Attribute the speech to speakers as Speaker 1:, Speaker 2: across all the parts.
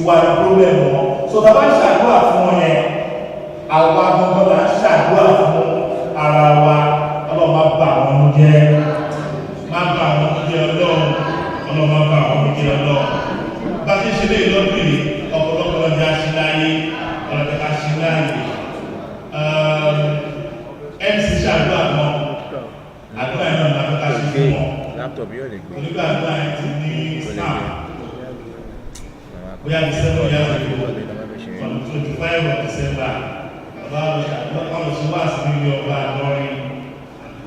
Speaker 1: wà ní problem wọn so tá a bá ń ṣàdúrà fún wọn yẹn àwa gbọ́ngàn là ń ṣàdúrà fún ara wa ọlọ́run má bà wọn jẹ́ má bà wọn jẹ́ ọlọ́run má bà wọn jẹ́ ọlọ́run bá ti ṣe lé lọ́dún yìí ọ̀pọ̀lọpọ̀ ọjà aṣíláyé ọ̀rọ̀ aṣíláyé mc ṣàdúrà wọn àdúrà yẹn náà láti ká sí fún wọn onígbà àdúrà yẹn ti ní sáà bóyá December yá lórí on 25 of December bàbá ọ̀rọ̀ ṣe wá sí ilé ọba àlọ́rin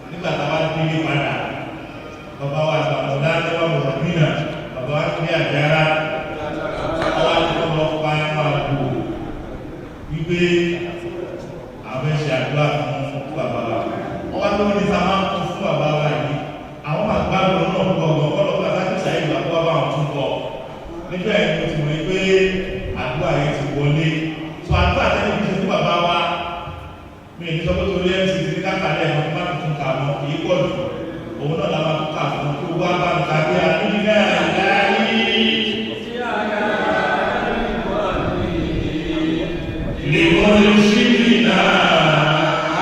Speaker 1: nígbà táwa délé padà bàbá wa àgbàmọ̀ láti wà wọ̀ nínà bàbá wa ní àjára ọwọ́ àti ọmọ pa ẹ̀rọ àgbò wípé àwọn ẹ̀ṣẹ̀ àdúrà fún bàbá wa ọwọ́ tó ní sáà fún bàbá wa yìí àwọn àgbàdo náà gbọ̀ngàn ọlọ́pàá láti ṣàyẹ̀wò àbúrò àwọn tún bọ̀ nígbà yẹn mo ti mọ̀ pé àdúrà yẹn ti wọlé so àdúrà tẹ́lẹ̀ fi ṣe fún bàbá wa mi ò ní sọ pé torí mc ti ní kákàlẹ̀ ẹ̀mọ́ tí má tuntun kà mọ́ kì í pọ̀ jù òun náà la máa tún kà fún kí wọ́n bá ń tàbí àdúgbò láyé. lè wọ́n lè ṣí mi náà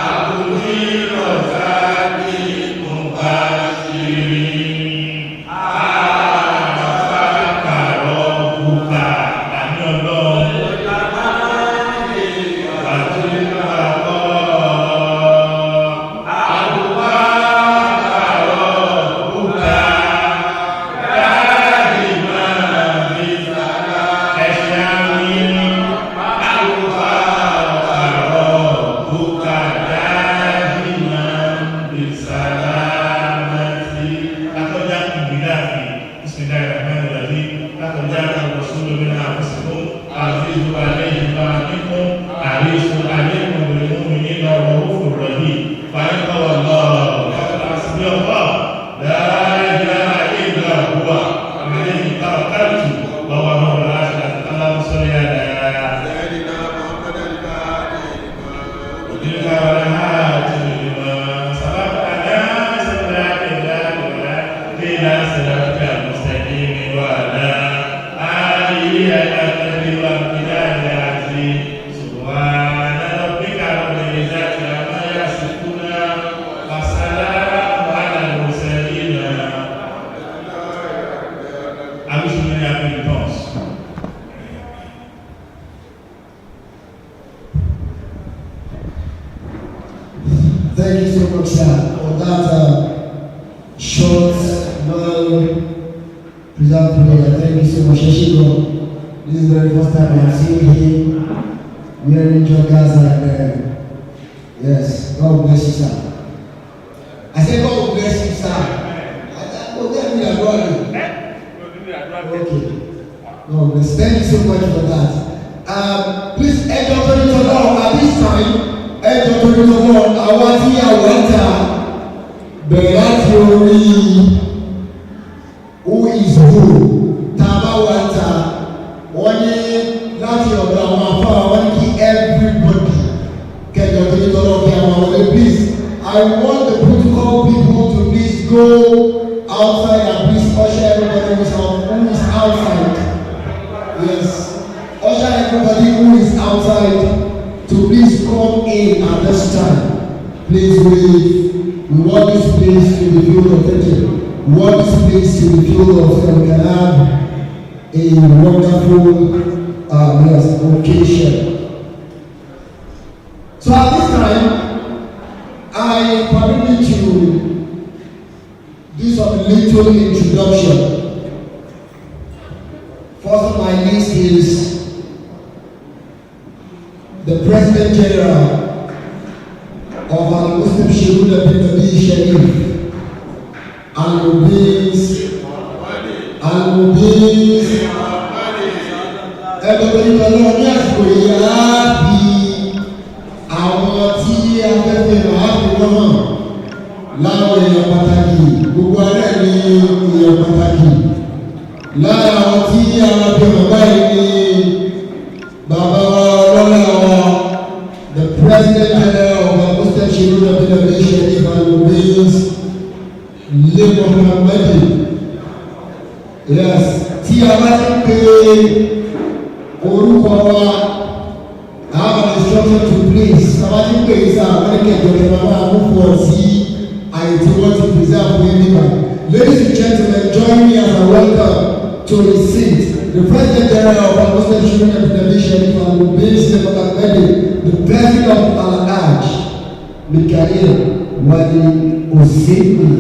Speaker 1: àbúrò ìrọ̀lá ní ìmúba ṣe rí.
Speaker 2: Thank you so much, sir, for that short, well-preserved prayer. Thank you so much, Yeshigo. This is the very first time I'm seeing him wearing joggers and yes, God bless you, sir. I said, God bless you, sir. God bless me, okay. God bless. Thank you so much for that. Please, enter to the Lord at this time. Enter to the Lord. I want to hear bẹ̀rẹ̀ láti orí who is who tàbá wà ta wọ́n ní láti ọ̀dọ̀ àwọn afọ́ àwọn kí everybody kẹjọ tó ní tọ́lọ́ kí àwọn wọlé please I want the protocol people to please go outside and please usher everybody who is outside yes usher everybody who is outside to please come in at this time please wave. We want this place to be filled of attention. We want this place to be filled of we can have a wonderful occasion. So at this time, I permit me to do some little introduction. First on my list is the President General of our Muslim Shiruna bin Nabi Sharif Al-Mubiz everybody lọ́wọ́ ní àsìkò yìí á fi àwọn tí afẹ́fẹ́ máa fi wọ́n hàn láwọn èèyàn pàtàkì gbogbo alẹ́ ní èèyàn pàtàkì lára àwọn tí afẹ́fẹ́ báyìí ní bàbá wa lọ́la wa the President General of our Muslim Shiruna bin Nabi Sharif Al-Mubiz Lebo Muhammadi yes tí a bá ti pè orúkọ wa I have an instruction to please somebody pay sa wọ́n kẹ́ ìjọba máa máa mú fún ọ sí àyè tí wọ́n ti preserve fún ẹni bá. Ladies and gentlemen, join me as I welcome to his seat the President General of our Muslim Student Representation and the Base of the President of Al-Hajj, Mikhail Wali Oseni.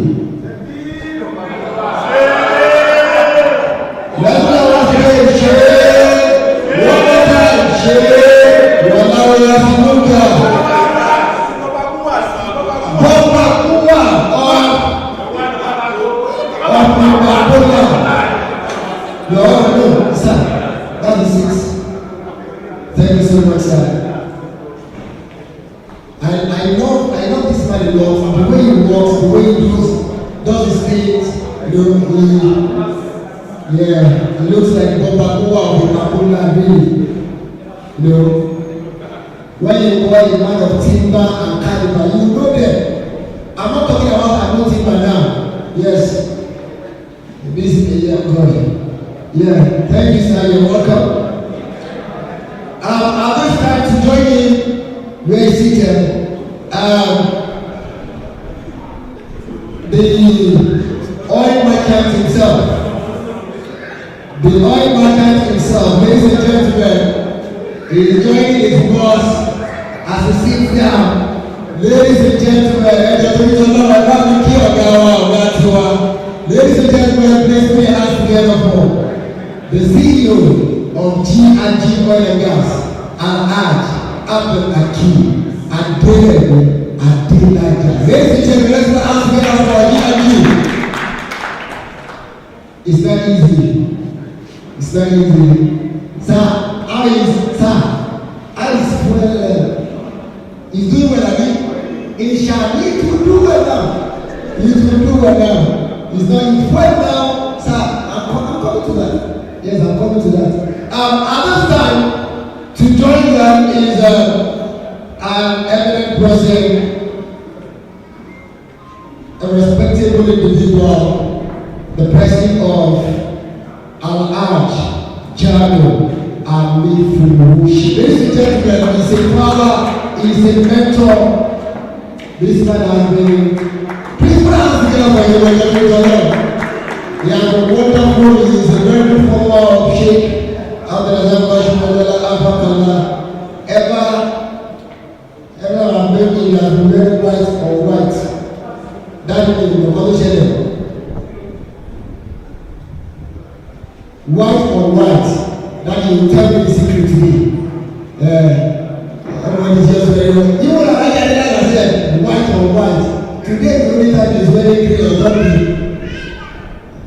Speaker 2: Let's go out here, Sheikh. One more time, Sheikh. Wala Hamuka. Baba Kuwa of Mabula. You all know, sir. That is it. Thank you so much, sir. I know this man a lot. The way he walks, the way he does his things, you know, yeah, it looks like Baba Kuwa of Mabula, really. You know, when you call a man of timber and caliber, you know them. I'm not talking about I know timber now. Yes. This is a God. Yeah, thank you, sir. You're welcome. At this time to join in, where is seated? The oil merchant himself. The oil merchant himself, ladies and gentlemen, is joining his boss as he sits down. Ladies and gentlemen, ladies and gentlemen, please put your hands together for the CEO of G&G Oil and Gas, Al-Hajj, Abdul Hakim, and David Adelaja. Ladies and gentlemen, let's put our hands together for G&G. It's not easy. It's not easy. Sir, how is well? He's doing well, I mean. Inshallah, he will do well now. He will do well now. He's not in well now, sir. I'm coming to that. Yes, I'm coming to that. Another time to join them is an eminent person, a respectable individual, the president of Al-Hajj, Jado, and me from Wushi. Ladies and gentlemen, he's a father, he's a mentor. This man has been. Please put hands together for him. He has been wonderful. He is a very good follower of Sheikh Aafaakallau. Ever made he has been very white or white. That means the condition. White or white. That you will tell me the secret to me. Everyone is just very well. You will have like I said, white or white. Today the only time is very clear or something.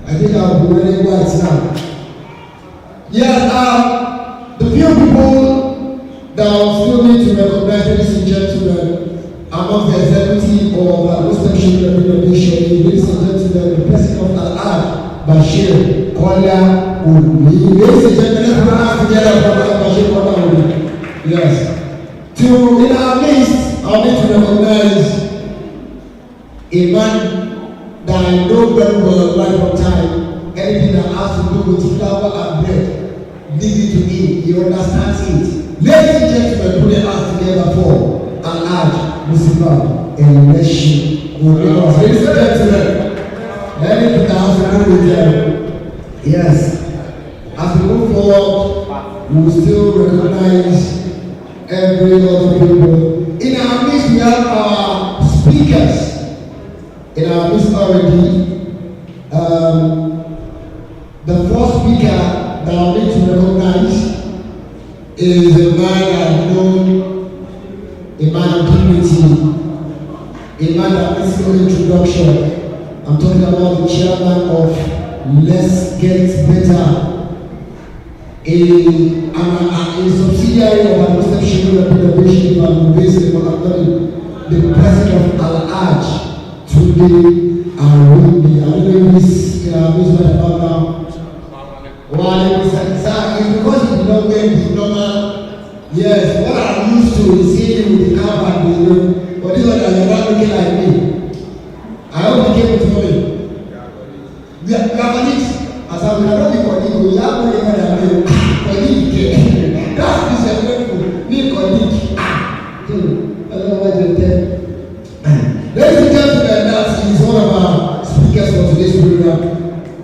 Speaker 2: I think I'll be wearing white now. Yes, the few people that will still need to recognize, ladies and gentlemen, among the executive of Muslim Student Representation, ladies and gentlemen, the president of Al-Hajj, Bashir Kola Uli. Ladies and gentlemen, let's put our hands together for Bashir Kola Uli. Yes. In our midst, I need to recognize a man that I know very well right from time. Anything that has to do with flour and bread, leave it to him. He understands it. Ladies and gentlemen, put your hands together for Al-Hajj Musiba Election. Ladies and gentlemen, anything that has to do with them. Yes. As we move forward, we will still recognize every other people. In our midst, we have our speakers. In our midst already, the first speaker that I need to recognize is a man I've known, a man of dignity, a man that needs no introduction. I'm talking about the chairman of Let's Get Better, a subsidiary of our Muslim Student Representation and the president of Al-Hajj. Today, I don't know if this is what about now. Why? It's because it's not wearing the normal. Yes, what I'm used to is seeing with the cap and the room. But this one, you're not looking like me. I hope you came with me. We are colleagues. As I will not be colleagues, we are more than me. Colleagues.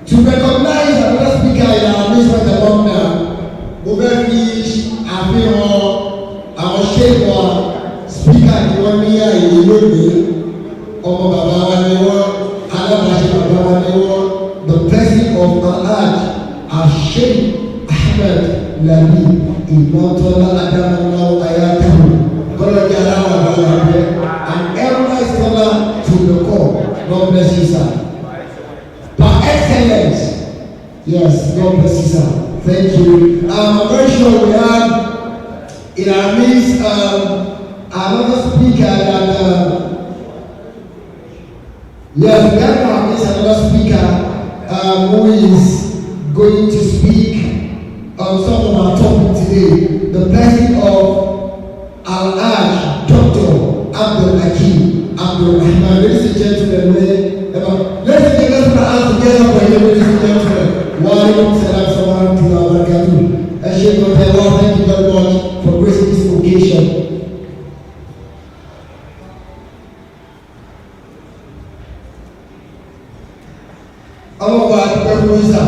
Speaker 2: To recognize another speaker in our midst right about now, mo fẹ́ fi àfihàn àwọn ṣẹ́gun speaker tí wọ́n ní àyè lónìí. Ọmọ bàbá wa ni wọ́n, alábàáṣe bàbá wa ni wọ́n. The president of Al-Hajj, Sheikh Ahmed Lali Ìmọ̀tọ́lá Adamunawo Ayatahu. God allow our brother and every scholar to the core. God bless you, sir. By excellence. Yes, God bless you, sir. Thank you. I'm very sure we have in our midst another speaker that yes, we have in our midst another speaker who is going to speak on some of our topic today. The president of Al-Hajj, Dr. Abdul Hakim Abdul Rahman. Ladies and gentlemen, let's put our hands together for him, ladies and gentlemen. Wa alaikum salam wa rahmatullahi wa barakatuh. Thank you very much for gracing this occasion. Allah wa akbar Musa.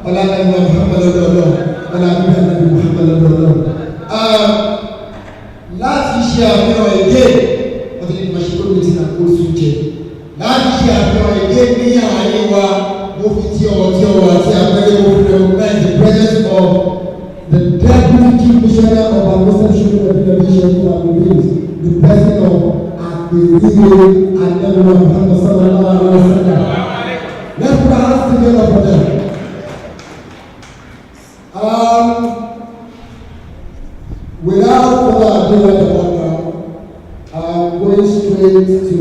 Speaker 2: Allah Muhammad láti ṣe àfihàn èdè wọ́n ti ní ma ṣe gómìnà tí nàkó sùn jẹ láti ṣe àfihàn èdè ní àárín wa mo fi tí ọwọ́ àti àpẹẹrẹ mo fi recognize the presence of the deputy chief missioner of our Muslim children of innovation in our province, the president of Aafaakallau and everyone Muhammad sallallahu alaihi wasallam. Let's put our hands together for them. Without further ado right about now, I'm going straight to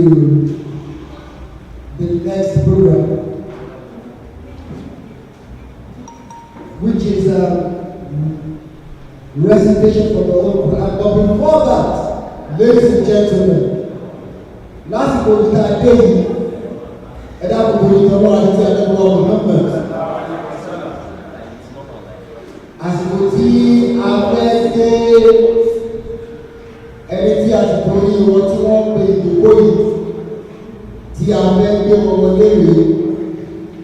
Speaker 2: the next program, which is recitation for the Holy Quran. But before that, ladies and gentlemen, last week we had David, and that was the Lord and the Lord Muhammad. Àsìkò tí a fẹ́ gbé ẹni tí a ti torí wọn tí wọ́n pe ìdókò yìí tí a fẹ́ gbé wọn wọlé rèé,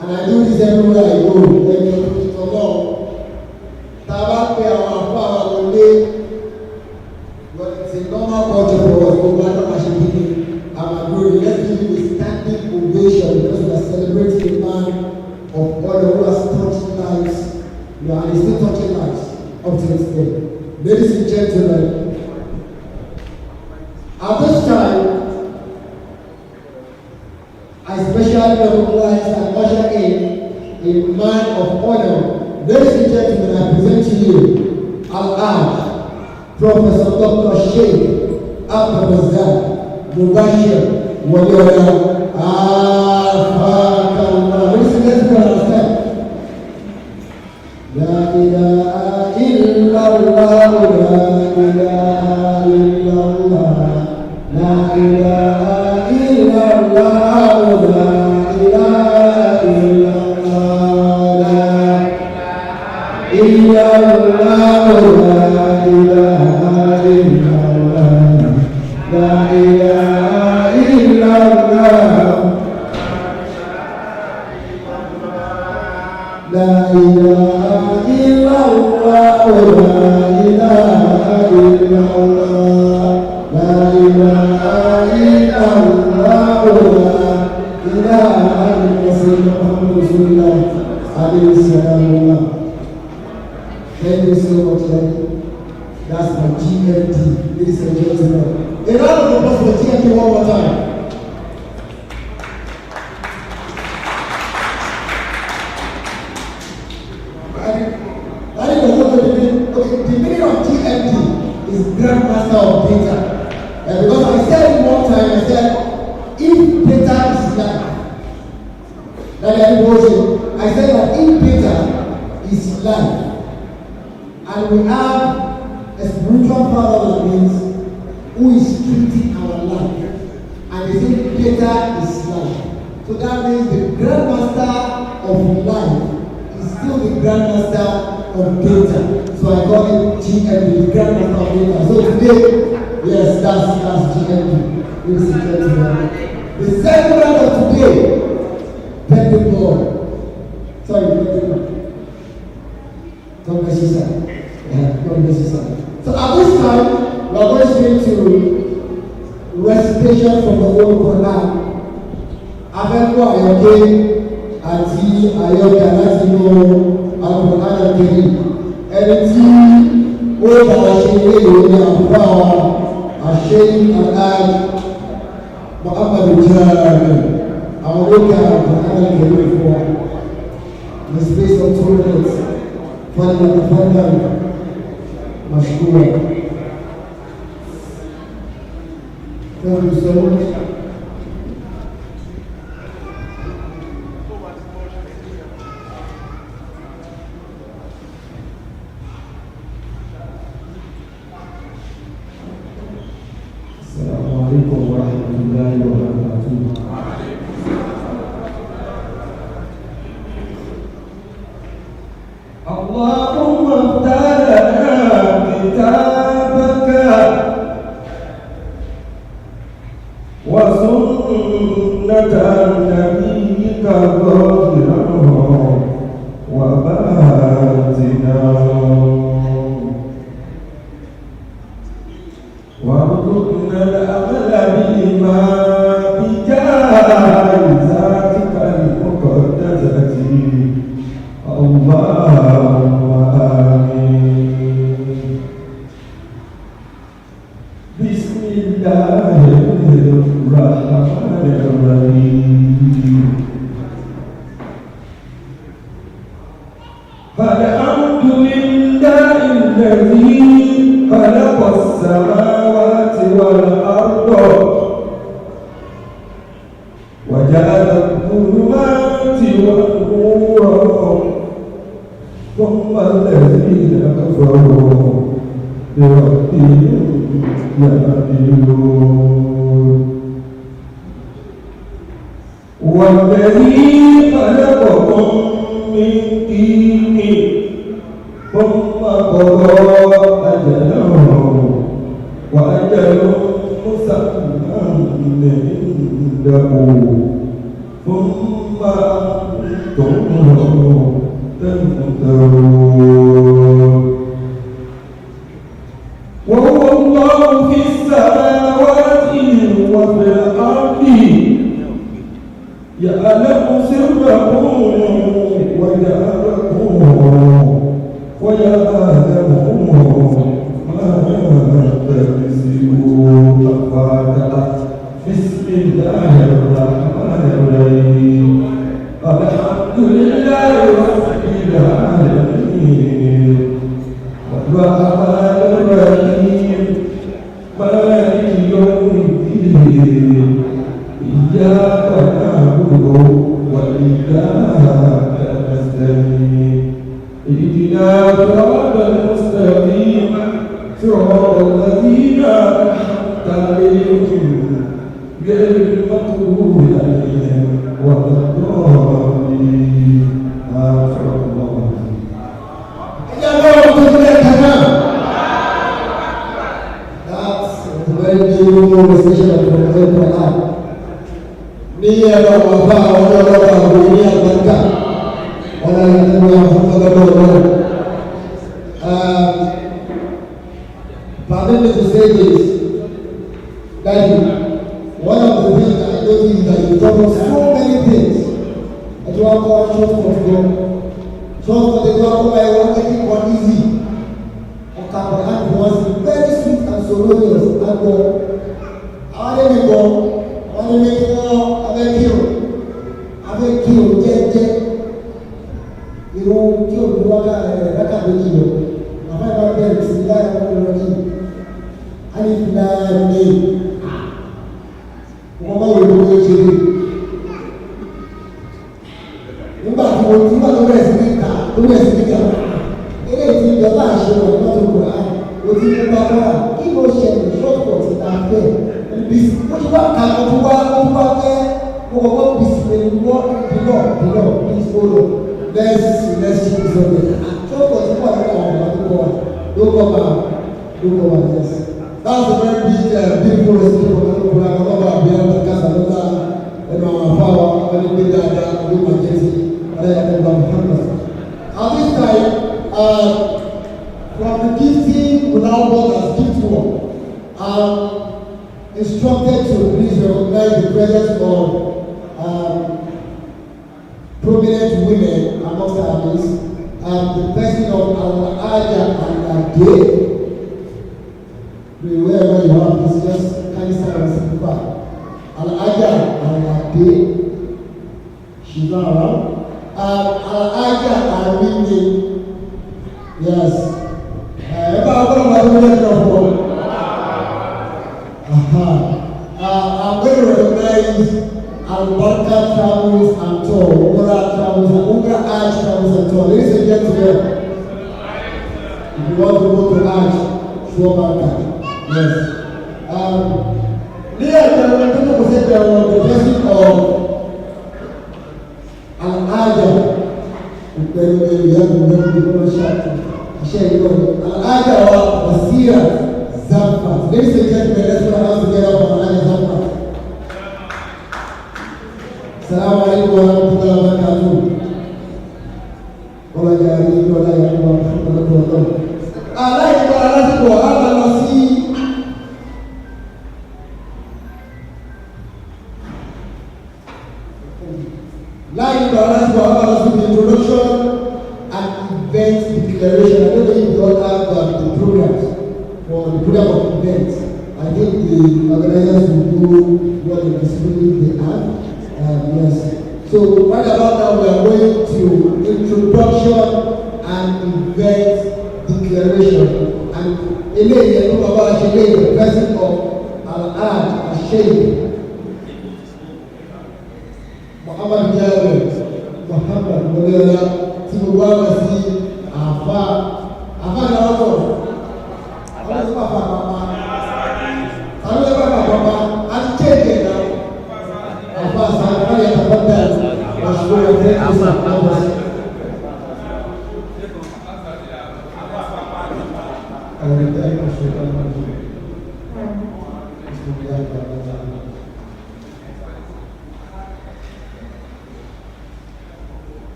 Speaker 2: and I do this everywhere I go ẹni ọdún tuntun náà tá a bá pe àwọn àfọ àwọn wọlé but it's a normal culture for us gbogbo àná máa ṣe kíni àmàgbé let's give you a standing ovation because we are celebrating a man of God who has touched lives. Yeah, and he's still touching lives up to this day. Ladies and gentlemen, at this time, I especially recognize and usher in a man of honor. Ladies and gentlemen, I present to you Al-Hajj, Professor Dr. Sheikh Abdul Mubashir Waliola Aafaakallau. Ladies and gentlemen, understand. La ilaha illallah, la ilaha illallah, la ilaha illallah, la ilaha illallah, la ilaha illallah, la ilaha illallah. La ilaha illallah, la ilaha illallah, la ilaha illallah, la ilaha illallah, alayhi salam. Thank you so much, Daddy. That's my GMT, ladies and gentlemen. A round of applause for GMT one more time. The meaning of GMT is Grandmaster of Data. Because I said it one time, I said, if data is life, I said that if data is life, and we have a spiritual father that means who is treating our life, and they say data is life. So that means the Grandmaster of life is still the Grandmaster of data. So I call it GMD, the Grandmaster of data. So today, yes, that's GMD. Ladies and gentlemen. The second round of today, thank the Lord. Sorry, God bless you, sir. Yeah, God bless you, sir. So at this time, we are going straight to recitation from the Holy Quran. Afẹ́kọ̀ọ́ àyọ̀kẹ́ àti àyọ̀kẹ́ láti inú Al-Qur'an Al-Karim. Ẹni tí ó bá ṣe ilé ìwé ní àbúrò àṣẹ àdáyé Muhammadu Jami. Àwọn olókè Al-Qur'an Al-Karim fún wa. The space of 2 minutes. فليتفضل مشكورا. Thank you so much. السلام عليكم ورحمة الله وبركاته. اللهم افتح لنا كتابك وسنة نبيك ظاهرا وباطنا وارزقنا العمل بما بجاه ذاتك المقدسة اللهم آمين. بسم الله الرحمن الرحيم. فالحمد لله الذي خلق السماوات والأرض وجعل الظلمات والنور ثم الذين كفروا بربهم يعدلون. والذي خلقكم من طين ثم قضى أجله وأجل مسمى عنده ثم أنتم تمترون. وهو الله في السماوات وفي الأرض يعلم سركم وجهركم ويعلم ما تكسبون. بسم الله الرحمن الرحيم. الحمد لله رب العالمين الرحمن الرحيم مالك يوم الدين إياك نعبد وإياك نستعين اهدنا صراط المستقيم صراط الذين أنعمت عليهم غير المغضوب عليهم ولا الضالين. That's a very beautiful recitation of the Quran. Ní ẹ̀rọ bàbá ọlọ́lọ́wọ́ àwọn ní àgbàkà ọlọ́lọ́wọ́ àfọ́fọ́lọ́wọ́. Permit me to say this, that one of the things that I noticed is that you talk about so many things. I do not call trust for God. Trust for the God who I want to make it easy. Okay, and was very sweet and sonorous and go. I want to go. I want to make it all. I will kill. Jet. You know, kill the water. I can't be killed. I find out there is the guy I want to kill. And if you die, me. Mama will do it to you. Nígbà tí mo ti máa tó bẹ̀rẹ̀ sí ní ká ilé tí ìjọba àṣẹ wọn náà tó kọ̀ á o ti ní bàbá kí ló ṣẹlẹ̀ ṣọ́pọ̀ ti ta fẹ́ bísí ó ti wá ká o ti wá fẹ́ o kọ́kọ́ bísí pé wọ́n dìlọ́ please hold on let's change something ṣọ́pọ̀ ti wà nínú àwọn ọmọ tó kọ́ wa ló kọ́ wa yes that's a very big beautiful recipe for the people like ọlọ́wọ́ àbí ẹ̀rọ kásá lọ́la ẹ̀rọ àwọn afáwa ọ̀nẹ́gbẹ̀dẹ̀ àdá ọdún màjẹ́sì ọ̀rẹ́ ẹ̀rọ From the gifting, we now work as gift work. Instructed to please recognize the presence of prominent women amongst our midst. The person of Al-Aja Al-Ade. Wherever you are, please just kindly stand and simplify. Al-Aja Al-Ade. She's not around. Al-Aja Al-Mini. Yes. I'm going to recognize Al-Barka Travels and Tour, Umra Travels, Umra Arch Travels and Tour. Ladies and gentlemen, if you want to go to Arch, show Barka. Yes. Near the person of Al-Aja, Al-Aja Basira Zamfat. Ladies and gentlemen, let's put our hands together for Al-Aja Zamfat. Assalamu alaikum wa rahmatullahi wa barakatuh. Wala jari wala ya Allah subhanahu wa ta'ala. Alai baralasi ko amalasi. Lai baralasi ko amalasi the introduction and event declaration. I don't know if you all have the programs for the program of events. I think the organizers will do what the discipline they have. Yes. So right about now we are going to introduction and event declaration. And Elaine, the president of Al-Ad, Al-Sheikh Muhammad Jabir, Muhammad Mulera, Timuwamasi, Aafaakallau.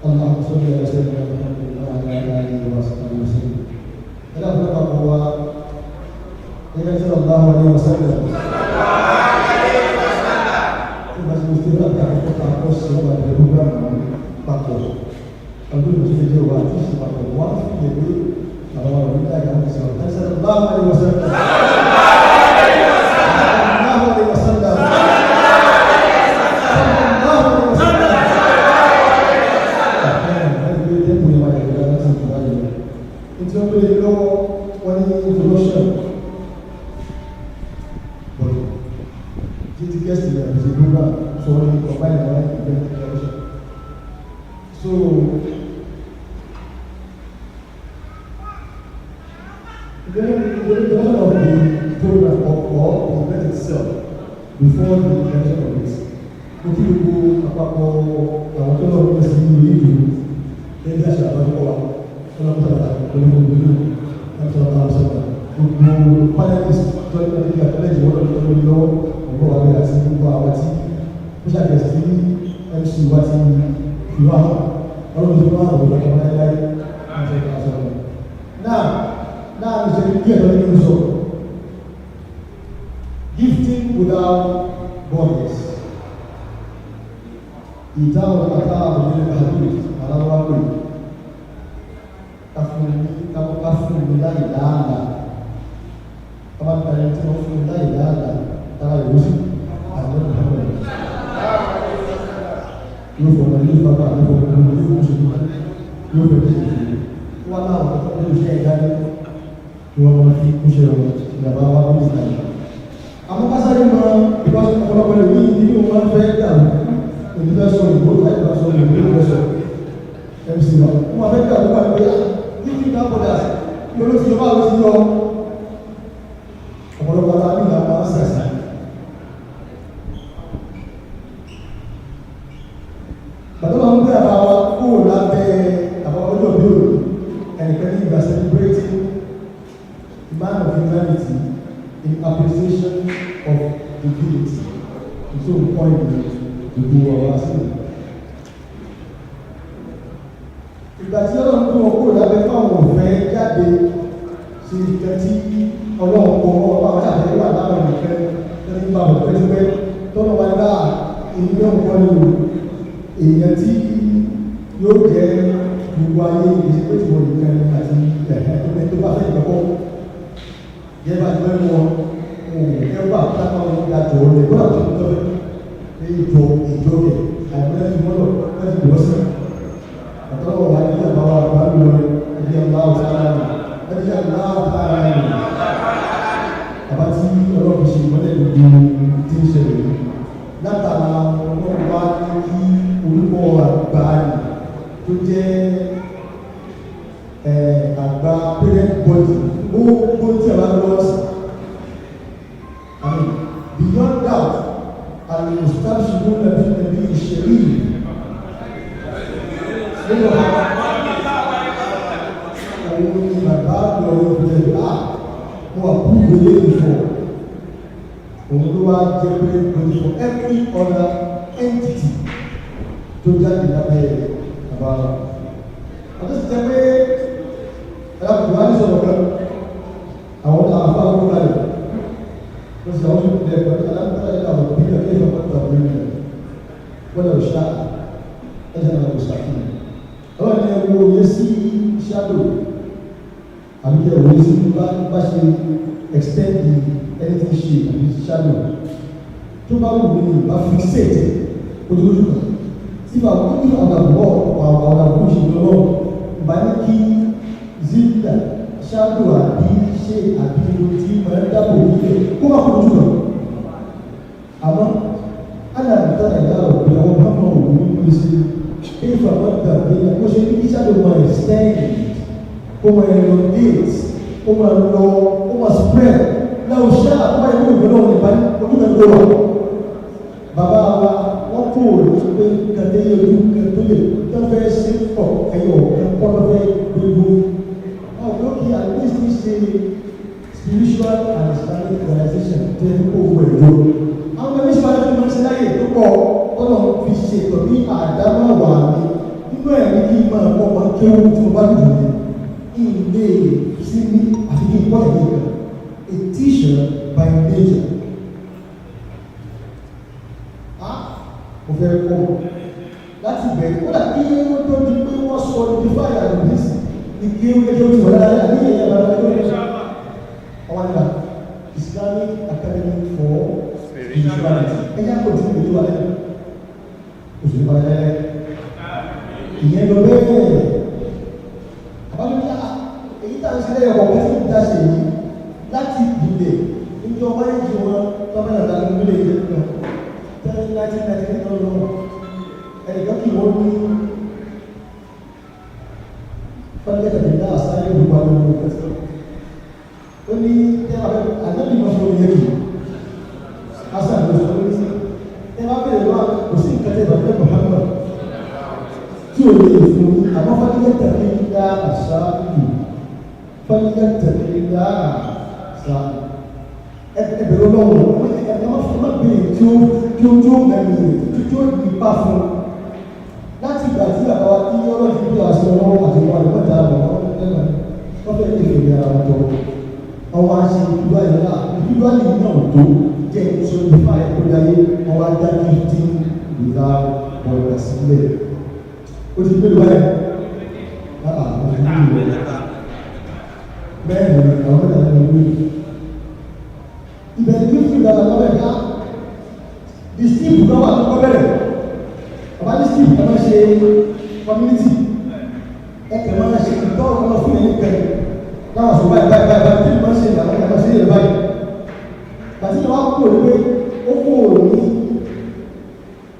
Speaker 2: Allahumma salli ala sayyidina Muhammad wa ala alihi wa sallam. Ila bahwa Nabi sallallahu alaihi wasallam. Masih mesti ada kata sebab ada program bagus. Kalau mesti jawab sebab waktu jadi kalau kita yang sallallahu alaihi wasallam. Before the introduction of this, mungkin ibu apapun yang waktu lalu masih itu, dia biasa berdoa, kalau kita dulu, kalau kita ibu panelis tuan kita kerja orang dulu, ibu ada sini, ibu awak sini, bisa ada sini, MC awak sini, ibu kalau ibu awak boleh mana lagi, macam apa? Nah, jadi dia dari musuh. Gifting without borders. Kita berkata begini hadis dalam waktu. Kafir billahi ta'ala. Kamu kalian itu billahi ta'ala. Ta'ala Yusuf. Alhamdulillah. Yusuf bapa Yusuf. Walau kita bisa jadi dua mati kusir tidak bawa bisnis. Kamu pasal yang because kalau boleh ini orang faedah, itu dah soal ibu, saya dah soal ibu besok. MC lah, cuma faedah bukan dia. Ini kita bodas, kalau siapa harus dia. Kalau kata ini dah masa saya. Kalau kamu dah bawa aku nanti apa itu dulu, and kali ini celebrating the man of humanity. In appreciation of the divinity. It's so important to do our sin. Ìgbà tí ọlọ́run tó ọkọ̀ lábẹ́ fáwọn fẹ́ jáde ṣe nǹkan tí ọlọ́run kọ ọba àwọn àtẹ̀lé wà láwọn ìfẹ́ lẹ́yìn bá wọn pẹ́ẹ́pẹ́ tọ́nà wá dá èyí náà wọ́n ní o èèyàn tí yóò jẹ́ gbogbo ayé ìṣẹ́pẹ́ tí wọ́n nìkan àti ẹ̀ẹ́dẹ́gbẹ́ tó bá fẹ́ ìgbàgbọ́ yẹ bá ti fẹ́ mú wọn ẹ̀wà táwọn ọmọ ìgbà jọ ọ́ lẹ́gbọ́n àti ìtọ́fẹ́ ìjọ rẹ̀ àwọn ẹ̀fí mọ́lọ̀ láti gbọ́ sí àtọ́wọ̀ wà ní àbáwọ̀ àbáwọ̀ lọ́rẹ̀ ẹ̀dí àbáwọ̀ sára rẹ̀ ẹ̀dí àbáwọ̀ sára rẹ̀ àbá tí ọlọ́run ṣe ìmọ́lẹ̀ gbogbo tí ń ṣẹlẹ̀ látara ọlọ́run wá ní kí orúkọ àgbà rẹ̀ tó jẹ́ àgbà parent body ó tí a bá lọ sí beyond doubt المستبشرون بالنبي الشريف òun ni bàbá lọ́wọ́ ìpínlẹ̀ a wọ́n àbúrò lẹ́yìn fún òun ló wá jẹ́ pé lórí for every other entity tó jáde lábẹ́ bàbá wa. àti sì jẹ́ pé alákùnrin wa ní sọ̀rọ̀ kan àwọn àfáà wọn kalẹ̀ wọ́n sì àwọn tó lẹ̀ pẹ̀lú alákùnrin àwọn òbí náà kéèyàn máa ń tọ̀ lórí rẹ̀ wọ́n lọ ṣá ẹ̀jẹ̀ náà lọ ṣàfihàn. àwọn ènìyàn wo yẹ sí shadow àbí ẹ̀ wòye sí bá ṣe extend the anything shape àbí shadow tó bá wù mí bá fixate ojúlójú kan tí bá wọ́n ní àgbàgbọ́ àwọn àgbàgbọ́ ìṣèlú náà bá ní kí zita shadow àbí ṣe àbí ohun tí máa ń dábò nílé kó má kojú kan àmọ́ alàbùtà ẹ̀dá ọ̀gbìn àwọn bá máa wù mí pèsè kéfà wọ́n dàbí kó ṣe ní kí shadow máa extend kó máa elongate kó máa lọ kó máa spread náà ṣá àtúbà ìlú ìwé náà nípa ojúkan tó wà bàbá wa wọ́n kó òòlù pé kàdé ojú kan tó lè tó fẹ́ ṣe pọ̀ ẹ̀yọ̀ ẹ̀kọ́ tó fẹ́ gbogbo ọ̀gbọ́n kí at least ní ṣe spiritual and Islamic organization tó yẹ kó owó ẹ̀jọ́ àwọn ẹbí ṣe wáyé fún ọmọ ṣe láyè tó pọ̀ ọ̀nà fi ṣètò ní àdámọ̀wà mi nínú ẹ̀rí kí n máa kọ́ máa kéwú tí mo bá dùn ní ilé sí ní àfikún ìpọ́ ẹ̀mí kan a teacher by nature. Mo fẹ́ kọ́ láti bẹ̀rẹ̀ kó dàbí wọ́n tó di pé wọ́n sọ ní fáyà lóbìsì ní kí ó kéjọ́ tí wọ́n dára ní ẹ̀yà bàbá tó ń sọ. Àwọn àgbà Islamic Academy for Spirituality ẹ̀yà kò tí ì gbèjú wa lẹ́nu oṣù nípa lẹ́lẹ́ ìyẹn lọ bẹ́ẹ̀ àbábíyá èyí tá à ń ṣe lẹ́yìn ọ̀pọ̀ tí ń dáṣe yìí láti ìdílé níjọ wáyé jù wọn tọ́mọ̀ ìyàtọ̀ ní ilé ìjẹ́ kan tẹ́lẹ̀ láti nàìjíríà náà lọ ẹ̀yọ́ kí wọ́n ní fọ́nlẹ́tẹ̀ ní dá àṣáyé olùkọ́ àwọn ọmọ ìgbésẹ̀ ó ní àjọ́bí náà fún ilé kì ásà ló sọ ní sí ẹ bá bẹ̀rẹ̀ wá kò sí nǹkan tẹ́ bàbá Muhammad tí ò lè fún àmọ́ fọ́nlẹ́tẹ̀ ní dá àṣà ìlú fọ́nlẹ́tẹ̀ ní dá àṣà ẹgbẹ̀rún lọ́wọ́ ẹ̀ma bèèrè tí ó mẹ́rin tí ó di pa fún láti ìgbà tí àbá wa tí ọlọ́run ti bí aṣọ ọlọ́wọ́ àti ìwà ìmọ̀ta àwọn ọ̀rẹ́gbẹ̀rún wọ́n fẹ́ lè fèrè ara wọn jọ ọwọ́ aṣẹ ìdúgbò àyẹ̀lá ìdúgbò àyè náà tó jẹ́ ìṣòro ìfà ẹ̀kọ́ dáyé ọwọ́ ajá ní ti ìlà ọ̀rẹ́ sílẹ̀ ó ti gbé lọ́wọ́ bẹ́ẹ̀ ni àwọn ọ̀rẹ́ ìbẹ̀rẹ̀ tí ó fi ìgbàlá lọ́wọ́ ẹ̀ká di steve náà wà tó kọ́ bẹ̀rẹ̀ bàbá ní steve kan máa ṣe community ẹ̀kẹ́ máa ṣe ìtọ́rọ̀ kan fún ẹ̀yìn kẹ́lẹ̀ láwọn sọ báyìí báyìí báyìí tí wọ́n ṣe ìgbàlá ẹ̀ká ṣe ìrẹ̀ báyìí àti ìwà kúrò ní pé ó kúrò ní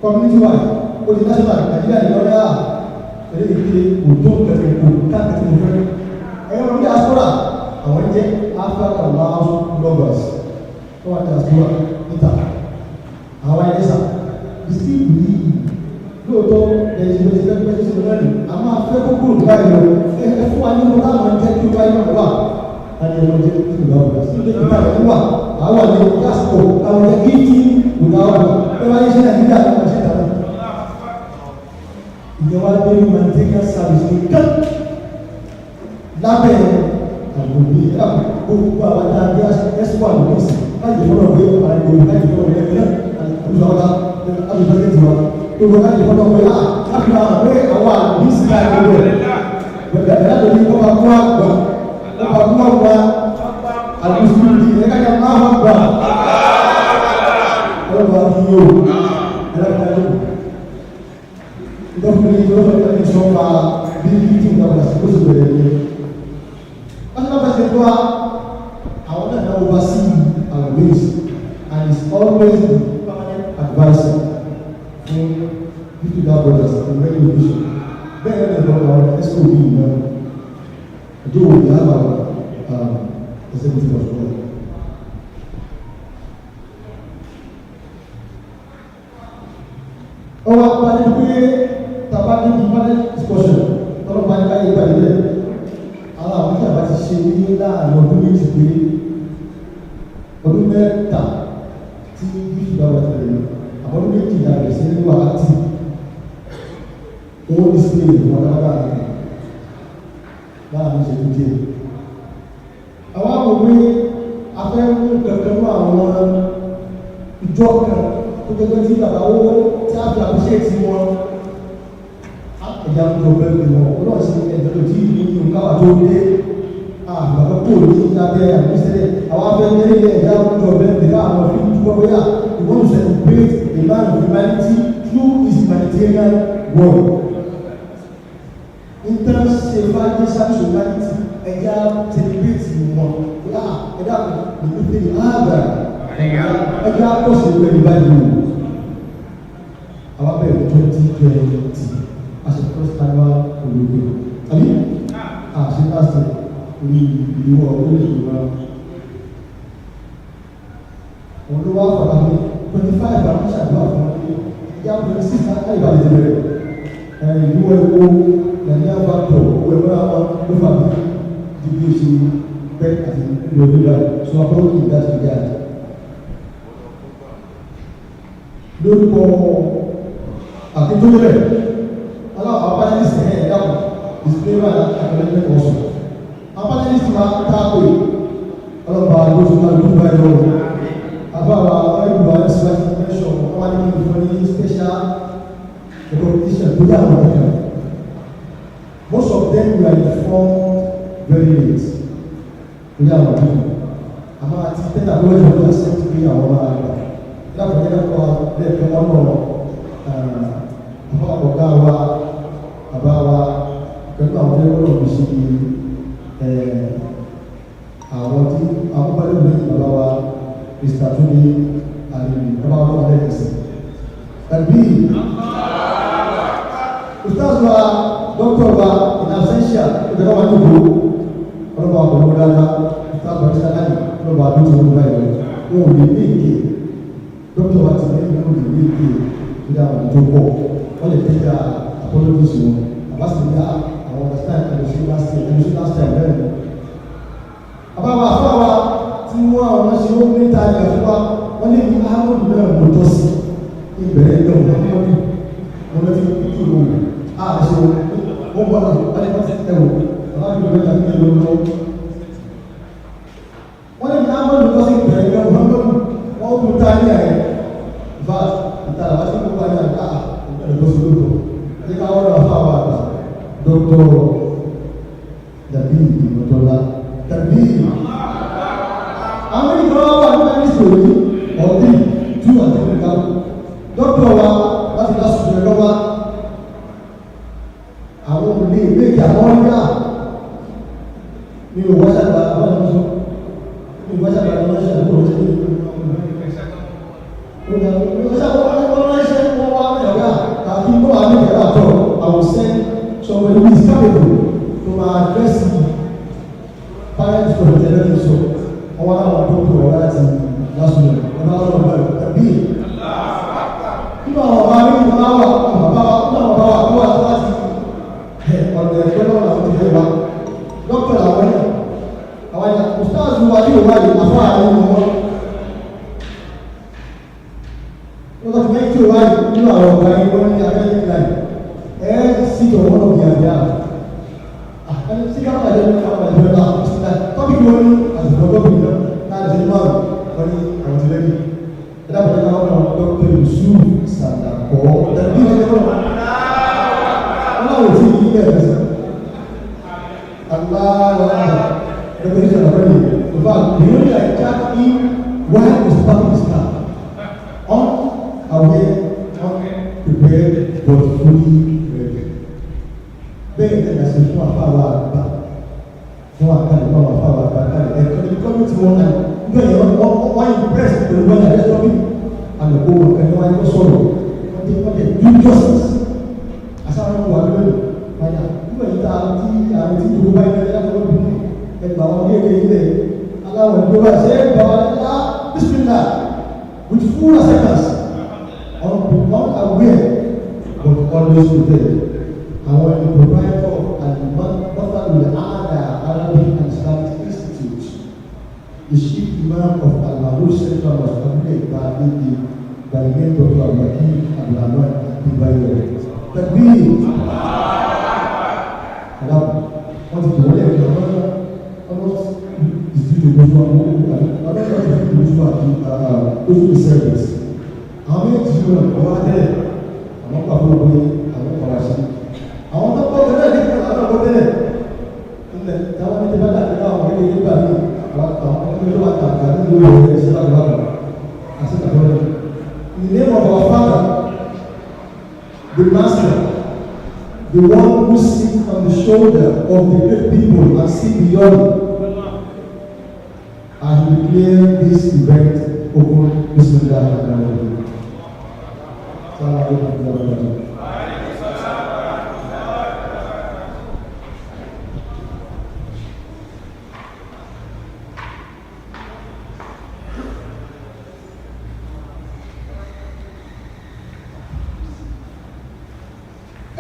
Speaker 2: community wa ó di national Nàìjíríà ní ọ̀rẹ́ à ẹ̀rẹ́ ìdílé òjò kẹfẹ́ kò káàkiri mo fẹ́ ẹ̀yọ́ wọn bí aspora àwọn jẹ́ Aafaakallau bloggers tó wà ní àsìkò níta àwọn ẹ̀dẹ́sà bísí ìlú lóòótọ́ ẹ̀yìn ìgbésí lẹ́gbẹ̀ẹ́ sí ọ̀rẹ́ rẹ̀ a máa fẹ́ kókó báyìí lọ ẹ fún wa nínú láwọn jẹ́ kí wáyé náà wà láti ẹ̀rọ jẹ́ kí ìlú ọ̀rọ̀ sí ilé ìgbà rẹ̀ wà àwọn àlẹ́ lásìkò àwọn jẹ́ kí tí ìlú ọ̀rọ̀ ẹ wáyé ṣẹ́ Nàìjíríà ní ọ̀ṣẹ́ ìdáná ìjọba dé humanitarian service nìkan lábẹ́ àgbòmí gbogbo àwọn tá a gbé ẹ̀sùn àgbòmí sí láti fọ́nà gbé àgbòmí láti fọ́nà gbé ẹgbẹ́ náà àbúrò àbúrò tiwa gbogbo láti fọ́nà gbé láti máa gbé àwọn àgbòmí sí àgbòmí rẹ̀ bẹ̀rẹ̀ láti ní kọ́ba kó àgbà kọ́ba kó àgbà àgbòmí ẹ̀ka yà máa wà gbà ọlọ́ba ti yóò ẹ̀ka yóò ìdọ́kùnrin ìdọ́kùnrin ẹni sọ́ba bí tí nǹkan wà sí oṣù bẹ̀rẹ̀ ní. wọ́n ti bá fẹ́ tó wa àwọn náà náà oversee our ways and is always the permanent adviser fún digital brothers in many occasions. bẹ́ẹ̀ ni ẹ̀rọ àwọn SOB náà ọjọ́ òní àbá executive of God. ọwọ́ apalẹ̀ pé tàbá ní ìpàdé discussion tọ́lọ́ bá ní káyé ìpàdé rẹ̀ àwọn àwọn ìjàmbá ti ṣe ní láàrin ọdún méjì pé ọdún mẹ́ta tí bíi bá wà tẹ̀lé ní àwọn ọdún méjì ìyá rẹ̀ sí nínú wákàtí owó display ìwọ̀n dáadáa rẹ̀ láàrin ìṣẹ́jú díẹ̀. àwọn àgbègbè afẹ́rú kankan mọ́ àwọn ìjọ kan tó gẹ́gẹ́ tí bàbá owó tí a fi àbíṣe tí wọn ẹ̀yà ń lọ bẹ́ẹ̀ lọ ọlọ́run sí ẹ̀dọ́dọ̀ tí ìlú káwà tó dé àgbàgbọ́ kò ní abẹ́ àbíṣẹ́lẹ̀ àwọn afẹ́lẹ́ ẹ̀yà ń lọ bẹ́ẹ̀ lọ àwọn fi túbọ̀ bóyá we want to celebrate a man of humanity through his humanitarian work. in terms of fàájì service humanity ẹ̀yà celebrate wọn ẹ̀yà kò ní pé àgbà ẹ̀yà pọ̀sẹ̀ pẹ̀lú báyìí àwọn abẹ́rẹ́ 2020 as a first timer olùgbé àbí àṣekáṣe orí ìwọ olùgbé wọn ló wá fọlá ní 25 àwọn ṣàdúrà fún wọn ní ìyá 26 àìbàlẹ̀ bẹ̀rẹ̀ ìlú ẹ̀kọ́ nàìjíríà bá tọ̀ owó ẹ̀kọ́ àwọn ló fà mí dídí oṣù bẹ́ẹ̀ àti ìlú ìlú so àbúrò kì í dá sí ìyá lórúkọ àkíntúndínlẹ̀ aláwọ̀ apánẹ́lìsì ẹ̀ ẹ̀dàpọ̀ disclaimer academic also apánẹ́lìsì máa tápè ọlọ́pàá lóṣù náà lóṣù báyìí lọ́wọ́ àbáwá ẹ̀dùnwá ẹ̀sìwájú mẹ́ṣọ̀ ọmọ ní ìfún ní special recognition tó dá àwọn ọ̀gá most of them were informed very late tó dá àwọn ọ̀gá àmọ́ àti tẹ́lá lọ́jọ́ ọjọ́ sẹ́ńtì bí àwọn ọmọ àgbà láti ọjọ́ ẹ̀kọ́ lẹ́ẹ̀kọ́ lọ́nà ọ̀gá wa bàbá wa pẹ̀lú àwọn ẹgbẹ́ ọ̀gbìn ṣe àwọn tí àwọn pẹ̀lú ní bàbá wa mr tony alimi bàbá wa lọ́wọ́ lẹ́yìn tàbí ustaz wa dr wa in absentia ìjọba wa ní ìlú ọlọ́pàá ọ̀pọ̀lọpọ̀ dáadáa ustaz wa mr ali ọlọ́pàá àdúgbò tó ń bá ìlú wọn ò lè ní ìké dr wa ti ní ìlú ò lè ní ìké ní àwọn tó pọ̀ wọ́n lè tẹ́jà apologies wọn àbáṣepọ̀ àwọn understand ẹ̀lẹ́sìn last time bẹ́ẹ̀ ni. àbáwá àfọwà tí wọ́n àwọn ọmọ ṣe ó níta ilẹ̀ fún wa wọ́n ní ní ahmed náà ló tọ́ sí ìbẹ̀rẹ̀ ilé ọ̀hún wọ́n ní wọ́n lọ sí ìlú òun àṣẹ wọn bọ̀ náà wọ́n ní wọ́n ti ẹ̀wọ̀ aláàbò ìgbà ní ìlú lọ́wọ́. wọ́n ní ahmed ló tọ́ sí ìbẹ̀rẹ̀ ilé ọ̀hún wọ́n kú tá ní ẹ̀ vat ìtàlá wá sí kókó ayé àgbà ìgbàlódé ní ká wọ́n lọ fún àwọn àgbà dr dàbí ìmọ̀tọ́lá dàbí àwọn ìgbà wà ní ẹ̀mísìlì ọ̀dí tú àti ẹ̀ka dr wa láti dá sùn ẹ̀rọ wa àwọn òní méjì àwọn ọ̀gá ní ìwọ́sàgbà àwọn ọ̀sán ní ìwọ́sàgbà àwọn ọ̀sán ní ìwọ́sàgbà I will send somebody who is capable to address parents for the television. I want to talk to our last week. I want to be. You know, I mean, Doctor, I want to start with what you want. Because make you right, you are going to have a sí to one of their behalf. And see how I don't know Dr. Yusuf Sandako. Tẹ̀lé ẹgbẹ́ náà. Aláwọ̀ tí kì í bẹ̀rẹ̀ sí. Aláwọ̀ Dr. Yusuf Sandako yìí. In fact, the only I chat in while he was parking his car. Unaware, unprepared, but fully ready. Bẹ́ẹ̀ ni a ṣe fún àfáwà àgbà. Fún àkàlẹ̀ náà àfáwà àgbà kàlẹ̀. Ẹ̀kọ́ ní kọ́mítì wọn náà. Bẹ́ẹ̀ wọ́n impress pẹ̀lú wọn àti ẹ̀sọ́ bí. Àlọ́ kó wọn kẹ́ni wọ́n á yọ sọ̀rọ̀. Wọ́n ti do justice. Asáwọn wà lónìí. Báyà nígbà yìí tá a ti dúró báyìí lẹ́yìn àwọn obìnrin. Ẹgbàá wọn ní èdè ilẹ̀. Aláwọ̀ ìjọba ṣe é gbà wọn ní bísímìlà with full acceptance. Unaware but always prepared. Àwọn the proprietor and the mother will add Arabic and Islamic Institute. The chief imam of Al-Mahmoud Central was appointed by the name Dr. Al-Mahdi Abdulrahman Ibayo. That means, what is the way almost is due to those who are service. How many children are there? I'm not going to àwọn tó kọ́ tẹ́lẹ̀ ní ìpínlẹ̀ àwọn ọkọ̀ tẹ́lẹ̀ ilẹ̀ táwọn ní tẹ́lẹ̀ láti ká àwọn ilé nígbà ní àwọn ilé wà tàbí ní ìlú ìwé ìṣẹ́ láti wákà àti tàbí in the name of our Father, the Master, the one who sits on the shoulder of the great people and see beyond, and declare this event open. Bismillahirrahmanirrahim.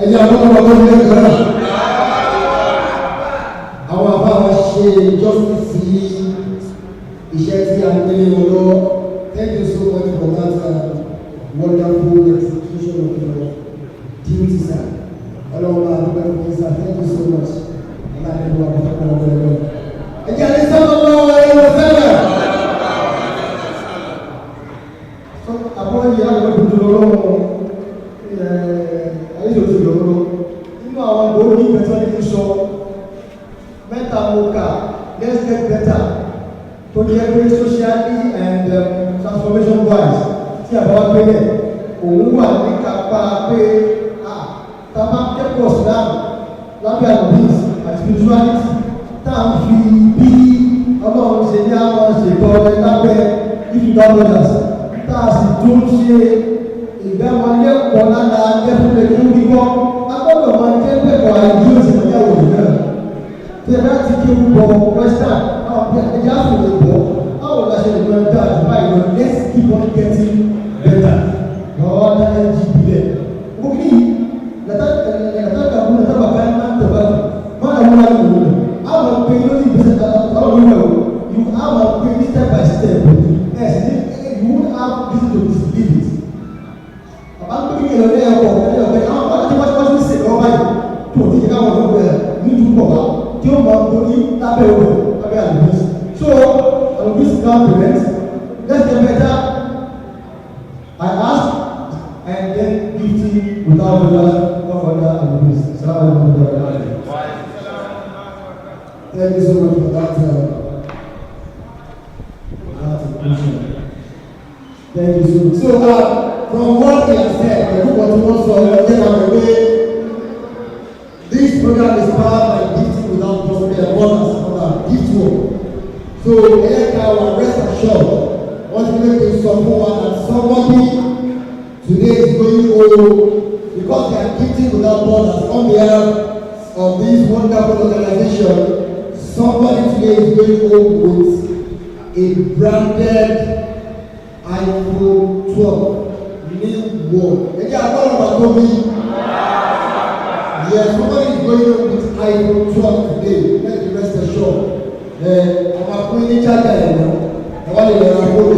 Speaker 2: Ẹ̀yà àwọn ọmọ ọmọ ilé kan náà àwọn àbá wọn ṣe justice iṣẹ́ tí a ń gbélé wọn lọ. Thank you so much for that wonderful execution of your duty, sir. Ọlọ́run àdúgbò ẹ̀kọ́ sir, thank you so much. Aláàbẹ̀wò àbúrò ọmọ ẹ̀rọ. Ẹ̀jẹ̀ ní sábà máa wọ ẹ̀rọ sẹ́lẹ̀. Àbọ̀ yìí àwọn ìdúró lọ́wọ́ nínú àwọn gbòógì ìgbẹ́tọ́ ní sọ mẹ́ta mo kà let's get better tó jẹ́ pé socially and transformation wise tí àbá wá gbélé òun wà ní kápá pé tábà kẹ́kọ̀ọ́ Islam lábẹ́ àlùbíìs àti spirituality tá à ń fi bí Ọlọ́run ṣe ní àwọn ṣètò ọ̀rẹ́ lábẹ́ ìfìdá brothers tá a sì tún ṣe ìgbàwọlé ọ̀pọ̀ lára ẹ̀fúnlẹ̀ fún wíwọ́ agbọ́dọ̀ máa jẹ́ lẹ́kọ̀ọ́ àìjí òsì ìyàwó náà tí ẹ bá ti kí ń bọ̀ western àwọn ẹ̀yà àfòlè bọ̀ báwo la ṣe lè máa dá àdúrà ìlọ let's keep on getting better lọ́wọ́ dá ẹ̀jì ìbílẹ̀ òkè látàkà fún ẹ̀tàbà bá máa ń tẹ̀bá máa ń wá ìlú rẹ̀ àwọn pé lórí ìgbésẹ̀ àwọn olùwẹ̀ you àwọn pé step by step you won't have reason to disbelieve it. Bàbá ń pè é lọ́lẹ́ ọkọ̀ ọ̀pẹ́ àwọn ọ̀pẹ́ tí wọ́n ti ṣe lọ́wọ́ báyìí tó ti ṣe káwọn ọ̀pẹ́ rẹ̀ nítorí pọ̀ wá tí ó máa ń borí lábẹ́ òwe lábẹ́ àlùbíṣ. So àlùbíṣ now prevent let's get better. I ask and then gifting without further àlùbíṣ. Thank you so much for that inclusion. Thank you so much. So from what he has said, this program is powered by gifting without possibility and bonus for our gift work. So rest assured, what we make is someone that somebody today is going home because they are gifting without bonus on behalf of this wonderful organization. Somebody today is going home with a branded iPhone 12. New world. Yes, somebody is going on with iPhone 12 today. Let's be rest assured. I'm a queen charger now. I want to learn how to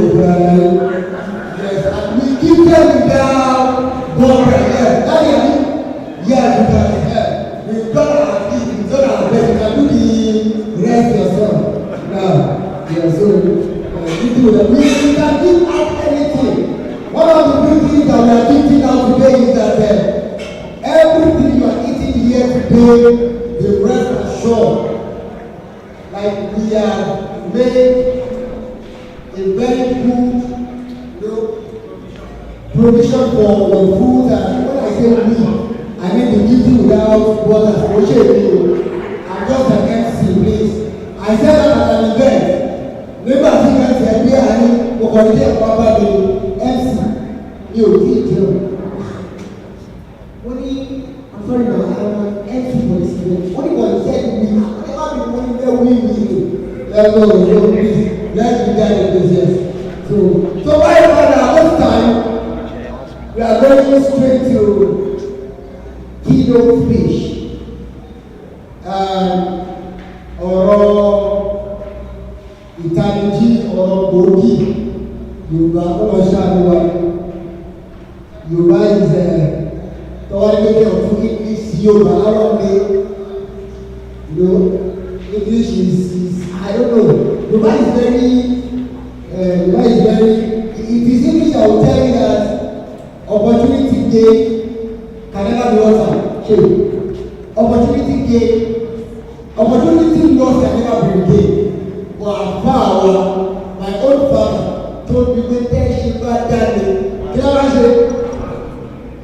Speaker 2: yes, and we give them down. Yes, you can. We've done our best. You can do the rest yourself. Yeah, so we can give out anything. One of the ensure, like we have made a very good, provision for the food, and when I say we, I mean the people without borders. I'm just an MC, please. I said that at an event. Nígbà tí ìgbà tí ẹgbẹ́ àárín ọkọ̀ọ̀dé ẹ̀kọ́ bá mi MC mi ò tí ì jẹun. Wọ́n ní I'm sorry na I'm an MC for this event. Wọ́n ní wọ́n ṣẹ́ ìwé àkọ́lẹ́wà mi wọ́n ní bẹ́ẹ̀ wí mi ni. No, please, let's be there in this year. So why now this time we are going straight to keynote speech. Ọ̀rọ̀ ìtanijí ọ̀rọ̀ gbòógì Yorùbá ọmọ ṣáàlúwà Yorùbá is tọ́wọ́ gbẹ́gbẹ́ ọ̀tún English Yorùbá lọ́rọ̀ pé English is I don't know Yorùbá is very it is English that will tell you that opportunity gain can never be lost. Opportunity gain opportunity lost can never be gained. But my own father told me when she got that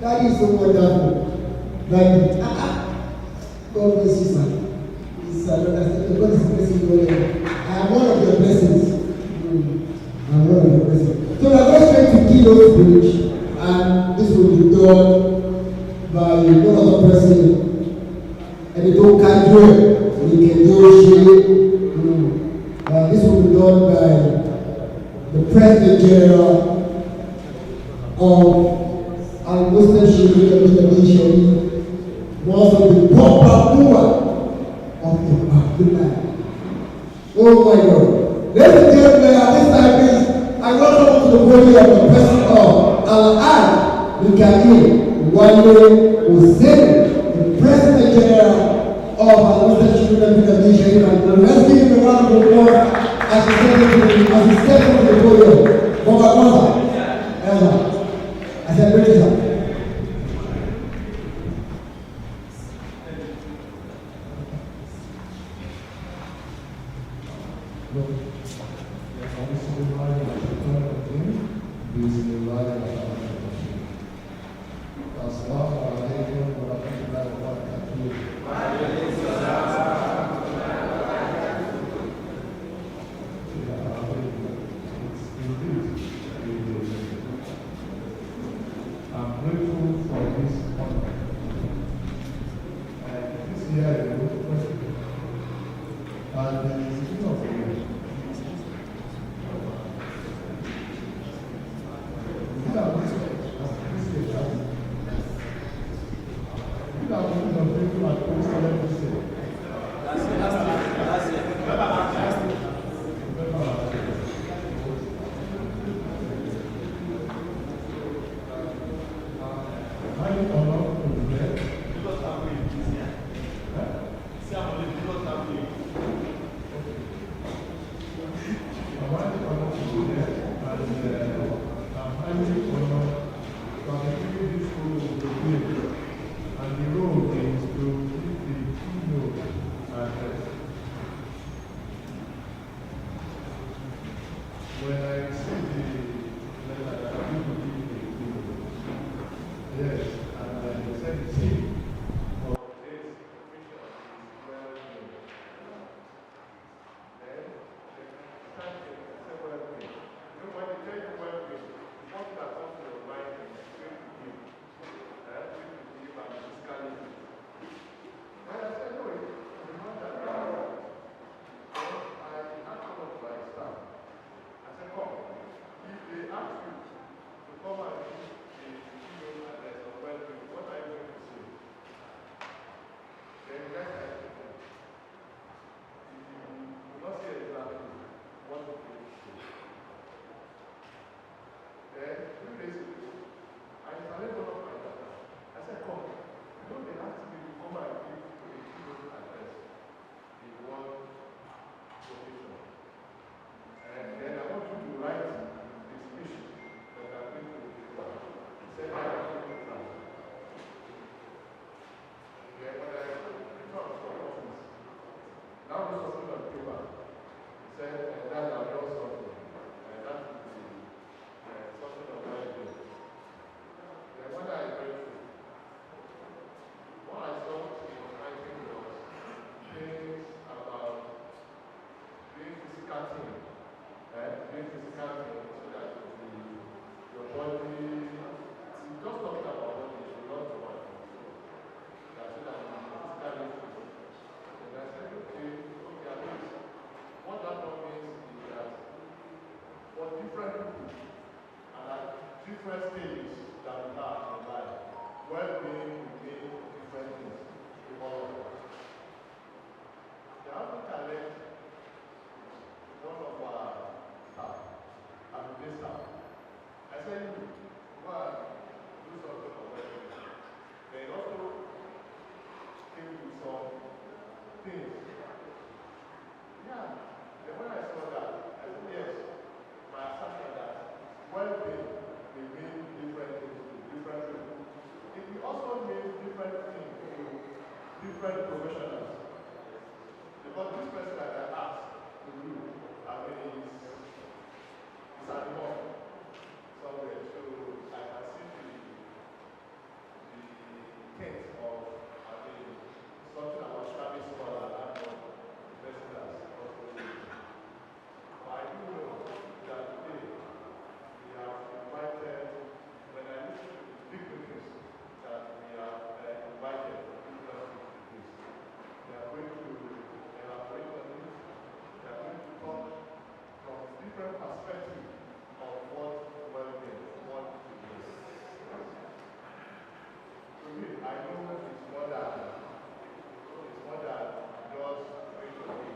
Speaker 2: that is so wonderful. Like, God bless you, sir. God is blessing you. I am one of your blessings. I am one of your blessings. So we are going straight to keynote speech, and this will be done by no other person. And they don't catch you. We can do shit. This will be done by the President General of Al-Muslim Nation, one of the Papa of the Abdullah. Oh my God. Ladies and gentlemen, at this time, please, I welcome to the podium the President of Al-Ad, Wale Hussein, the President General of Al-Muslim Nation. And let's give him a round of applause as he steps on the podium. Baba I said, where is that?
Speaker 3: different stages that we have in life. Well-being within different things to all of us. The Aafaakallau is one of our staff, and this staff. I said, go and do something for well-being. They also came with some things. Yeah, and when I saw that, I said, yes, my assumption that well-being will mean different things to different people. It will also mean different things to different professionals. Because this person that I asked to do, I mean, is at home somewhere, so I can see the hint of, I mean, something about Spanish scholar and the person that's also doing. I do know that today we have invited, when I listen to the big meetings that we have invited people to this, they are going to elaborate on this, they are going to talk from different perspectives of what well-being, what it is. To me, I know it's more than just going to be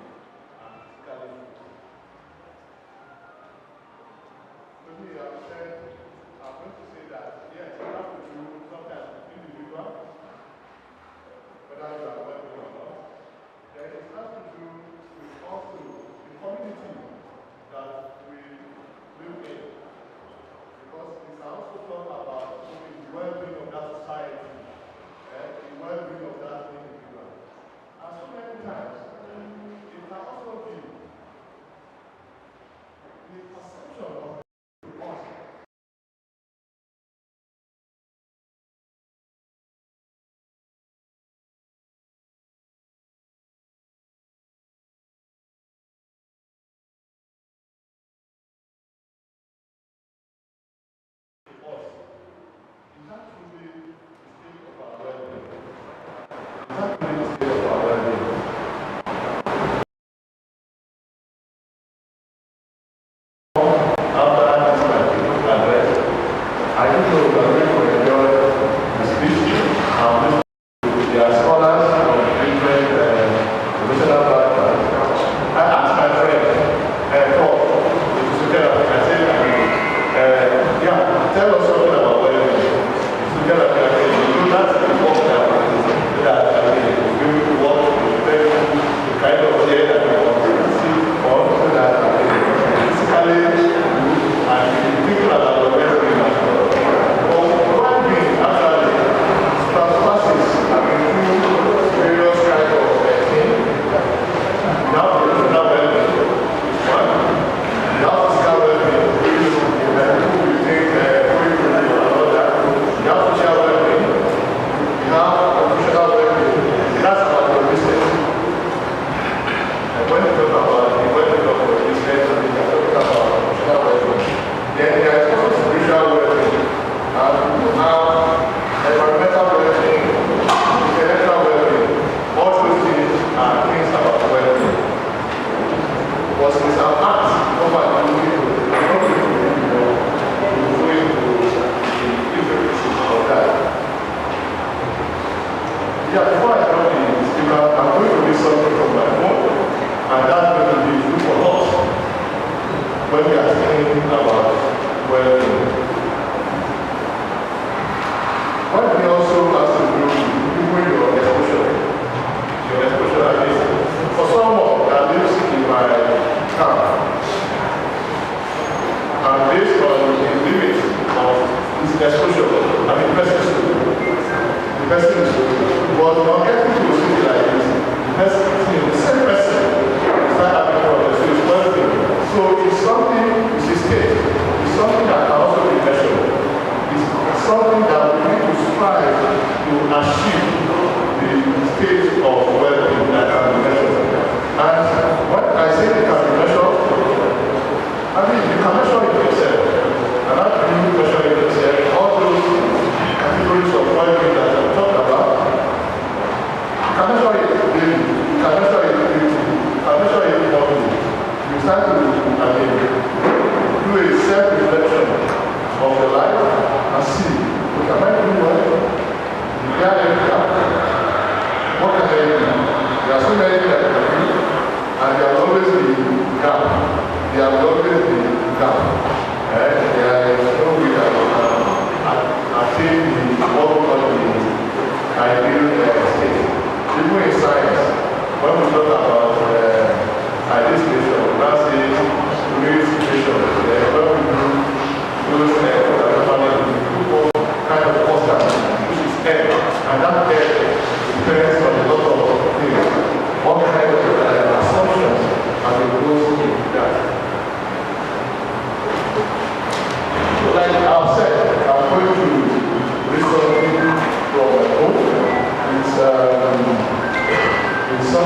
Speaker 3: and physically. To me, I've said, I'm going to say that, yes, you have to do sometimes individual, whether you are well-being or not. Then it has to do with also the community that we live in. Because it can also talk about the well-being of that society, the well-being of that individual. And so many times, it can also be the perception of us. Do a self-reflection of your life,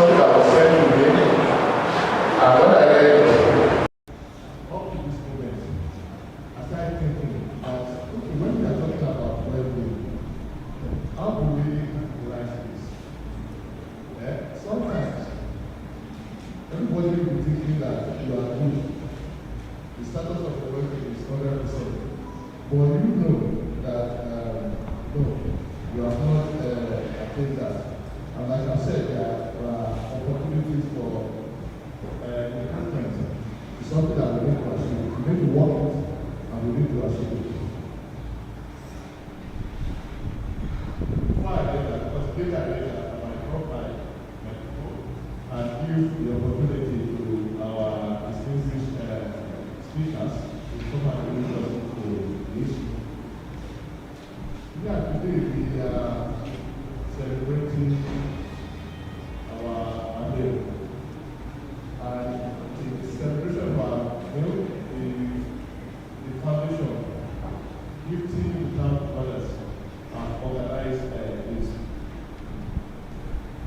Speaker 3: something that was sent to me, and when I read it,
Speaker 2: up to this moment, I started thinking that, okay, when we are talking about well-being, how do we realize this? Sometimes, everybody will be thinking that you are good. The status of the well-being is 100%. But you know that, no, you are not attained that. And like I said, there are opportunities for improvement. It's something that we need to achieve. We need to work it, and we need to achieve it. Before I did that, because later I might drop my people and give the opportunity to our distinguished speakers to come and lead us into this. Yeah, today we are celebrating our meal. And the celebration of our meal, the foundation, Gifting Without Borders, organized this.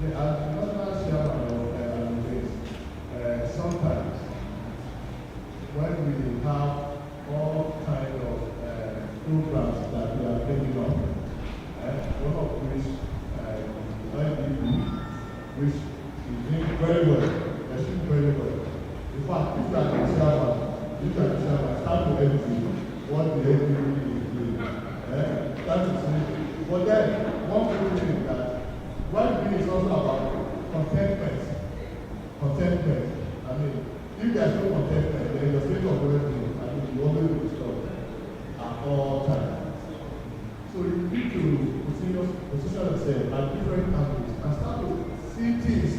Speaker 2: The national chairman of sometimes when we have all kinds of programs that we are bringing on, one of which which is doing very well, achieving very well. In fact, if you are the chairman, start to envy what the LDB is doing. That is it. But then, one good thing is that well-being is also about contentment. Contentment. I mean, if there is no contentment, then your state of well-being, I mean, you always will stop at all times. So you need to position yourself at different angles and start to see things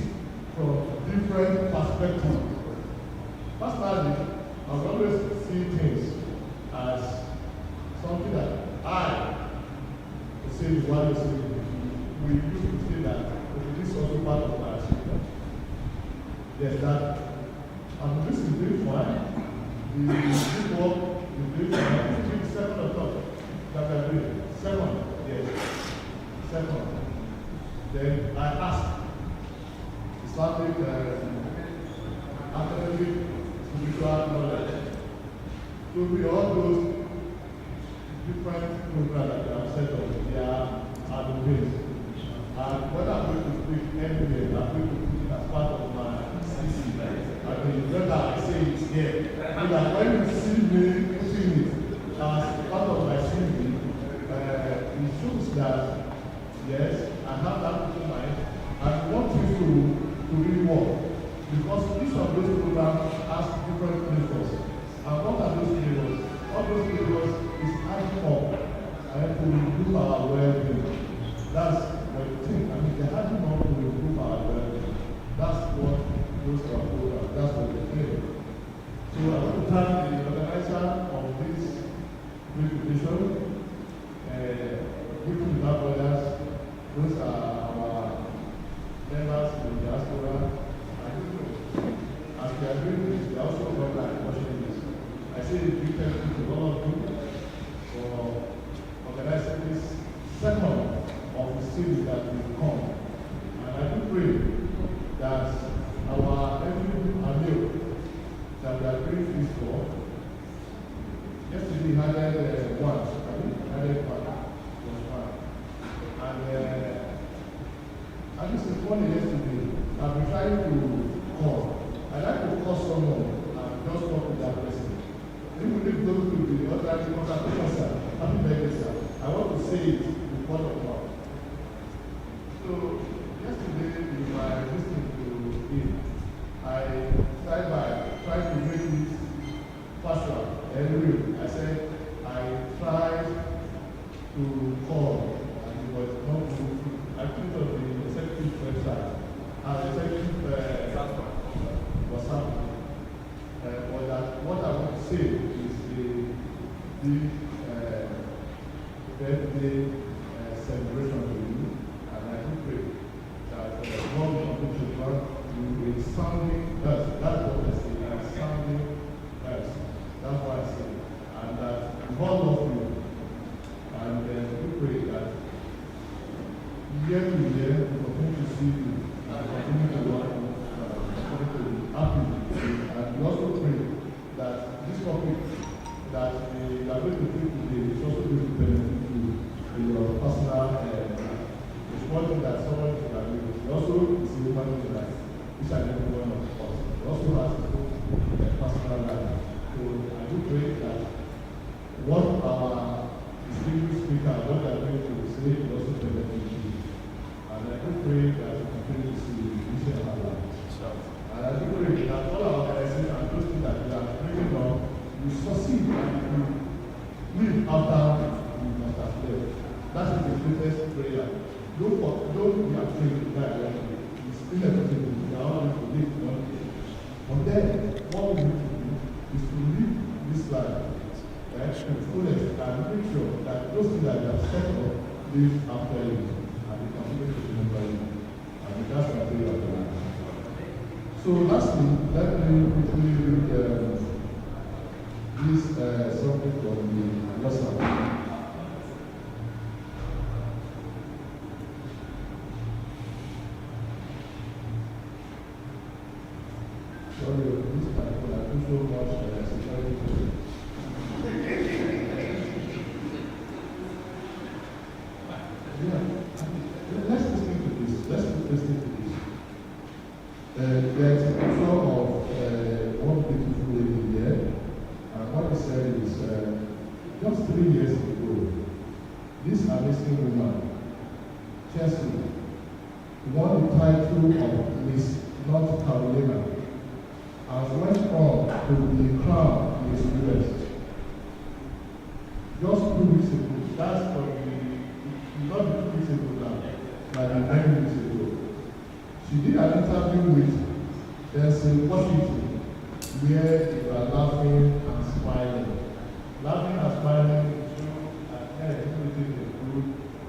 Speaker 2: from different perspectives. Personally, I will always see things as something that I would say is one of the we used to say that this is also part of my achievement. Yes, that this is doing fine. The good work is doing fine. This is the second or third that I'm doing. Second, yes. Second. Then I asked Islamic academic spiritual knowledge to be all those different programs that I have set up. They are advocates. And when I'm going to speak anywhere, I'm going to put it as part of my CC. I mean, whether I say it here, so that when you see me putting it as part of my CV, it shows that, yes, I have that in mind, and want you to really work. Because each of those programs has different flavors. And what are those flavors? All those flavors is adding up and to improve our well-being. That's what I think. I mean, they're adding up to improve our well-being. That's what those are programs. That's what they do. So I want to thank the organizer of this presentation. Gifting Without Borders, those are our members in the diaspora. As they are doing this, they also not like watching this. I say a big thank you to all of you for organizing this second of the series that will come. And I do pray that our every meal that we are doing this for, yesterday had one, added one. And this is funny yesterday. I've been trying to call. I like to call someone and just talk with that person. Even if those to the other conversation, sir, happy birthday, sir. I want to say it with word of mouth. So yesterday, if I listened to him, I tried to make it faster and real. I said I tried to call. Was not I think of the executive website and executive WhatsApp. But that what I want to say is the birthday celebration to you, and I do pray that God will continue to run you a sounding earth. That's what I say, a sounding earth. That's what I say. And that God loves you. And we pray that year to year, we continue to see you and continue to work
Speaker 3: greatest prayer. Don't be afraid to die one day. It's inevitable. We are all going to live one day. But then, what we need to do is to live this life to the fullest and make sure that those things that you have set up live after you and they continue to remember you. And that's my prayer of the life. So lastly, let me quickly read this something from the lesson. Sorry, this particular I do so much security. Let's listen to this. There's a picture of one beautiful lady here, and what he said is just 3 years ago, this amazing woman, Chelsea, won the title of Miss North Carolina and went on to be crowned Miss US. Just 2 weeks ago, that's from not 2 weeks ago now, like 9 weeks ago. She did an interview with Washington where they were laughing and smiling. Laughing and smiling is true and everything is good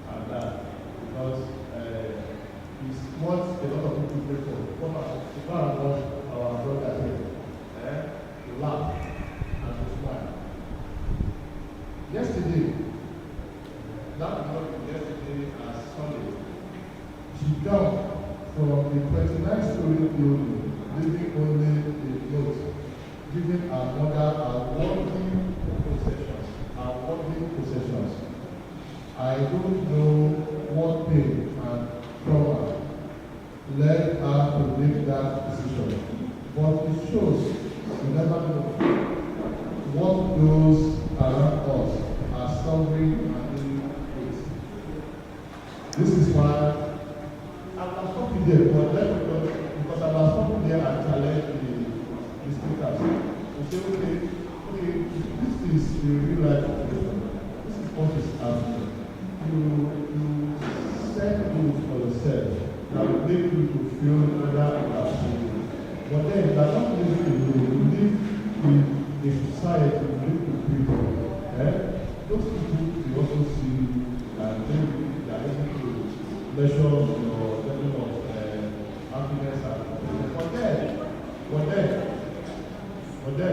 Speaker 3: and that because it's what a lot of people pray for. Come and watch our brother here. To laugh and to smile. Yesterday, that was yesterday as Sunday, she jumped from the 29-story building, leaving only a note, giving her mother awarding possessions. I don't know what pain and trauma led her to make that decision, but it shows you never know what those around us are suffering and dealing with. This is why I was talking there, because I was talking there and challenged the speakers to say, okay, this is the real life situation. This is what is happening. You set rules for yourself that will make you to feel better about you. But then you are not living alone. You live in a society, you live with people. Those people will also see you and they are able to measure your level of happiness and but then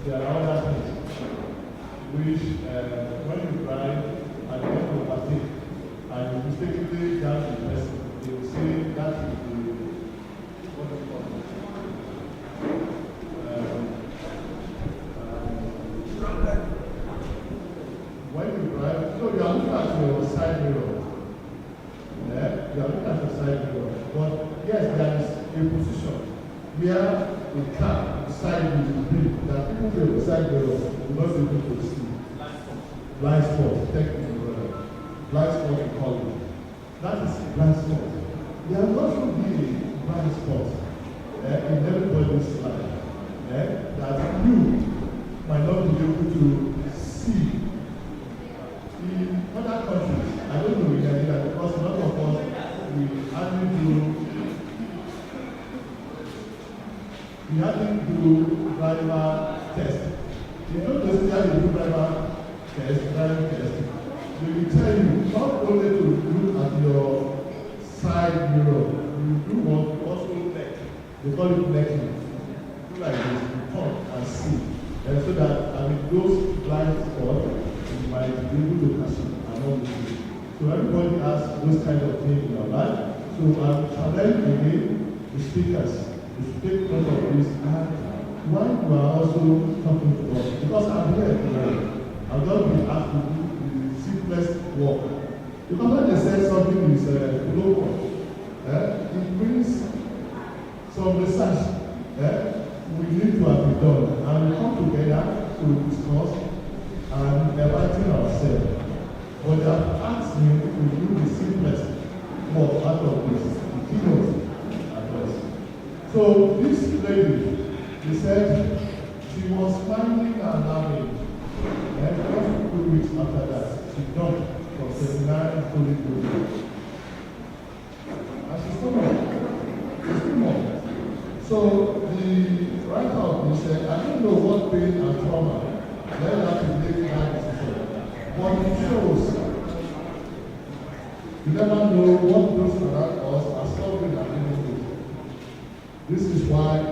Speaker 3: there are other things which when you cry and you want to overtake and you mistakenly judge the person, they will say that is the what do you call it? When you drive, so you are looking at your side mirror. You are looking at your side mirror. But yes, there is a position where a car beside you will be that people who are beside mirror will not be able to see. Blind spot, thank you, brother. Blind spot we call it. That is blind spot. There will also be a blind spot in everybody's life that you might not be able to see. In other countries, I don't know in Nigeria because a lot of us we hardly do driver test. You know those how they do driver test, driving test. They will tell you not only to look at your side mirror, you do what also neck. They call it necking. Do like this, you turn and see. And so that those blind spots you might be able to perceive along with you. So everybody has those kind of things in your life. So I'm challenging again the speakers to take note of this and why you are also talking to us. Because I'm here today. I've just been asked to do the simplest work. Because when they say something is global, it brings some research we need to have been done. And we come together to discuss and enlighten ourselves. But they have asked me to do the simplest work out of this, the keynote address. So this lady, she said she was smiling and laughing Then just 2 weeks after that, she jumped from 79 fully good. And she's still more. She's still more. So the writer of this said, I don't know what pain and trauma led her to make that decision. But it shows you never know what those around us are suffering and living with. This is why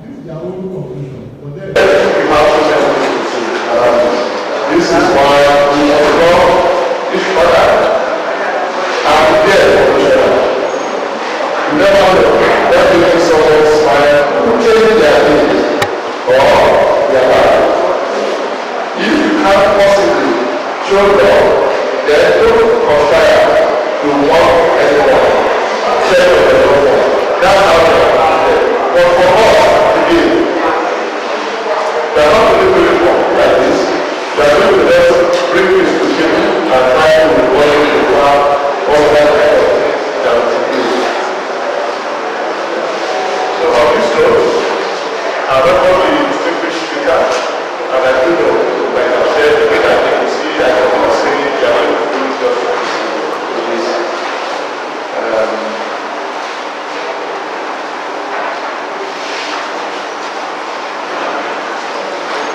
Speaker 3: this is their own conclusion. But then
Speaker 4: this is why we love each other and there for each other. You never know what making someone smile will change their days or their life. If you can't possibly show love, then don't conspire to want anyone. Share your love. That's how they are. But for us, again, we are not really doing like this. We are going to just bring this to people and try to avoid the war, all that kind of things that we do. So on this note, I welcome the distinguished speaker, and I do know, like I said, the way that you see, I can see they are going to do justice to this.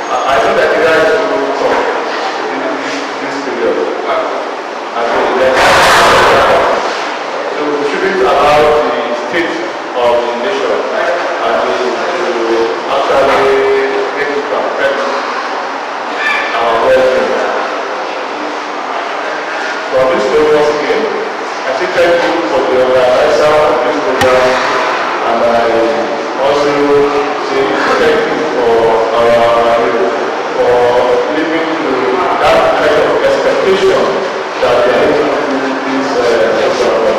Speaker 4: I know that you guys do talk in this period. So we shouldn't allow the state of the nation and to actually make it affect our well-being. So on this note, once again, I say thank you for the organizer of this program, and I also say thank you for living to that kind of expectation that we are able to do this program.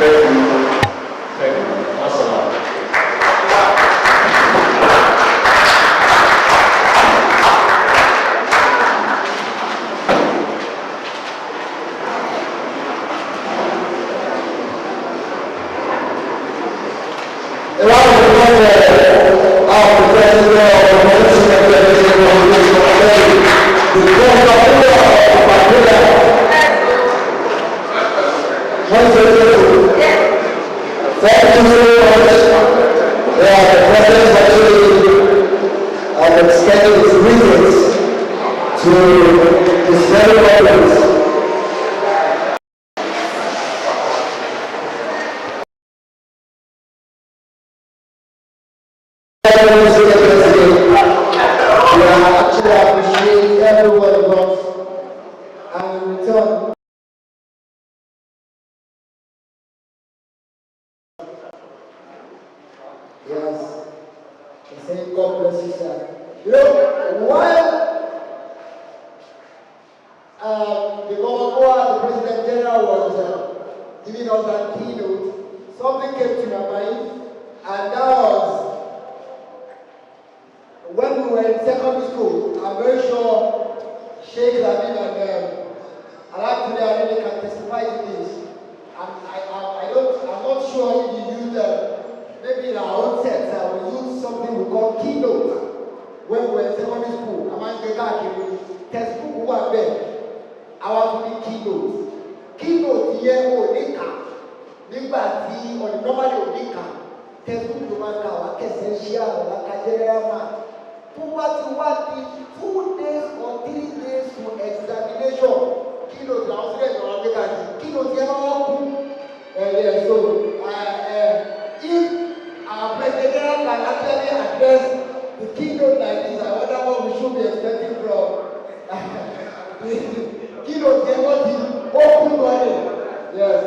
Speaker 4: Thank you. Thank you. Assalamu.
Speaker 2: Extending his greetings to his fellow members. We actually appreciate every one of us, and in return, yes, I say God bless you, sir. You know, while the governor, the President General was giving us that keynote, something came to my mind, and that was when we were in secondary school. I'm very sure Sheikh Labib and actually I really can testify to this. I'm not sure if you use maybe in our own sets, we use something we call keynote. When we were in secondary school, among the textbook who are there, I want to be keynote. Keynote here, Onika, Liberty, or normally Onika, textbook to Maka, essential, like a general man. To what you want 2 days or 3 days to examination. Keynote, I was there to America. Keynote, yeah, so if our president can actually address the keynote like this, I wonder what we should be expecting from the keynote. Open money. Yes.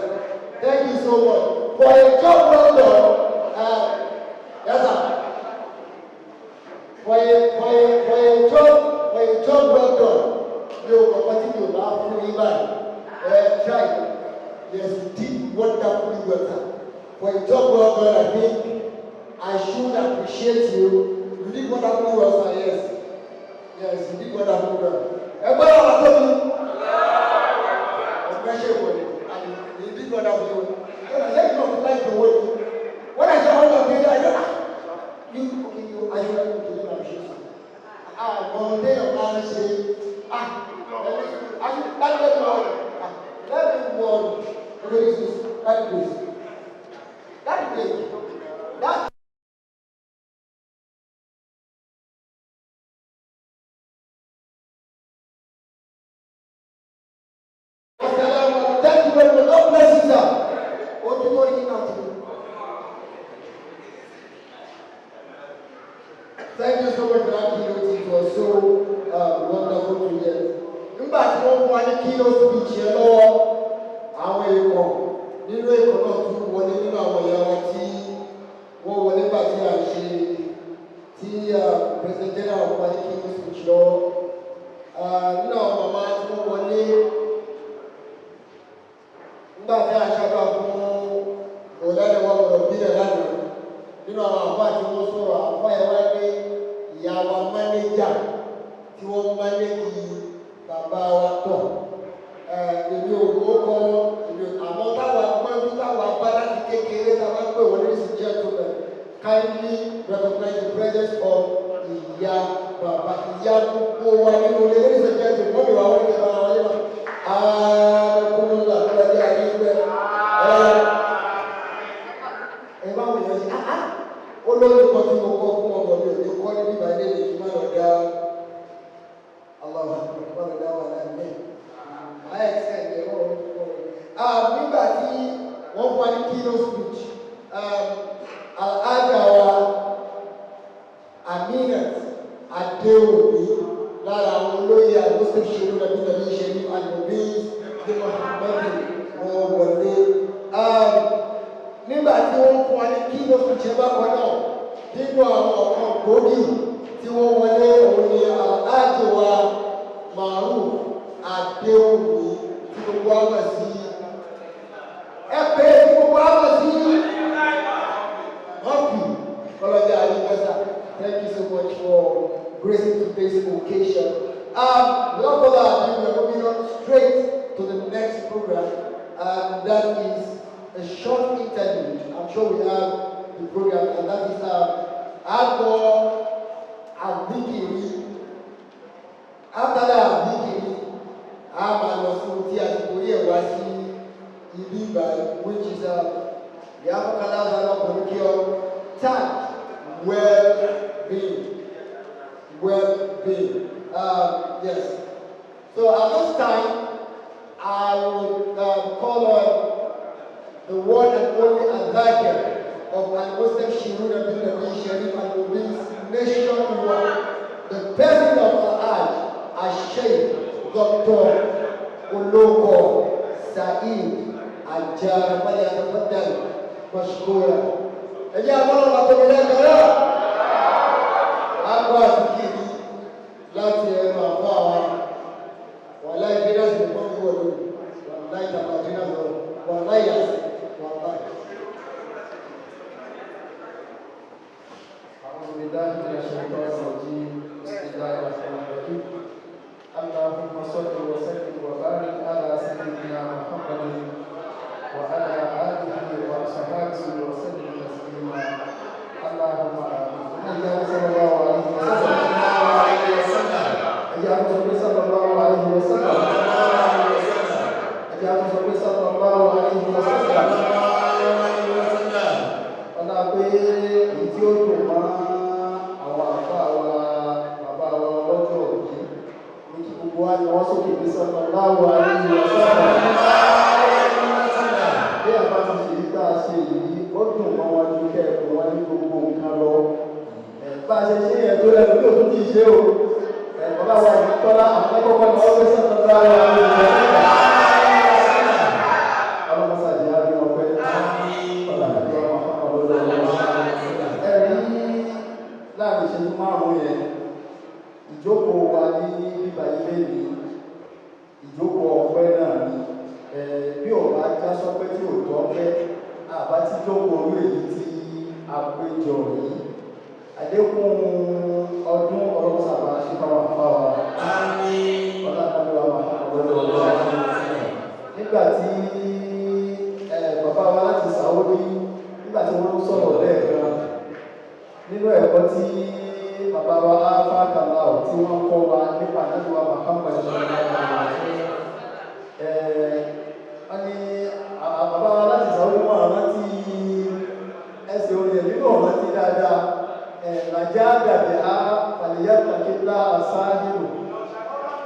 Speaker 2: Thank you so much. For a job well done, yes sir. For a job well done, you will continue to laugh fully by try. Yes, you did wonderfully well, sir. For a job well done, I think I should appreciate you. You did wonderfully well, sir. Yes. Yes, you did wonderfully well. Everybody was talking. And you did wonderfully well. I said you don't like the way. When I saw all of you, I said, I should have been doing appreciation. One day of man say, That place. That place. That. Thank you very much. God bless you, sir. What you want to do? Thank you so much for that keynote. It was so wonderful to hear. Nígbà tí wọ́n fún wa ní keynote speech yẹn lọ́wọ́ àwọn èèkàn nínú èèkàn náà tún wọlé nínú àwọn ìyá wa tí wọ́n wọlé nígbà tí a ṣe tí president general fún wa ní keynote speech lọ́wọ́. Nínú àwọn màmá tí wọ́n wọlé nígbà tí a ṣàgbà fún ọ̀làdẹ̀wà ọ̀rọ̀ bílẹ̀ lánàá nínú àwọn àbá tí wọ́n sọ̀rọ̀ àbá ẹ̀ wá ní ìyá wa mánéjà tí wọ́n mánéjì bàbá wa tọ̀. Èmi ò wó kọ́ àmọ́ táwa gbọ́njú táwa bá láti kékeré táwa pè wọ́n ní sí gentlemen kindly recognize the presence of ìyá bàbá ìyá gbogbo wa nínú ilé ladies and gentlemen wọ́n mi wá wọ́n ní ìbára wáyé wa. Kúrò làkúrẹ́ ayé gbẹ. Ẹ bá wọ̀ yẹn sí olórí kan tí mo kọ́ fún ọmọ mi ò ní kọ́ ní bíbá ilé ní kí má lọ dá aláwọ̀ kí má lọ dá wà láàmì máa extend ẹ̀ nígbà tí wọ́n fún wa ní keynote speech alága wa Aminat Adéwòmí lára àwọn olóyè àgbóṣe ṣòro nàbí nàbí ìṣẹ́lú àlùbí ní Muhammadu wọn wọlé. Nígbà tí wọ́n fún wa ní keynote speech ẹ bákan náà nínú àwọn ọ̀kan gbòógì tí wọ́n wọlé òun ni aláàjì wa Maruf Adéwòmí tí gbogbo àwọn sí ẹgbẹ́ tí gbogbo àwọn sí happy kọlọ́jà àyíkọ́sà. Thank you so much for gracing today's occasion. Without further ado, we are moving on straight to the next program, and that is a short interlude. I'm sure we have the program, and that is Agbo Abikiri. After that Abikiri, I'm Alosoti Atikori Ewasi Ibiba, which is the Aafaakallau Communication tag well-being. Well-being. Yes. So at this time, I will call on the one and only advocate of Al-Muslim Shiruna bin Nabi Sharif al-Mubin's nationwide, the president of Al-Hajj, Sheikh Dr. Oloko Saeed Al-Jar, فليتفضل مشكورا. Ẹjẹ́ àbọ̀lọ́ àtọ́bí lẹ́kọ̀ọ́ àgbà àtìkiri láti ẹnu àfọ́ àwọn wà láì fi láti lè mọ́ ìwọ̀n lórí wà láì tàbí náà lọ wà láì yàtọ̀ wà láì. أعوذ بالله من الشيطان الرجيم بسم الله الرحمن الرحيم اللهم صل وسلم وبارك على سيدنا محمد وعلى آله وصحبه وسلم تسليما اللهم آمين. صلى الله عليه وسلم. أيام صلى الله عليه وسلم. أيام صلى الله عليه وسلم. ọ̀nà pé èyí tí ó dùn mọ́ àwọn àfa wa bàbá wa lọ́jọ́ òbí ní kí gbogbo wa ni wọ́n sókè ní sallallahu alaihi wasallam. Bí àbá ti ṣe yí tá a ṣe yìí ó dùn mọ́ wọn ju kẹ́ẹ̀kọ́ wọn ní gbogbo nǹkan lọ. Bá a ṣe ṣe yẹn tó lẹ́nu bí òtún ti ṣe o. Ọ̀la wa ní tọ́lá àwọn akọ́kọ́ ni wọ́n gbé sallallahu alaihi wasallam. Ọlọ́mọṣàdì á bí wọn pẹ́. Láàrin ìṣẹ́jú márùn-ún yẹn ìjókòó wa ní bíbá ilé ní ìjókòó ọpẹ́ náà ni bí ò bá já sọpẹ́ tí ò tọ́ pẹ́ àbá tí jókòó orí èyí tí a péjọ yìí àdékùn ọdún ọlọ́sàbà ṣífàwà fáwà ọlọ́dàdúrà nígbà tí bàbá wa láti Saudi nígbà tí wọ́n ń sọ̀rọ̀ lẹ́ẹ̀kan nínú ẹ̀kọ́ tí bàbá wa Aafaakallau tí wọ́n kọ́ wa nípa àdájọ́ Muhammad wọ́n ní bàbá wa láti
Speaker 3: wọn rántí ẹsẹ̀ orin ẹ̀mí náà rántí dáadáa nàìjíríà dàbí a àlèyé kàkíńdà àsáhìrò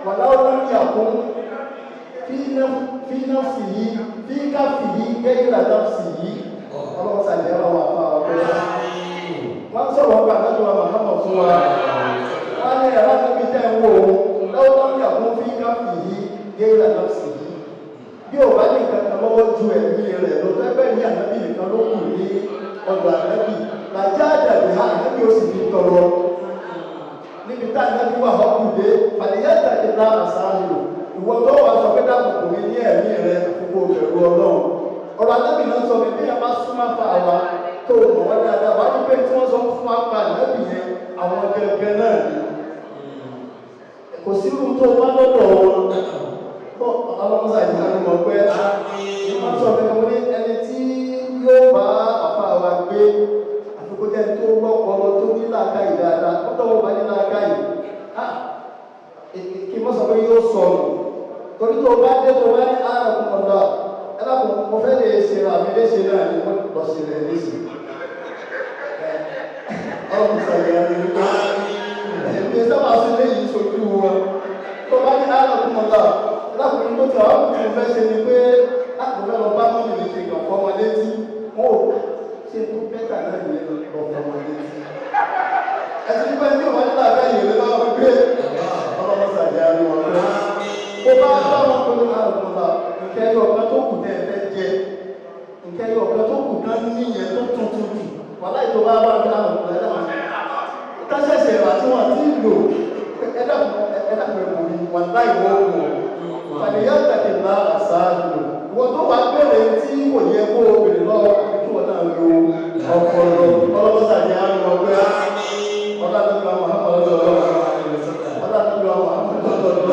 Speaker 3: wàláwọ́ yàkún fínàfì yìí fíkàfì yìí gẹ́gẹ́rà náfì yìí ọlọ́run sàlẹ̀ ẹ̀rọ wà fún àwọn ọ̀gbẹ́ wọ́n sọ̀rọ̀ ọgbà lọ́dọ̀ Muhammad fún wa wọ́n ní ẹ̀rọ níbi tẹ́ ń wò ó lọ́wọ́ yàkún fíkàfì yìí gẹ́gẹ́rà náfì yìí bí ò bá ní kankan lọ́wọ́ ju ẹ̀mí rẹ̀ lọ tẹ́gbẹ́ ní ànábì nìkan ló kù ní ọgbà ànábì nàìjíríà dàbí ha ànábì ó sì fi tọrọ níbi tá ànábì wà ọkùnrin fàlẹ́yà tàkì náà àsáàlù ìwọ tó wà sọ pé dàpọ̀ mi ní ẹ̀mí rẹ̀ gbogbo ìbẹ̀rù ọlọ́run ọ̀rọ̀ ànábì náà sọ pé bí a bá súnmọ́ fà wá tó mọ̀ wọ́n dáadáa wá ní pé tí wọ́n sọ fún wa pa ànábì yẹn àwọn gẹ́gẹ́ náà ni kò sí irú tó wá lọ́dọ̀ wọn ọlọ́mọsá ìdí àwọn ọmọ pé wọ́n sọ pé wọ́n ní ẹni tí yóò bá àfa wa gbé àfikúnjẹ́ tó lọ́pọ̀lọ́ tó ní làákàyè dáadáa ó tọ́wọ́ bá ní làákàyè kí wọ́n sọ pé yóò sọnù torí tó bá dé tó bá ní ààrùn ọ̀dọ́ ẹlẹ́kùn mo fẹ́ lè ṣe ra mi léṣe náà ni wọ́n lọ sí rẹ̀ léṣe ọlọ́mọsá ìyá ni wípé ẹ̀mí sábà sí léyìí sojú wọn tó bá ní ààrùn ọ̀dọ́ lákùnrin tó ti àwọn ọmọ fẹ́ ṣe ni pé lákùnrin lọ bá mọ́mí lè ṣe kàn fọmọ létí wọn ò ṣe tó bẹ́tà náà ní lọ fọmọ létí ẹ̀sìn nípa ẹni ọmọ nílá àgbà yìí lọ́wọ́ wọn gbé ọlọ́mọ sàdé àrí wọn lọ kó bá bá wọn kó lóra ọ̀gbọ̀n bá nǹkan ẹyọ ọ̀kan tó kù tẹ̀ fẹ́ jẹ nǹkan ẹyọ ọ̀kan tó kù náà níyẹn tó tuntun jù wọn láì tó bá bá wọn láwọn ọ̀gbọ̀n ẹ̀dá wọn káṣẹ̀ṣẹ̀ rà tí wọ́n ti lò ẹ̀dá pẹ̀lú wọn láì wọ́n wọ̀ fàníyàn tàbí ńlá àṣáájú wọn tó wà bẹ̀rẹ̀ tí kò yẹ kó obìnrin lọ́wọ́ kí wọ́n náà lo ọpọlọ ọlọ́mọsàdé àrùn ọgbẹ́ ọlọ́dúnrún àwọn àmọ́lọ́dọ́ ọlọ́dúnrún àwọn àmọ́lọ́dọ́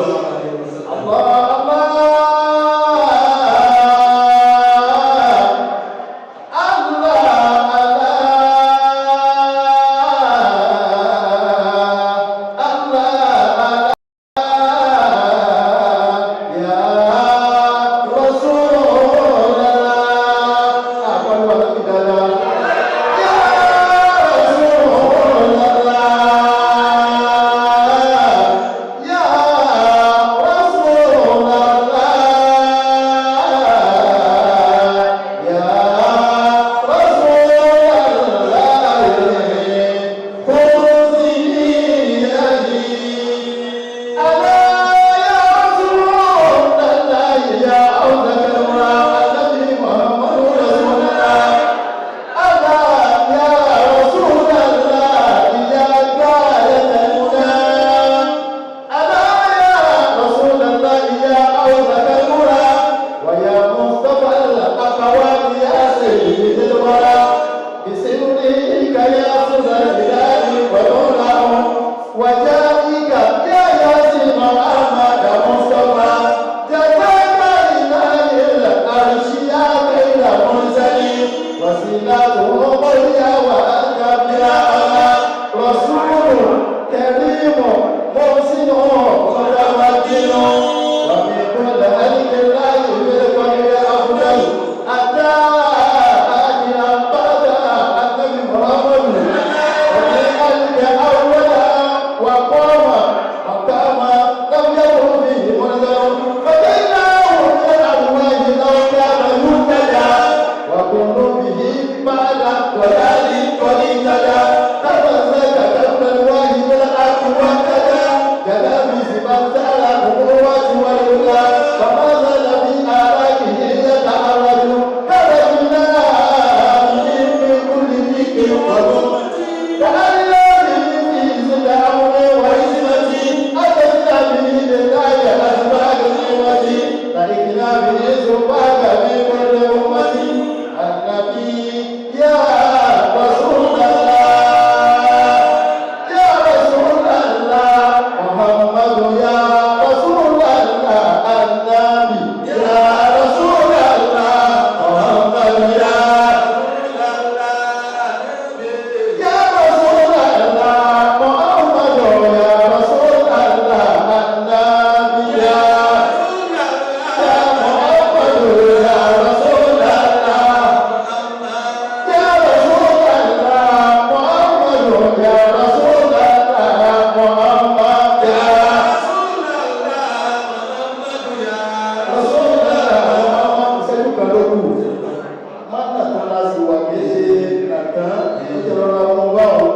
Speaker 3: máa ń tàn láti wà kí ṣe nàtàn ó ti rọra wọn wá o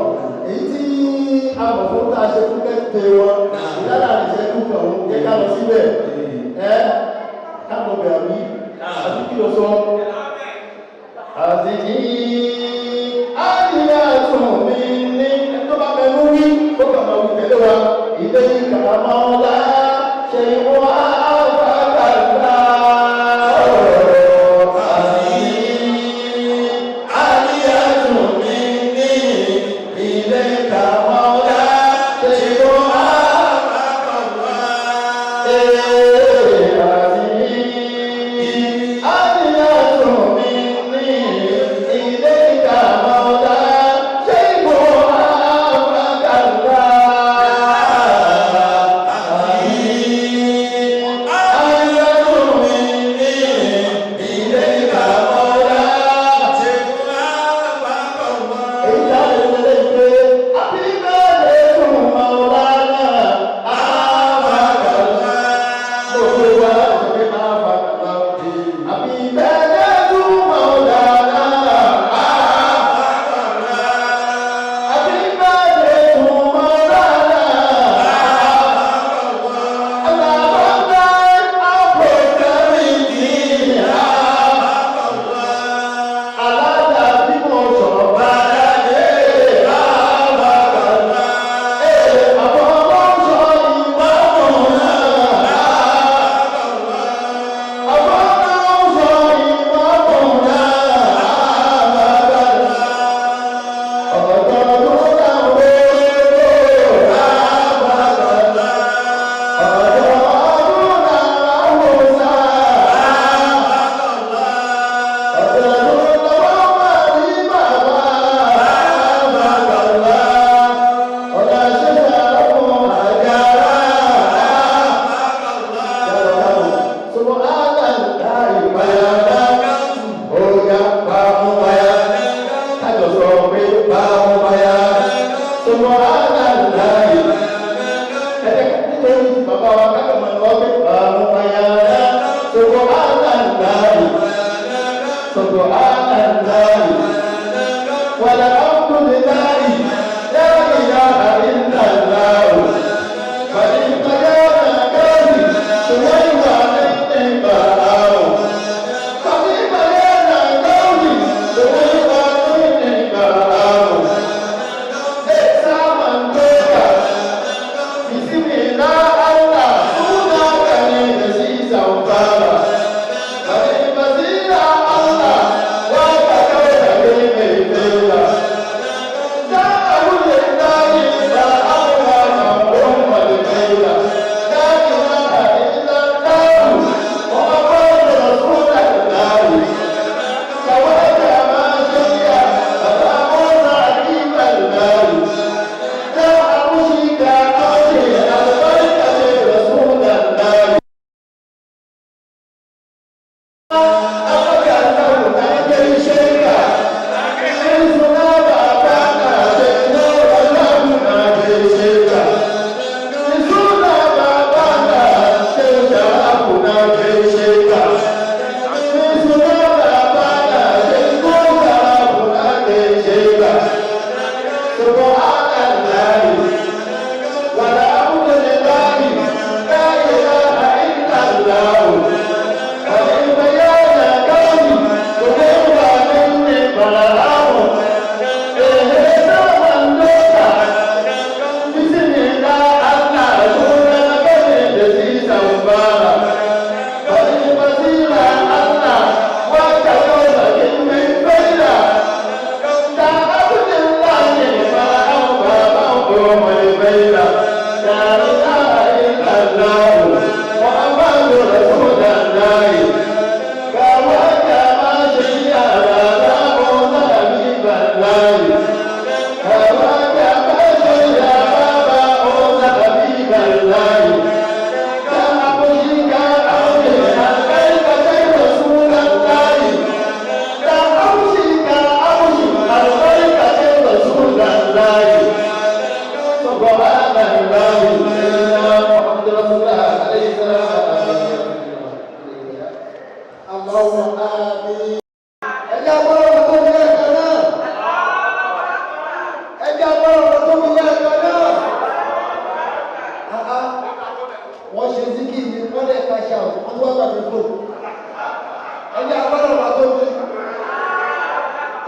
Speaker 3: èyí tí a mọ̀ fún tá a ṣe fún kẹ́kẹ́ wọn ìyára ìṣẹ́jú kan òun jẹ́ ká lọ síbẹ̀ káàbọ̀ bẹ̀rẹ̀ mi àti kí ló sọ àti ní àdìyà tún mi ní tó bá mẹ́nu wí ó kà máa wí tẹ̀lé wa ilé ìkàmọ́ ọ̀la ṣe wọ́n àbákàlá.
Speaker 2: Allah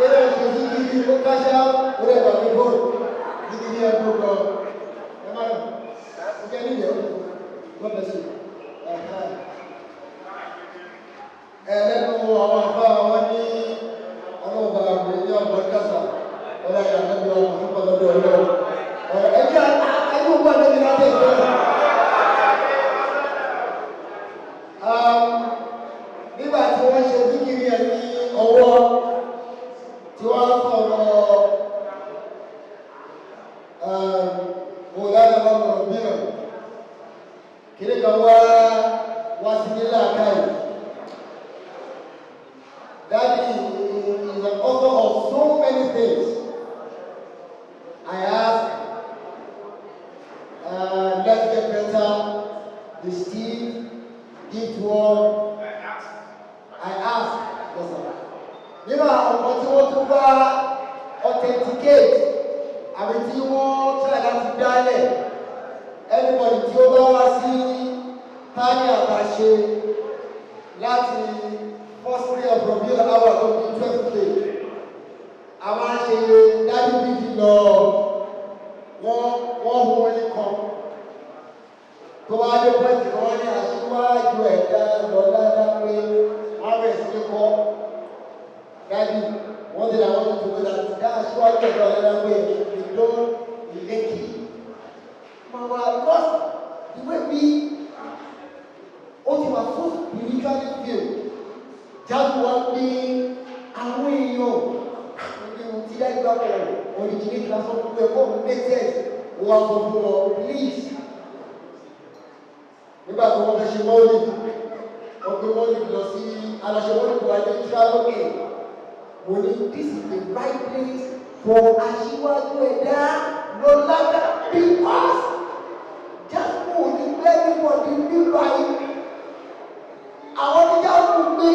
Speaker 2: There is a zikiri, cash out, whatever we go. Zikiri and go. Okay, God bless you. Ẹlẹ́nu àwọn afá wọn ní ọlọ́ọ̀bà àgbẹ̀yẹ ọ̀gbọ̀nkásá ọ̀rẹ́ àyànlẹ́bí ọmọ ọ̀pọ̀lọpọ̀ ọlọ́ọ̀. Ẹjẹ́ ayé ògbó àdébí láti ẹ̀jọ́. Nígbà tí wọ́n ṣe díkìrì ẹ̀ ní ọwọ́ tí wọ́n sọ̀rọ̀ òyàlẹ̀ ọmọ mìíràn kìí kan wá sí nílé àkáyì. Daddy is an author of so many things. I ask, let's get better. The Steve, gift word. I ask, yes sir. Nígbà ọ̀pọ̀ tí wọ́n tún bá authenticate, àbí tí wọ́n try láti dálẹ̀, anybody tí ó bá wá sí tani àtàṣe láti first day of Rabiul Awwal tó di 12th day. A máa ń ṣe dájú bíbí lọ wọ́n hu ẹni kan. Tó wá dé pẹ́ẹ́tì kan wọ́n ní aṣíwájú ẹ̀dá lọ dáadáa pé wọ́n bẹ̀rẹ̀ sí ní kọ́. Dájú wọ́n ti làwọn tó tó dá sí aṣíwájú ẹ̀dá lọ dáadáa pé ìlú ìlékì. Màmá because the way we ó ti wà fún spiritually filled. Jáde wá pé àwọn èèyàn nínú tí dájú bá pọ̀ originate lásán fún ẹ̀kọ́ mẹ́tẹ̀ẹ̀t wọ́n sọ fún ọ please. Nígbà tí wọ́n fẹ́ ṣe mọ́lì wọ́n gbé mọ́lì lọ sí aláṣẹ mọ́lì tó wà ní travel aid. Mo ní this is the right place for aṣíwájú ẹ̀dá lọ́lága because just mo ní lẹ́yìn bọ̀dì nígbà yìí àwọn oníjà ọ̀hún gbé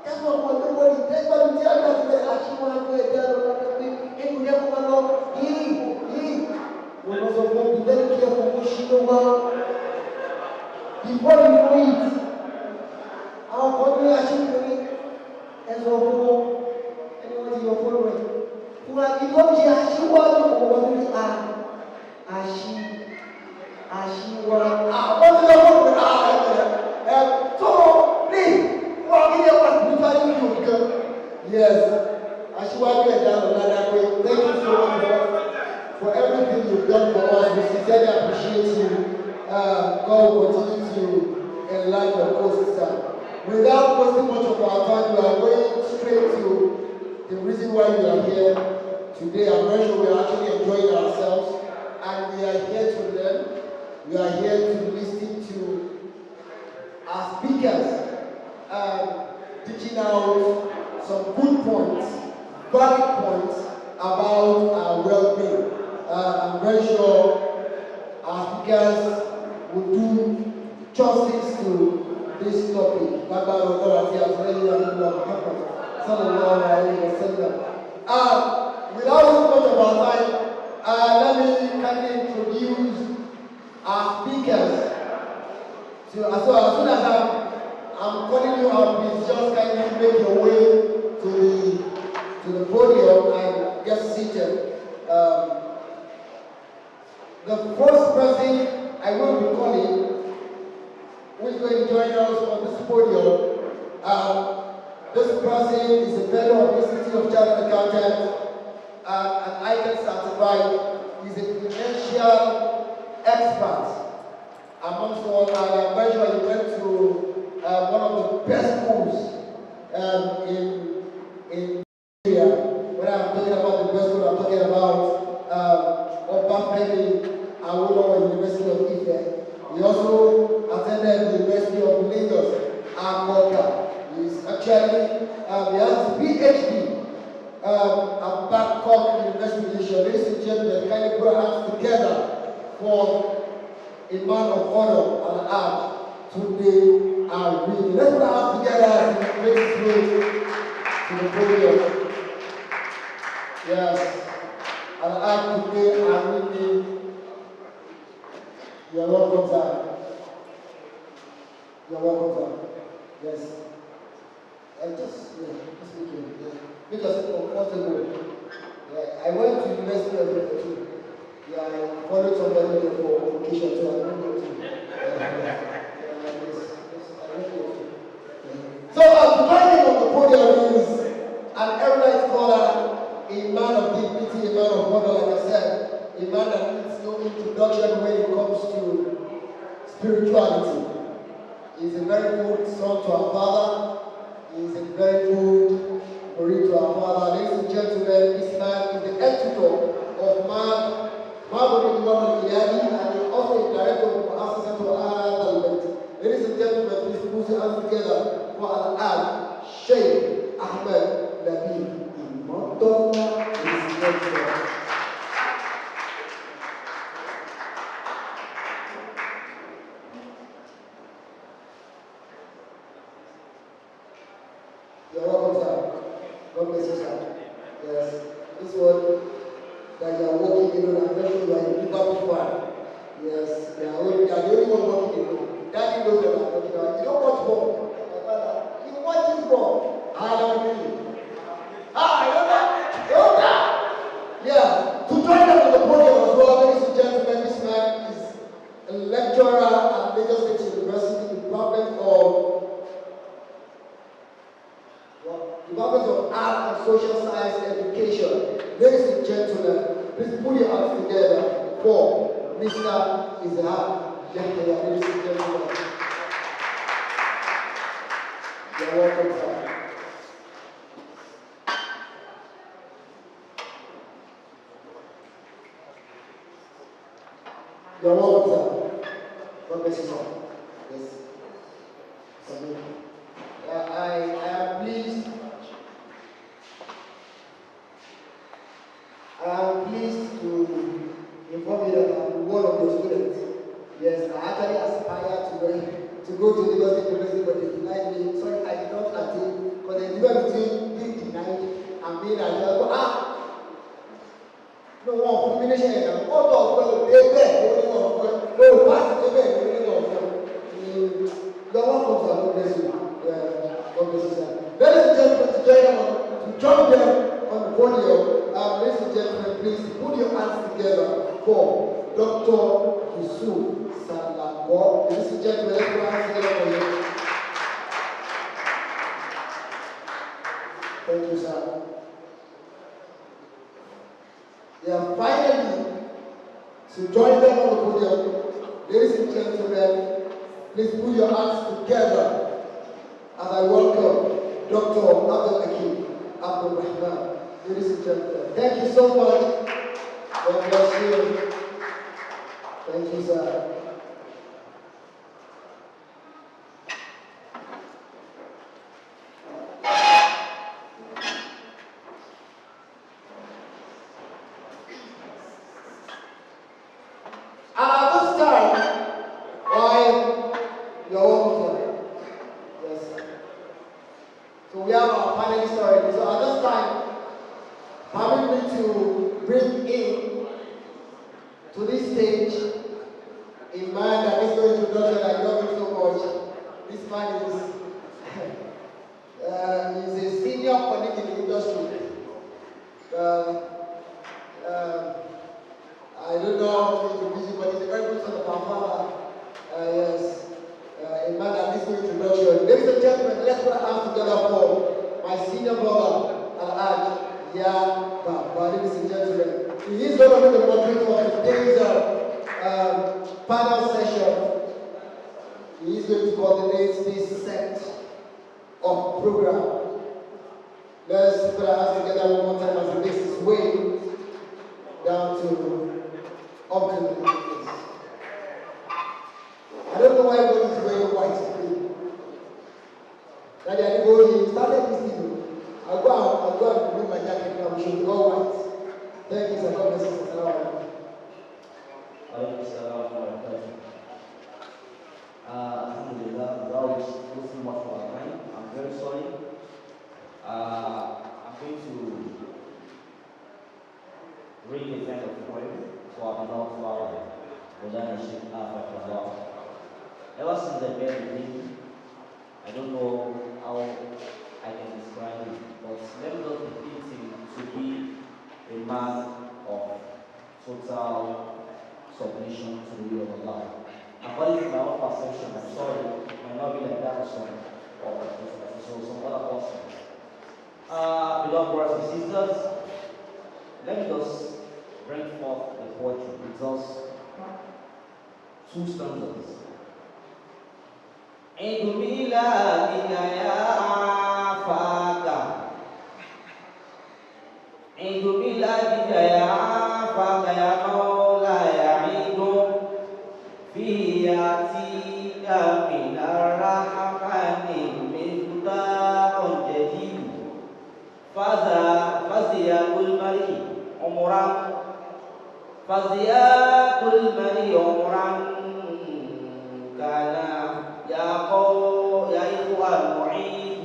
Speaker 2: ẹ̀sùn ọ̀pọ̀ tó wọlé ìtẹ́gbẹ́ni tí a gbà sílẹ̀ aṣíwájú ẹ̀dá lọ́lága pé ẹ̀kú yẹ kó máa lọ yìí mo lọ sọ fún mi very careful kó ṣí ló wá. Before you know it, àwọn kan ní aṣíwájú ẹ̀sùn ọ̀pọ̀ ẹni wọ́n ti yọ fóònù rẹ̀. Fún àgbẹ̀kọ́ ṣe aṣíwájú ọ̀pọ̀ tó ní aṣíwájú. Àwọn tí wọ́n fóònù rẹ̀ so please, wọ́n kí ni wọ́n ti bá yín yóò gan. Yes, aṣíwájú ẹ̀dá lọ́lága pé thank you so much for everything you've done for us. We sincerely appreciate you. God will continue to enlarge your coast, sir. Without wasting much of our time, we are going straight to the reason why we are here today. I'm very sure we are actually enjoying ourselves, and we are here to learn. We are here to listen to our speakers teaching out some good points, valid points about our well-being. I'm very sure our speakers will do justice to this topic. Without wasting much of our time, let me kindly introduce our speakers. So as soon as I'm calling you out, please just kindly make your way to the podium and get seated. The first person I will be calling, who is going to join us on this podium, this person is a fellow of the Institute of Chartered Accountants, and ICANN certified. He's a financial expert. Amongst all, I'm very sure he went to one of the best schools in Nigeria. When I'm talking about the best school, I'm talking about Aafaakallau University of Ife. He also attended the University of Lagos, Aafaakallau. He's actually, he has his PhD at Bangkok University. Ladies and gentlemen, kindly put our hands together for a man of honor and art today are reading. Let's put our hands together and make his way to the podium. Yes. And art today are reading. You're welcome, sir. You're welcome, sir. Yes. And just speak here. Yeah. make yourself comfortable. Yeah, I went to University of Ibadan too. Yeah, I followed somebody there for vacation, so I don't go to. So, joining on the podium is an erudite scholar, a man of dignity, a man of honor, like I said, a man that needs no introduction when it comes to spirituality. He's a very good son to our father. He's a very good Marie to our father. Ladies and gentlemen, this man is the editor of Margot and he's also a director of Assistant to Aafaakallau. Ladies and gentlemen, please put your hands together for Al Sheikh Ahmed Nabi Imotola. Ladies and gentlemen. You're welcome, sir. God bless you, sir. Yes, this one that you are working in, I'm not sure you are a Liverpool fan. Yes, they are the only one working in. Daddy knows what I'm talking about. You don't watch ball. My father, you watch this ball. I don't really. Yeah, to join us on the podium as well, ladies and gentlemen, this man is a lecturer at Lagos State University, Department of Art and Social Science Education. Ladies and gentlemen, please put your hands together for Mr. Ishaq Yahya. Ladies and gentlemen, you're welcome, sir. You're welcome, sir. God bless you, sir. Yes. Salute. I am pleased. To inform you that I'm one of your students. Yes, I actually aspire to go to university, but they denied me. Sorry, I did not attend because the difference between being denied and being allowed. No one combination. All of them, they beg, no pass, they beg, you're welcome, sir. God bless you. God bless you, sir. Ladies and gentlemen, to join them on the podium. Ladies and gentlemen, please put your hands together for Dr. Yusuf Salako. Ladies and gentlemen, let's put our hands together for you. Thank you, sir. Yeah, finally, to join them on the podium, ladies and gentlemen, please put your hands together as I welcome Dr. Aafaakallau Rahman. Ladies and gentlemen, thank you so much. God bless you. Thank you, sir. And at this time, you're welcome, sir. Yes. So we have our panelists already. So at this time, permit me to bring in to this stage a man that is going to introduction. I love him so much. This man is a senior colleague in the industry. I don't know how to introduce him, but he's a very good son of our father. Yes, a man that is going to introduction. Ladies and gentlemen, let's put our hands together for my senior brother, Al-Aj. Yeah, but ladies and gentlemen, he is going to be the moderator of today's panel session. He is going to coordinate this set of program. Let's put our hands together one more time as he makes his way down to up to the place. I don't know why everybody is wearing white. Daddy, I go. He started this thing. I'll go and remove my jacket now. We should be all white. Thank you, sir. God bless you, sir.
Speaker 5: Alhamdulillah, without wasting much of our time, I'm very sorry. I'm going to read a kind of poem for our beloved father, Aafaakallau. Ever since I met him, I don't know how I can describe it, but let me just man of total submission to the will of Allah. According to my own perception, I'm sorry, it might not be like that for some other person. Beloved brothers and sisters, let me just bring forth the poetry. It's just 2 stanzas. عيد ميلادك يا عافاك عيد ميلادك يا عافاك يا مولاي عيد فيه يأتيك من الرحمن مفتاح جديد فزياد المرء عمرا فزياد المرء عمرا كان يا إخوان معيد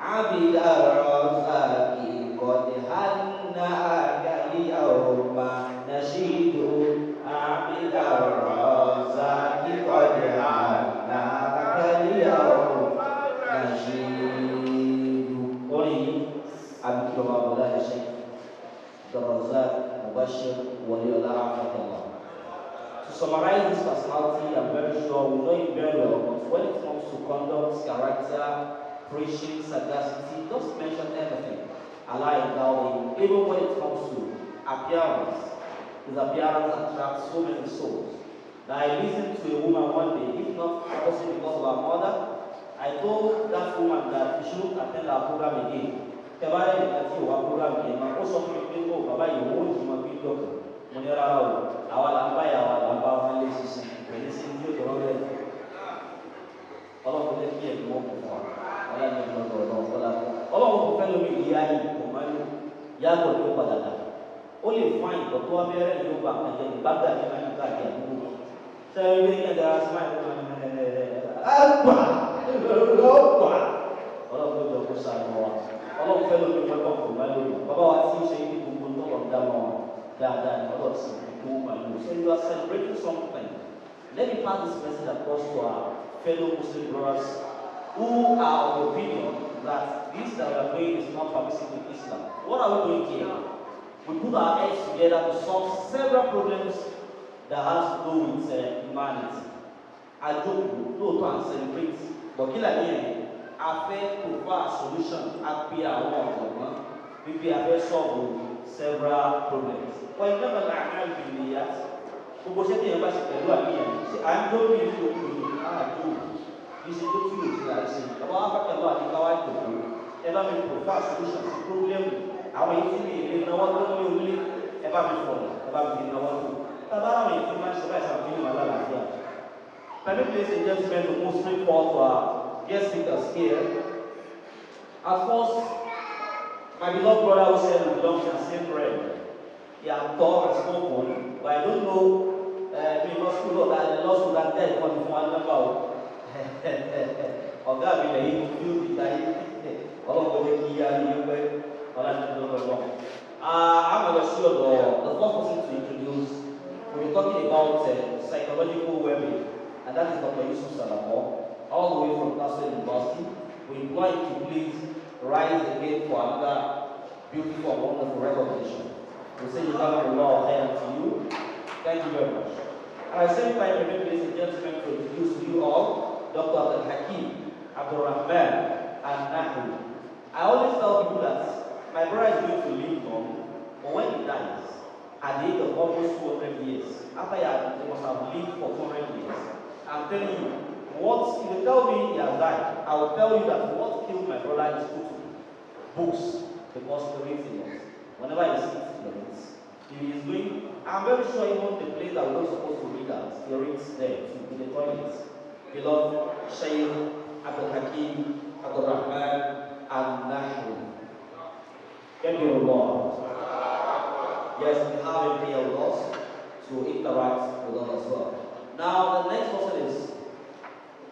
Speaker 5: عبد الرزاق قد هنأك اليوم نشيد عبد الرزاق قد هنأك اليوم نشيد قولي أبكي وأبولا الشيخ عبد الرزاق مبشر ولي الله عافاkallau. To summarize this personality, I'm very sure we know him very well, but when it comes to conduct, character, preaching, sagacity, just mention everything. Allah endowed him. Even when it comes to appearance, his appearance attracts so many souls. Now I listened to a woman one day, if not possibly because of her mother, I told that woman that she should attend our program again. Tebare nikati wa program again, ma also for me to baba you won't ma be doctor. Monera o, awala mbaya awala mba wale sisi. When this is your problem, Allah will let me know before. Allah will know. Allah will follow me here. Komanu, ya ko do padada. Only fine, but to abere you back and bagda ni mani ka dia buku. So you get the smile. Allah will do kusa mo. Allah will follow me mo komanu. Baba wa si se ni buku to lo damo. That Allah will do manu. So you are celebrating something. Let me pass this message across to our fellow Muslim brothers who are of the opinion that this that we are doing is not permissible in Islam. What are we doing here? We put our heads together to solve several problems that has to do with humanity. I don't know to celebrate, but kill again, I fail to find a solution at PR1. Maybe I fail solve several problems. Well, never like I will be yet. Gbogbo ṣe tí yẹn bá ṣe pẹ̀lú àníyàn ṣe à ń dóbi ìlú òkùnrin àjò ìṣe tó tí yóò ṣe àṣe àwọn Aafaakallau àdìkáwá ìjòkó ẹ bá mi pòfà solution sí pírọ́blẹ́mù àwọn èyí tí mi lè náwó tó ní orílẹ̀ ẹ bá mi fọ̀rọ̀ ẹ bá mi fi náwó tó tábà àwọn èyí tí máa ń ṣe báyìí sàmì nínú àlàáfíà. Permit me, ladies and gentlemen, to move straight forward to our guest speakers here. At first, my beloved brother who said we belong to the same realm. He had taught and spoken, but I don't know. Law school that dead for one number. Ọ̀gá mi lè yí ojú ìta yìí. Ọlọ́pàá lè kí ya ní ẹgbẹ́ ọ̀làdúgbò. I'm going to show the first person to introduce. We'll be talking about psychological well-being, and that is Dr. Yusuf Salako, all the way from National University. We implore you to please rise again for another beautiful and wonderful recognition. We say Jazakallahu khairan to you. Thank you very much. At the same time, ladies and gentlemen, to introduce to you all Dr. Abdul Hakim, Abdul Rahman, and Nahu. I always tell people that my brother is going to live long, but when he dies, at the age of almost 200 years, after he must have lived for 200 years, I'm telling you, if you tell me he has died, I will tell you that what killed my brother is books, because he reads a lot. Whenever he sits, he reads. If he is doing, I'm very sure even the place that we're not supposed to read at, he reads there, in the toilets. Beloved Shaykh Abdul Hakim, Abdul Rahman, and Nahu. Thank you, Lord. Yes, we have him here with us to interact with us as well. Now, the next person is,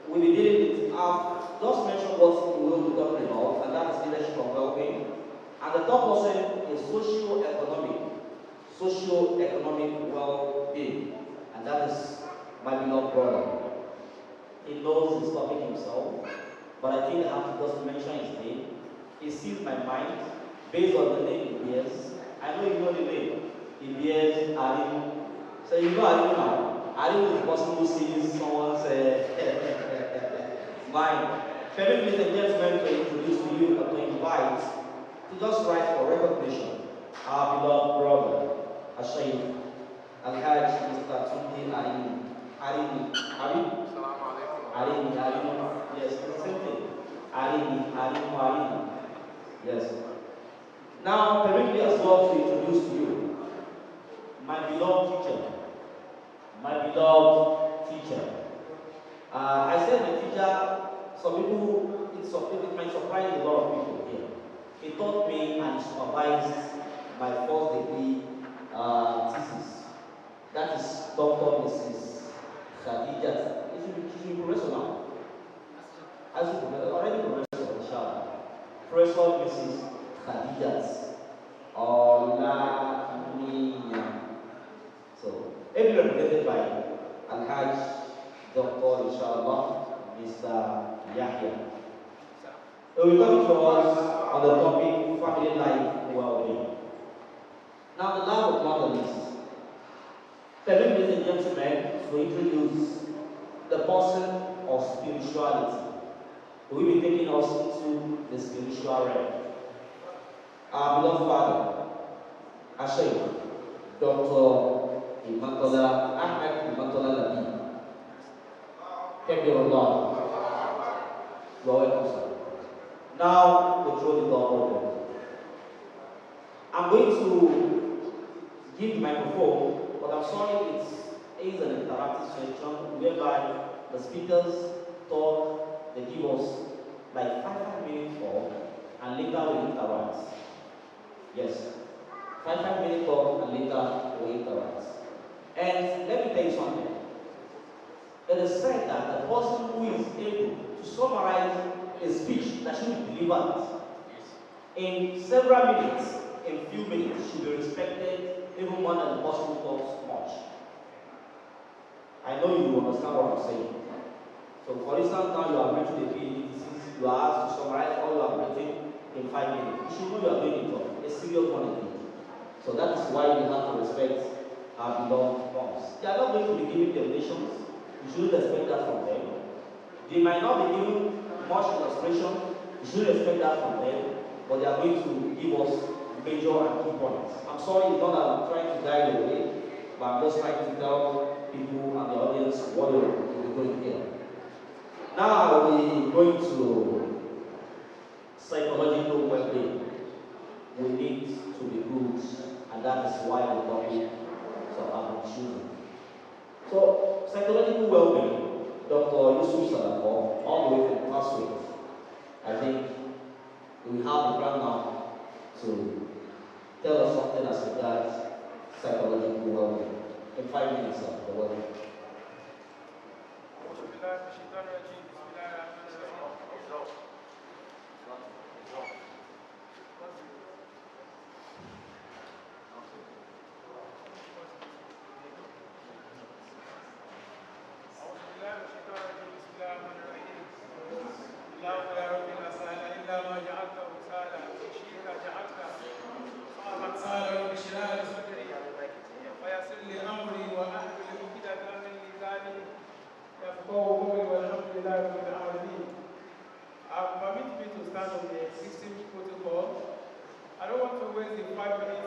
Speaker 5: we'll be dealing with, I've just mentioned what we will be talking about, and that is leadership and well-being. And the third person is socio-economic well-being, and that is my beloved brother. He knows his topic himself, but I think I have to just mention his name. He sees my mind based on the name he bears, I know you know the name. He bears Arimu. So you know Arimu now. Arimu is the person who sees someone's mind. Permit me, ladies and gentlemen, to introduce to you or to invite to just write for recognition our beloved brother, Ashaif Alhaj Mr. Tunde Arimu. Arimu. Arimu. Yes, it's the same thing. Arimu. Yes. Now, permit me as well to introduce to you my beloved teacher. I said my teacher, some people, it might surprise a lot of people here. He taught me and supervised my first degree thesis. That is Dr. Mrs. Khadija. It should be professor now. As you already professor, inshallah. Professor Mrs. Khadija. So, ably represented by Al-Hajj Dr. Inshallah, Mr. Yahya. So we're coming to us on the topic family life well-being. Now, the last but not the least, ladies and gentlemen, to introduce the person of spirituality, who will be taking us into the spiritual realm. Our beloved father, Ashaif, Dr. Imatola Ahmed Imatola Labi. Kebirullah. You are welcome, sir. Now, control the door open. I'm going to give the microphone, but I'm sorry it is an interactive session whereby the speakers talk, they give us like 5 minutes talk, and later we interact. Yes. 5 minutes talk, and later we interact. And let me tell you something. It is said that the person who is able to summarize a speech that should be delivered in several minutes, in few minutes, should be respected even more than the person who talks much. I know you understand what I'm saying. So for instance, now you are written a PhD thesis, you are asked to summarize all you have written in 5 minutes. You should know you are doing a job, a serious one indeed. So that is why we have to respect our beloved moms. They are not going to be giving them nations. You should expect that from them. They might not be giving much illustration. You should expect that from them. But they are going to give us major and key points. I'm sorry, it's not that I'm trying to guide you away, but I'm just trying to tell people and the audience what you're going to hear. Now we're going to psychological well-being. We need to be good, and that is why the topic have been chosen. So, psychological well-being, Dr. Yusuf Sadako, all the way from Password, I think we have the ground now to tell us something as regards psychological well-being. In 5 minutes, sir, the well-being.
Speaker 6: Permit me to stand on the existing protocol. I don't want to waste the 5 minutes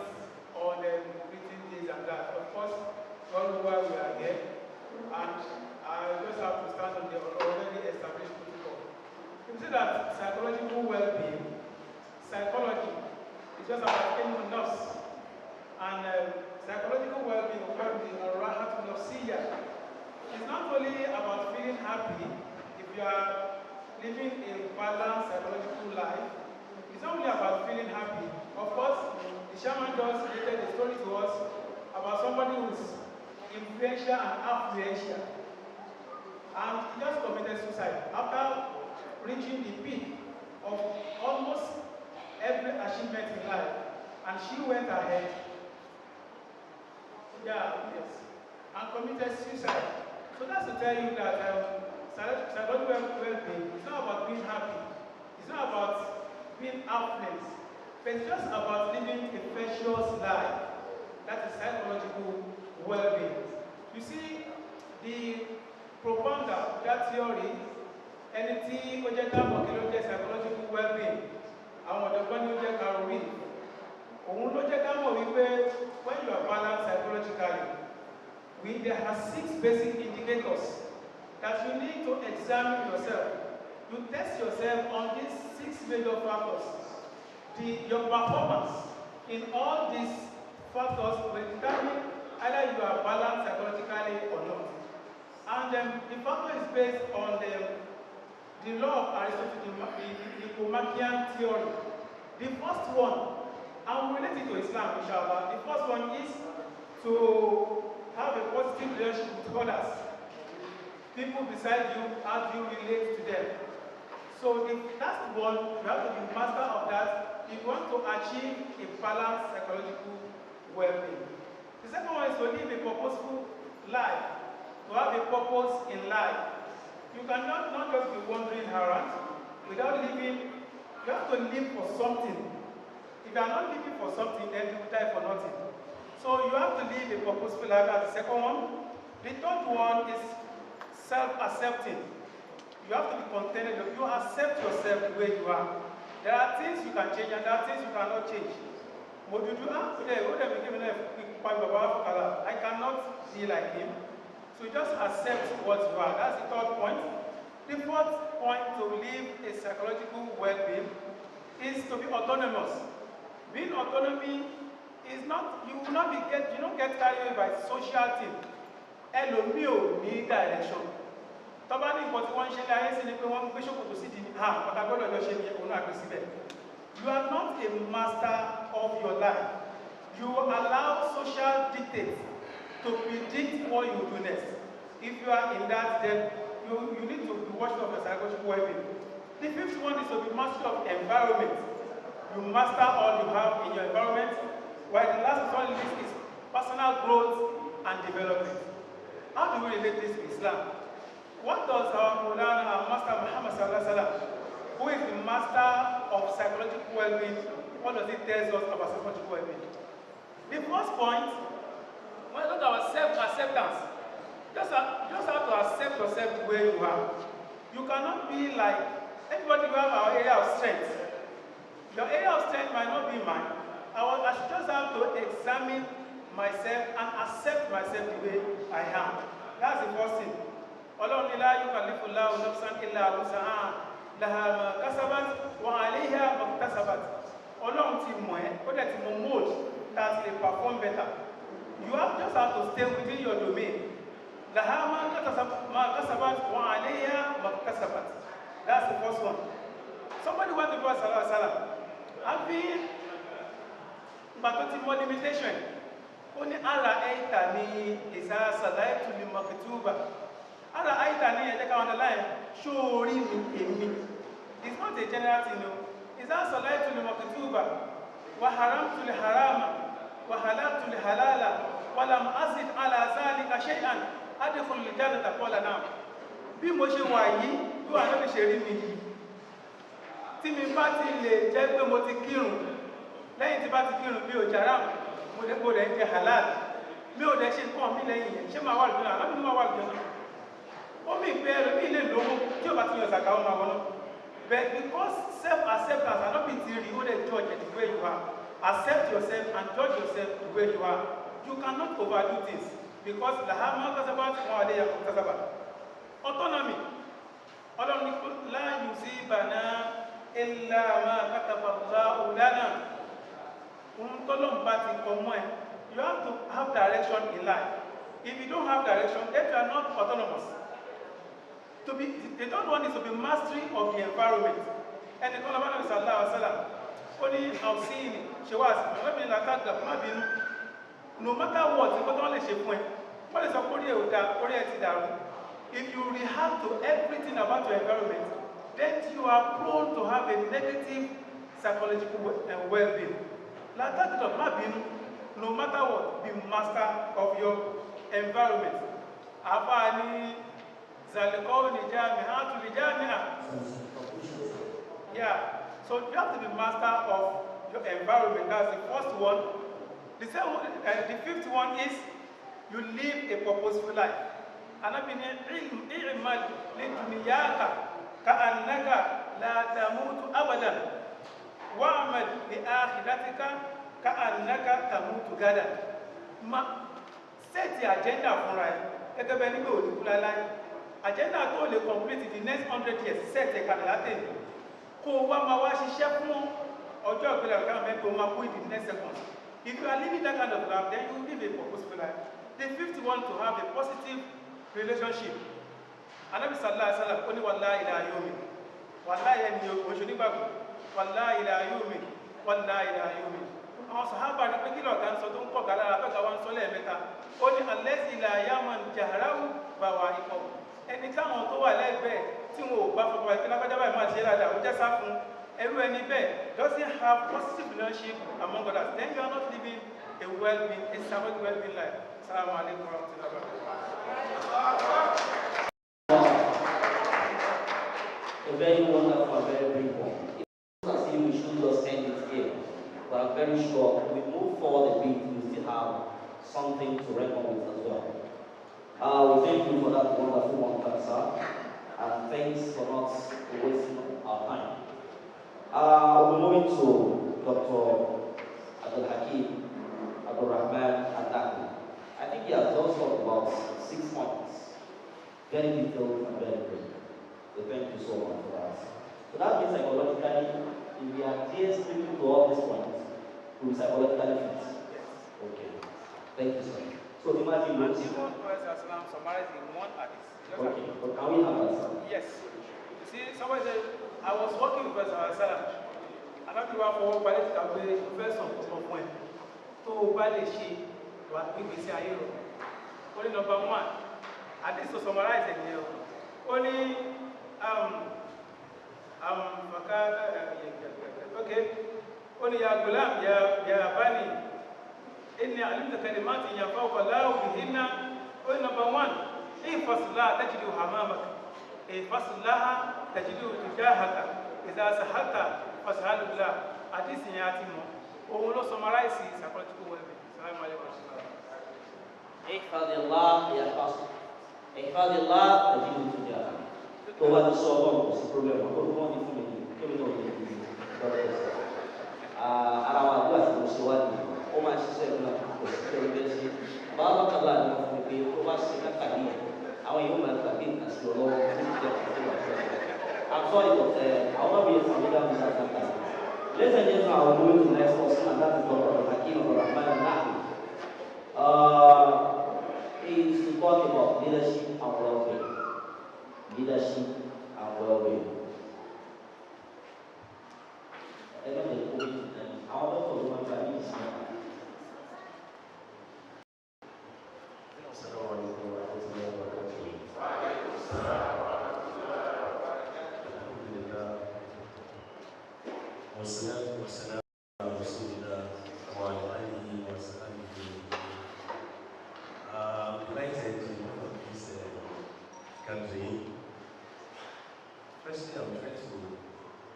Speaker 6: on meeting this and that. Of course, we all know why we are here, and I just have to stand on the already established protocol. You see that psychological well-being, psychology is just about getting enough, and psychological well-being will be a rahat nafsiyya. It's not only about feeling happy if you are living a balanced psychological life. It's not only about feeling happy. Of course, the shaman just related a story to us about somebody who is influential and affluential. And he just committed suicide after reaching the peak of almost every achievement in life. And she went ahead, and committed suicide. So that's to tell you that psychological well-being is not about being happy. It's not about being affluent. But it's just about living a conscientious life. That is psychological well-being. You see, the propounder of that theory, anything psychological well-being, àwọn ọ̀dọ́gbọ́n ní ó jẹ́ Caroline. Òun ló jẹ́ ká mọ̀ wípé when you are balanced psychologically, there are 6 basic indicators that you need to examine yourself. You test yourself on these 6 major factors. Your performance in all these factors will determine either you are balanced psychologically or not. And the factor is based on the law of Aristotle, the Nicomachean theory. The first one, and related to Islam, inshallah, the first one is to have a positive relationship with others. People beside you, how do you relate to them? So the last one, you have to be master of that if you want to achieve a balanced psychological well-being. The second one is to live a purposeful life, to have a purpose in life. You cannot not just be wandering around without living. You have to live for something. If you are not living for something, then you will die for nothing. So you have to live a purposeful life. That's the second one. The third one is self-accepting. You have to be contented. You accept yourself the way you are. There are things you can change and there are things you cannot change. I cannot be like him. So you just accept what you are. That's the third point. The fourth point to live a psychological well-being is to be autonomous. Being autonomy is not, you don't get carried away by social things. Ẹlòmíì ò ní direction. Tọ́ba ní nǹkan tí wọ́n ń ṣe láyé sí ni pé wọ́n ń gbé ṣòkòtò sí di ní ọ̀tá gbọ́dọ̀ lọ ṣe ní òun àgbè síbẹ̀. You are not a master of your life. You allow social dictates to predict what you do next. If you are in that, then you need to be watchful of your psychological well-being. The fifth one is to be master of environment. You master all you have in your environment. While the last one is personal growth and development. How do we relate this to Islam? What does our Maulana, our Master Muhammad Sallallahu Alaihi Wasallam, who is the master of psychological well-being, what does he tell us about psychological well-being? The first point, when we look at our self-acceptance, just have to accept yourself the way you are. You cannot be like everybody. We have our area of strength. Your area of strength might not be mine. I should just have to examine myself and accept myself the way I am. That's the first thing. Ọlọ́run la yukallifullahu nafsan illa wus'aha laha ma kasabat wa 'alayha ma iktasabat. Ọlọ́run ti mọ̀ ẹ́, ó dẹ̀ ti mọ̀ mode that they perform better. You just have to stay within your domain. Laha ma kasabat wa 'alayha ma iktasabat. That's the first one. Somebody went to Prophet Sallallahu Alaihi Wasallam, having but limitation. Only ara aita ni isa salaitu li maktuba. Ara aita ni e ka underline show ri mi. It's not a general thing, no. Isa salaitu li maktuba wa haramtu li harama wa halaltu li halala wa lam azid ala zalika shay'an adkhul li jannata qala na'am. Bí mo ṣe wà yìí, bí wà lóbi ṣe rí mi yìí. Tí mi bá ti lè jẹ́ pé mo ti kírun, lẹ́yìn tí bá ti kírun bí ò jaram, mo dẹ̀ ń jẹ halal, mi ò dẹ̀ ṣe nǹkan mi lẹ́yìn yẹn, ṣé máa wà lójú náà? Alábí ni máa wà lójú náà. Ó mi pé ẹlòmíì lè lówó tí ò bá ti yan zaka ó máa wọnú. But because self-acceptance and not be theory, ó lè judge the way you are. Accept yourself and judge yourself the way you are. You cannot overdo things because laha ma kasabat wa alayha ma kasabat. Autonomy. Ọlọ́run la yusibana illa ma kataballahu lana. You have to have direction in life. If you don't have direction, then you are not autonomous. The third one is to be mastery of the environment. And the Quran sallallahu alaihi wasallam, only I've seen no matter what, if you react to everything about your environment, then you are prone to have a negative psychological well-being. No matter what, be master of your environment. Yeah, so you have to be master of your environment. That's the first one. The fifth one is you live a purposeful life. Anabini i'mal lidunyaka ka'annaka la tamutu abadan wa'mal li akhiratika ka'annaka tamutu gadan. Set the agenda for right. Agenda tó lè complete the next 100 years. Set a calendar. Kó wá máa wá ṣiṣẹ́ fún ọjọ́ ìgbéra kan mẹ́tò máa kú in the next second. If you are living that kind of life, then you live a purposeful life. The fifth one to have a positive relationship. Anabi sallallahu alaihi wasallam ó ní wallahi ila yawmi. Wallahi ẹni oṣù nígbàgbọ́. Wallahi ila yawmi. Wallahi ila yawmi. Àwọn sàhábà ní pé kí lọ́ọ̀gá ń sọ tó ń pọ̀ gàlára tọ́gà wá ń sọ lẹ́ẹ̀mẹ́ta. Ó ní allazi la yaman jahrahu bawa'iqahu. Ẹni táwọn tó wà lẹ́gbẹ̀ẹ́ tí wọn ò bá fọwọ́ ìpínlẹ̀ lágbájá báyìí máa ṣe dáadáa ó jẹ́ sá fún ẹrú ẹni bẹ́ẹ̀ doesn't have positive relationship among others, then you are not living a well-being, a servant well-being life. Assalamu alaikum wa rahmatullahi wa barakatuh.
Speaker 5: A very wonderful and very big one. It's as if we should just end it here, but I'm very sure if we move forward a bit, we still have something to reckon with as well. We thank you for that wonderful one, sir, and thanks for not wasting our time. We're moving to Dr. Abdul Hakim Abdul Rahman Adaki. I think he has just talked about 6 points, very detailed and very good. So thank you so much for that. So that means psychologically, if we are here speaking to all these points, we will psychologically fit. Okay. Thank you so much. So imagine
Speaker 6: notes. Summarized in one hadith.
Speaker 5: Okay, but can we have that?
Speaker 6: Yes. You see, somebody said, I was working with Prophet Salam. And I do for ballet to be first of point. To ballet she what we say here. Only number one. And this to summarize it here. Only okay. Only ya gulam ya bani. Inni alimta kalimati Aafaakallau bihinna. Only number one. احفظ الله تجده امامك احفظ الله تجده تجاهك اذا سهلت فاسهل الله حديث ياتيمو òun ló summarize psychological well-being. Assalamu alaikum.
Speaker 5: احفظ الله يحفظك احفظ الله تجده تجاهك. tó bá ti sọ ọlọ́run kò sí problem ọkọ̀ tó wọ́n ní fún mi ní kébí náà ní ìlú dọ́kítọ̀. ara wa àdúrà tí mo ṣe wá ní ó máa ṣiṣẹ́ ìlú kò sí kẹ́rì bẹ́ẹ̀ sí bàbá kàlá ni wọ́n fún mi pé tó bá ṣe kákàdé yẹn àwọn yóò máa gbàgbé nǹkan sí ọlọ́wọ́ fún ìjẹ́ àti ìwàsọ. I'm sorry, but I will not be a familiar with that time. Ladies and gentlemen, I will move to the next person, and that is Dr. Hakim Rahman Adaki. He is to talk about leadership and well-being. Leadership and well-being.
Speaker 7: والصلاة والسلام على رسول الله وعلى آله وصحبه. Delighted to be part of this country. Firstly, I would like to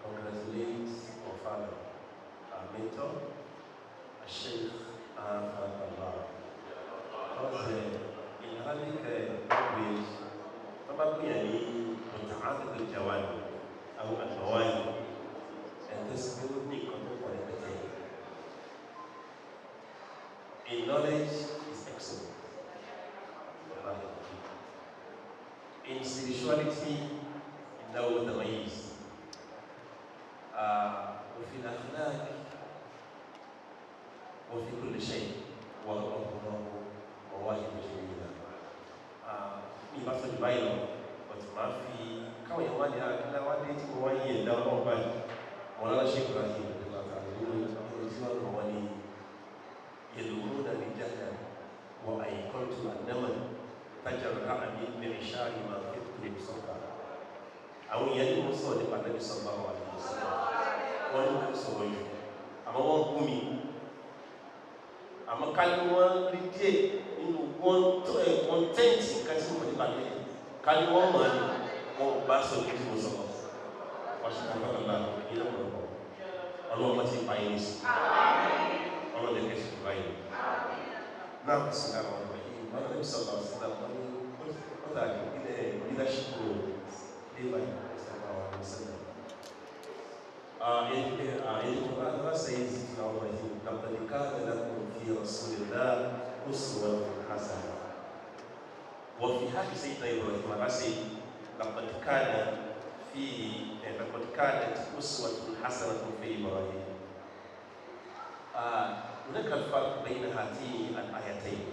Speaker 7: congratulate our father, our mentor, Sheikh Aafaakallau. Because in Arabic language, probably متعاطف الجوانب أو الجوانب. And this will be contemporary. In knowledge is excellent. In spirituality, إنه متميز. وفي الأخلاق وفي كل شيء وهو مواهب جميلة. mi bá sọ jù báyìí lọ but máa fi káwọn èèyàn wá ní akílá wá dé tí mo wá yí ẹ̀dá ọlọ́run báyìí wọn lọ́la ṣe kúrò àti ìrìnàjò àtàrí nínú tí wọ́n lọ wọ́n ní yẹ̀lòmó náà ní jáde wọ àyíkọ́tù àdámà tájàrò káàmì mẹ́rin ṣáàrì máa fi tó sọ́kà. àwọn èèyàn ní wọ́n sọ̀rọ̀ nípa lẹ́bí sọ́kà wà ní ìsọ́kà wọ́n ní kò sọ̀rọ̀ yìí àmọ́ wọ́n bú mi àmọ́ ká ní wọ́n rí díẹ̀ nínú wọ́n tẹ́ǹtì nǹkan tí mo nípa lẹ́yìn ká ní wọ́n mọ̀ ní wọ́n bá sọ ní tí mo sọ̀rọ̀ wọ́n ṣe kọ́ lọ́la ilé ọ̀pọ̀lọpọ̀ ọlọ́run bá ti bá yín sí ọlọ́run lè kẹ́sì tó báyìí. Now, Bismillah ar-Rahman ar-Rahim. Nabi sallallahu alaihi wasallam, what are the leadership roles played by sallallahu alaihi wasallam? In the Quran, Allah says, لَقَدْ كَانَ لَكُمْ فِي رَسُولِ اللَّهِ أُسْوَةٌ حَسَنَةٌ. وفي حديث سيدنا إبراهيم Allah says, لَقَدْ كانت أسوة حسنة في إبراهيم. هناك الفرق بين هاتين الآيتين.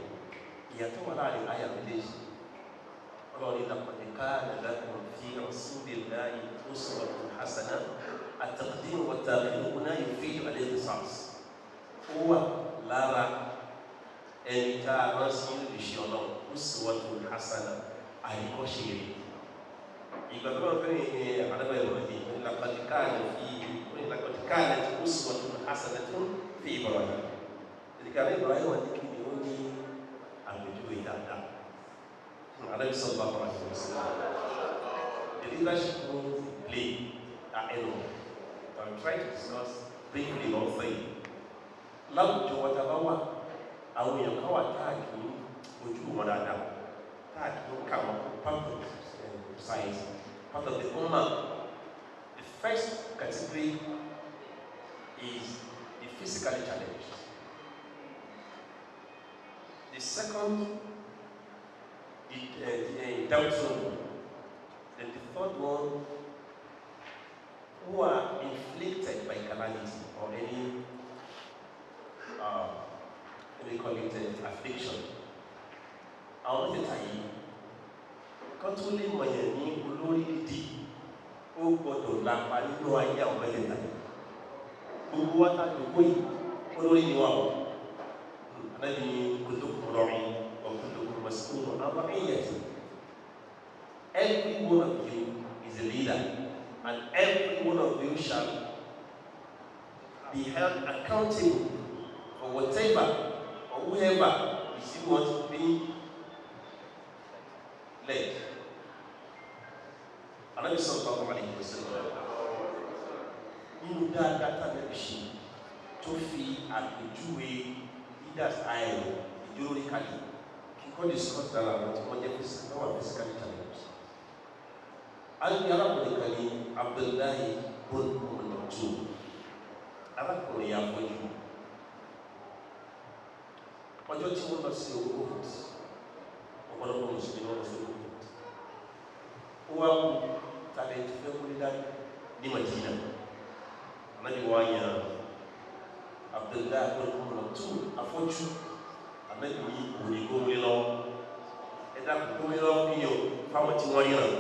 Speaker 7: يتم على الآية التي قالوا لقد كان لكم في رسول الله أسوة حسنة. التقديم والتأخير هنا يفيد الاختصاص. هو لارا أن ترسل بشيء أسوة حسنة عليك شيء. إذا كنا في على إبراهيم لقد كانت أسوة حسنة في إبراهيم. إذا كان إبراهيم ونكيني أبجوي دادا. النبي صلى الله عليه وسلم. The leadership role play are enormous. I'm trying to discuss briefly all three. Láwùjọ wata bá wà, àwọn èèyàn kan wà táàkì ojú wọn dáadáa, táàkì ó kà wọn part of science, part of the ummah. The first category is the physically challenged. The second, the doubtful. Then the third one, who are inflicted by calamity or any, we call it affliction. Àwọn mẹ́tẹ̀ẹ̀ta yìí, kan tó lè mọ̀yàn ní olórí dídì, ó gbọ́dọ̀ lápa nínú ayé àwọn mẹ́tẹ̀ẹ̀ta yìí. Gbogbo wa ta gbogbo yìí, olórí ni wà wọ́n. Ànábì ní kullukum ra'in wa kullukum mas'ulun 'an ra'iyyatihi. Every one of you is a leader, and every one of you shall be held accountable for whatever or whoever is you want to be led. Ànábì sallallahu alaihi wasallam nínú dáadáa tàbí ṣe tó fi àpèjúwe leaders àìrò ìdúró kalẹ̀ kíkọ́ discuss dára àwọn tí wọ́n jẹ́ physically challenged. Alì arákùnrin kan ní Abdullahi bin Maktum. Arákùnrin yà fọ́jú. Ọjọ́ tí wọ́n lọ sí ogun ọ̀pọ̀lọpọ̀ Mùsùlùmí lọ sí ogun. Ó wá kú tàbí ẹni tó fẹ́ kú nílá ní Madina. Ànábì wá yan Abdullahi bin Maktum afọ́jú. Ànábì ní òní gómìnà lọ. Ẹ̀dá gómìnà lọ fi yàn fáwọn tí wọ́n yàn.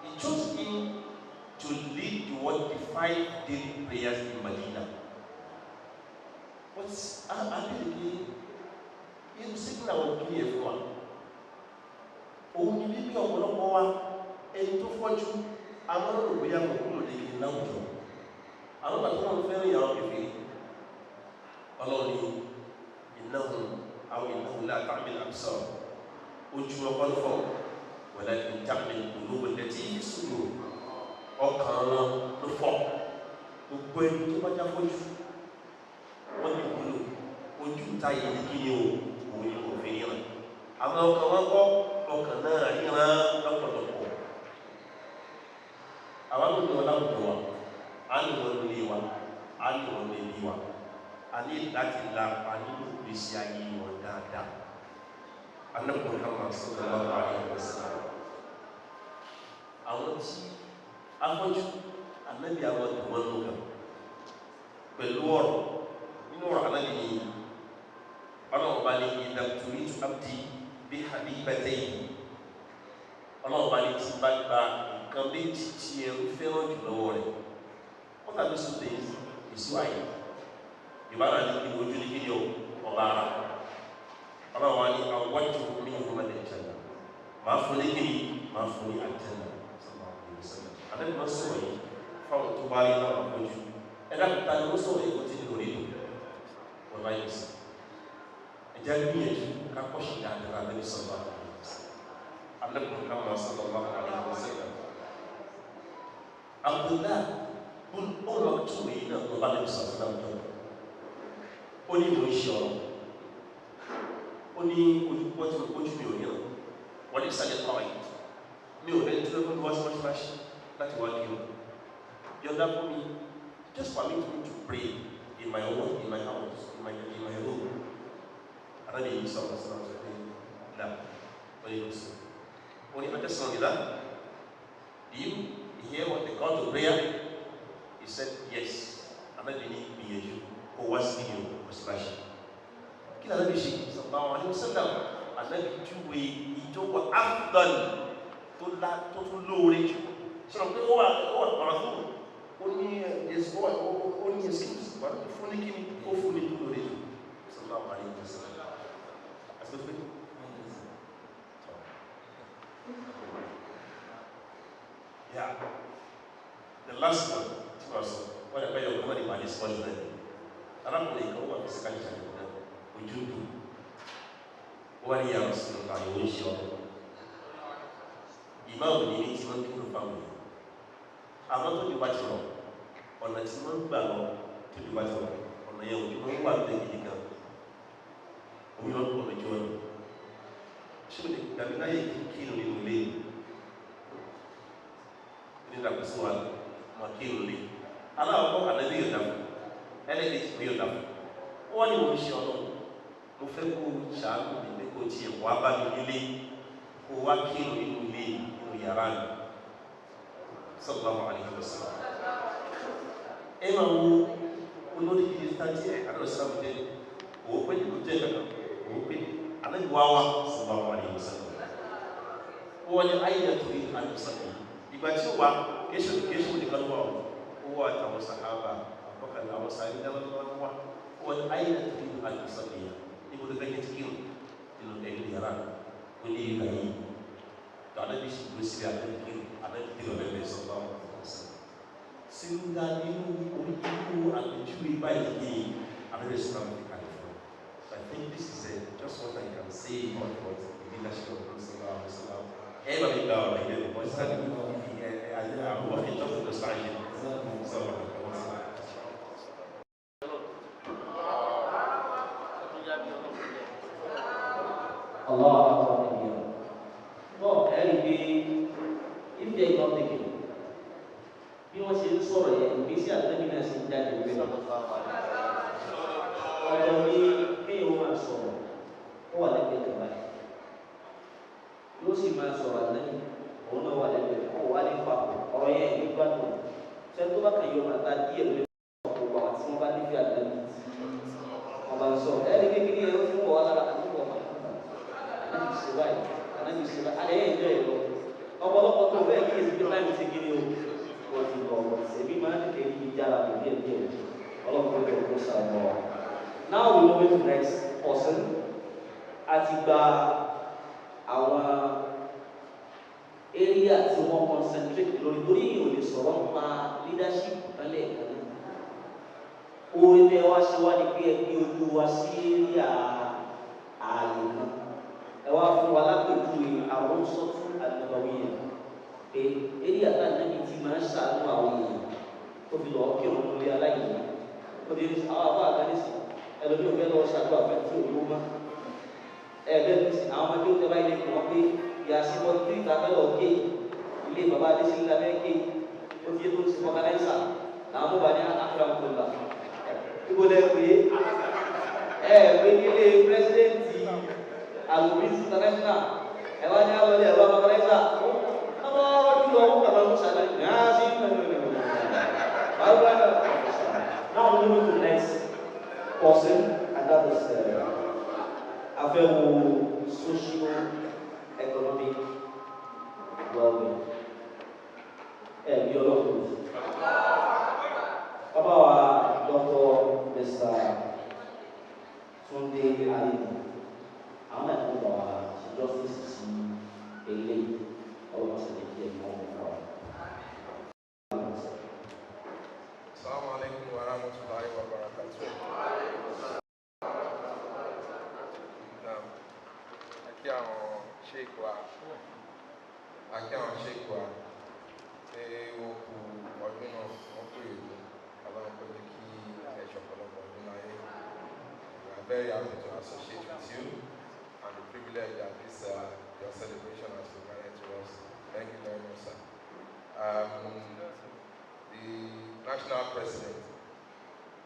Speaker 7: He chose him to lead the 5 daily prayers in Medina. But I believe he was sitting down with everyone. Òun ni bíbí ọ̀pọ̀lọpọ̀ wa ẹni tó fọ́jú àwọn ọ̀rọ̀ bóyá kò kúrò lè kí láwùjọ. Àwọn bàtà wọn fẹ́ràn ìyàwó kékeré. Ọlọ́run ní innahum aw innahum la ta'mal absar. Ojú ọkọ̀ ló fọ́. ولكن تعمل القلوب التي في الصدور. Ọkàn wọn ló fọ́. Gbogbo ẹni tó bá já fojú wọ́n ní ìwúlò ojú táyé ní kí ni òun ni kò fi ríran. Àwọn ọkàn wọn kọ́ ọkàn náà ríran lọ́pọ̀lọpọ̀. Àwọn àgbẹ̀ wọn láwùjọ wa, a ní wọn lé wa, a ní wọn lé bí wa, a ní láti la a nínú ìgbésí ayé wọn dáadáa. Ànábì Muhammad sallallahu alaihi wasallam. Àwọn tí afọ́jú Ànábì àwọn ìwọ̀n lókàn pẹ̀lú ọ̀rọ̀ nínú ọ̀rọ̀ Ànábì ni ọlọ́run bá ní ìdàkùtùrí tó abdi bí habibatayhi. Ọlọ́run bá ní tí bá gba nǹkan méjì tí ẹrú fẹ́ràn jù lọ́wọ́ rẹ̀. What are those 2 things? Èso àyè. Ìbára ní kí ojú ní kí ni ọba ara. Ọlọ́run wá ní àwọ̀jù ní ìhùmọ̀ lè jẹ́nà. Máa fún ní kí ni? Máa fún ní àjẹ́nà. Ànábì máa sọ̀rọ̀ yìí fáwọn tó bá rí náà àpọ̀jù. Ẹ̀dá kúta ni ó sọ̀rọ̀ yìí kò tí lórí lò. Wọ́n bá yẹ sí. Ẹja gbìyànjú ká kọ́ṣì dáadáa Ànábì sallallahu alaihi wasallam. Ànábì Muhammad sallallahu alaihi wasallam. Abdullahi bin Maktum yìí náà ló bá Ànábì sallallahu alaihi wasallam. Ó ní ìwé iṣẹ́ ọ̀rọ̀. ní ojú mi ò ríran wọ́n ní ìsàlẹ̀ kọ́ ẹ̀ mi ò rẹ̀ tó lọ́gbọ́n wá sí mọ́ṣáláṣí láti wá kí o yọ̀ǹda fún mi just permit me to pray in my home in my house in my home arábì yìí sọ̀rọ̀ sọ̀rọ̀ sọ̀rọ̀ pé là wọ́n yóò sọ wọ́n ní adẹ́sán ìlà do you hear what they call to prayer he said yes arábì ní gbìyànjú kó wá sí ní mọ́ṣáláṣí kí ni arábì ṣe sọ̀rọ̀ àwọn àyẹ̀wò sẹ́lẹ̀ arábì júwe ìjọba afdal tó tún lóore jù sọ̀rọ̀ pé ó wà pàrọ̀ fún ó ní excuse wọ́n fún ní kíni ó fún ní tó lóore jù sọ̀rọ̀ àwọn àyẹ̀wò sẹ́lẹ̀ àti pé yeah the last one tí wọ́n sọ wọ́n yẹ pé yọ kọ́mọ́dé máa ní small friend arákùnrin kan wà ní second channel náà ojú dùn wọ́n ní yàrá sí ọ̀tà ìwé ìṣe ọ̀tọ̀ ìmáàmù ní ní tí wọ́n kí ló fáwọn yìí àwọn tó di wájú lọ ọ̀nà tí wọ́n gbà lọ tó di wájú lọ ọ̀nà yẹn òjò wọ́n wà lóde gidi gan omi wọn kọ̀ lójú ọ̀nà ṣé o lè gbàgbé láyé kí ló nínú ilé ní ìdàgbàsí wa mọ̀ kí ló lé aláwọ̀ ànábì yóò dàbò ẹlẹ́dẹ̀ẹ́tì kò yóò dàbò wọ́n ní mo ṣe ọ̀nà mo fẹ́ kó ṣàánú mi pé kó tiẹ̀ wá bá mi nílé kó wá kí ló nínú ilé nínú yàrá mi sallallahu alaihi wasallam ẹ máa wo olórí bíi tàǹtì ẹ̀ àdó sàmù jẹ́ òwò pé kò jẹ́ kankan òwò pé ànábì wá wá sallallahu alaihi wasallam wọ́n ní ayé ẹ̀tọ́ yìí àdó sàmù ìgbà tí ó wà kéṣù nìkan wà ó wà àtàwọn sàhábà àkọ́kànlá àwọn sàhábà ìdáwọ́ wà wọ́n ní ayé ẹ̀tọ́ yìí àdó sàmù yìí níbo ló fẹ́ yẹ ti kírun nínú ẹ̀yìn yàrá ó ní ìgbà yìí tó ànábì sì dúró síbi ànábì kírun ànábì kírun lẹ́lẹ́ sọ́lá singa nínú oríkìkú àpèjúwe báyìí ní ànábì sọ́lá ní kàlẹ́ fún so I think this is just what I can say about what the leadership of the Sọ́lá Sọ́lá ẹ bá mi gba ọ̀rọ̀ yẹn lọ bọ́ sísá ní àwọn ìjọ fún the star yẹn sọ́lá
Speaker 5: Allah Akbar. Well, anyway, if they not taking, bí wọ́n ṣe ń sọ̀rọ̀ yẹn, ìgbésí àtẹ́bí náà ṣe ń jáde wípé ọ̀dọ̀ ní kéèyàn máa sọ̀rọ̀ ó wà lẹ́gbẹ̀ẹ́ kan báyìí yóò sì máa sọ̀rọ̀ àtẹ́bí òun náà wà lẹ́gbẹ̀ẹ́ kan ó wà ní papọ̀ ọ̀rọ̀ yẹn ìlú gbàdùn ṣé tó bá kàn yọ máa ta díẹ̀ lórí ọ̀pọ̀ àwọn tí wọ́n bá nífẹ̀ẹ́ àtẹ́bí wọ́n bá ń sọ̀rọ̀ ẹ̀rí kékeré yẹn ó fi ń wọ̀ wá lára àdúgbò ọ̀pọ̀ ànábì ṣe báyìí ànábì ṣe báyìí alẹ́ yẹn jẹ́ ìlọ ọ̀pọ̀lọpọ̀ tó fẹ́ kí èsì pé láì ṣe kiri o wọ́n ti lọ ṣèbí máa ń tètè yí jára lórí ẹ̀jẹ̀ ọlọ́pàá tó kó sàmọ́ wa. Now we move to the next person. Àti gba àwọn area tí wọ́n concentrate lórí torí yìí ò lè sọ̀rọ̀ nípa leadership tẹ́lẹ̀ kan náà. Orin tẹ́ wá ṣe wá ní pé ẹgbẹ́ ojú wa sí area ààyè kan. Ẹ wá fún wa lápèjúwe àwọn sọ́tún àdàbàwìyàn pé area tá a náà ti máa ń ṣàánú àwọn èèyàn tó fi lọ́ọ́ kí òun lórí aláìní. Ó di àwọn àbá àgbàdìsí ẹlòmí ò fẹ́ lọ ṣàdúrà fẹ́ tí ò lówó mọ́ ẹ̀ẹ́dẹ́gbẹ̀sì àwọn ọmọdé ó tẹ́ báyìí lè kọ́ pé ìyá sí wọn tí ìta fẹ́ lọ ké ilé bàbá adésílẹ̀ lábẹ́ ké ó ti yé tó ti fọkànáísà làwọn mú bá ní àkàràmùkọ̀lá ibo lẹ pé pé nílé pírẹsidẹ́ǹtì alubis international ẹ wá ní alọ́lẹ̀ ẹ̀rọ fọkànáísà ọmọ ọrọ̀ jùlọ ó kàmá mú sàlẹ̀ ní àásí now we move to the next person, and that is socio-economic well-being. Biology. About Dr. Mr. Tunde Ali. I'm not going to justice a lady or what's the name of the
Speaker 8: Assalamu alaikum wa rahmatullahi wa barakatuh. Akí àwọn sheikh wa pé wọ́n kú ọdún náà wọ́n kú èlò aláwọ̀ pé kí ẹ̀ṣọ́ ọ̀pọ̀lọpọ̀ ọdún láyé. We are very happy to associate with you privilege that this your celebration has provided to us. Thank you very much, sir. The National President,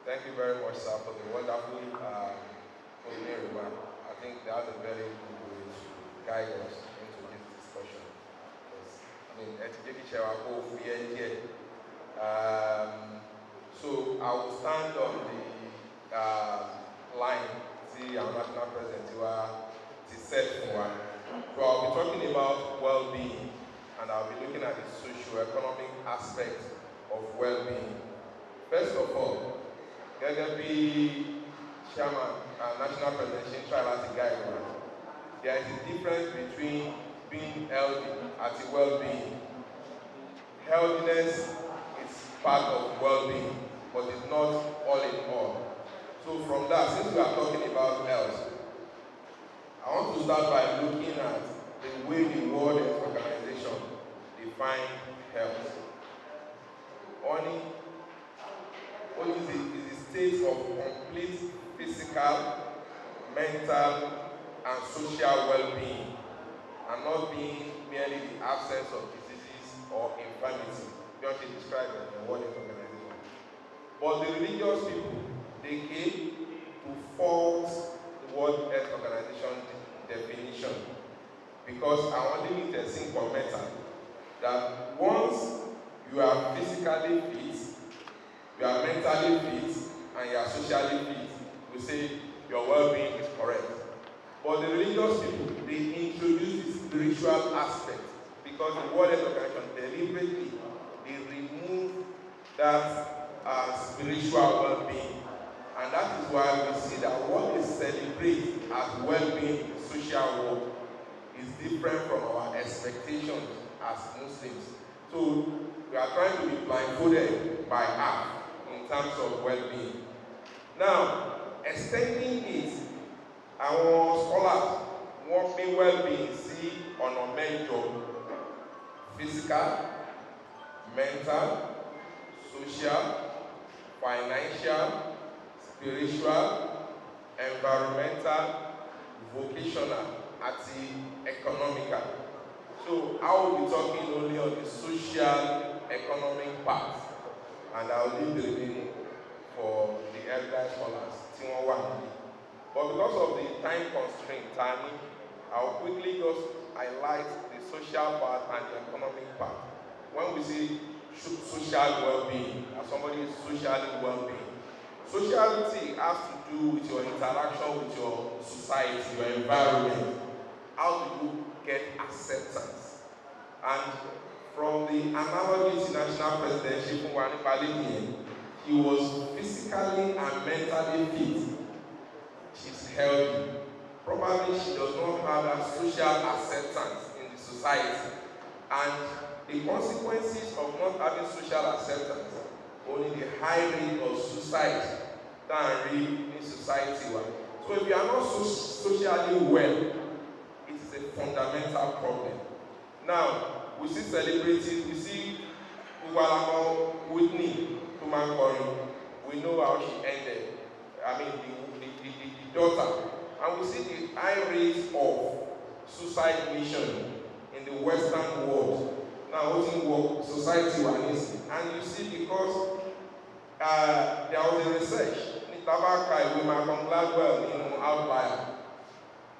Speaker 8: thank you very much, sir, for the wonderful opening remark. I think that's a very good way to guide us into this discussion. So I will stand on the line, see our National President, you are said for one. So I'll be talking about well-being, and I'll be looking at the socio-economic aspect of well-being. First of all, Gagabi Chairman and National President trial as a guide. There is a difference between being healthy and well-being. Healthiness is part of well-being, but it's not all in all. So from that, since we are talking about health, I want to start by looking at the way the World Health Organization defines health. What is a state of complete physical, mental, and social well-being, and not being merely the absence of diseases or infirmity, just described in the World Health Organization. But the religious people, they came to fault the World Health Organization definition, because I want to make a simple matter that once you are physically fit, you are mentally fit, and you are socially fit, we say your well-being is correct. But the religious people, they introduce the spiritual aspect, because the World Health Organization deliberately they remove that spiritual well-being, and that is why we see that what they celebrate as well-being in the social world is different from our expectations as Muslims. So we are trying to be blindfolded by half in terms of well-being. Now, extending it, our scholars want me well-being see on a mental, physical, mental, social, financial, spiritual, environmental, vocational, and economical. So I will be talking only on the social economic part, and I will leave the remaining for the elder scholars. But because of the time constraint, I'll quickly just highlight the social part and the economic part. When we say social well-being, as somebody is socially well-being, sociality has to do with your interaction with your society, your environment. How do you get acceptance? And from the analogy to National President Shifun Wani, he was physically and mentally fit. She's healthy. Probably she does not have that social acceptance in the society. And the consequences of not having social acceptance, only the high rate of suicide than real in society. So if you are not socially well, it is a fundamental problem. Now, we see celebrities, we see Uwalamo Whitney, we know how she ended. I mean, the daughter. And we see the high rate of suicide mission in the Western world. Now, what in society was, and you see because there was a research, Aafaakallau, we might come Gladwell, outlier.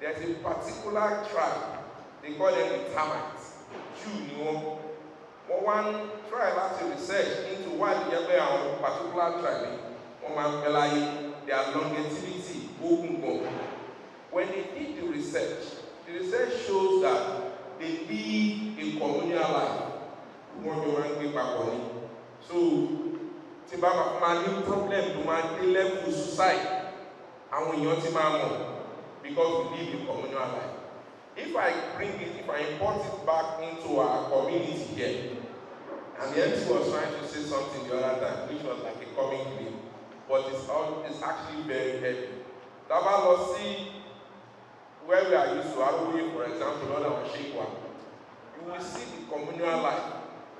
Speaker 8: There's a particular tribe, they call them the termites. One tribe actually research into why the particular tribe, their longevity, when they did the research shows that they live a communal life. So, tí bá máa ní problem tó máa dé level suicide, àwọn èèyàn ti máa mọ̀, because we live a communal life. If I import it back into our community here, and the MC was trying to say something the other time, which was like a comic clip, but it's actually very heavy. Taba see where we are used to, Arowe, for example, or Shekwa, you will see the communal life.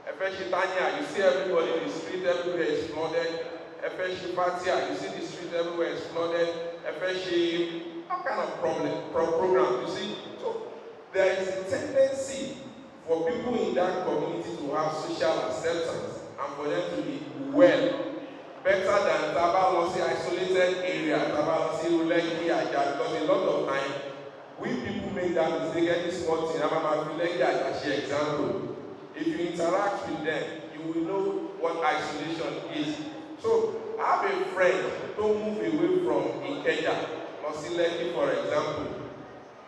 Speaker 8: Especially Tanya, you see everybody in the street, everywhere is flooded. Especially Patia, you see the street everywhere is flooded. Especially all kind of program. You see there is a tendency for people in that community to have social acceptance and for them to be well, better than Tabalosi isolated area, Tabalosi Uleki Aja, because a lot of time we people make that mistake any small thing. Uleki Aja example. If you interact with them, you will know what isolation is. So I have a friend who moved away from Ikeja, Mosileki for example.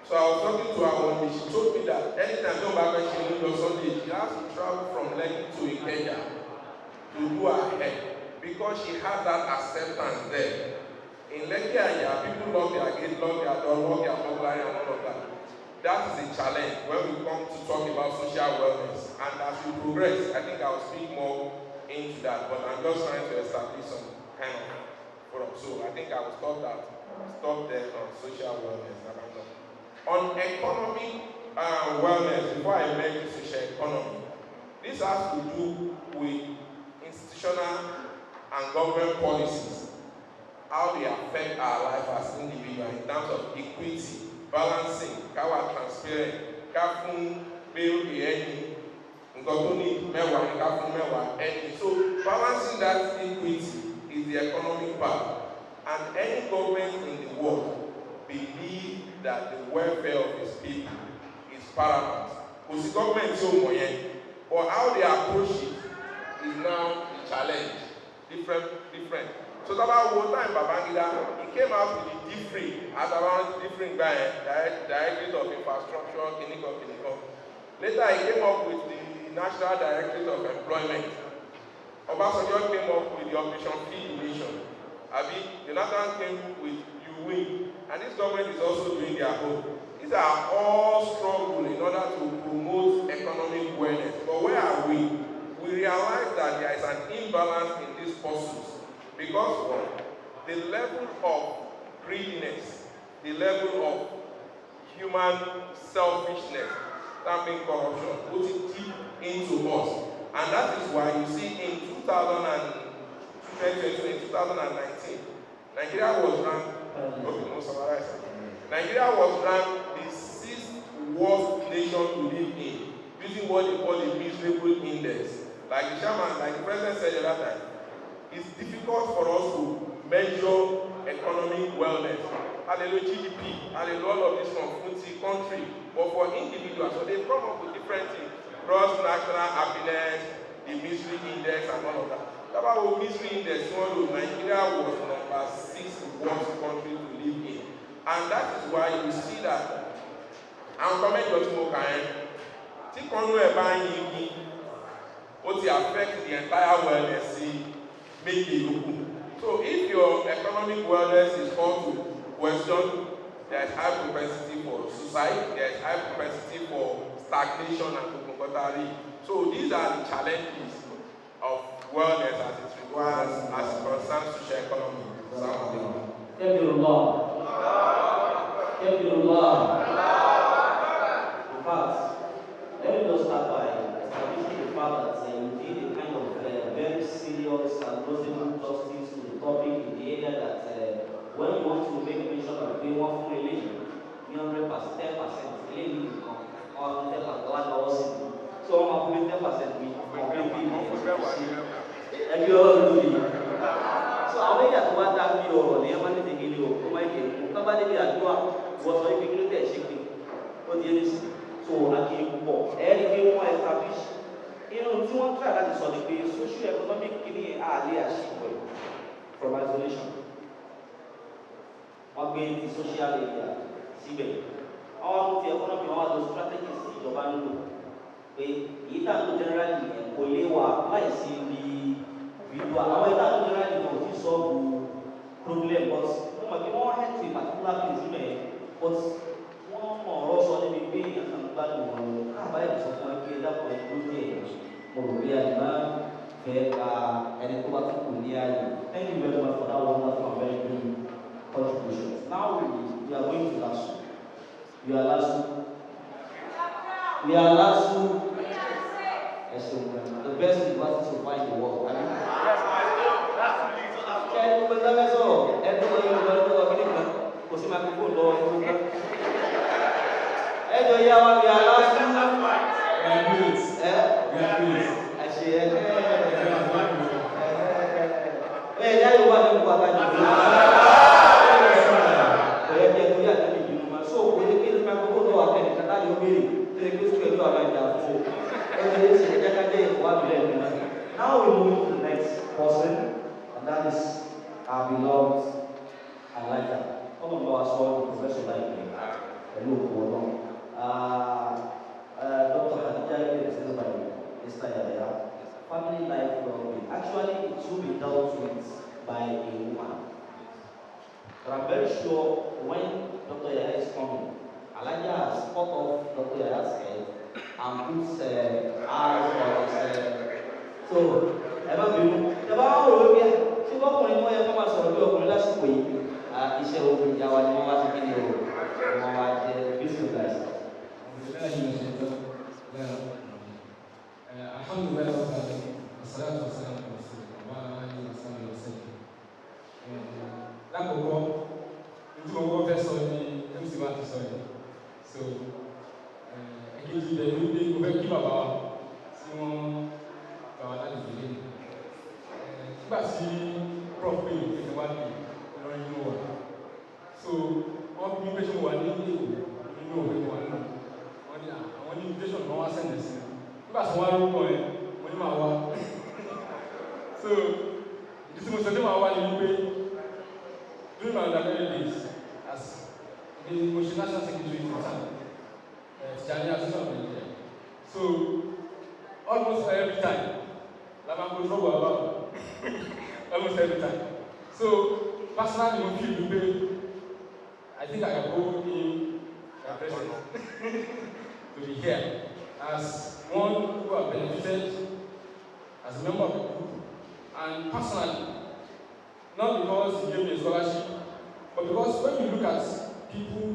Speaker 8: So I was talking to her one day, she told me that anytime she moved on Sunday, she has to travel from Lekki to Ikeja to do her hair because she has that acceptance there. In Lekki Aya, people love their gate, love their door, love their burglary and all of that. That is a challenge when we come to talk about social wellness. And as we progress, I think I'll speak more into that, but I'm just trying to establish some kind of forum. So I think I will stop there on social wellness. On economic wellness, before I make social economy, this has to do with institutional and government policies, how they affect our life as individuals in terms of equity, balancing, how transparent, kafun bill any, so balancing that equity is the economic part, and any government in the world believe that the welfare of its people is paramount. Because the government is so moyen, but how they approach it is now the challenge. Different. So about one time Babangida, he came out with the different at around different guy, Directorate of Infrastructure, Kiniko. Later he came up with the National Directorate of Employment. Obasanjo came up with the Operation Feed the Nation. Jonathan came with UWIN. And this government is also doing their own. These are all struggle in order to promote economic wellness. But where are we? We realize that there is an imbalance in these pursuits because of the level of greediness, the level of human selfishness, that means corruption, put it deep into us. And that is why you see in 2019, Nigeria was ranked. Nigeria was ranked the 6th worst nation to live in, using what they call the miserable index. Like the chairman, like the president said the other time, it's difficult for us to measure economic wellness. Hallelujah, GDP, hallelujah, all of this from country, but for individuals. So they've come up with different things, gross national happiness, the misery index, and all of that. About misery index, Nigeria was number 6th worst country to live in. And that is why you see that I'm coming to Mokaen. What affect the entire wellness, make it look. So if your economic wellness is called to question, there is high propensity for suicide, there is high propensity for stagnation and kukumbotari. So these are the challenges of wellness as it requires, as it concerns social economy.
Speaker 5: In fact, let me just start by establishing the fact that you did a kind of very serious and reasonable justice to the topic in the area that when you want to make mention of being one full religion, 10%, religion become or 10%, so I'm going to 10% we completely. And you all do it. So I want to want that video or the money they give you. Oh my God, somebody be at work. What are you going to shaking? What do you listen? So I give you more. Anything more established. You know, if you want to try that is on the base, socio-economic kidney are leadership from isolation. What being the social area, CB. All the economy, all those strategies, the Jobanu. It has generally Kolewa, I see the video. Our generally don't solve problem, but more head to particular place, but one more also the big and some bad one. I buy something like that for a good day. Morubiana, Feka, and a Kubatu Kulia. Thank you very much for that wonderful and very good contributions. Now we are going to Lasso. We are Lasso. We are Lasso. The best university to find the world. Everybody our son, Professor Library. Hello, Dr. Khadija is family life well-being. Actually, it should be dealt with by a woman. But I'm very sure when Dr. Yaya is coming, Elijah has cut off Dr. Yaya's head and puts eyes on his so, ever be about Olivia, she got one more ever was on your last week. He said, oh, Yawa, no one can do beautiful guys.
Speaker 9: Alhamdulillah, wassalatu wassalamu ala rasulillah wa alihi wa sahbihi wa sallam. Lákòókò, tí mo kọ́kọ́ fẹ́ sọ ní MC wa ti sọ yìí. So, èkejì ilẹ̀ ló dé mo fẹ́ kí bàbá wa tí wọ́n gbà wá láti ìdílé. Nígbà tí prof pé ìpínlẹ̀ wá bí lọ́rin inú wa. So, wọ́n bí pé ṣe mo wà ní ilé ìwé nínú òwe mo wà nínú. Wọ́n ní àwọn ní invitation kan wá sẹ́ndẹ̀ sí. Nígbà tí wọ́n á rúkọ ẹ̀ mo ní máa wá. So, ìdí tí mo sọ pé máa wá ni wípé during my undergraduate days as the national secretary in Tijani Association of Nigeria. So, almost every time, almost every time. So, personally, I feel I think I can go in president to be here as one who have benefited as a member of the group, and personally, not because he gave me a scholarship, but because when you look at people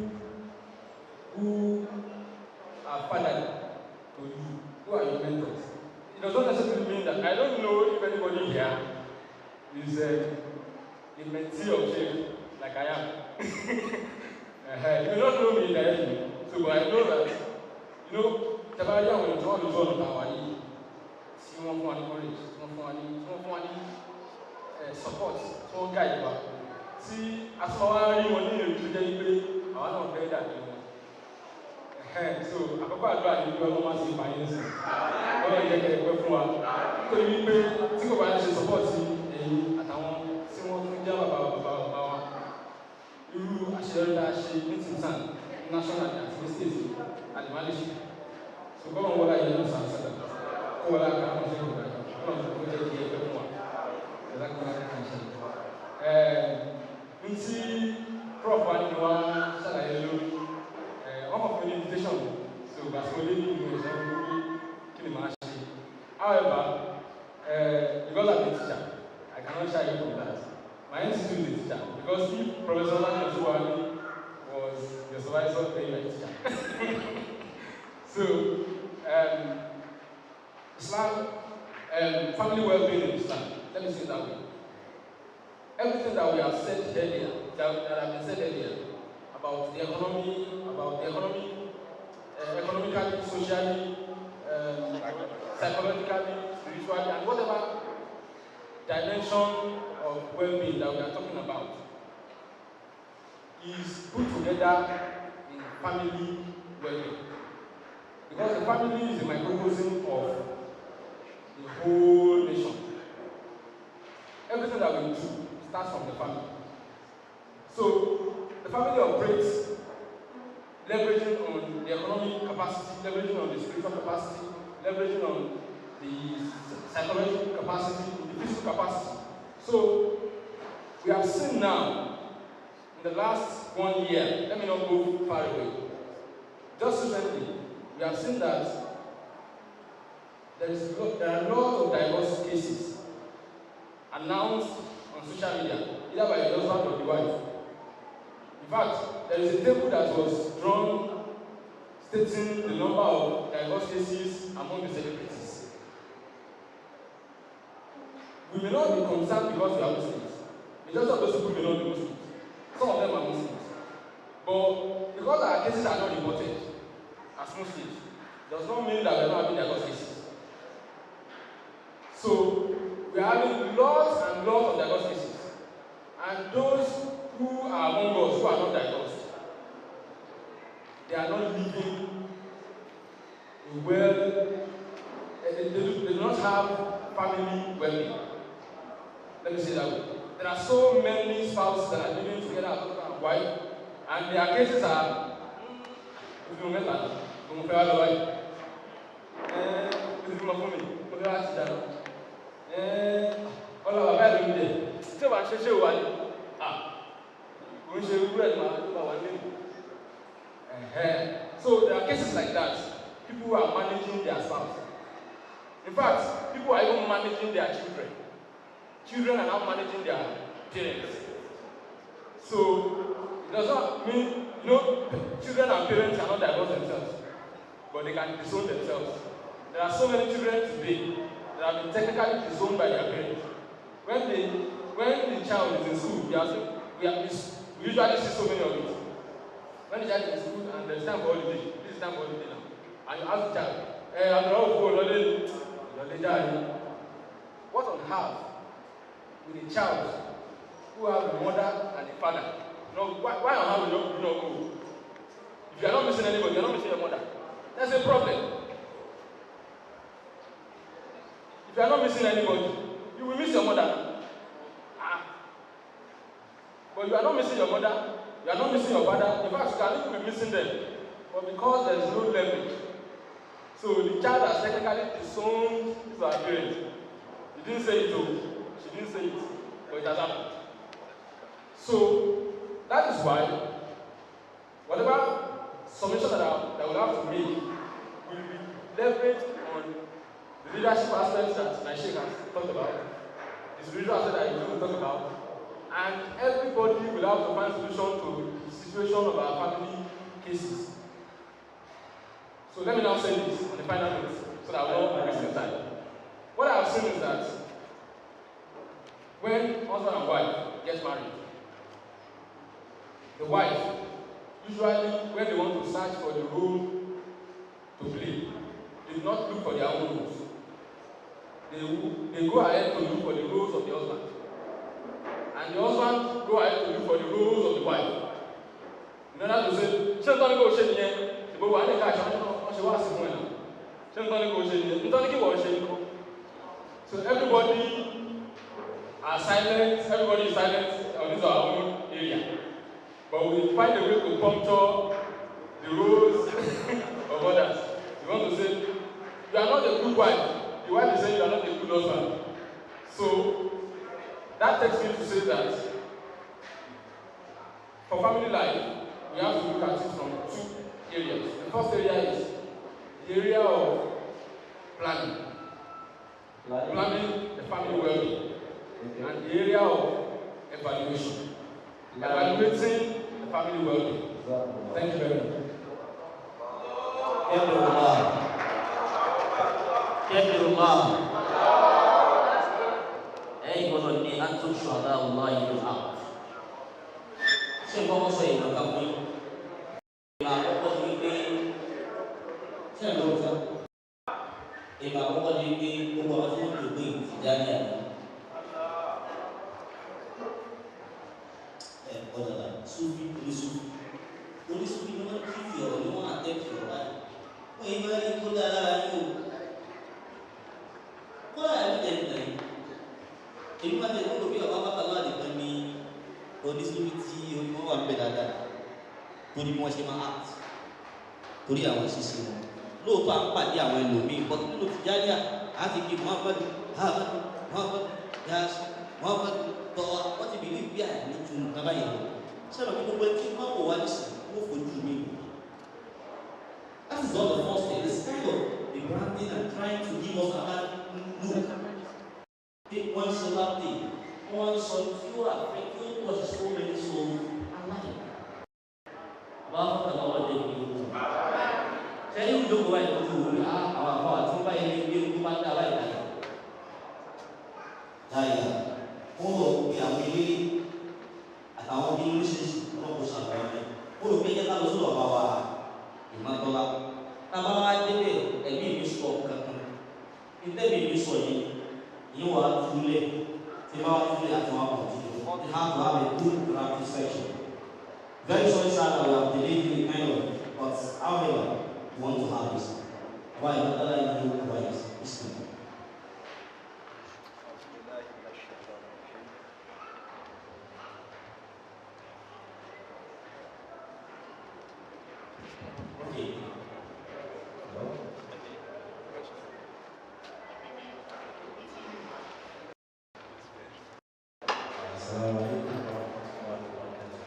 Speaker 9: who are fathered to you, who are your mentors, it does not necessarily mean that I don't know if anybody here is a mentee of shame like I am. You may not know me directly, so but I know that, you know, Tabaria will draw the zone of our need. See one for courage, one for support, one guide. See, as far as you want to do, I want to play that. So, I can't buy you one massive finance. I want to get a quick one. So, you may think about the support at home. See one job about you actually meeting some national and state and Malaysia. So, come on, what I hear, Sansa. Come on, I can't say that. Come on, go take care of one. Nti prof ani wa ṣàlàyé lórí wọn kọ fún invitation so gbàsíwọlé ní ìlú ìṣẹ́ olórí kí ni màá ṣe. However, because I'm a teacher, I cannot shy away from that. My institute is a teacher because if Professor Lani Osuwami was the supervisor, then you are a teacher. So, Islam, family well-being in Islam, let me say it that way. Everything that we have said earlier, that have been said earlier, about the economy, economically, socially, psychologically, spiritually, and whatever dimension of well-being that we are talking about, is put together in family well-being. Because the family is a microcosm of the whole nation. Everything that we do starts from the family. So, the family operates leveraging on the economic capacity, leveraging on the spiritual capacity, leveraging on the psychological capacity, the physical capacity. So, we have seen now, in the last 1 year, let me not go far away, just recently, we have seen that there are a lot of divorce cases announced on social media, either by the husband or the wife. In fact, there is a table that was drawn stating the number of divorce cases among the celebrities. We may not be concerned because we are Muslims. Majority of those people may not be Muslims. Some of them are Muslims. But because our cases are not reported as Muslims, does not mean that we are not having divorce cases. So, we are having lots and lots of divorce cases. And those who are among us who are not divorced, they are not living well, they do not have family well-being. Let me say that way. There are so many spouses that are living together as husband and wife, And their cases are, if you remember, from Fairway, if you remember me, all of our value there. So I should show one. We should read my So there are cases like that. People who are managing their spouse. In fact, people are even managing their children. Children are now managing their parents. So it does not mean, children and parents cannot divorce themselves, but they can disown themselves. There are so many children today that have been technically disowned by their parents. When the child is in school, we usually see so many of it. When the child is in school and there's time for holiday, this is time for holiday now, and you ask the child, I'm not for holiday, what on earth with a child who have a mother and a father? Why on earth will you not go? If you are not missing anybody, you are not missing your mother. That's a problem. If you are not missing anybody, you will miss your mother. But you are not missing your mother, you are not missing your father. In fact, you can even be missing them. But because there is no leverage, so the child has technically disowned his or her parents. He didn't say it, she didn't say it, but it has happened. So that is why whatever submission that we'll have to make will be leveraged on the leadership aspects that my Sheikh has talked about, the spiritual aspect that he will talk about, and everybody will have to find solution to the situation of our family cases. So let me now say this on the final note, so that I will not waste your time. What I have seen is that when husband and wife get married, the wife, usually when they want to search for the role to play, they do not look for their own roles. They go ahead to look for the roles of the husband. And the husband go ahead to look for the roles of the wife. In order to say, she don't go share here, but we are not catch she was in one. She don't go share here. Don't give her share. So everybody are silent, everybody is silent on this our own area. But we find a way to puncture the roles of others. You want to say, you are not a good wife. The wife is saying you are not a good husband. So that takes me to say that for family life, we have to look at it from two areas. The first area is the area of planning. Planning the family well-being. And the area of evaluation. Evaluating the family well-being. Thank you very much.
Speaker 5: Antum syuhada Allah fil ardh. Sebab saya nak kami apa ini saya lupa. Apa ini ubah itu jadi. Orang sufi sufi nama kifio, nama atekio kan. Ini itu dah itu. Kau ada ni. Ini macam tu lebih Aafaakallau di kami kondisi lucu, orang orang berbeda. Turi macam maaf, turi awak sisi. Lu tampak dia main lumi, betul lu jadi asyik Muhammad, Muhammad, doa macam belief dia ni cuma kabai. Sebab kita berarti mahu waris, mahu kunjungi. That is not the first thing. It's kind of the branding and trying to give us another look. Take one celebrity, one song, you are you was so many souls alive. Aafaakallau jadi. Saya duduk buat itu, awak sampai ini pandai lagi. Saya, yang ini atau Inggris proposal ini, kita kalau sudah bawa, lima tolak, tambah aja deh, ini miskom kan, ini miskonya. You are too late. You have to have a good draft section. Very sorry, sir, we have delayed you kind of, but however, we want to have this. Why? What I do about this?
Speaker 7: Okay. Hello? Assalamu alaikum warahmatullahi wabarakatuh.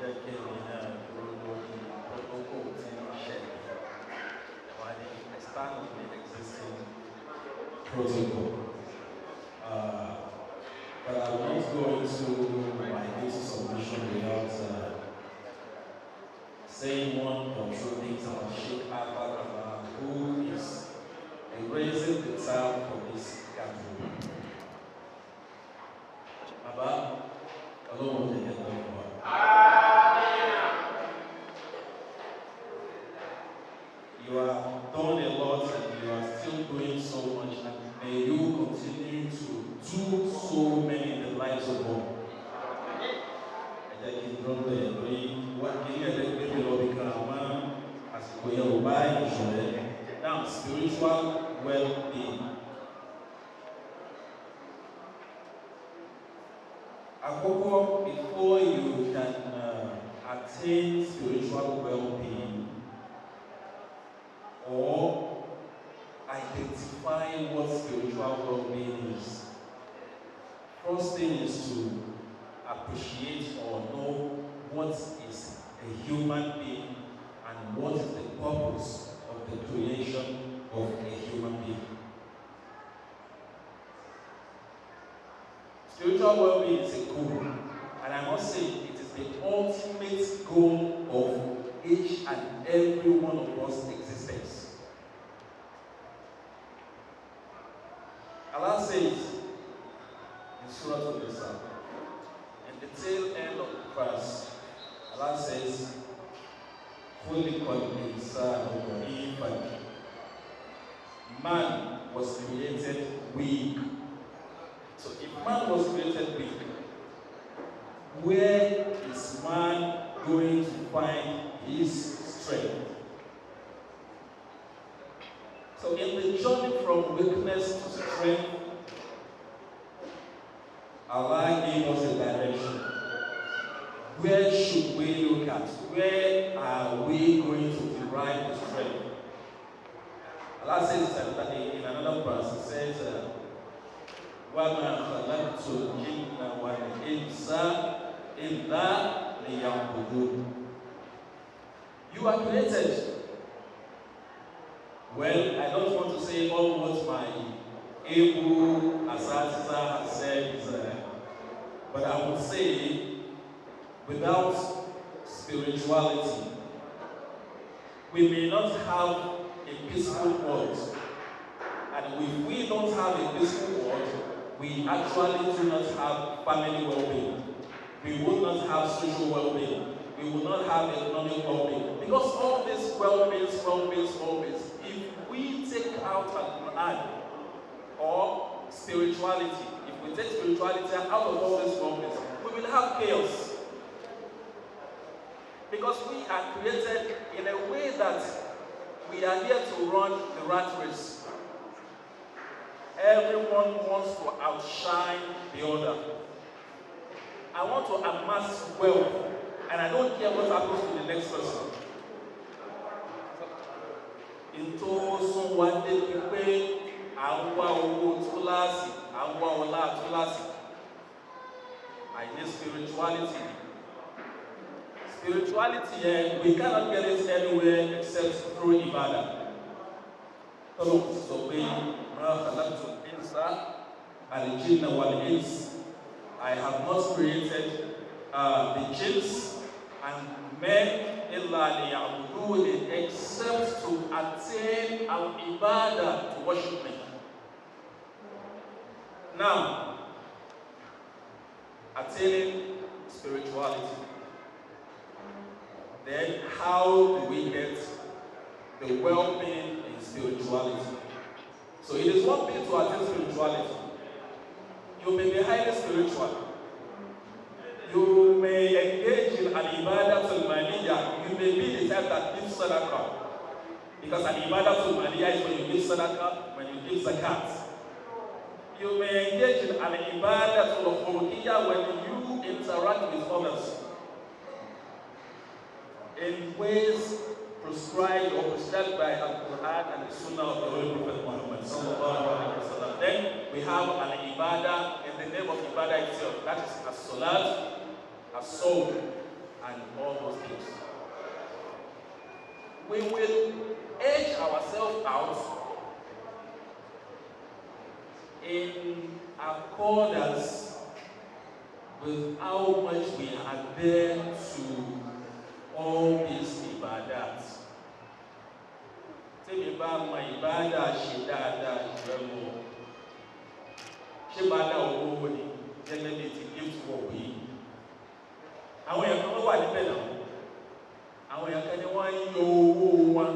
Speaker 7: Jẹ́ kí èmi náà dúró lórí protocol tí wọ́n ṣẹlẹ̀. I stand on the existing protocol. But I will not go into my basic submission without saying one or two things about Sheikh Aafaakallau, who is raising the term for this gathering. Abba, alone with the head of God. You have done a lot and you are still doing so much, and may you continue to do so many in the lives of all. I can drop the what can you maybe become as we are buying now spiritual well-being. Akoko, before you can attain spiritual well-being or identify what spiritual well-being is, first thing is to appreciate or know what is a human being and what is the purpose of the creation of a human being. Spiritual well-being is a goal, and I must say it is the ultimate goal of each and every one of us existence. Allah says in Surah Al-Nisa, in the tail end of the verse, Allah says, man was created weak. So if man was created weak, where is man going to find his strength? So in the journey from weakness to strength, Allah gave us a direction. Where should we look at? Where are we going to derive the strength? Allah says in another verse, it says, وَمَا خَلَقْتُ الْجِنَّ وَالْإِنسَ إِلَّا لِيَعْبُدُونَ. You are created. Well, I don't want to say all what my able asatiza has said, but I would say, without spirituality, we may not have a peaceful world. And if we don't have a peaceful world, we actually do not have family well-being. We will not have social well-being. We will not have economic well-being. Because all these well-beings, if we take out an ad or spirituality, if we take spirituality out of all these well-beings, we will have chaos. Because we are created in a way that we are here to run the rat race. Everyone wants to outshine the other. I want to amass wealth, and I don't care what happens to the next person. Into someone they pay, I need spirituality. Spirituality, we cannot get it anywhere except through Ibadah. So I have not created the jinns and men except to attain al-ibadah, to worship me. Now, attaining spirituality. Then how do we get the well-being in spirituality? So it is one thing to attain spirituality. You may be highly spiritual. You may engage in al-ibadatul maliyah. You may be the type that gives sadaqah. Because al-ibadatul maliyah is when you give sadaqah, when you give zakat. You may engage in al-ibadatul khuluqiyah when you interact with others in ways prescribed or prescribed by Al-Quran and the Sunnah of the Holy Prophet Muhammad sallallahu alaihi wasallam. Then we have an ibadah in the name of ibadah itself. That is as-salat, as-sawm, and all those things. We will edge ourselves out in accordance with how much we adhere to all these ibadats. Tẹ́mi bá mọ ìbádà ṣe dáadáa jùlọ mọ́. Ṣé bádà owó ni gẹ́gẹ́ bí ti gift work yìí? Àwọn èèyàn kan wà níbẹ̀ náà. Àwọn èèyàn kan ní wọ́n ń yọ owó wọn.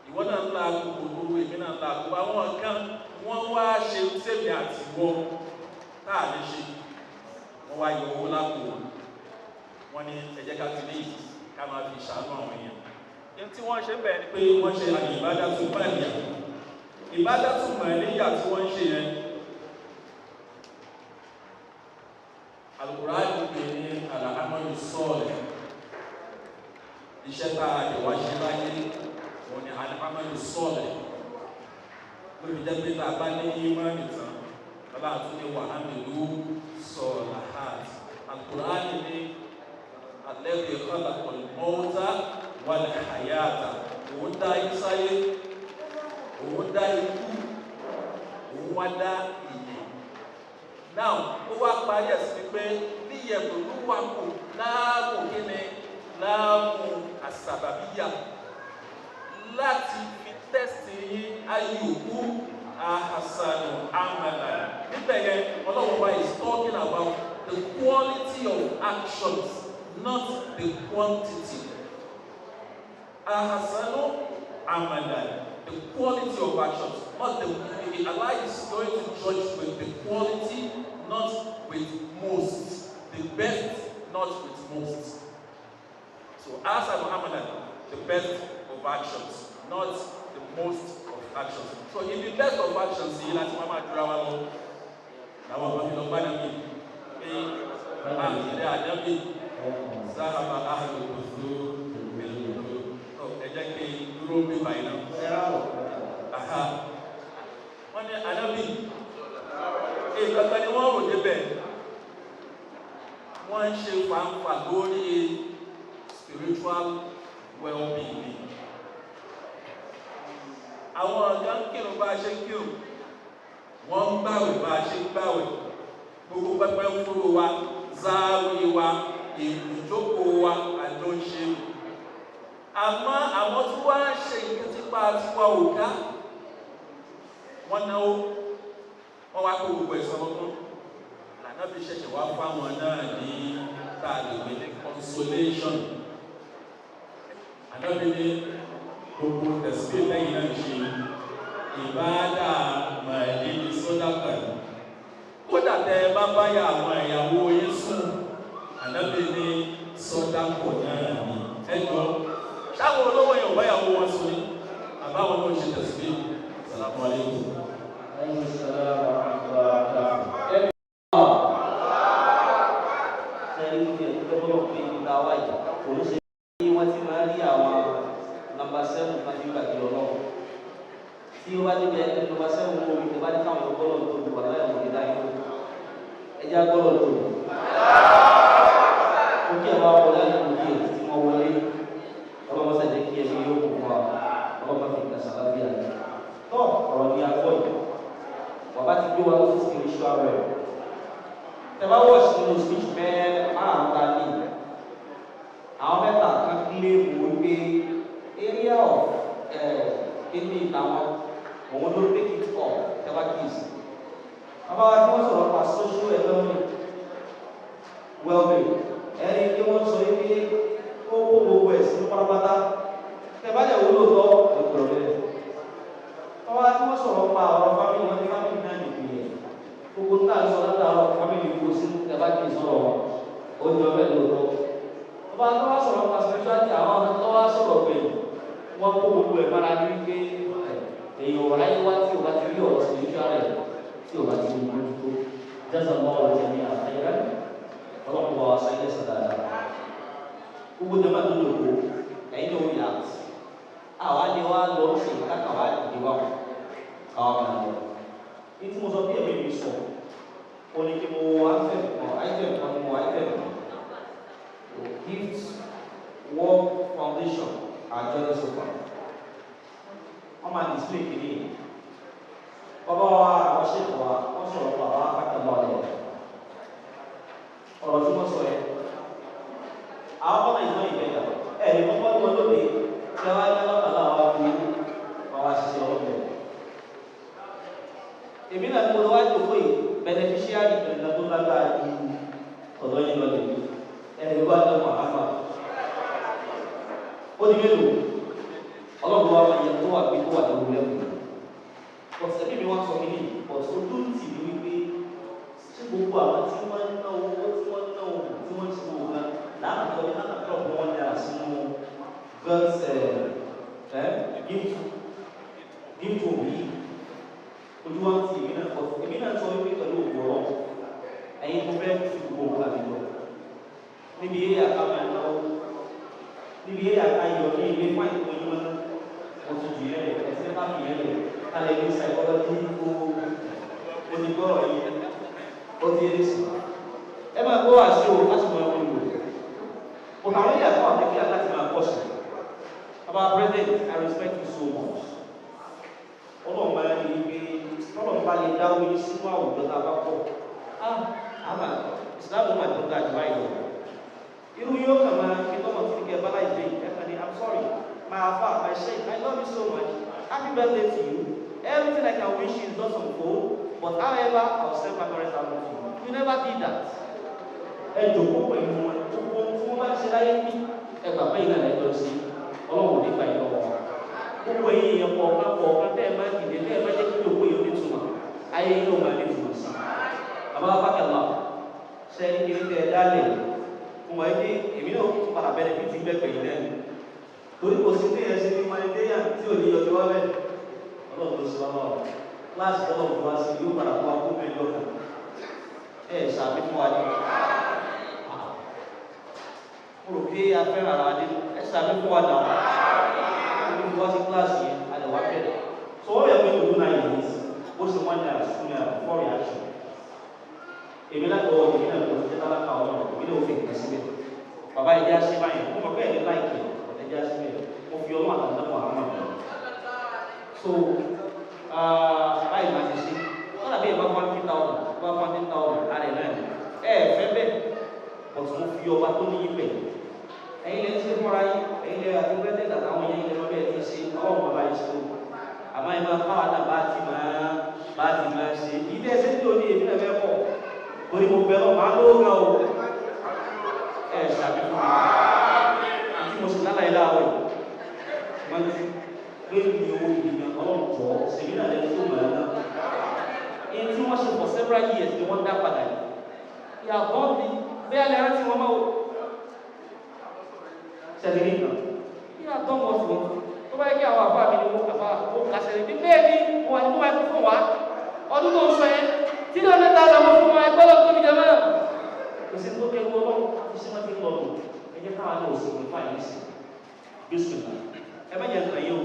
Speaker 7: Ìwọ náà ń la gbogbo èmi náà ń la gbogbo. Àwọn kan wọ́n wá ṣe sẹ́mi àti wọ́n táà lè ṣe. Wọ́n wá yọ owó lápò wọn. Wọ́n ní ẹ jẹ́ ká fi lè ká máa fi ṣàánú àwọn èèyàn. Ní tí wọ́n ṣe ń bẹ̀rẹ̀ ni pé wọ́n ṣe àyè ìbádàtú màlíyà. Ìbádàtú màlíyà tí wọ́n ń ṣe yẹn. Al-Qur'an pè ní al-amalu salih. Iṣẹ́ tá a lè wá ṣe láyé wọ́n ní al-amalu salih. Lórí jẹ́ pé tá a bá ní ìmánì tán, bàbá àtúndé wà á nílùú salihat. Al-Qur'an ní alladhi khalaqa al-mawta wal-hayata. Òun dá yín sáyé, òun dá ikú, òun wá dá ìyè. Now, ó wá parí ẹ̀sìn pé ní ìyẹ̀bùrú wà kù láàmú kíni láàmú àsàbàbíyà láti fi tẹ́sì yín ayòkú ahasanu amala. Níbẹ̀ yẹn, Ọlọ́run wa is talking about the quality of actions, not the quantity. Ahasanu amala, the quality of actions, not the. Allah is going to judge with the quality, not with most. The best, not with most. So, Ahasanu amala, the best of actions, not the most of actions. So, in the best of actions, see, that's Mama Drawalo. Now, I'm going to buy them. Zahaba Ahlu Kuthur. Dúró bí báyìí náà. Aha. Wọ́n ní Ànábì. Ìkankan ni wọ́n rò débẹ̀. Wọ́n ń ṣe fàǹfà lórí spiritual well-being. Àwọn ọ̀gá ń kírun bá a ṣe ń kírun. Wọ́n ń gbàwẹ̀ bá a ṣe ń gbàwẹ̀. Gbogbo pẹpẹ ń fúru wa, záwé wa, ìjókòó wa, àjọ ń ṣe. Àmọ́ àwọn tí wọ́n á ṣe nǹkan tipa tiwa òkà wọ́n náwó wọ́n wá kó gbogbo ẹ̀sọ́ lọ́gbọ́n lànà bí ṣẹ̀ṣẹ̀ wá fáwọn náà ní tààlùwẹ̀ ní consolation. Ànábì ní gbogbo tẹ̀síbí lẹ́yìn náà ṣe ìbáàdà màálí ní sọ́dà pẹ̀lú. Kódà tẹ ẹ bá báyà àwọn ìyàwó yín sùn, Ànábì ní sọ́dà pọ̀ náà ní ẹjọ́. Ṣáwọn olówó yẹn ò báyàwó wọn sùn ní àbáwọn náà ṣe tẹ̀síbí. Assalamu alaikum.
Speaker 5: Tí ó bá níbi ẹni tó bá sẹ́wọ̀n mú omi tó bá ní káwọn ọgbọ́nà tó bí wà láyé àwọn ìdá yìí ẹjá gbọ́nà tó bí. Ó kí ẹ̀ bá wọlé ní òkè tí wọ́n wọlé ọlọ́mọ sẹ́jẹ́ kí ẹ̀mí yóò kún fún wa ọlọ́mọ fi ìgbà sàlábí àná. Tọ́ ọ̀rọ̀ ní agbọ́ yìí bàbá ti gbé wa lọ sí spiritual rẹ̀. Tẹ́ bá wọ̀ sí nínú speech mẹ́rin márùn-ún ta ní àwọn mẹ́ta kan kílé wò pé area of kíní ìtàwọn òun ló take it up tẹ́wá kíyèsí. Bàbá wa tí wọ́n sọ̀rọ̀ pa social economic well-being ẹni tí wọ́n sọ yìí pé ó kó gbogbo ẹ̀ sínú pátápátá tẹ́bá lẹ̀ wúlò tọ́ ọ̀dọ̀ rẹ̀. Bàbá wa tí wọ́n sọ̀rọ̀ pa ọ̀rọ̀ family wọn ní family náà nìpìlẹ̀ gbogbo náà sọ látàrọ̀ family kò sí tẹ́bá kì í sọ̀rọ̀ wọn ó jọ bẹ́ẹ̀ lóòótọ́. Bàbá wa tí wọ́n sọ̀rọ̀ pa spirituality àwọn tó wá sọ̀rọ̀ pé wọ́n kó gbogbo ẹ̀ mára ní wípé èèyàn ọ̀rá yín wá tí o bá ti rí ọ̀rọ̀ spiritual rẹ̀ tí o bá ti rí ojú tó jẹ́sà mọ́ ọ̀rọ̀ jẹ́ ní àtẹ́rẹ́ gbogbo jọba tó lòkó ẹ̀yin ló yà àwa ni wá lọ sí káka wá ìdíwà káwa máa lọ ní tí mo sọ bí ẹ̀mí mi sọ ó ní kí mo item kan mo item gift work foundation àjọ ní sofa wọ́n máa display kìíní bàbá wa àwọn ṣètò wa wọ́n sọ̀rọ̀ pa àwọn Aafaakallau ọ̀rọ̀ tí wọ́n sọ yẹn àwọn ọmọ ìgbọ́n ìgbẹ́jà ẹ̀rí wọ́n bọ́ wọn lóde tí wọ́n á yá lọ́kàlá wa fún àwọn àṣìṣe ọlọ́pẹ̀. èmi náà mo lọ wá jòkó yìí beneficiary ìgbà tó lágbára ju ọ̀dọ́ yín lọ́dẹ̀ ẹ̀rí wọ́n á lọ́mọ àmà ó di mélòó ọlọ́run wa máa yẹ tó wà pé tó wà lórí lẹ́kùn ọ̀sẹ̀ bí mi wá sọ mí ní ọ̀sẹ̀ ojú tì mí wípé ṣé gbogbo àwọn tí wọ́n ń ná owó tí wọ́n ń ná owó tí wọ́n ń ṣe owó náà láàbùkọ́ ní láàbùkọ́ ọ̀pọ̀ wọn dára sínú girls gift omi ojú wa ti èmi náà sọ wípé pẹ̀lú òkú ọ̀rọ̀ ẹ̀yin tó fẹ́ fi gbogbo òkú àbí lọ níbi eré àkàmà náà níbi eré àkàyọ̀ ní ilé fún àìkú yín wọn mo ti jù yẹn lẹ ẹsẹ̀ bá fi yẹn lẹ kálẹ̀ ní psychology kó o ti gbọ́rọ̀ yìí ó ti yé sí ẹ máa gbọ́ àṣẹ o láti mọ ẹ̀kọ́ ìlú o àwọn ilé àkọ́ àtẹ́kí láti máa pọ̀ sí Our President, I respect you so much ọlọ́run máa ń rí pé ọlọ́run bá lè dáwọ́ yín sínú àwùjọ tá a bá pọ̀ àmà ìsìláàmù máa tó ga jù báyìí lọ irú yóò kàn máa kí tọ́mọ̀ tí kẹ́ bá láì dé ẹ̀ka ni I'm sorry my Afa, my Sheikh, I love you so much happy birthday to you everything I can wish you is not some goal but however I will send my parents out to you you never did that ẹ jòkó pẹ̀lú wọn gbogbo tí wọ́n bá ṣe láyé bí ẹgbà bẹ́ẹ̀ náà lẹ́jọ́ sí ọlọ́run nígbà yìí lọ́wọ́ gbogbo èyí yẹn pọ̀ ọ̀kan tẹ́ ẹ máa dìde tẹ́ ẹ máa jẹ́ kí gbogbo èyí ó ní túmọ̀ ayé yìí ló máa ní túmọ̀ sí àbá Aafaakallau sẹ́ni kiri tẹ́ ẹ dálẹ̀ mo mọ̀ ẹ́ pé èmi náà tún padà bẹ̀rẹ̀ bí ti gbẹ̀gbẹ̀ yìí lẹ́nu torí kò sí ní ẹsẹ̀ ní humanitarian tí ò ní yọjọ́ wá bẹ́ẹ̀ ọlọ́run ló sọ ọ́ kíláàsì tọ́lọ̀ fún wa sí yóò padà fún wa kó mẹ́lẹ́ ọ̀kan ẹ̀ ṣàbí fún wa ní mo rò pé a fẹ́ràn ara wa dé ẹ̀ ṣàbí fún wa náà ó ní fún wa sí kíláàsì yẹn a lè wá bẹ̀rẹ̀ so what we are going to do now is ó sì wọ́n ní àṣìṣe ní before reaction èmi láti ọwọ́ èmi náà lọ sí tálákà ọlọ́run èmi náà ó fi nǹkan síbẹ̀ bàbá ẹ̀jẹ̀ á ṣe báyìí mo mọ̀ pé ẹ̀jẹ̀ láìkì ẹ̀jẹ̀ á ṣe bẹ́ẹ̀ mo fi ọlọ́run àtàlẹ́ mọ̀ àwọn àmọ́ so báyìí máa ti ṣe wọ́n dàbí ìbá 40,000 ìbá 40,000 àrẹ náà fẹ́ bẹ́ẹ̀ bọ̀tù mo fi ọba tó ní ibẹ̀ ẹ̀yin lè ṣe fúnra yín ẹ̀yin lè àti pẹ́ẹ́tẹ́ àtàwọn yẹn lè máa bẹ́ẹ̀ ti ṣe ọlọ́run bàbá yìí ṣe àmọ́ ẹ̀ máa káwa náà bá ti máa ṣe ìdí ẹsẹ̀ tí o ní èmi náà fẹ́ pọ̀ torí mo bẹ̀ lọ máa lówó gan o ẹ̀ ṣàbíkú àti mo sì lálàyé láàárọ̀ yìí máa ti lórí ní owó ìgbìmọ̀ ọlọ́run jọ ṣèlú náà lẹ́nu tó mọ̀ ẹ́ náà èyí tí wọ́n ṣe for several years ni wọ́n dá padà yìí ìyàbọ̀ mi bẹ́ẹ̀ lẹ́rẹ́ tí wọ́n máa wò ṣẹlẹ̀ nìkan ìyàtọ̀ wọn sí wọn tó bá yẹ kí àwọn àbá mi ni wọ́n àbá ó kàṣẹ̀lẹ̀ bí bẹ́ẹ̀ ni wọ́n àti wọ́n fún wa ọdún tó ń sọ yẹn tí ló mẹ́ta lọ́wọ́ fún wa ẹgbẹ́ lọ́wọ́ tóbi jẹ́mọ́ kò sí tó kẹ́ wọ́n lọ́wọ́ àti sí wọ́n ti lọ lò ẹjẹ́ káwa náà ò sì ní fáyé sí bísímìlá ẹ má jẹ́ nǹkan yìí o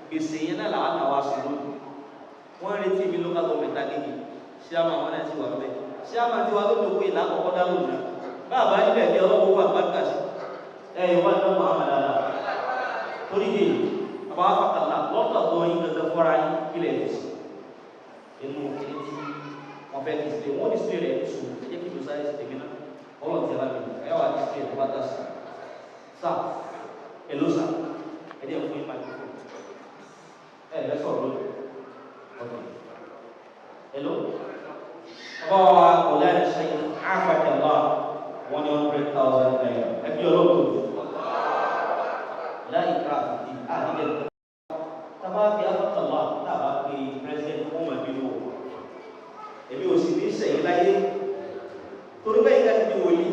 Speaker 5: gbèsè yẹn náà làwọn náà wá sùn lónìí wọ́n retí mi local government agége ṣíàmà wọn náà ti wà bẹ́ẹ̀ ṣíàmà ti wà lónìí owó ìlà àkọ́kọ́ dá lónìí báàbá níbẹ̀ ní ọlọ́wọ́ wà gbàgbà sí ẹ̀yìn wà ní Muhammad ala torí dé àbá Aafaakallau lọ́tọ̀ tó yín gẹ́gẹ́ fọ́ra yín kílẹ̀ ẹ̀ sí inú ẹni tí wọ́n fẹ́ display wọ́n display rẹ̀ sùn ẹ jẹ́ kí ló sáré sí tèmi náà ọlọ́run ti alámi ẹ wà display rẹ̀ bá dà sí sá ẹ ló sá ẹ jẹ́ fún yín máa dúró ẹ lẹ́sọ̀ lónìí ọ̀dọ̀ ẹ ló ọba ọ̀lẹ́ ẹ̀ ṣe Aafaakallau 100,000 naira ẹ bí ọlọ́run láì ká àti àdìgẹ́ tábà fi Aafaakallau tábà fi president ọmọ ẹbí lò èmi ò sì ní sẹ́yìn láyé torí bẹ́ẹ̀ ká ti di wòlí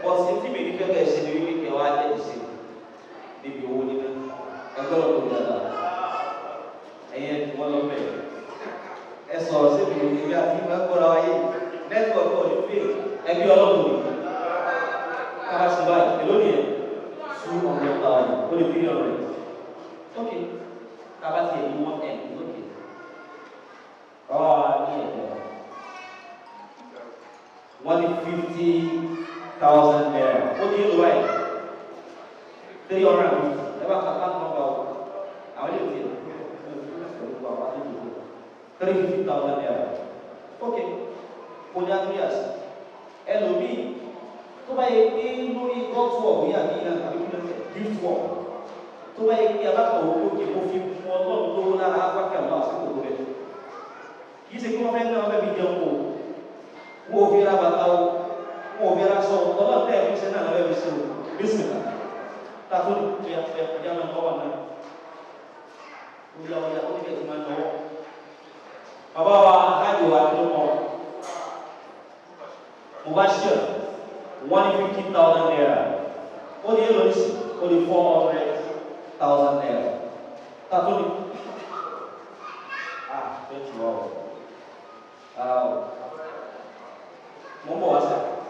Speaker 5: bọ́sì tí mi ní fẹ́ bẹ́ẹ̀ ṣe ni wípé kẹwàá jẹ́ ìṣe níbi owó nínú ẹgbẹ́ ọ̀dọ́ dáadáa ẹ̀yẹ wọn lọ bẹ́ẹ̀ ẹ sọ̀rọ̀ sí mi ìgbé àti ìgbà gbọ́ra wáyé nẹ́tíwọ̀kì ọ̀dọ́ fèè ẹbí ọlọ́dún káwá sí báyìí 150,000 naira. What do you do right? 350. Ever cut that number? I want you to 350,000 naira. Okay. For that 3 years. LOB. To buy a God's work, we are gift work. To buy a Aafaakallau, you move him for $1 Aafaakallau. He's a government of a video. Who will have a cow, who will have so, all of them is another business. That's what we have to young government. We are only getting my know. About how you are no more. Mubashir, 150,000 naira. What do you know? Only 400,000 naira. That's what thank you all. Mumbo wasa.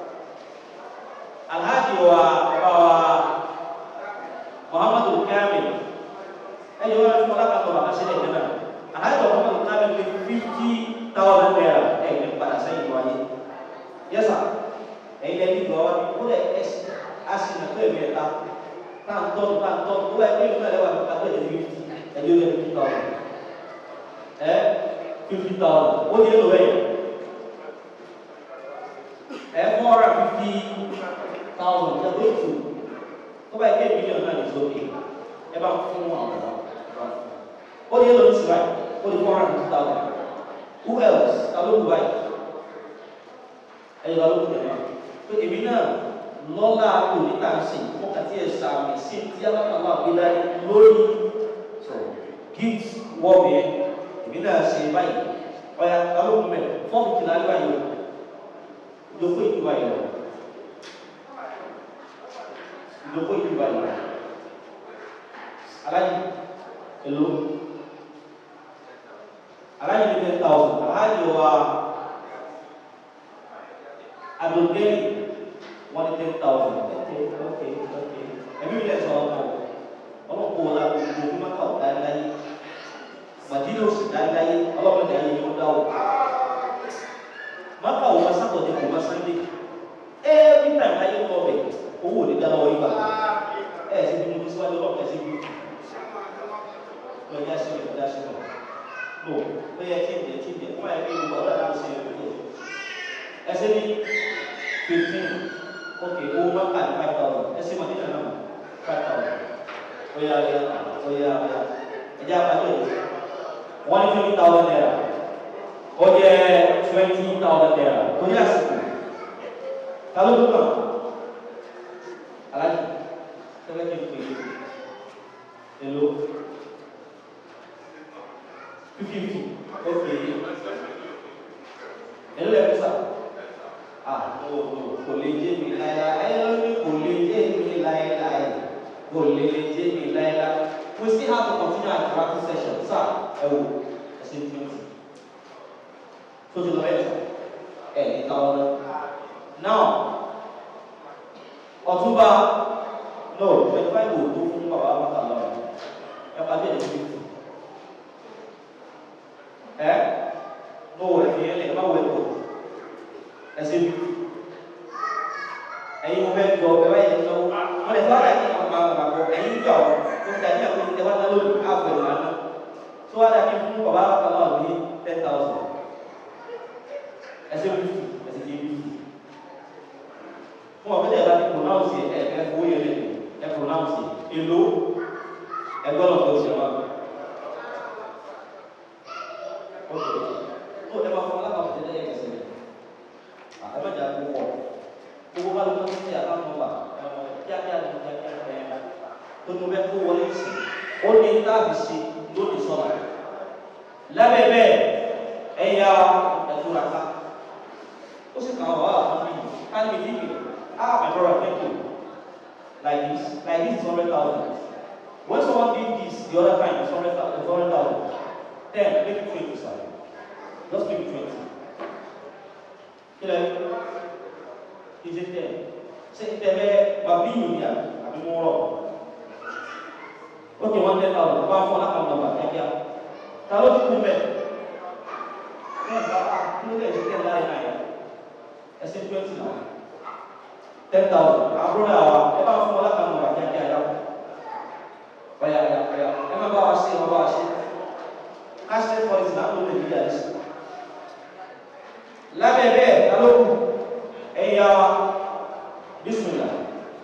Speaker 5: Alhaji wa Muhammad Kamil. Ayo orang sekolah kan bawa kasih dia kena. Alhaji Muhammad Kamil 50,000 naira. Pada saya itu aja. Ya sah. Jadi dua orang boleh asin atau mereka kantor dua ini mana lewat kata jadi 50. Jadi 50,000. 50,000. What do you know? 450,000. You're going to buy $10 million is okay. About 4 hours. What do you know? This right? Only 450,000. Who else? I don't buy. I don't look at them. So if you know, Lola to the dancing, Pokatia Sami, Cynthia, Allah, Bilai, Lori. So, gifts, warming. Bila saya baik, kalau memang form kita lagi baik, dua itu baik, Alhaji, hello, Alhaji 10,000, Alhaji wa Abdul Ghani 10,000. Okay. Tapi bila soal orang pola itu cuma kau dan lagi. Majinus dan lain Allah menjadi modal. Maka masa kau di rumah sendiri. Every time ayo kau be, di dalam riba. Sini mungkin suatu orang kasih. Banyak sih. No, banyak cinta. Kau yang ini bawa dalam sini. Sini 15. Okay, makan 5,000. Sini mati dalam 5,000. Oh ya. Ajar apa tu? 150,000 naira. Oh yeah, 20,000 naira. Oh yes. Kalau bukan, Alhaji, saya kira hello, 50. Okay. Hello ya besar. Koleje milai. We still have to continue our practice session. Sir, so to the right. Now, October, no, 25 will do from Aafaakallau. Yang pagi ada 50. No, dia mau itu. Asyik. Ayo mau berapa yang tahu? Mana tahu lagi apa? Ayo jauh. Kemudian aku kita lalu Aafaakallau. So ada yang pun Aafaakallau ni 10,000. Asyik 50. Mau apa dia lagi pronounce pronounce hello. Agora eu vou chamar. Okay. Oh, dia mau falar apa dia yang kesini? Apa jangan buku. Buku kalau kamu tidak akan apa. Jangan. Tunggu beku walis. Oh, dia tak bisi dulu di sana. La bebe. Ya suraka. Usik kau kan begini. My brother, thank you. Like this is 100,000. When someone did this the other time, it's 100,000. 10, make it 20, sir. Just make it 20. Is it 10? Say, babi dunia, abi more. Okay, 110,000. Apa nak tambah? Ya. Kalau dikumel, ini dah sekian lain. SM20 10,000. Àbúrò àwa ẹ bá fún ọ lákàánú wà kíákíá yá. Ọ̀yà ẹ má bá wa ṣe ẹ má bá wa ṣe. Cashless policy náà ló lè bí àdé sí. Lábẹ́ bẹ́ẹ̀ ta ló kù? Ẹ̀yà wa bísímìlà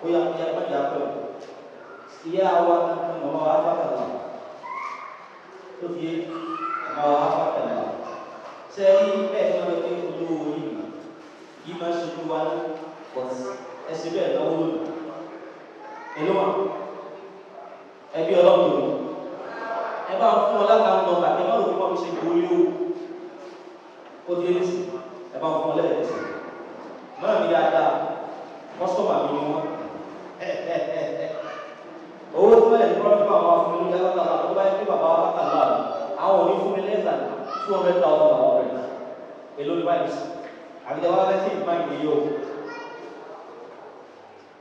Speaker 5: ó yà má jà pẹ̀lú. Ìyá wa màmá wa Aafaakallau. Tó fi màmá wa Aafaakallau. Sẹ́yìn bẹ́ẹ̀ ni wọ́n fi olówó yìí máa ṣe ojú wa ní ẹsẹ̀ bẹ́ẹ̀ náwó lónìí. Èló wà? Ẹbí ọlọ́run tó ní. Ẹ bá fún ọ lákàá nọ bàtẹ́ má lò fún ọ fi ṣe gbòórí o. Ó di ẹni sí. Ẹ bá fún ọ lẹ́yìn sí. Mọ́ra mi dáadáa, kọ́sítọ́mà mi ni wọ́n. Owó tí wọ́n lè ní pọ́npọ́n àwọn afúnmi ní Aafaakallau tó bá yẹ kí bàbá Aafaakallau àwọn òní fún mi lẹ́sà 200,000 àwọn ọ̀rẹ́. Èló ni báyìí sí. Àbí ẹ wá lẹ́sìn ìgbà ìgbé yóò.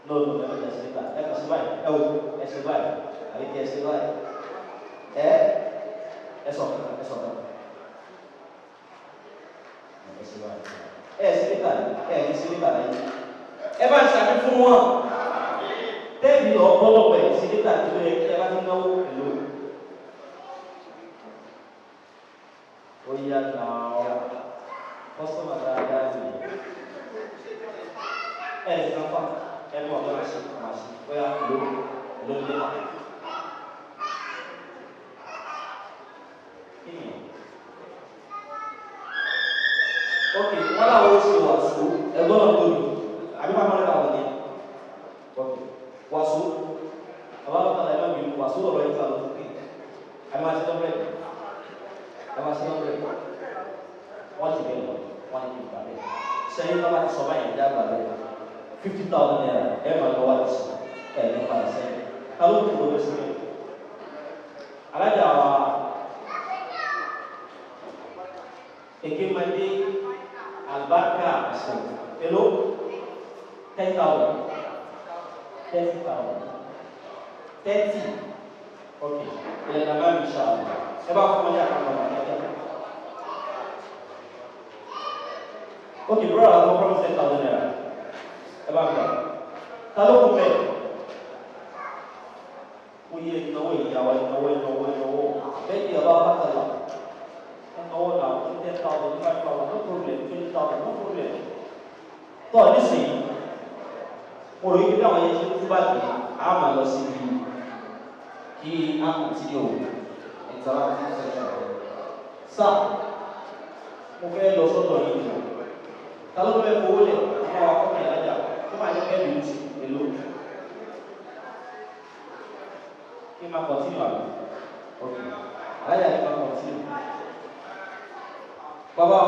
Speaker 5: No, ẹ bẹ jẹ síbà. Ẹ kà sí báyìí. Ẹ wò ẹ sí báyìí. Àbí kí ẹ sí báyìí. Ẹ sọ kankan. Ẹ sí báyìí. Ẹ sí níta yìí. Ẹ ní sí níta yìí. Ẹ bá ń ṣàbí fún wọn. Tẹ́ẹ̀bì lọ bọ́lọ̀pọ̀ ẹ̀ sí níta tó yẹ kí ẹ bá ti náwó èlò. Ó yá náà kọ́sọ́mà dáadáa ni. Ẹ sì kan fà. Ẹ mọ̀ ọ́ máa ṣe bóyá ló lé wà. Ok, wọ́n láwọn ó ṣe wàásù ẹgbọ́n náà tóbi àbí máa máa ń bá wọn yẹn. Ok, wàásù àwọn àbúkàlà ẹ̀ máa bìí wàásù lọ́rọ̀ ẹ̀ tó àlọ́ tó pè é. Ẹ máa ṣe lọ́bẹ̀rẹ̀ wọ́n ti bẹ̀rẹ̀ wọ́n ti gbà bẹ́ẹ̀. Sẹ́yìn náà láti sọ báyìí ẹ̀dá gbà bẹ́ẹ̀. 50,000 naira ẹ máa lọ wá lọ sí ẹ ní padà sẹ́yìn. Ta ló kù lọ́wọ́ sí mi? Alájà wa èké máa dé àlùbáríkà àṣẹ. Èló? 10,000. 30,000. 30. Ok. Ilẹ̀ nàbà mi ṣàlùmọ̀. Ẹ bá fún ọjà kan lọ́wọ́ ẹ̀jẹ̀. Ok, bro, I'm going to say 10,000 naira. About that. Kalau komen, punya nawa nawa. Bagi Aafaakallau, nawa now 10,000, 5,000, no problem. 20,000, no problem. So this thing, kalau kita orang yang cukup bagi, amal sini, ki aku sini, interaksi saja. Sa, mungkin losot lagi. Kalau boleh, mau aku ni aja. Cuma ada kayak bilis, elu. Kita continue lagi. Okay. Aja kita continue. Bapa,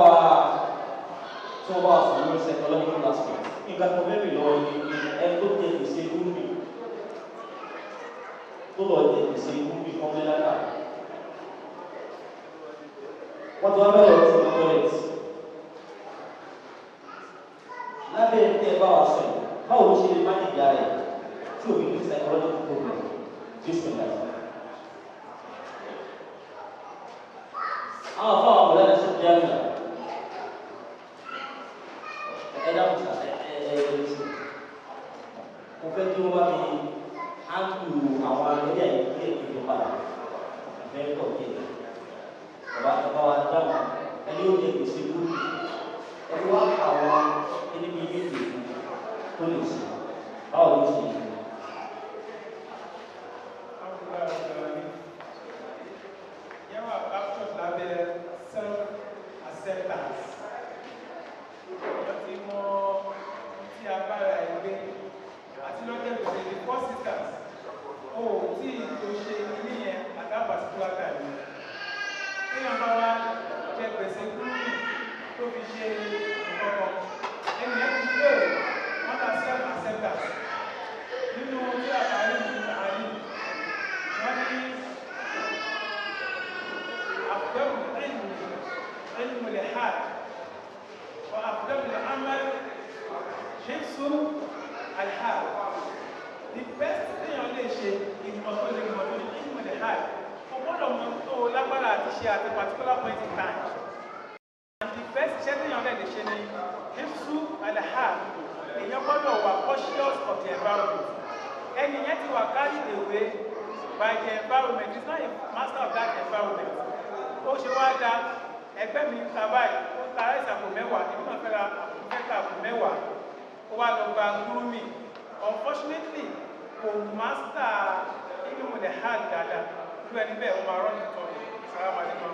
Speaker 5: coba sebelum saya kalau kita kelas, ingat problem bilo ini, itu jadi sebumi. Tu loh jadi sebumi komunikasi. Waktu apa lo sebetulnya? Lábẹ́ tẹ́ bá wa sọ yìí, báwo ló ṣe lè má nìgbà rẹ̀ tí òbí ní psychological problem tí ó sì ń dájú. Àwọn afọ àwọn ọ̀rẹ́ rẹ̀ ṣe jẹ́ àgbà. Ẹ dáhùn sá ṣe. Mo fẹ́ kí wọ́n bá mi áńkù àwọn akẹ́kẹ́ àyíké ìjọba padà. Ìfẹ́ tọ̀ kí ẹ̀. Bàbá wa dáhùn ẹni ó jẹ gbèsè lórí. Ẹni wá àwọn ini bibit tulis oh di sini.
Speaker 6: Yang apa label self acceptance. Jadi mau ti apa ini? Àti lọ́jọ́ ìgbésẹ̀ the first instance. Oh, tí o ṣe ní yẹn at that particular time. Téèyàn bá wá jẹ gbèsè kúrú tó fi ṣe nǹkan. And you have to feel what self-acceptance. You know what you are doing. What is أفضل علم الحال وأفضل العمل حفظ الحال. The best thing on this is controlling علم الحال. For one of them to lágbára àti ṣe at a particular point in time. And the best thing on this is حفظ الحال. èèyàn gbọ́dọ̀ wà cautious of the environment. Ẹni yẹn ti wà carried away by the environment. He's not a master of that environment. Ó ṣe wá dá ẹgbẹ́ mi tàbá yìí, ó ta ẹ̀sà àpò mẹ́wàá, èmi náà fẹ́ ra àpò mẹ́wàá, ó wá lọ gba gúrúmì. Unfortunately, kò master inú mo lè hard dáadáa. Irú ẹni bẹ́ẹ̀ ó máa rọ́ọ̀nù tán. Assalamu alaikum.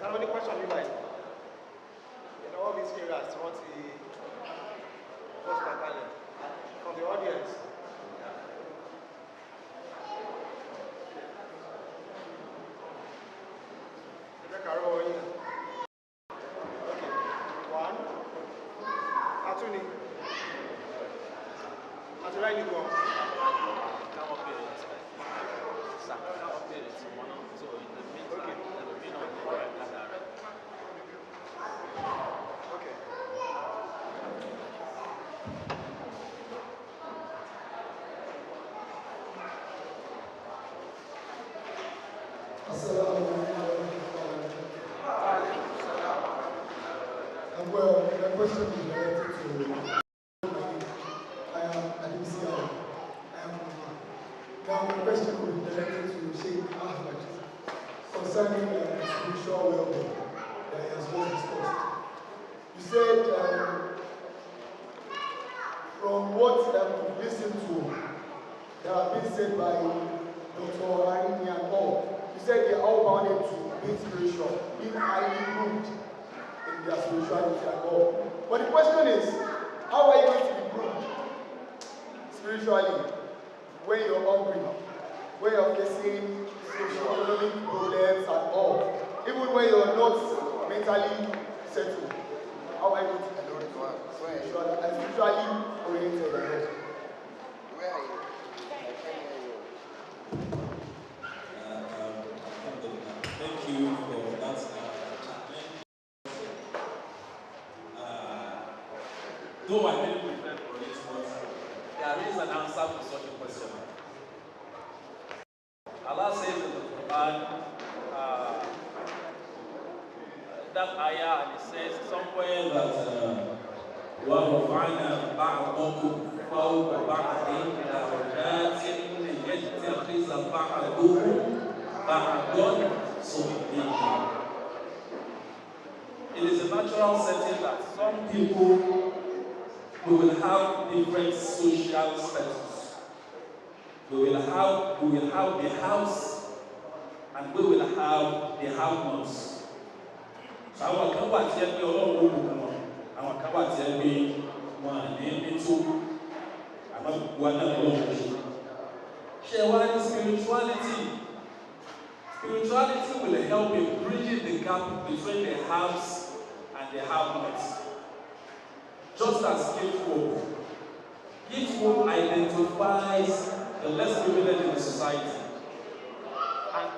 Speaker 3: Now, only question you guys. In all these areas, you want to post my talent from the audience. Okay. One. Atuni. Atuni, you go.
Speaker 2: Well, the question is related to now the question will be directed to Sheikh Ahmed concerning spiritual well-being that he has just discussed. You said from what we've listened to that have been said by Dr. Arini and all, you said they are all bounded to being spiritual, being highly groomed in their spirituality and all. But the question is, how are you going to be groomed spiritually when you're hungry, when you're facing socio-economic problems and all, even when you're not mentally settled? How are you going to be spiritually oriented?
Speaker 10: Where are you?
Speaker 11: Thank you for that challenge. Though I didn't prepare for it, but there is an answer to such a question. Allah says in the Quran, that ayah, and it says somewhere that وَرَفَعْنَا بَعْضَكُمْ فَوْقَ بَعْضٍ دَرَجَاتٍ لِيَتَّخِذَ بَعْضُكُمْ بَعْضًا سُخْرِيًّا. It is a natural setting that some people will have different social status. We will have the house and we will have the have-nots. So àwọn kan wà tí ẹ pé Ọlọ́run ó bùkún wọn, àwọn kan wà tí ẹ pé wọn ní tó àmọ́ gbogbo wa náà lọ́wọ́ ṣe. Ṣé wá ní spirituality? Spirituality will help in bridging the gap between the haves and the have-nots. Just as gift hope identifies the less privileged in the society and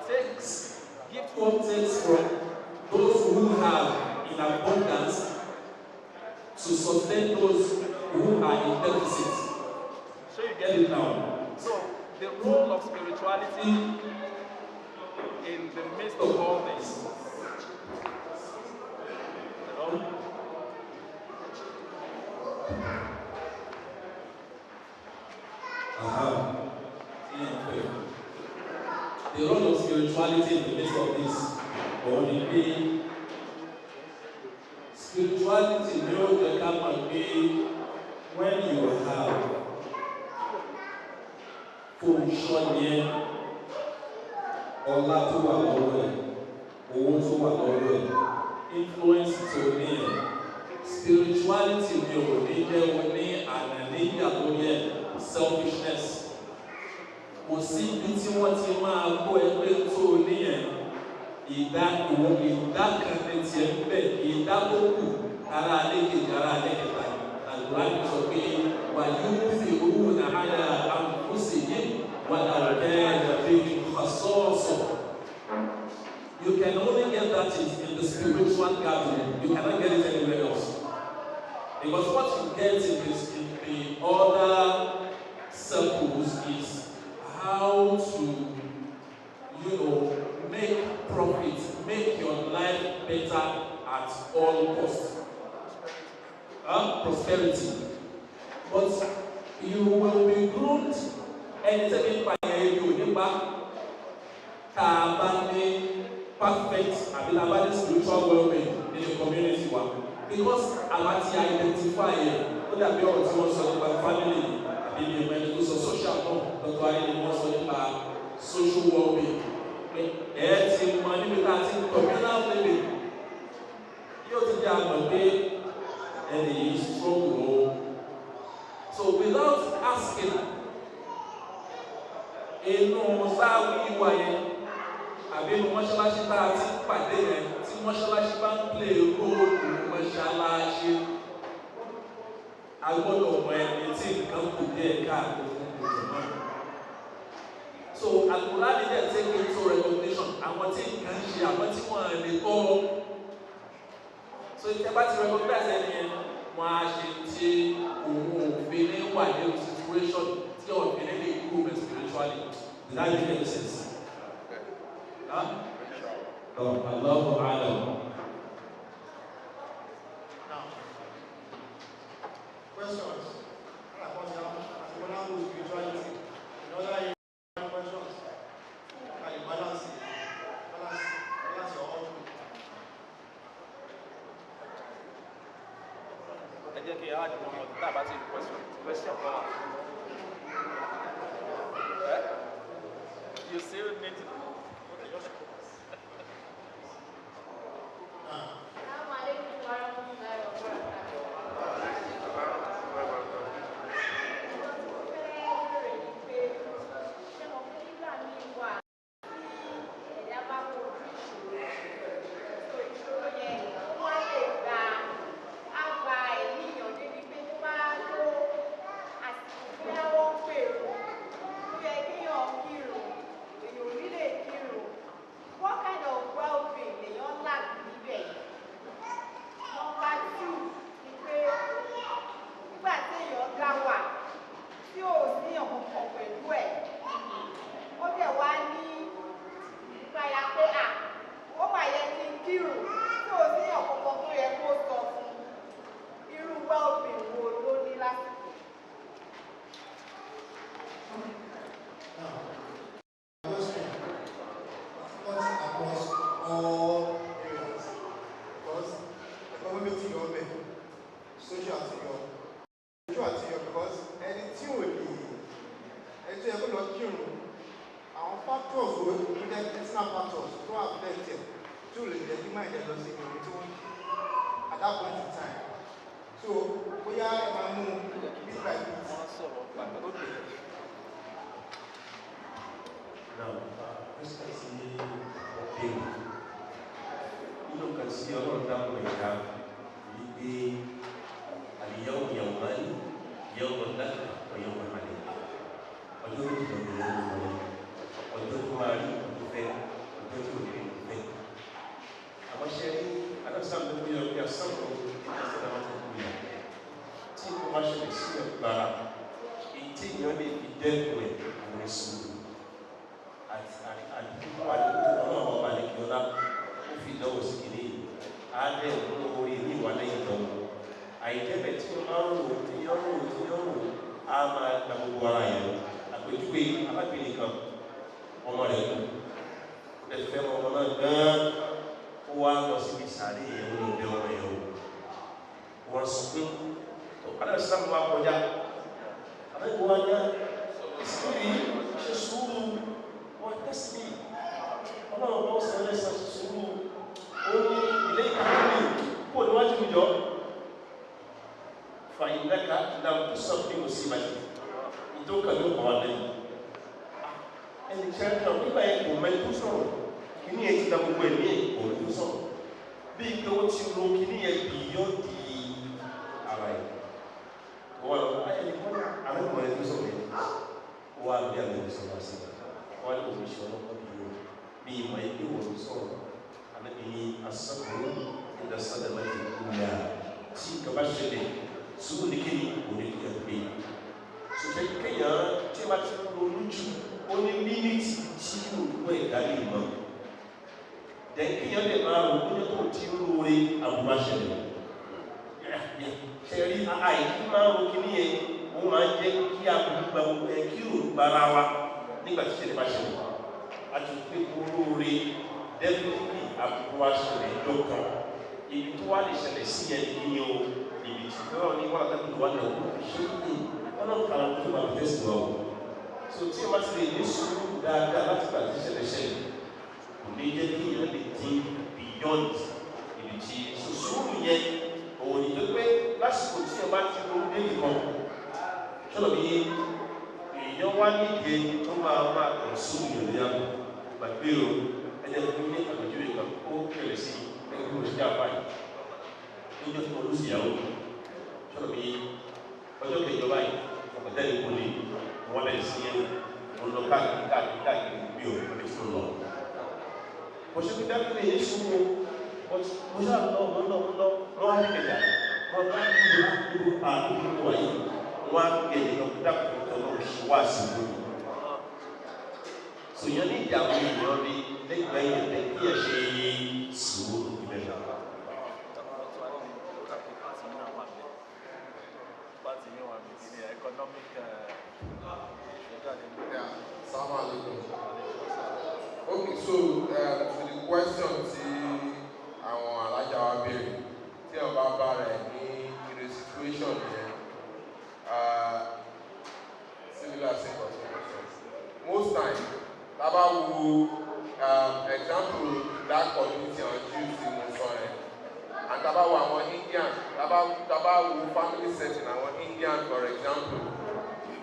Speaker 11: gift hope takes from those who have in abundance to sustain those who are in deficit. So you get it now. So the role of spirituality in the midst of all this. The role of spirituality in the midst of this, or the spirituality will come and be when you have function or influence to me. Spirituality will selfishness. Kò sí ibi tí wọ́n ti máa kó ẹgbẹ́ tó níyẹn ìdá kan ní tiẹ̀ ń bẹ̀ ìdá tó kù ara àlékèjì ara àlékèta àlùbáàbí sọ pé wà yóò fi owó nàáyà àmúkúsì yìí wà láwùjẹ́ ẹ̀dàbí ìfàsọ́ọ̀sọ̀. You can only get that in the spiritual gathering. You cannot get it anywhere else. Because what you get in the other circles is how to, make profit, make your life better at all costs. Prosperity. But you will be groomed anything by you perfect available spiritual well-being in the community because about to identify what that be on family, maybe social social well-being. Money communal living. You and he is strong. So without asking, àbí inú mọ́ṣáláṣí tá a ti pàdé yẹn tí mọ́ṣáláṣí bá ń play róòlù mọ́ṣáláṣí a gbọ́dọ̀ mọ ẹni tí nǹkan kù díẹ̀ káàkiri fún gbogbo náà. So àgbòrá ni dẹ̀ take into recognition àwọn tí nǹkan ń ṣe àwọn tí wọ́n lè tọ́. So ìtẹ́ bá ti recognize ẹni yẹn wọ́n á ṣe tí òun òfin ní wà ní situation tí òfin ní lè grow spiritually. Does that make any sense? Allahu a'lam.
Speaker 3: Now, questions. I want to ask spirituality. In other questions, can you balance it? Balance your own.
Speaker 5: I think you had one more time about the question. You still need to.
Speaker 7: then kíyàn lè máa rò ó ní tó tí ó lóore àbúrò àṣẹlẹ̀ ṣẹ̀rí àìkí máa ń ro kíní yẹn ó máa ń jẹ́ kí àbúrò gba kí òun gbára wa nígbà tí ṣẹlẹ̀ bá ṣẹlẹ̀ àti pé kó lóore definitely àbúrò àṣẹlẹ̀ lọ́kàn ibi tó wá lè ṣẹlẹ̀ sí yẹn ní o ibi tí wọ́n ní wọ́n àtàkùn tó wà ní ọ̀gbọ́n ṣé wọ́n náà kàrà tó máa fi tẹ́sí wa o so tí o bá ti lè ní sùúrù dáadáa láti gbà tí ṣẹlẹ̀ ṣẹlẹ̀ kò ní jẹ́ kí èèyàn lè dín beyond ibi tí sùúrù yẹn òun ni tó pé lásìkò tí o bá ti ronú dé nìkan ṣọlọ bí èèyàn wá nídìí tó máa kàn sóòrù yẹn lóyà gbàgbé o ẹ̀jẹ̀ tó ní àgbàjúwe kan ó kẹlẹ̀ sí ẹgbẹ́ òṣìṣẹ́ àbáyé níjọ́ tí mo lù sí ìyàwó ṣọlọ bí ọjọ́ kẹjọ báyìí ọ̀pẹ̀tẹ́lẹ̀ kò lè wọ́n bẹ̀rẹ̀ sí yẹn wọ́n lọ káàkiri bí o ní fún lọ. mo ṣe pé dákìlẹ̀ yẹn súnmọ́ mo ṣáà lọ́wọ́ ní kẹjà wọ́n bá níbo àdúgbò wáyé wọ́n á gẹ̀ẹ́dẹ̀ lọ dákùn tó lọ ṣe wá sí i. sòyàn ní ìyàwó èèyàn ní lẹ́gbẹ̀ẹ́ yẹn lẹ́gbẹ̀ẹ́ yẹn ṣe sùúrù ìbẹ̀rẹ̀.
Speaker 8: Okay, so to the question tí àwọn alájà wa béèrè tí wọn bá bá rẹ̀ ní ìrè situation yẹn similar circumstances most time tábà wo example that community on Tuesday mo sọ yẹn and tábà wo àwọn Indian tábà wo family setting àwọn Indian for example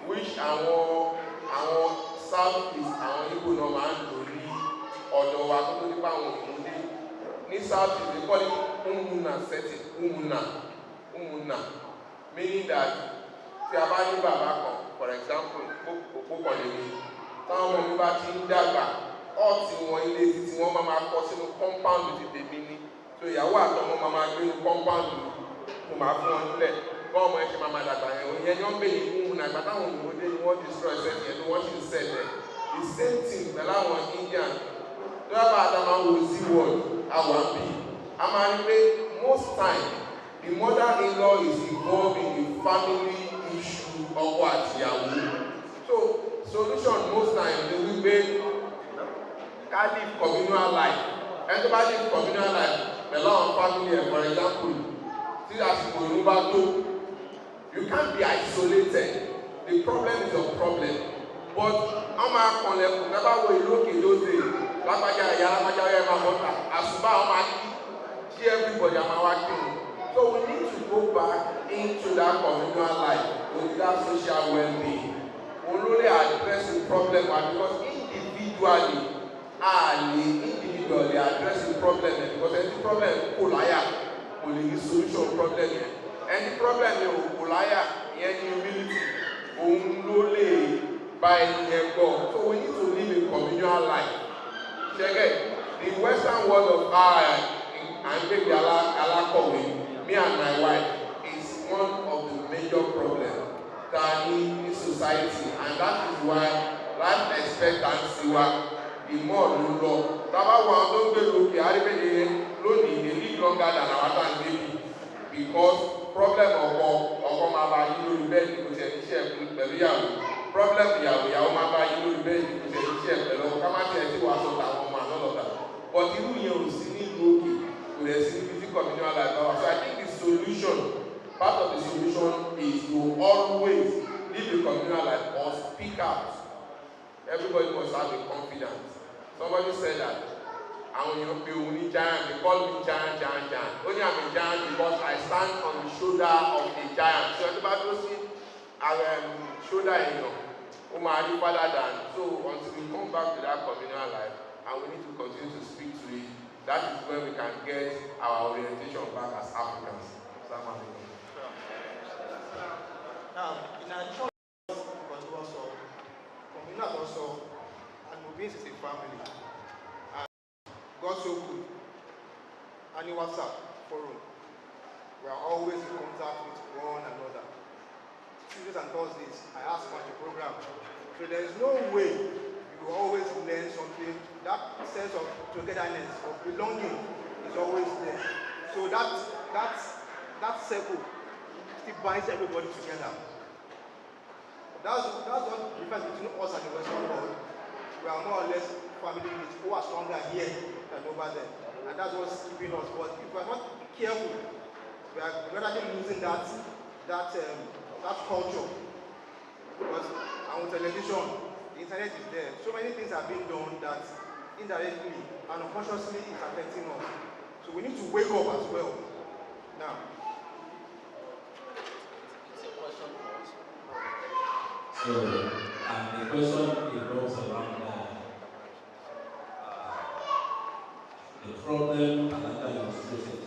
Speaker 8: which àwọn South East àwọn Igbo náà máa ń lò ní ọ̀dọ̀ wa tó tó nípa àwọn òyìnbó ní South East they call it umuna setting umuna meaning that tí a bá ní bàbá kan for example òpó kan lè ní táwọn ọmọ mi bá ti ń dàgbà ọ̀tí wọn ilé títí wọn máa kọ́ sínú compound ti tèmi ní so ìyàwó àtọmọ máa gbé ní compound mo máa fún wọn nílẹ̀ bọ́ ọmọ ẹ̀ ṣe máa dàgbà yẹn òun yẹn ni wọ́n gbé ní umuna ìgbà táwọn òyìnbó dé ni wọ́n destroy set yẹn ni wọ́n ti set ẹ̀ the same thing pẹ̀lú àwọn Indian tó yà bá àtàwọn àwọn Z-word àwọn bí a máa rí pé most time the mother-in-law is involved in the family issue ọkọ àtìyàwó so solution most time ni wípé ká live communal life ẹni tó bá live communal life pẹ̀lú àwọn family ẹ̀ for example tí àsìkò ìlú bá tó you can't be isolated the problem is your problem but wọ́n máa kànlẹ̀kùn tẹ́ bá wo ìlú òkè lóde lápájá ẹ̀yà lápájá ẹ̀yà máa bọ́ta àṣùbà wọ́n máa kí everybody máa wá kí wọn. So we need to go back into that communal life with that social well-being. We only address the problem because individually address the problem because any problem kò láyà kò lè ní solution problem yẹn. Any problem yẹn kò láyà yẹn ní humility òun ló lè bá ẹni yẹn gbọ́. So we need to live a communal life. Check it. The Western world of and baby alakowe, me and my wife is one of the major problems that in society, and that is why life expectancy wa the more we lọ taba wa tó gbé lókè àríbẹ̀dẹ̀ yẹn lónìí they live longer than our time baby because problem ọkọ máa bá yí lórí bẹ́ẹ̀ ni kò tẹ̀ ní iṣẹ́ pẹ̀lú ìyàwó problem ìyàwó máa bá yí lórí bẹ́ẹ̀ ni kò tẹ̀ ní iṣẹ́ pẹ̀lú ọkọ ká má tẹ̀ sí wàá sọ̀tà àwọn ọmọ àná lọ́dà but irú yẹn ò sí ní lókè kò lè sí ní communal life so I think the solution part of the solution is to always live a communal life or speak out. Everybody must have a confidence. Somebody said that àwọn èèyàn pe òun ní giant they call me giant only I'm a giant because I stand on the shoulder of a giant so ẹni bá tó sí shoulder èèyàn ó máa rí farther than so until we come back to that communal life and we need to continue to speak to it that is when we can get our orientation back as Africans.
Speaker 12: Now in addition to what you also communal also and Mobins is a family. God so good. And in WhatsApp forum, we are always in contact with one another. Tuesdays and Thursdays, I ask about the program. So there is no way you you always learn something. That sense of togetherness, of belonging is always there. So that circle still binds everybody together. That's what the difference between us and the Western world. We are more or less family units who are stronger here than over there. And that's what's keeping us. But if we are not careful, we're actually losing that culture. Because on television, the internet is there. So many things are being done that indirectly and unconsciously is affecting us. So we need to wake up as well. Now.
Speaker 11: It's a question for us.
Speaker 13: So the question revolves around the problem Alanga illustrated.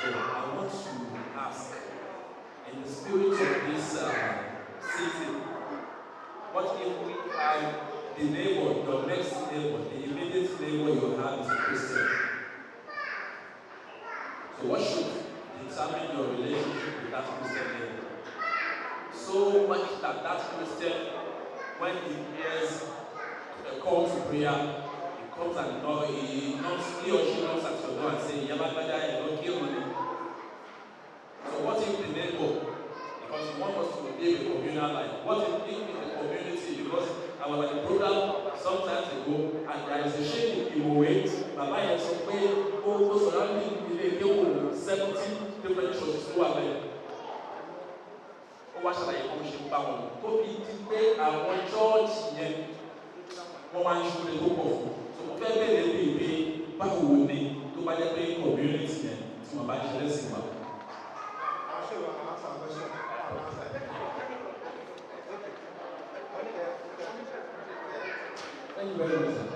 Speaker 13: So I want to ask, in the spirit of this city, what if we find the neighbor, your next neighbor, the immediate neighbor you have is a Christian? So what should determine your relationship with that Christian neighbor? So much that that Christian, when he hears a call to prayer, he comes and he or she knocks at your door and says, Yabagada, you don't kill me. So what if the neighbor, because we want us to live a communal life, what if in the community, because I was at the program sometimes ago, and there is a shame in a way, Baba has some way, surrounding 70 different churches who are there. What shall I push down? To be today, I want church here. One should be look of. So, very be back with me to buy the community here. To my bachelor's.
Speaker 9: Thank you very much, sir.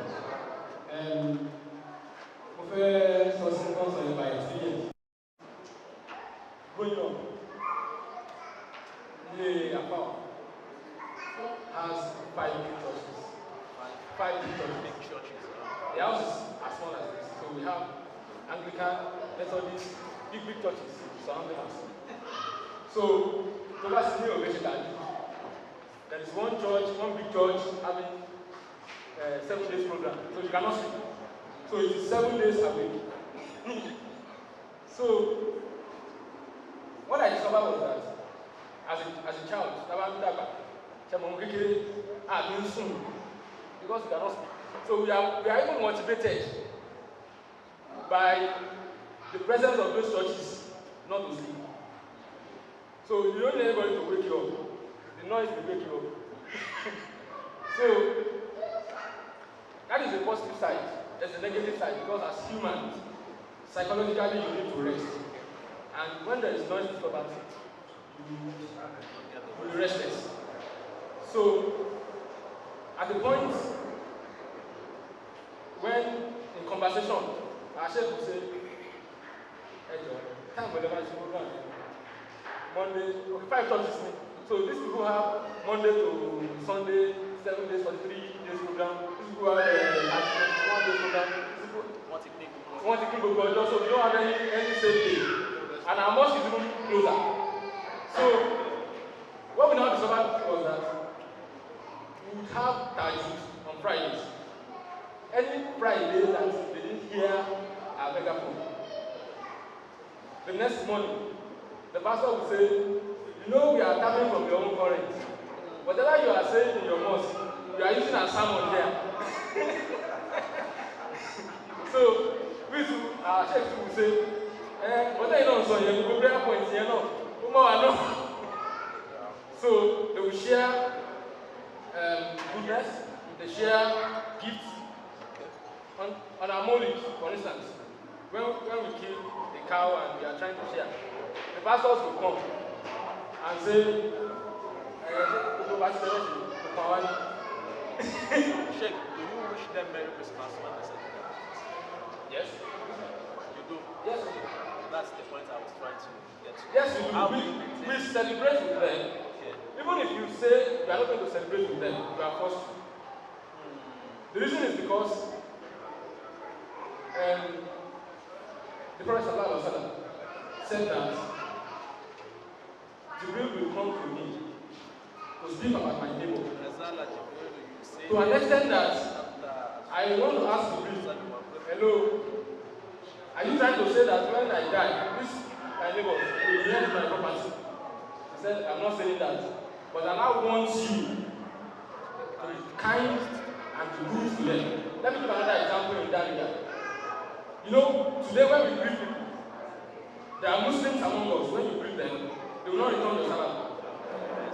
Speaker 9: First, also by experience. Going on, the Aafaakallau has 5 big churches. 5 big churches. The house is as small as this. So we have Anglican, Methodist, big churches surrounding us. So, there is one church, one big church having 7 days program. So you cannot sleep. So it is 7 days a week. So what I discovered was that as a child, because we cannot sleep. So we are even motivated by the presence of those churches not to sleep. So you don't need anybody to wake you up. The noise will wake you up. So that is the positive side. There's a negative side because as humans, psychologically you need to rest. And when there is noise disturbance, you will be restless. So at the point when in conversation, our chef will say, hey John, time whenever you go on. Monday, okay, 5 churches. So these people have Monday to Sunday, 7 days, 43 days program. These people have 1 day program. These people want to keep going, so we don't have any safe day. And our mosque is even closer. So what we now discovered was that we would have tajud on Fridays. Any Friday that they didn't hear our megaphone. The next morning, the pastor will say, you know we are coming from your own current. Whatever you are saying in your mosque, you are using a sermon there. So, we too, our church will say, what are you doing so you go prayer points here now? So they will share goodness, they share gifts. On our Molid, for instance, when we kill the cow and we are trying to share, the pastors will come and say,
Speaker 11: Sheikh, do you wish them Merry Christmas when they celebrate?
Speaker 9: Yes.
Speaker 11: You do?
Speaker 9: Yes, we do.
Speaker 11: That's the point I was trying to get to.
Speaker 9: Yes, we celebrate with them.
Speaker 11: Okay.
Speaker 9: Even if you say you are not going to celebrate with them, you are forced to. The reason is because the Prophet ﷺ said that Jibril will come to me to speak about my neighbor. To an extent that I want to ask Jibril, hello, are you trying to say that when I die, this my neighbor will inherit my property? He said, I'm not saying that, but I now want you to be kind and to good to them. Let me give another example in that regard. You know, today when we greet people, there are Muslims among us. When you greet them, they will not return your salam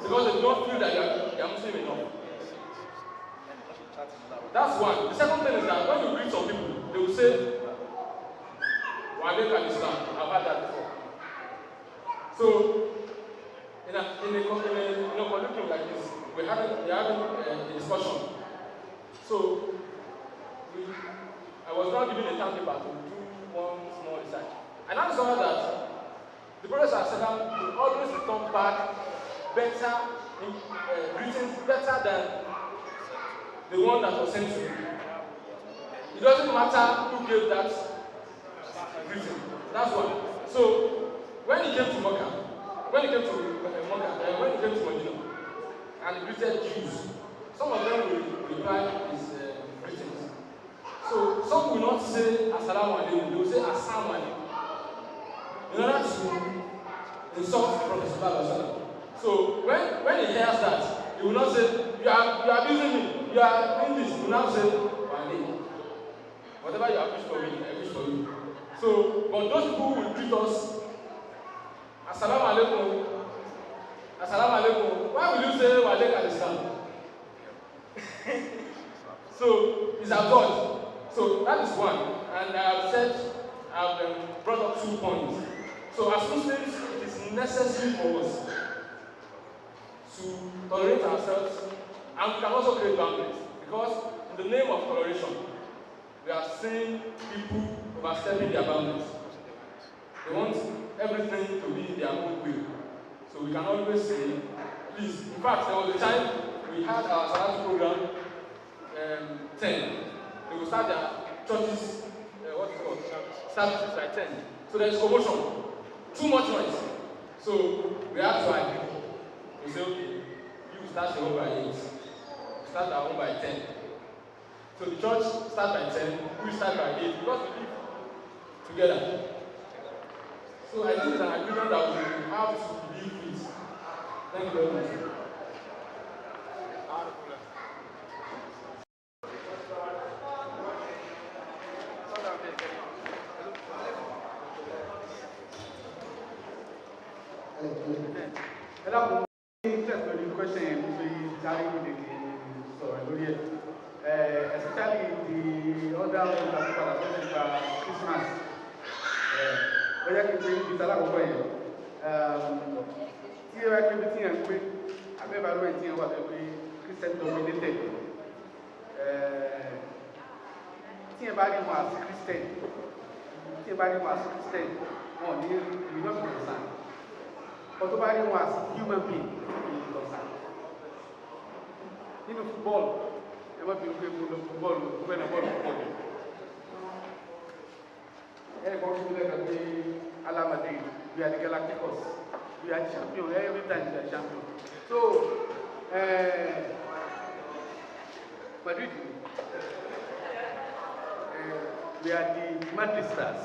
Speaker 9: because they do not feel that they are Muslim enough. That's one. The second thing is that when you greet some people, they will say, "Wa alaikum Islam." I've had that before. So, in a curriculum like this, we're having a discussion. So, I was now given a timetable to do one small research. And I discovered that the Prophet ﷺ will always return back better in greetings, better than the one that was sent to you. It doesn't matter who gave that greeting. That's one. So when he came to Mecca, when he came to Medina, and he greeted Jews, some of them will reply his greetings. So some will not say Assalamu alaikum, they will say Assalamu alaikum. In order to insult the Prophet. So when he hears that, he will not say, you are abusing me, you are doing this. He will now say, whatever you have wished for me, I wish for you. So, but those people will greet us, Assalamu alaikum, Assalamu alaikum. Why will you say wa alaikum assalam? So it's absurd. So that is one. And I've brought up 2 points. So as Muslims, it is necessary for us to tolerate ourselves, and we can also create boundaries. Because in the name of toleration, we are seeing people overstepping their boundaries. They want everything to be their own will. So we can always say, please. In fact, there was a time we had our Salat program 10. They will start their churches, services by 10. So there is commotion. Too much noise. So we have to agree. We say, okay, you start your own by 8. Start our own by 10. So the church start by 10, we start by 8 because we live together. So I think it's an agreement that we have to live with. Thank you very much.
Speaker 6: Especially the other ones that people are talking about Christmas. Whether you bring the Salah over here, here I can be seeing and quick. I've ever went here what every Christian dominated. Anybody was Christian. Anybody was Christian. Oh, you not concerned. But nobody was human being. Concerned. You know, football. Never been able to football when I ball football. Everybody like Ala Madrid. We are the Galacticos. We are champions. Every time we are champions. So, Madrid. We are the Madridistas.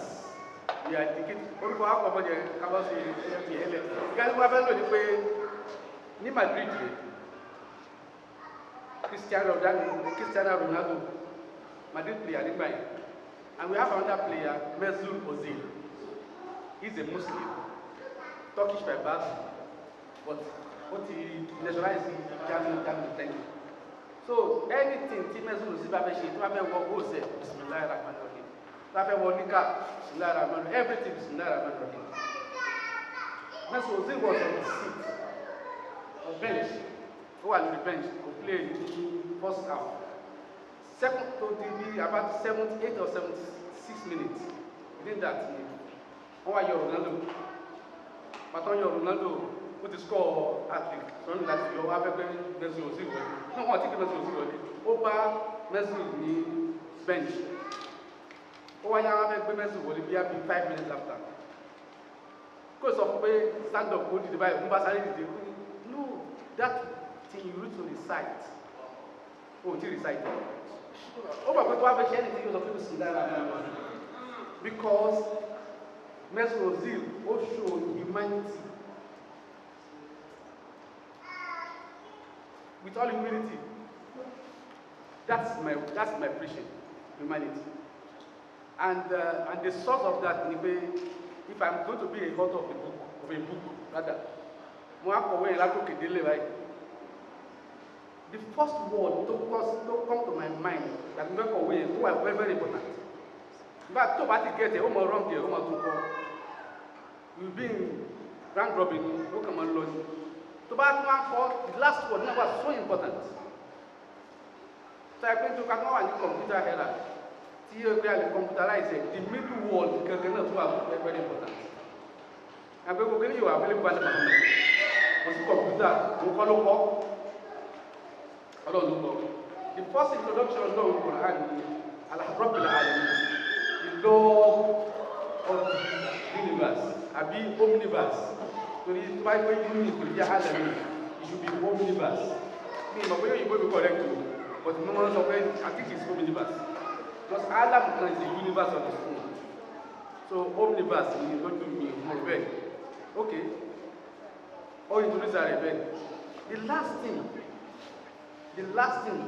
Speaker 6: We are the kids. Only for our company, come out here. Guys, we have to do ni Madrid. Cristiano Ronaldo, Madrid player, and we have another player, Mesut Ozil. He's a Muslim, Turkish by birth, but what he nationalized is German. So anything Mesut Ozil everything Bismillahirrahmanirrahim. Mesut Ozil was on the seat, on bench. Who are on the bench to play in the first half. Second to be about 78 or 76 minutes. Within that, how are your Ronaldo? But on your Ronaldo, put the score hat-trick. So that you have a very Mesut Ozil. No, I think Mesut Ozil. Over Mesut ni bench. Who are you have a Mesut Ozil? We have been 5 minutes after.
Speaker 14: Because of way stand up, go to the Bible, no, that thing you need to recite. Oh, to recite. Oh, but we have a share anything of people see that because Mesrozil will show humanity with all humility. That's my preaching, humanity. And the source of that, if I'm going to be a author of a book, rather, the first word to come to my mind that I'm going to very, very important. But to get it, wrong here, you've been round robin, come on, Lord. To the last word was so important. So I went to a computer era. Computerized the middle word is very important. And people can you are very bad was computer, the first introduction of the Quran is Al-Rabbil Alamin, the Lord of the universe, Abi omniverse. So this is why when you need to Alamin, it should be omniverse. You will be correct, but no one of I think it's omniverse. Because Alam is the universe of the own. So omniverse is going to be rebel. Okay. Or introduce a rebel. The last thing,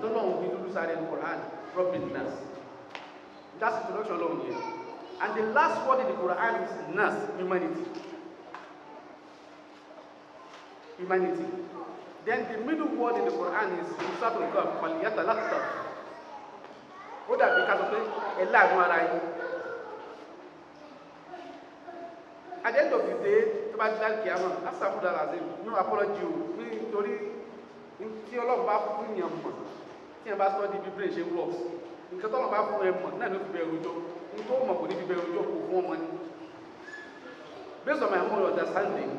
Speaker 14: don't know we introduce a Quran, Rabbin-nas. That's introduction alone here. And the last word in the Quran is nas, humanity. Humanity. Then the middle word in the Quran is Musatul Kaf, Faliyatalatta. What that because of a lot more. At the end of the day, to buy that piano, that's a good as no apology. We story in theology about premium. Think about study preparation works. In Catholic about poem, none of the Berujo, in Toma would be Berujo for money. Based on my own understanding,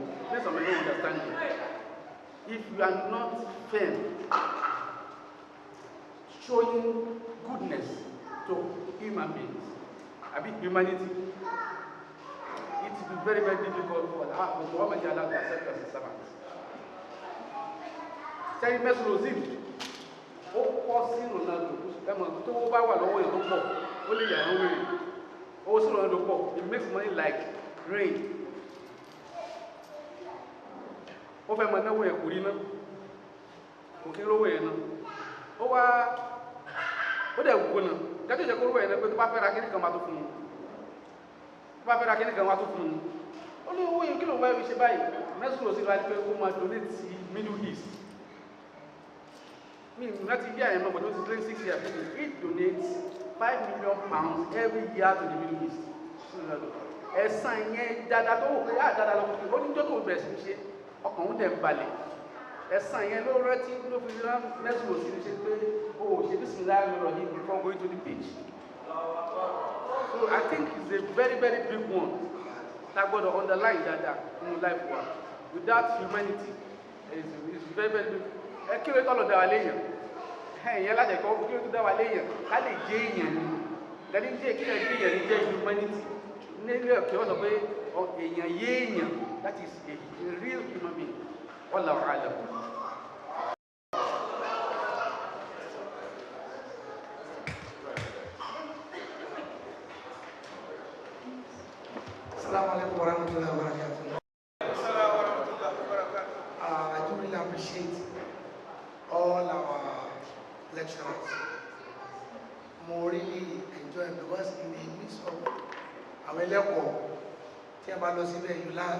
Speaker 14: if you are not firm, showing goodness to human beings, humanity, it will be very, very difficult for Muhammad Allah to accept as a servant. Say Mesrozil, sí Ronaldo, tó bá wà lọ́wọ́ èèyàn tó pọ̀, ó lè yà án wèrè. Owó sí Ronaldo pọ̀, it makes money like rain. Ó fẹ́ mọ náwó yẹn kò rí ná, kò kí lówó yẹn ná. Ó dẹ̀ wò náà, gẹ́gẹ́ ìjẹ́ kó lówó yẹn ná pé tó bá fẹ́ ra kíní kan wá tó fún un. Tó bá fẹ́ ra kíní kan wá tó fún un. Ó ní owó yẹn kí ló ń bá yẹn ṣe báyìí? Mẹ́sùn lọ sí láti pé ó máa donate sí Middle East. Not a year, but it was 6 years. It donates £5 million every year to the Middle East. Ẹ̀sán yẹn dáadáa tó wò pé dáadáa lọ́kùnrin ó ní tó tó bẹ̀rẹ̀ sí ṣe ọkàn ó dẹ̀ balẹ̀. Ẹ̀sán yẹn ló rántí ló fi rán mẹ́sùn òsì ní ṣe pé ó ṣe bísímìlá lọ́rọ̀ yìí before going to the beach. So I think it's a very, very big one. That God underline dáadáa in life wa. Without humanity, it's very, very big. Kí ló tọ́lọ̀ dáwà léèyàn ẹ̀yìn alájẹ̀kọ́ kí ló tó dáwà léèyàn ká lè jẹ́ èèyàn ní gẹ́lẹ́ jẹ́ kí lè jẹ́ èèyàn ní jẹ́ humanity nílé ọ̀kẹ́ wọ́n sọ pé èèyàn yé èèyàn, that is a real human being. Wallahu a'lam.
Speaker 15: Assalamu alaikum warahmatullahi wabarakatuh. I do really appreciate all our lecturers. More really enjoy because in the midst of our level, tí a bá lọ síbẹ̀ you learn.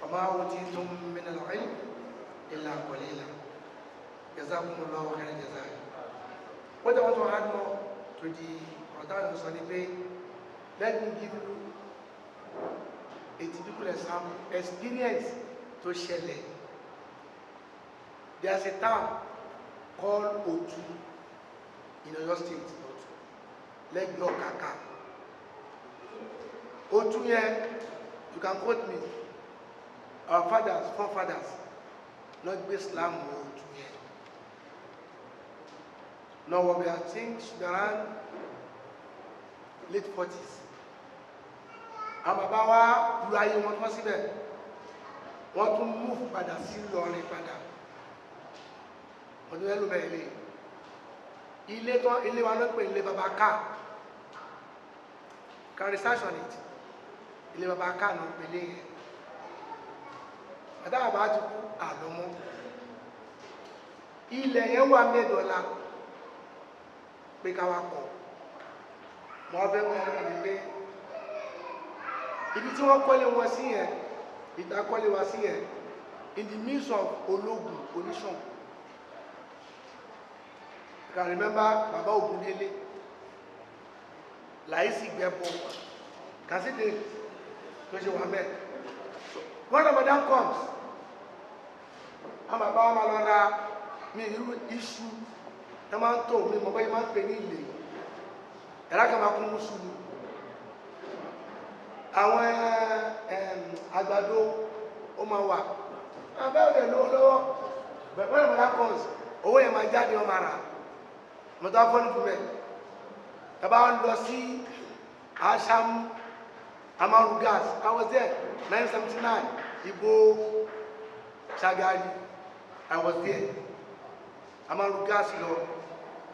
Speaker 15: وما أوتيتم من العلم إلا قليلا. جزاكم الله خير الجزاء. What I want to add more to the Ramadan Sunday, let me give you a typical example, experience to ṣẹlẹ̀. There's a town called Otu in Oyo State, Legbo Kaka. Otu here, you can quote me. Our fathers, forefathers, not be Islam or Otu here. Now what we are saying should around late 40s. àwọn bàbá wa lu ayé wọn tán síbẹ̀ wọ́n tún move padà sí Ìlọrin padà ọdún ẹlòmẹ́ ilé wa ló pè ilé bàbá ká can research on it ilé bàbá ká náà pèlè yẹn àtàwọn bàbá ti kú àlọ́mọ́ ilẹ̀ yẹn wà mẹ́dọ̀ọ́lá pé káwa kọ̀ wọ́n fẹ́ wọ́n rí pé ibi tí wọ́n kọ́lé wọn sí yẹn ìta kọ́lé wa sí yẹn in the midst of ológun oníṣàn I can remember bàbá Ògúndélé láìsí gbẹ́bọ kàsídé tó ṣe wà mẹ́ when Ramadan comes àwọn bàbá wa máa lọ ra mi irú iṣu ẹ máa ń tó mi mọ̀ báyìí máa ń pè ní ilé ẹ̀rá kan máa kún mùsùn ni àwọn àgbàdo ó máa wà abẹ́ òde lọ́wọ́ bẹ̀rẹ̀ Ramadan comes owó yẹn máa jáde ọmọ ara mọ̀tò afọ́nì fún mẹ́ tàbá ń lọ sí Àṣàmú Amaru gas I was there 1979 Ìgbò Ṣàgárí I was there Amaru gas lọ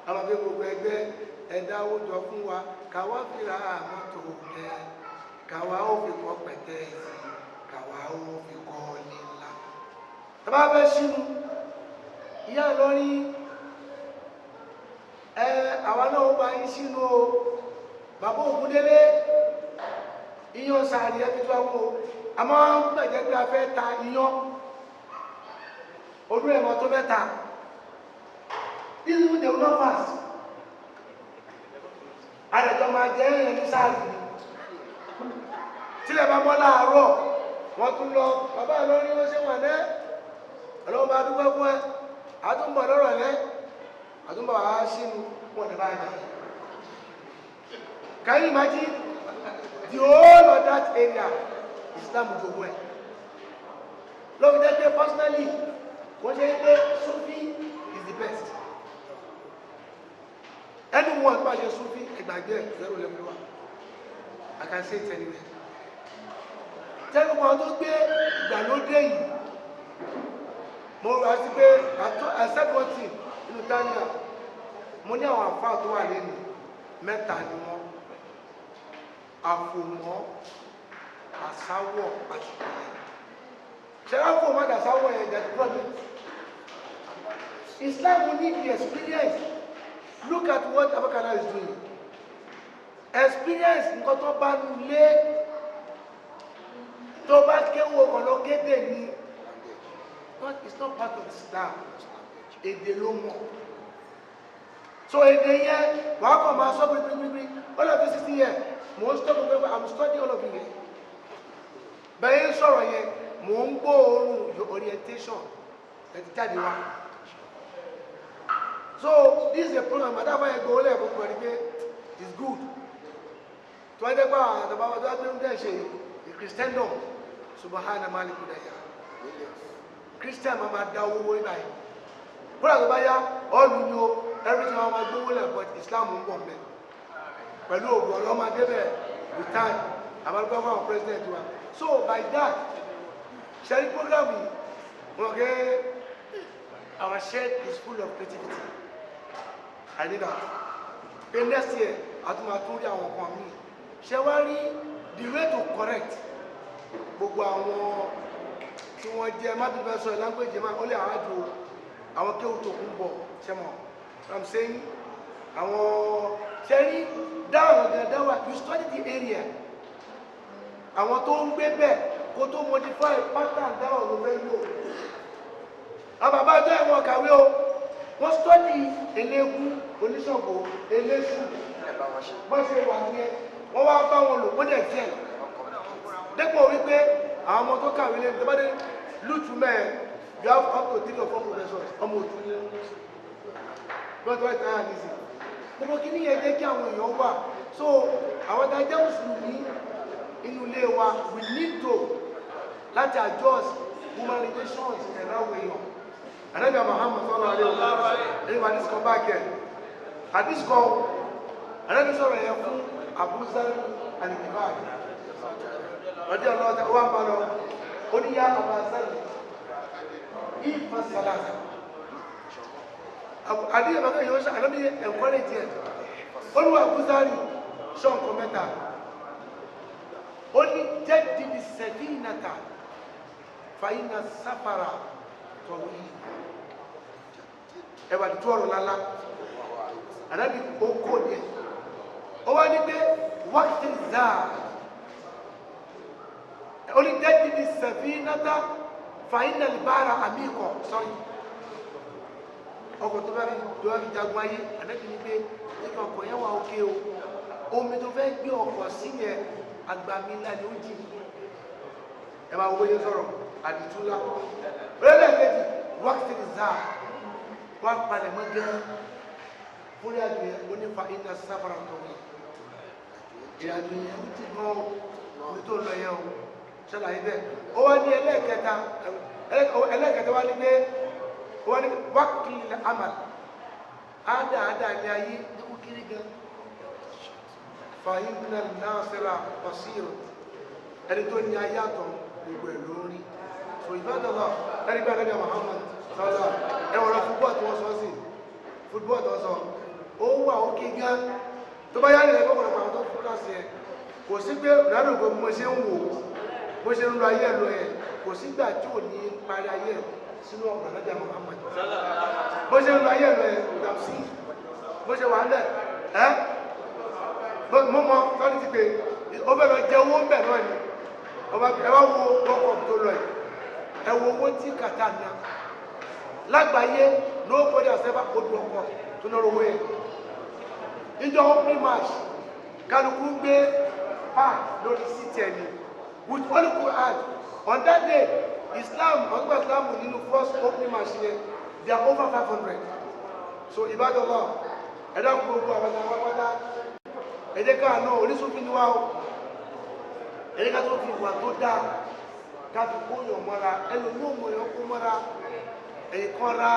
Speaker 15: àwọn abẹ́ gbogbo ẹgbẹ́ ẹ̀dáwó jọ fún wa káwá fìrà mọ́tò ẹ̀ káwá ó fi kọ́ pẹ̀tẹ́ sí káwá ó fi kọ́ ní ńlá tàbá fẹ́ sínú ìyá Ìlọrin àwa náà ó bá yín sínú o bàbá Ògúndélé iyán sàárì ẹbí tó wáwó a máa ń gbẹ̀jẹ̀ pé a fẹ́ ta iyán olú ẹ̀mọ́ tó mẹ́ta this is the lovers àdẹ̀jọ́ máa jẹ́ ẹ̀yẹn ní sàárì tílẹ̀ bá mọ́ láàárọ̀ wọ́n tún lọ bàbá Ìlọrin ó ṣe wà lẹ́ ọlọ́wọ́ bá dúpẹ́ fún ẹ àtúnbọ̀ lọ́rọ̀ lẹ́ àtúnbọ̀ wá sínú wọn ní báyìí. Can you imagine the whole of that area Islam jogun ẹ lóbi jẹ́ pé personally wọ́n ṣe pé Sufi is the best anyone tó bá ṣe Sufi ẹgbàgbé ẹ̀ zero level one I can say it anywhere tẹ́lẹ̀ wọn tó gbé ìgbàlódé yìí mo rà sí pé I said one thing inú Tania mo ní àwọn àfáà tó wà lẹ́nu mẹ́ta ni wọ́n àfòmọ́ àsáwọ̀ àti ìpìlẹ̀ ṣẹlá fòmọ́ àti àsáwọ̀ yẹn jẹ́ problem Islam need the experience look at what Aafaakallau is doing experience nǹkan tó bá lé tó bá kéwò ọ̀nà kéde ni it's not part of Islam èdè ló mọ̀ so èdè yẹn wàá kọ̀ máa sọ pírípírípírí all of you 60 years mo ń stop gbogbo I'm studying all of you yẹn bẹ́ẹ̀ sọ̀rọ̀ yẹn mo ń gbóòórùn your orientation ẹ̀ ti jáde wá so this is a program àdáfà yẹn gbowó lẹ́ẹ̀kọ́ pẹ̀lú pé it's good tí wọ́n dẹ́gbà àtàbàwọ̀ tó wá gbé ń dẹ́ ṣe Christendom subahana maliku daya Christian máa da owó ibà yìí bóra tó bá yá ọ́ọ̀lù ni ó everything wọn máa gbówó lẹ̀ but Islam ń bọ̀ mẹ́ pẹ̀lú ògùn ọlọ́mọdé bẹ̀ with time àbálùkọ́ fún àwọn president wa so by that sharing program yìí wọn kẹ́ our shed is full of creativity I need that pé next year àtúmọ̀ àtúndì àwọn kan mi ṣe wá rí the way to correct gbogbo àwọn tí wọ́n jẹ́ mábìlì sọ language máa ó lè àwájú àwọn kéwù tó kún bọ̀ ṣẹ́mọ̀ I'm saying àwọn ṣẹ́rí dáhùn dáwà you study the area àwọn tó ń gbé bẹ́ẹ̀ kó tó modify pattern dáhùn ló fẹ́ lò àwọn bàbá ọjọ́ ẹ̀wọ̀n kàwé o wọ́n study eléégún oníṣọ̀gbò eléṣù bọ́n ṣe wà ní ẹ wọ́n wá bá wọn lò ó dẹ̀ tiẹ̀ dépò wípé àwọn ọmọ tó kàwé lé tẹ́bádé lùtù mẹ́ẹ̀ you have up to 3 or 4 professors ọmọ òtún ní lọ́tọ́ ẹ̀ta àdìsí gbogbo kí ní ẹjẹ́ kí àwọn èèyàn wà so àwọn adájẹ́ mùsùlùmí inú ilé wa we need to láti adjust human relations ẹ̀rọ àwọn èèyàn ànábì Muhammad sallallahu alaihi wasallam ẹni wà ní sọ báàkẹ́ àdìsíkọ́ ànábì sọ̀rọ̀ yẹn fún Abu Zar al-Ghifari رضي الله تعالى عنه قل يا أبا ذر إيفا الثلاثة àdí ìbákan yóò ṣe àlọ́bí ẹ̀kọ́rẹ́ tiẹ̀ olúwa gúzárì ṣọ́nkọ mẹ́ta ó ní jẹ́dìdì sẹ̀fínàtà fàyínà sáfàrà tọ̀wí ẹwà tó ọ̀rọ̀ lálá àdábì ó kò ní ẹ̀ ó wá ní pé wákìtì záà ó ní jẹ́dìdì sẹ̀fínàtà fàyínà libára àmìkọ̀ sọ́rí ọkọ̀ tó bá fi jagun ayé àdábì ní pé nígbà ọkọ̀ yẹn wà ókè o omi tó fẹ́ gbé ọkọ̀ sí yẹn agbami ńlá ni ó jì ẹ máa wọ́n yẹn sọ̀rọ̀ àdìtúlá rẹ́lẹ̀ kejì wákìtì záà wá palẹ̀ mọ́ gán fúnra gbé onífa iná sáfàrà tọ̀wé ìrìnàjò yẹn ó ti gan omi tó lọ yẹn o ṣàlàyé bẹ́ẹ̀ ó wá ní ẹlẹ́ẹ̀kẹta wá ní pé wọ́n ní wákìlì amal ádáadáa ní ayé ní kó kiri gan fàyínà náàsíra basírò ẹni tó ní ayé àtọ̀ gbogbo ẹ̀ lórí so ìbádọ́lá ẹni bá ẹni Muhammad sọ́lá ẹwọ̀n rẹ fútbọ́ọ̀ tí wọ́n sọ sí fútbọ́ọ̀ tó sọ ó wà ó kí gán tó bá yá nílẹ̀ gbọ́gbọ̀n àwọn tó fúnra sí ẹ kò sí pé ìdádògbò mo ṣe ń wò bó ṣe ń lo ayé ẹ̀ lọ ẹ̀ kò sígbà tí ò ní parí ayé ẹ̀ sínú ọ̀gbọ̀n lọ́jà Muhammad bó ṣe ń lo ayé ẹ̀ lọ ẹ̀ kò sí bó ṣe wà ń lẹ̀ ẹ́ mo mọ sọ́ni ti pé ó fẹ́ lọ jẹ owó ń bẹ̀ náà ni ẹ wá wo wọ́kọ̀ tó lọ yìí ẹ wo owó tí kàtà ná lágbàáyé nobody has ever hold ọkọ̀ tó náà owó yẹn ìjọ opening match kálukú gbé park lórí city ẹni with only Quran on that day Islam ọgbà Islam nínú first opening match yẹn they are over 500 so Ibadallah ẹ̀dá gbogbo àwọn àwọn pátá ẹ̀jẹ̀ ká náà oníṣòfin ni wá o ẹ̀jẹ̀ ká tó fi ìwà tó dáa ká fi kó yàn mọ́ra ẹlòmí ò mọ̀ yàn kó mọ́ra ẹ̀yìn kan ra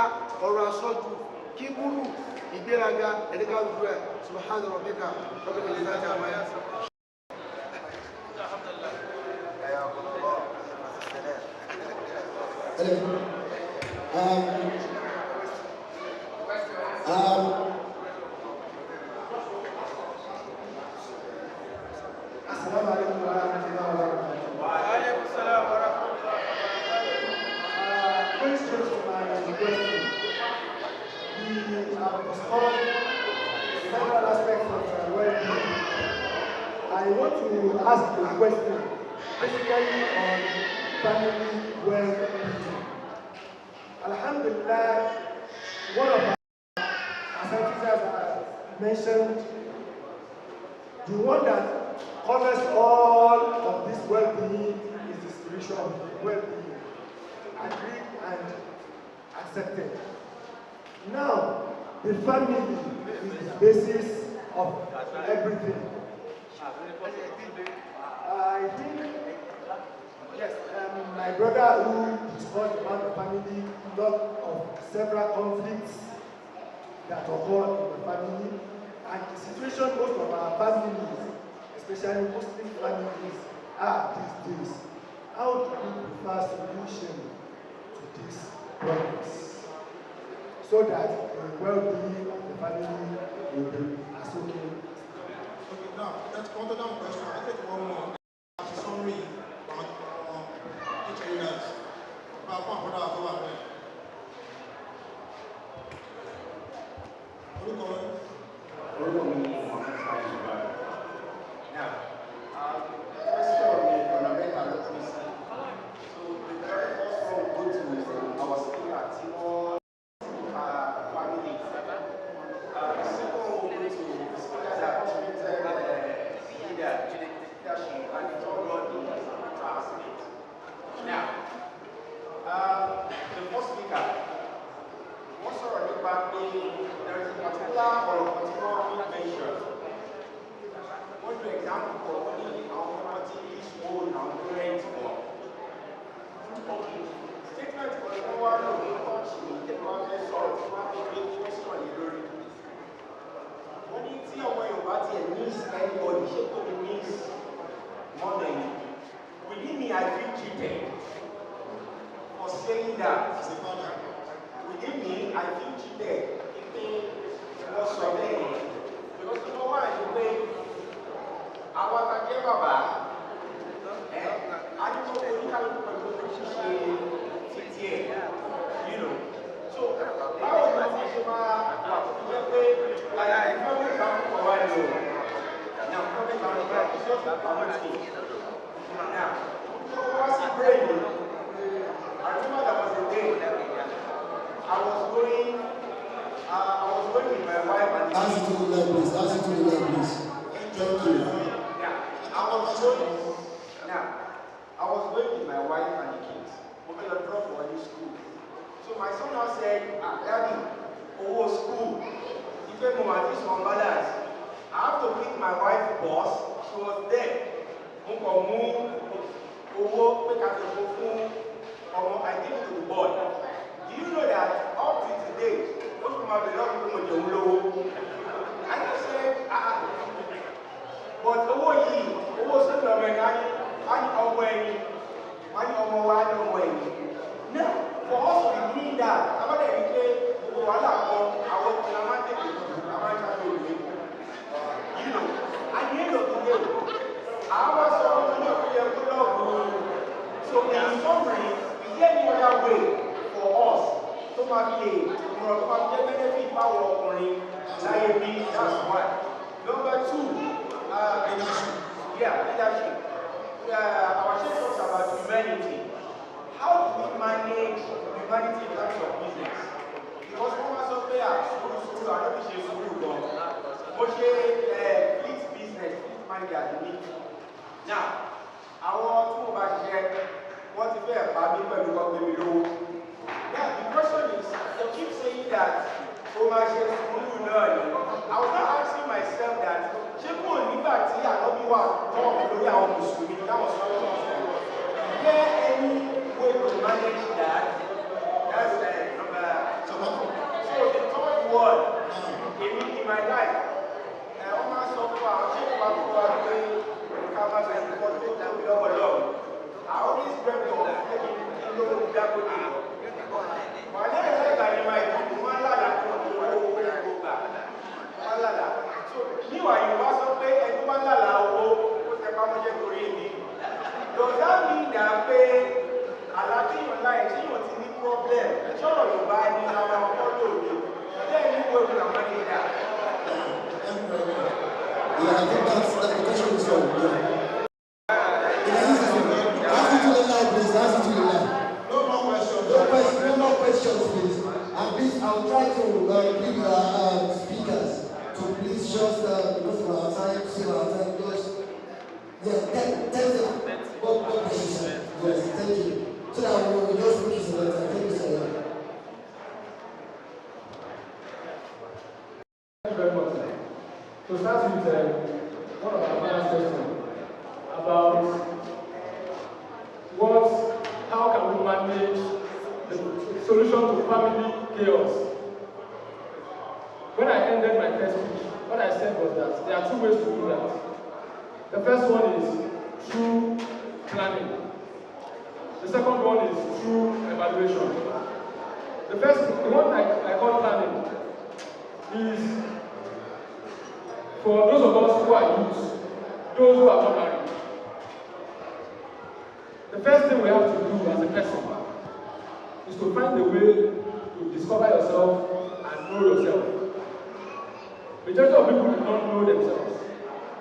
Speaker 15: ọ̀rọ̀ asọ́jú kí búrú ìgbéraga ẹ̀jẹ̀ ká lùdú ẹ̀ subhana rabbika rabbil izzati amma yasifun.
Speaker 16: Assalamu alaikum warahmatullahi wabarakatuh.
Speaker 6: Wa alaikum salam warahmatullahi wabarakatuh.
Speaker 16: Going straight to my question. We have discussed several aspects of well-being. I want to ask a question, basically on family well-being. Alhamdulillah, one of our scientists has mentioned the one that covers all of this well-being is the spiritual well-being, agreed and accepted. Now, the family is the basis of everything. I think, yes, my brother who discussed about the family talked of several conflicts that occur in the family, and the situation most of our families, especially Muslim families, are these days. How do we prefer solution to these problems so that the well-being of the family will be as okay?
Speaker 12: Okay, now let's go to the question. I think one more summary on each unit.
Speaker 17: that within me, I feel cheated. It was something. Because number one, you pay our Baba, I don't know any kind of you know. So, how is that now, what's the brain? I remember there was a day I was going with my wife and
Speaker 2: Ask it to the left, please. Ask it to the left, please. Thank you.
Speaker 17: Yeah, I was going with my wife and the kids. We're going to drop for this school. So my son now said, Daddy, school. If you at this one balance, I have to pick my wife's boss. She was there. I give it to the boy. Do you know that up to today, most of my beloved I just said, but now, for us to be doing that, I'm going to you know, at the end of the day, so in summary, is there any other way for us to benefit power that's one. Number two, leadership. Our church talks about humanity. How do we manage humanity in terms of business? Because one must have school, I don't think school, fleet business, fleet manager, now, I want to what if I now, the question is, they keep saying that, I was not asking myself that, is there any way to manage that? That's number. So the third word in my life, almost so far, I always dreamt of so meanwhile, you also play and does that mean that a lot of your life, you want to need problem? Sure, you buy me now, then you go to manage that.
Speaker 2: Yeah, I think that's the question is solved. Yeah. Ask it to the line, please. Ask it to the line.
Speaker 3: No more questions.
Speaker 2: No more questions, please. And please, I'll try to give the speakers to please just, because of our time, just, 10 seconds. What question? Yes, thank you. So that we will just finish the letter. Thank you, sir.
Speaker 14: Thank you very much, sir. To start with one of our final questions about how can we manage the solution to family chaos. When I ended my first speech, what I said was that there are two ways to do that. The first one is through planning. The second one is through evaluation. The one I call planning is for those of us who are youth, those who are not married. The first thing we have to do as a person is to find a way to discover yourself and know yourself. Majority of people do not know themselves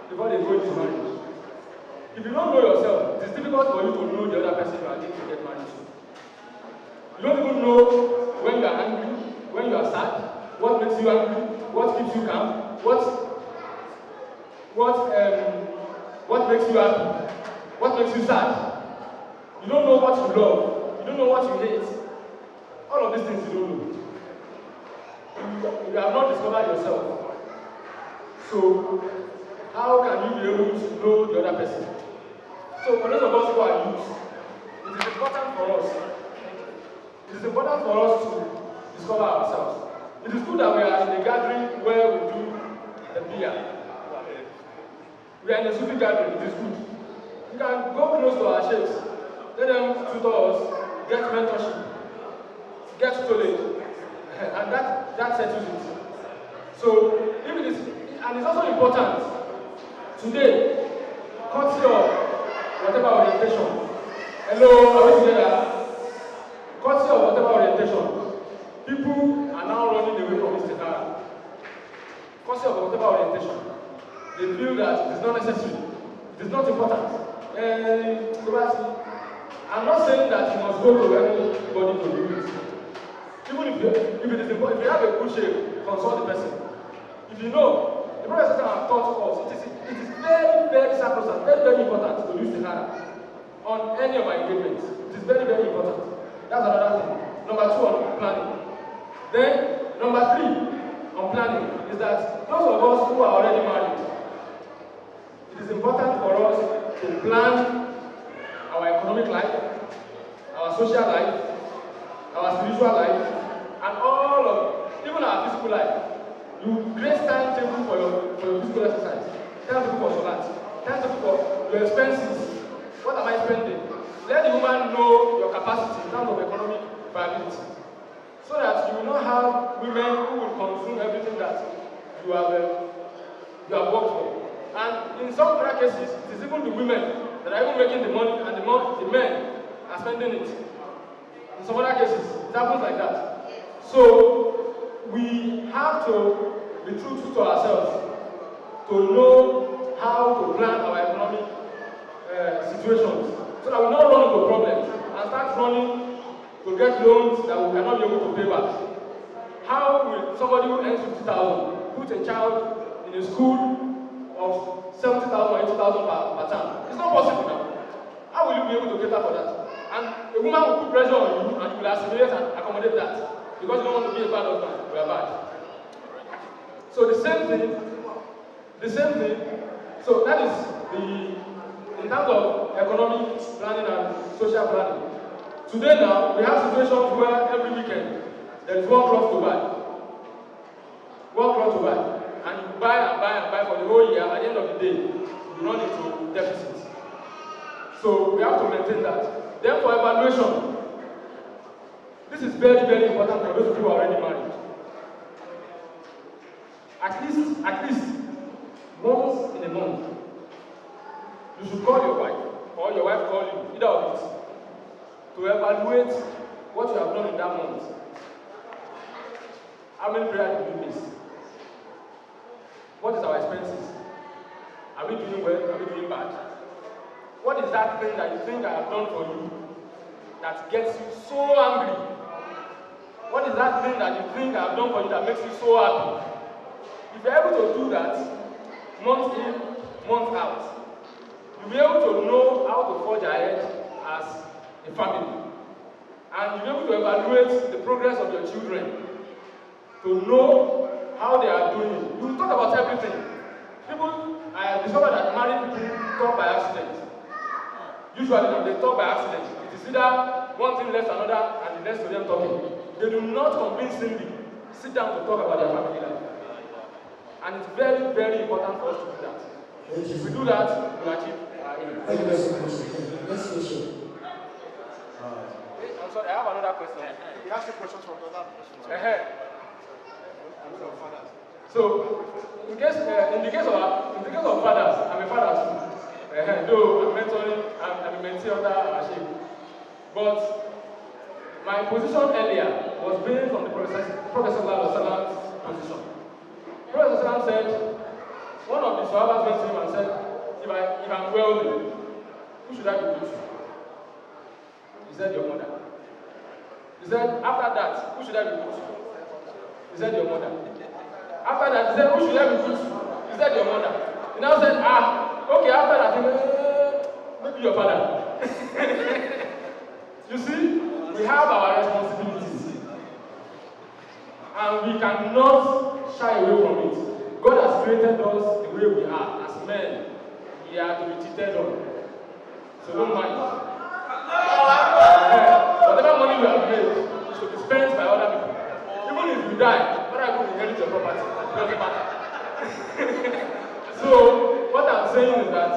Speaker 14: before they go into marriage. If you don't know yourself, it is difficult for you to know the other person you are going to get married to. You don't even know when you are angry, when you are sad, what makes you angry, what keeps you calm, what makes you happy, what makes you sad. You don't know what you love, you don't know what you hate. All of these things you don't know. You have not discovered yourself. So, how can you be able to know the other person? So, for those of us who are youth, it is important for us. It is important for us to discover ourselves. It is good that we are in a gathering where we do the beer. We are in a Sufi gathering, it is good. We can go close to our sheikhs, let them tutor us, get mentorship. gets stolen, and that settles it. So if it is, and it's also important today, courtesy of whatever orientation. Hello, are we together? Courtesy of whatever orientation, people are now running away from this Tehran. Courtesy of whatever orientation, they feel that it is not necessary, it is not important. I'm not saying that you must go to anybody to do it. Even if it is important, if you have a good shape, consult the person. If you know, the Prophet has taught us, it is very, very sacrosanct, very, very important to use the Tehran on any of my engagements. It is very, very important. That's another thing. Number 2 on planning. Then, number 3 on planning is that those of us who are already married, it is important for us to plan our economic life, our social life, our spiritual life, and all of, even our physical life. You create timetable for your physical exercise, timetable for salat, timetable for your expenses. What am I spending? Let the woman know your capacity in terms of economic viability, so that you will not have women who will consume everything that you have worked for. And in some other cases, it is even the women that are even making the money, and the men are spending it. In some other cases, it happens like that. So we have to be truthful to ourselves to know how to plan our economic situations, so that we don't run into problems and start running to get loans that we cannot be able to pay back. How will somebody who earns 50,000 put a child in a school of 70,000 or 80,000 per term? It's not possible now. How will you be able to cater for that? And a woman will put pressure on you, and you will assimilate and accommodate that because you don't want to be a bad husband. We are bad. So the same thing. So that is in terms of economic planning and social planning. Today now, we have situations where every weekend there is one cloth to buy. And you buy and buy and buy for the whole year. At the end of the day, you run into deficit. So we have to maintain that. Then for evaluation, this is very, very important for those who are already married. At least once in a month, you should call your wife, or your wife call you, either of it, to evaluate what you have done in that month. How many prayers did we miss? What is our expenses? Are we doing well? Are we doing bad? What is that thing that you think I have done for you that gets you so angry? What is that thing that you think I have done for you that makes you so happy? If you're able to do that, month in, month out, you'll be able to know how to forge ahead as a family. And you'll be able to evaluate the progress of your children, to know how they are doing. You talk about everything. I discovered that married people talk by accident. Usually now they talk by accident. It is either one thing left another and the next to them talking. They do not convincingly sit down to talk about their family life. And it's very, very important for us to do that. If we do that, we'll achieve our aim.
Speaker 2: Thank you very much. Next question.
Speaker 14: I'm sorry, I have another question.
Speaker 12: He asked the questions from the other person.
Speaker 14: So, in the case of fathers, I'm a father too. Though I'm mentoring, I'm a mentee under Ashik. But my position earlier was based on the Prophet Sallallahu position. Prophet Sallallahu said, one of the Sahabas went to him and said, if I'm wealthy, who should I be good to? He said, your mother. He said, after that, who should I be good to? He said, your mother. After that, he said, who should I be good to? He said, your mother. He now said, okay, after that, maybe your father. You see, we have our responsibilities. And we cannot shy away from it. God has created us the way we are. As men, we are to be cheated on. So don't mind. Whatever money we have made is to be spent by other people. Even if you die, other people inherit your property. It doesn't matter. So, what I'm saying is that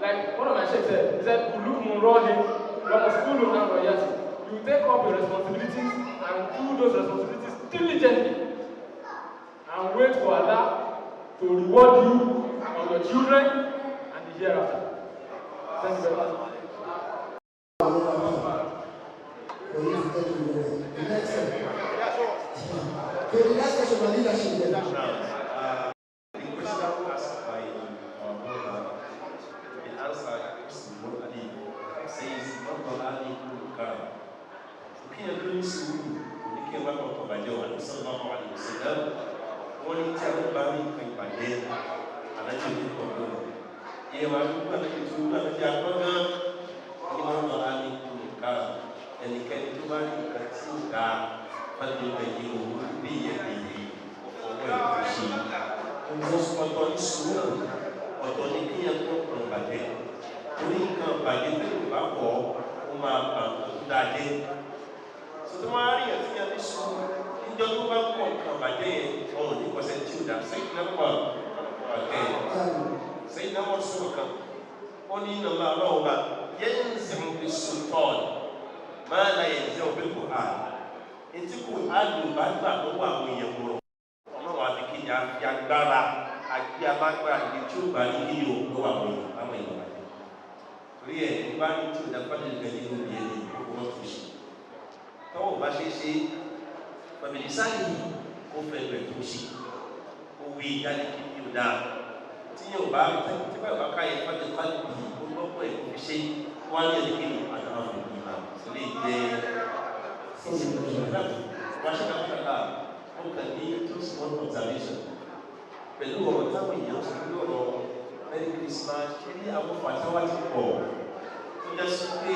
Speaker 14: like one of my sheikhs said, he said, you
Speaker 9: you take up your responsibilities and do those responsibilities diligently and wait for Allah to reward you on your children and the hereafter. Thank you very much.
Speaker 2: For you to get to the next step. So the next question on leadership then.
Speaker 7: The question asked by our brother, the answer is not Ali. Says, not Ali Kukara. Kí ló ní sùúrù ní kí ẹ má kọ̀ọ̀kan bàjẹ́ wà ní sọ́nà àwọn àlùsílẹ̀ wọ́n ní tí a ló bá ní nǹkan ìbàjẹ́ alájọ ní kọ̀ọ̀kan ìyẹn wà ní gbọ́dọ̀ ní tó gbọ́dọ̀ tí a gbọ́ gan ní wọ́n lọ á ní Kukara ẹnikẹ́ni tó bá ní nǹkan tí ó ga fàdé ẹ̀yẹ òun bí ẹ̀yẹ ọ̀wọ́ ẹ̀ ṣe ọ̀tọ̀ ní sùúrù ọ̀tọ̀ ní kí ẹ tó kàn bàjẹ́ orí nǹkan bàjẹ́ tó yóò bá pọ̀ ó máa bà tó dáadé tó máa rí ẹ̀tí ẹni sùúrù níjọ́ tó bá pọ̀ nǹkan bàjẹ́ yẹn ọ̀hún ní kọ́sẹ̀ tí ó dá sẹ́yìn náà pọ̀ ọ̀kẹ́ sẹ́yìn náà wọ́n sọ̀rọ̀ kan ó ní nàmá ọlọ́run bá yẹn ń sẹ̀mú bí sultan máa na yẹn ń sẹ́wọ̀n bí kò á etí kò á lò bá gbà lọ́wọ́ àwọn èèyàn gbọ́rọ̀ ọlọ́run àti kí ni a fi agbára àgbé alágbára ìdí tí ó gbà ní kí ni ò lọ́wọ́ àwọn èèyàn bàjẹ́ torí ẹ̀ ń bá ní tí ò dá pàdé ìgbẹ́ nínú ìyẹn ní ìgbókòwò tó ṣe tọ́wọ́ bá ṣe ṣe pẹ̀lú sáyé kó fẹ́ rẹ̀ tó ṣe ó wí ìjáde kí ní ò dáa tí yóò bá tí bá yóò bá káyẹ fájọ fájọ bí ó lọ́pọ̀ ẹ̀ kó fi ṣe wá ní ẹ̀dẹ́gbẹ́ ní àdáwọn ọ̀gbìn ìgbà sílé ìgbẹ́ wá ṣe káfíńtà ó kàn ní tó small observation pẹ̀lú ọ̀rọ̀ táwọn èèyàn sọ pé ọ̀rọ̀ Merry Christmas kí ní àwọn fàtàwá ti pọ̀ tó jẹ́ sí pé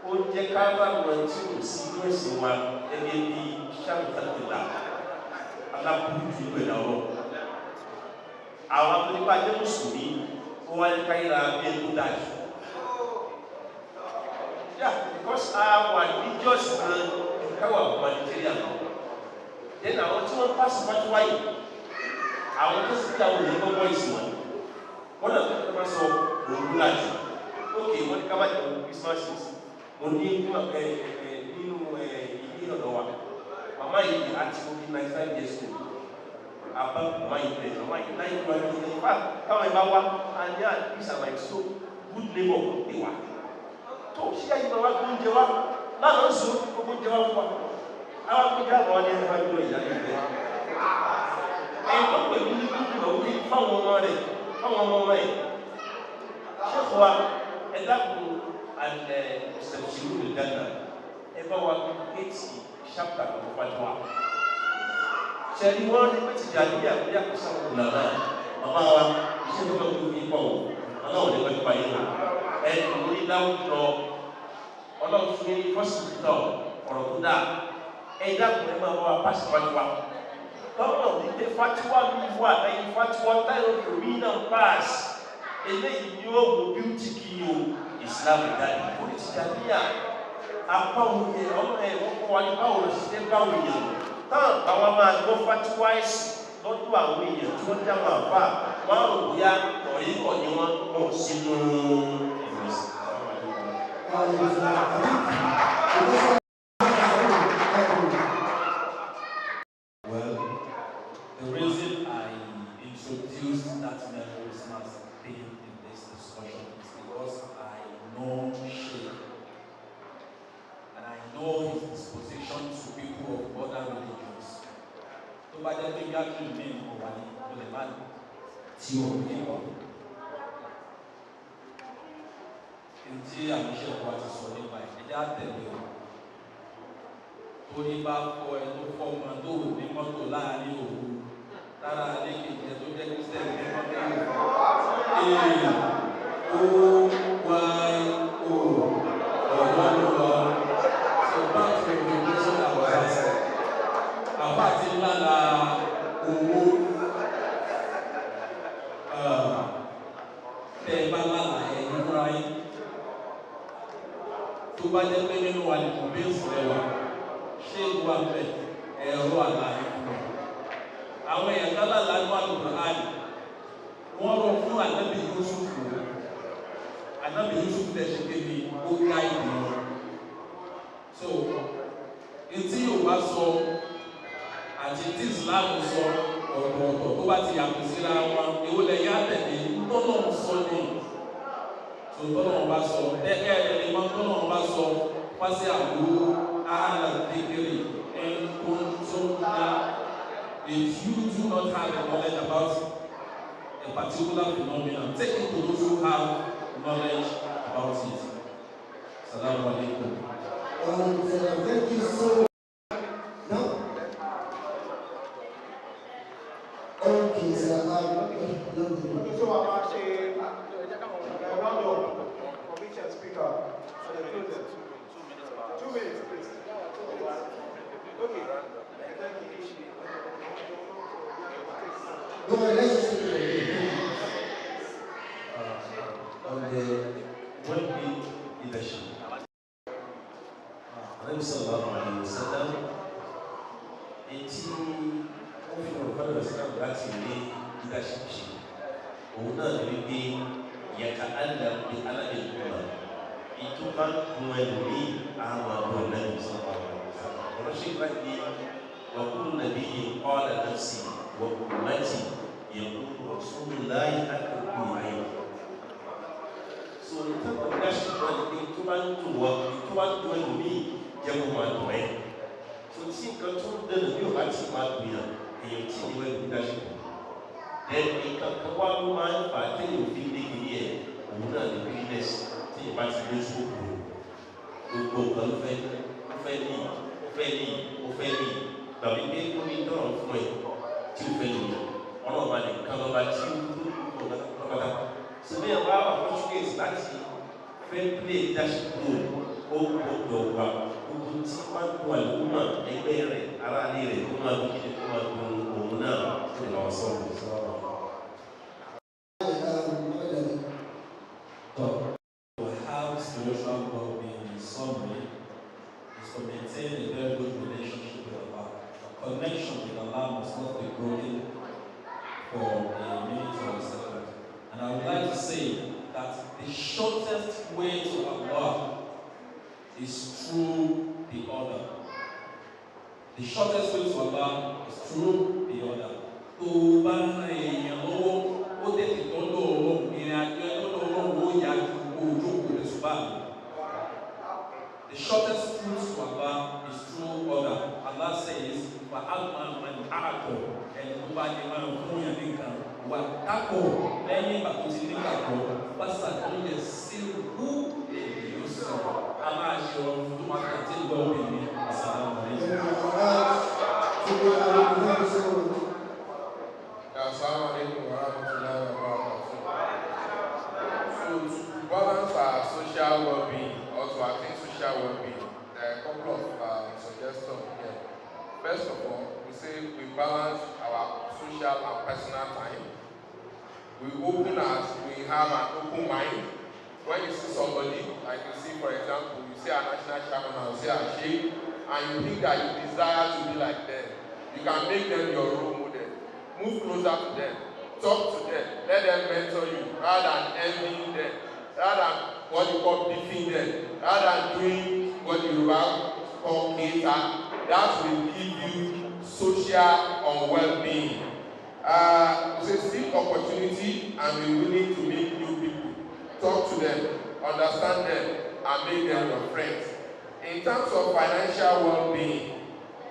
Speaker 7: ó jẹ́ káwá wọn tí ò sí ní ẹ̀sìn wa gẹ́gẹ́ bí ṣàǹtàkìlà alábùrú ju ìwé lọ́wọ́. Àwọn tó nípa jẹ́ mùsùlùmí ó wáyé káyìlá bí ẹkú dájú. Yeah, because our religious and káwá humanitarian náà. Then àwọn tí wọ́n pàṣẹ pàṣẹ wáyé, àwọn tó sì dá òun ní gbọ́gbọ́ ìsìn wọn. Wọ́n náà tó máa sọ òun lájú. Okay, wọ́n ní ká má jẹ́ òun Christmas mo ní nínú ìdí ọ̀dọ̀ wa màmá yìí àti omi 95 years old àbá màmá yìí bẹ̀rẹ̀ màmá yìí láyé wá ní ilé ìfà káwọn ìbá wá and yeah these are my so good neighbor they wà tó ṣí àyè máa wá gbóúnjẹ wá lánàá sọ gbóúnjẹ wá fún wa àwọn gbóúnjẹ àwọn ní ẹni bá jọ ìyá yìí bẹ̀rẹ̀ ẹ̀yìn tó pè mí ní kúndùn lọ wí fáwọn ọmọ rẹ̀ ṣé kò wá ẹ̀dá kù and Mustafshirun al-Janna ever work 80 chapter of Fatwa. Ṣẹ̀rí wọ́n ní pẹ̀tì jàdíyà bí àkọsá òkúlàmá màmá wa iṣẹ́ tó lọ́wọ́ ní pọ̀ ọlọ́run ní pẹ̀lú ayé wọn ẹni ní láwùjọ ọlọ́run fún ní fọ́sítọ̀ ọ̀rọ̀ tó dáa ẹ̀dá kùn ẹ̀ máa wá pàṣẹ Fatwa. Tọ́pọ̀ ní pé Fatwa mi wà lẹ́yìn Fatwa táyọ̀ lórí náà pass eléyìí ni ó wo bíútì kí ni o Islam dáadé orí ti dàbíyà apá òye ọmọ ẹ̀ wọ́n kọ́ wa ní báwo lọ sí báwo èèyàn táwọn àwọn máa gbọ́ Fatwa ẹ̀sìn lọ́dún àwọn èèyàn tí wọ́n dáhùn àfà wọ́n á rò bóyá ọ̀yẹ́ kọ̀ ni wọ́n mọ̀ sínú ìrẹsì.
Speaker 11: Well, the reason I introduced that Merry Christmas theme in this discussion is because I know Sheikh and I know his disposition to people of other religions. tó bá jẹ́ pé gátìrì ní ìmọ̀ wà ní olè má tí ó ní ìwọ̀. Ntí àwọn iṣẹ́ ọkọ̀ àti sọ nípa ẹ̀jẹ̀ àtẹ̀lé o. Tó ní bá fọ ẹ tó fọ́ ọmọ tó wò ní mọ́tò láàrin òru. Tára lékejì ẹ tó jẹ́ Kristẹni ní mọ́tò òru. A-O-Y-O ọ̀rọ̀ ló lọ. So back to the question I was asking. Àbá ti ńlá la owó tẹ́ ẹ bá lálà ẹ̀yìn fúnra yín. Tó bá jẹ́ pé nínú wa ni kò bí ìsìlẹ̀ wa, ṣé ìwà bẹ̀ ẹ̀rọ àlàyé fún wa. Àwọn èèyàn kan lálàá ní àlùkò àlè. Wọ́n rọ fún ànábì Yúsúfù. Ànábì Yúsúfù tẹ̀ ṣe kéde ó ká ìdè wọn. So etí Yorùbá sọ àti tí Islam sọ ọ̀tọ̀ọ̀tọ̀ tó bá ti yàtọ̀ síra wọn èwo lẹ̀ yá tẹ̀lé tọ́lọ̀ ń sọ ní tó tọ́lọ̀ ń bá sọ tẹ́kẹ́ ẹ̀rẹ́ mọ́ tọ́lọ̀ ń bá sọ pàṣẹ àlù àhàlà kékeré if you do not have the knowledge about a particular phenomenon, take it to those who have knowledge about it. Assalamu alaikum.
Speaker 2: Thank you so much. No? Okay, sir.
Speaker 12: So I'm actually round up conviction speaker. 2 minutes, please. Okay.
Speaker 2: No, let's
Speaker 7: on the well-being leadership. Nabi sallallahu alaihi wasallam eti ó fi ọ̀rọ̀ fẹ́lẹ̀ Islam láti ilé leadership ṣe. Òun náà ní wípé yàtà àdàbí aládìgbòmà ètò bá gun ẹlòmíì àwọn àbọ̀ Nabi sallallahu alaihi wasallam. Ọ̀rọ̀ ṣe bá ní wàkúrú nàbí yìí qala nafsi wa ummati yaqulu rasulullahi akẹ́kọ̀ọ́ ayé. So in terms of leadership, tó bá ń dùn wọ́n tó bá ń dùn ẹlòmíì jẹ́ kó máa dùn ẹ́. So tí nǹkan tó ń dẹnu bí ọ̀gá tí máa dùn yàn èèyàn tí ìwé leadership. Then nǹkan kan wá ló máa ń fà á téèyàn òfin dé kiri ẹ̀ òun náà ní business tí ìbá ti lé sóògùn. Gbogbo nǹkan ló fẹ́ ní gbàgbé pé ó ní tọrọ fún ẹ tí ó fẹ́ nìyẹn. Ọlọ́ọ̀bá nìkan lọ́ba tí ó kúrò lọ́kọ̀ọ́kọ́. So bí ẹ bá wà opportunity láti fẹ́ play leadership role ó gbọ́dọ̀ wà gbogbo tí wọ́n tó wà lóko náà ẹgbẹ́ rẹ̀ aráàlú rẹ̀ kó máa bí kíni kó máa dùn òun náà tó lọ sọ́ọ̀bù sọ́ọ̀bù.
Speaker 11: To have spiritual well-being in summary is to maintain a very good relationship with Allah. A connection with Allah must not be broken for a minute or a second. And I would like to say that the shortest way to Allah is through the order. The shortest way to Allah is through the order. Tó bá ń èèyàn lọ́wọ́, ó tètè tọ́lọ́ ọ̀rọ̀ ìrìn àjò ẹ̀tọ́lọ́ ọ̀rọ̀ ó yà ju ojú òkú rẹ̀ ṣùgbọ́n. The shortest route to Allah is through order. Allah says, "Fa'amma man a'ata," ẹni tó bá ní máa fún yàn nìkan. Wà kápò lẹ́yìn ìgbà tó ti ní kàpọ̀ pásítà tó yẹ sí wú èyí ló sọ a máa ṣe ọrùn tó máa tàbí lọ obìnrin àsàlámù aláìkùm.
Speaker 8: Assalamu alaikum warahmatullahi wabarakatuh. So to balance our social well-being or to attain social well-being, there are a couple of suggestions here. First of all, we say we balance our social and personal time. We open as we have an open mind. When you see somebody, like you see, for example, you see a national chairman or you see a sheikh, and you think that you desire to be like them, you can make them your role model. Move closer to them, talk to them, let them mentor you, rather than envying them, rather than what you call beefing them, rather than doing what you call cater. That will give you social and well-being. Say seek opportunity and be willing to meet new people. Talk to them, understand them, and make them your friends. In terms of financial well-being,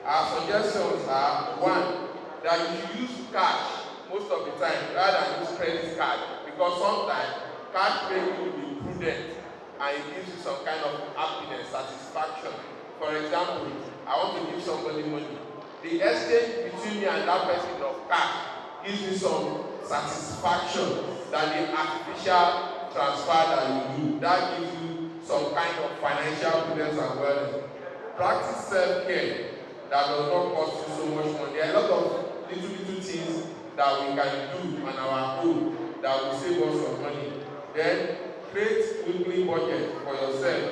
Speaker 8: our suggestions are: 1, that you should use cash most of the time rather than use credit card, because sometimes cash makes you be prudent and it gives you some kind of happiness, satisfaction. For example, I want to give somebody money. The exchange between me and that person of cash gives me some satisfaction than the artificial transfer that you do. That gives you some kind of financial prudence and wellness. Practice self-care that does not cost you so much money. There are a lot of little things that we can do on our own that will save us some money. Then create weekly budget for yourself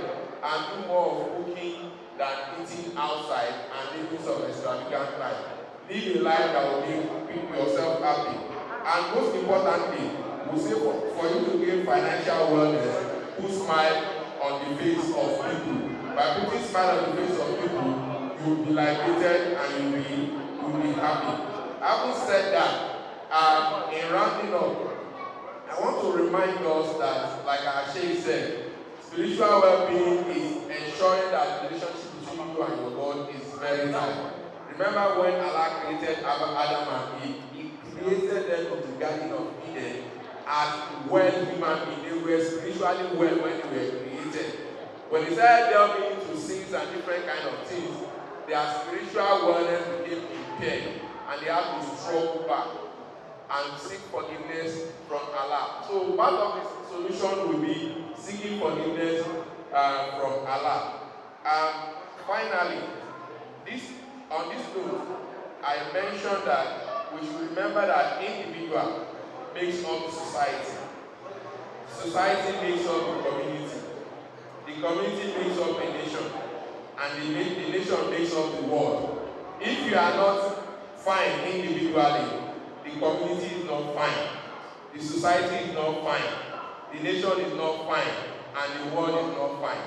Speaker 8: and do more of cooking than eating outside and living some extravagant life. Live a life that will make yourself happy. And most importantly, we say for you to gain financial wellness, put smile on the face of people. By putting smile on the face of people, you will be liberated and you will be happy. Having said that, in rounding up, I want to remind us that, like Ashay said, spiritual well-being is ensuring that the relationship between you and your God is very tight. Remember when Allah created Adam and Eve, He created them in the Garden of Eden as well human beings. They were spiritually well when they were created. When they started delving into sins and different kind of things, their spiritual wellness became impaired and they had to struggle back and seek forgiveness from Allah. So part of the solution will be seeking forgiveness from Allah. Finally, on this note, I mentioned that we should remember that individual makes up society. Society makes up the community. The community makes up a nation. And the nation makes up the world. If you are not fine individually, the community is not fine. The society is not fine. The nation is not fine. And the world is not fine.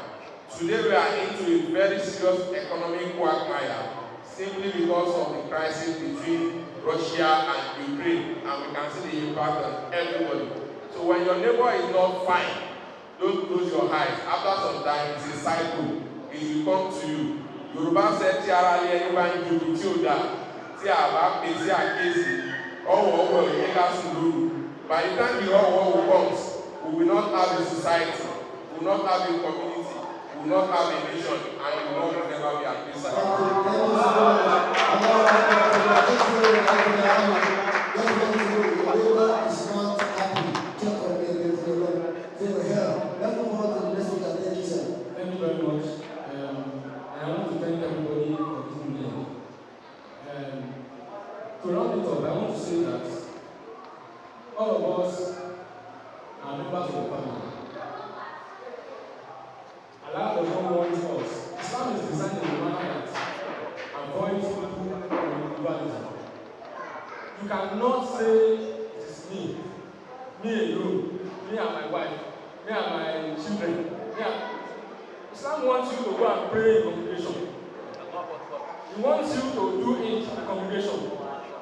Speaker 8: Today we are into a very serious economic quagmire simply because of the crisis between Russia and Ukraine, and we can see the impact on everybody. So when your neighbor is not fine, don't close your eyes. After some time, it's a cycle. It will come to you. Yoruba said, "Tí ara lé ẹni bá ń jobi tí ó dá, tí a bá pè sí àkéésì, ọwọ́ ìyẹn ká sùn lóru." By the time the ọwọ́ comes, we will not have a society, we will not have a community, we will not have a nation, and the world will never be at peace.
Speaker 9: Thank you very much. I want to thank everybody for this meeting. To round it up, I want to say that all of us are members of the family. Allah does not want us. Islam is designed in a manner that avoids individualism. You cannot say it is me alone, me and my wife, me and my children. Islam wants you to go and pray in congregation. He wants you to do it in the congregation.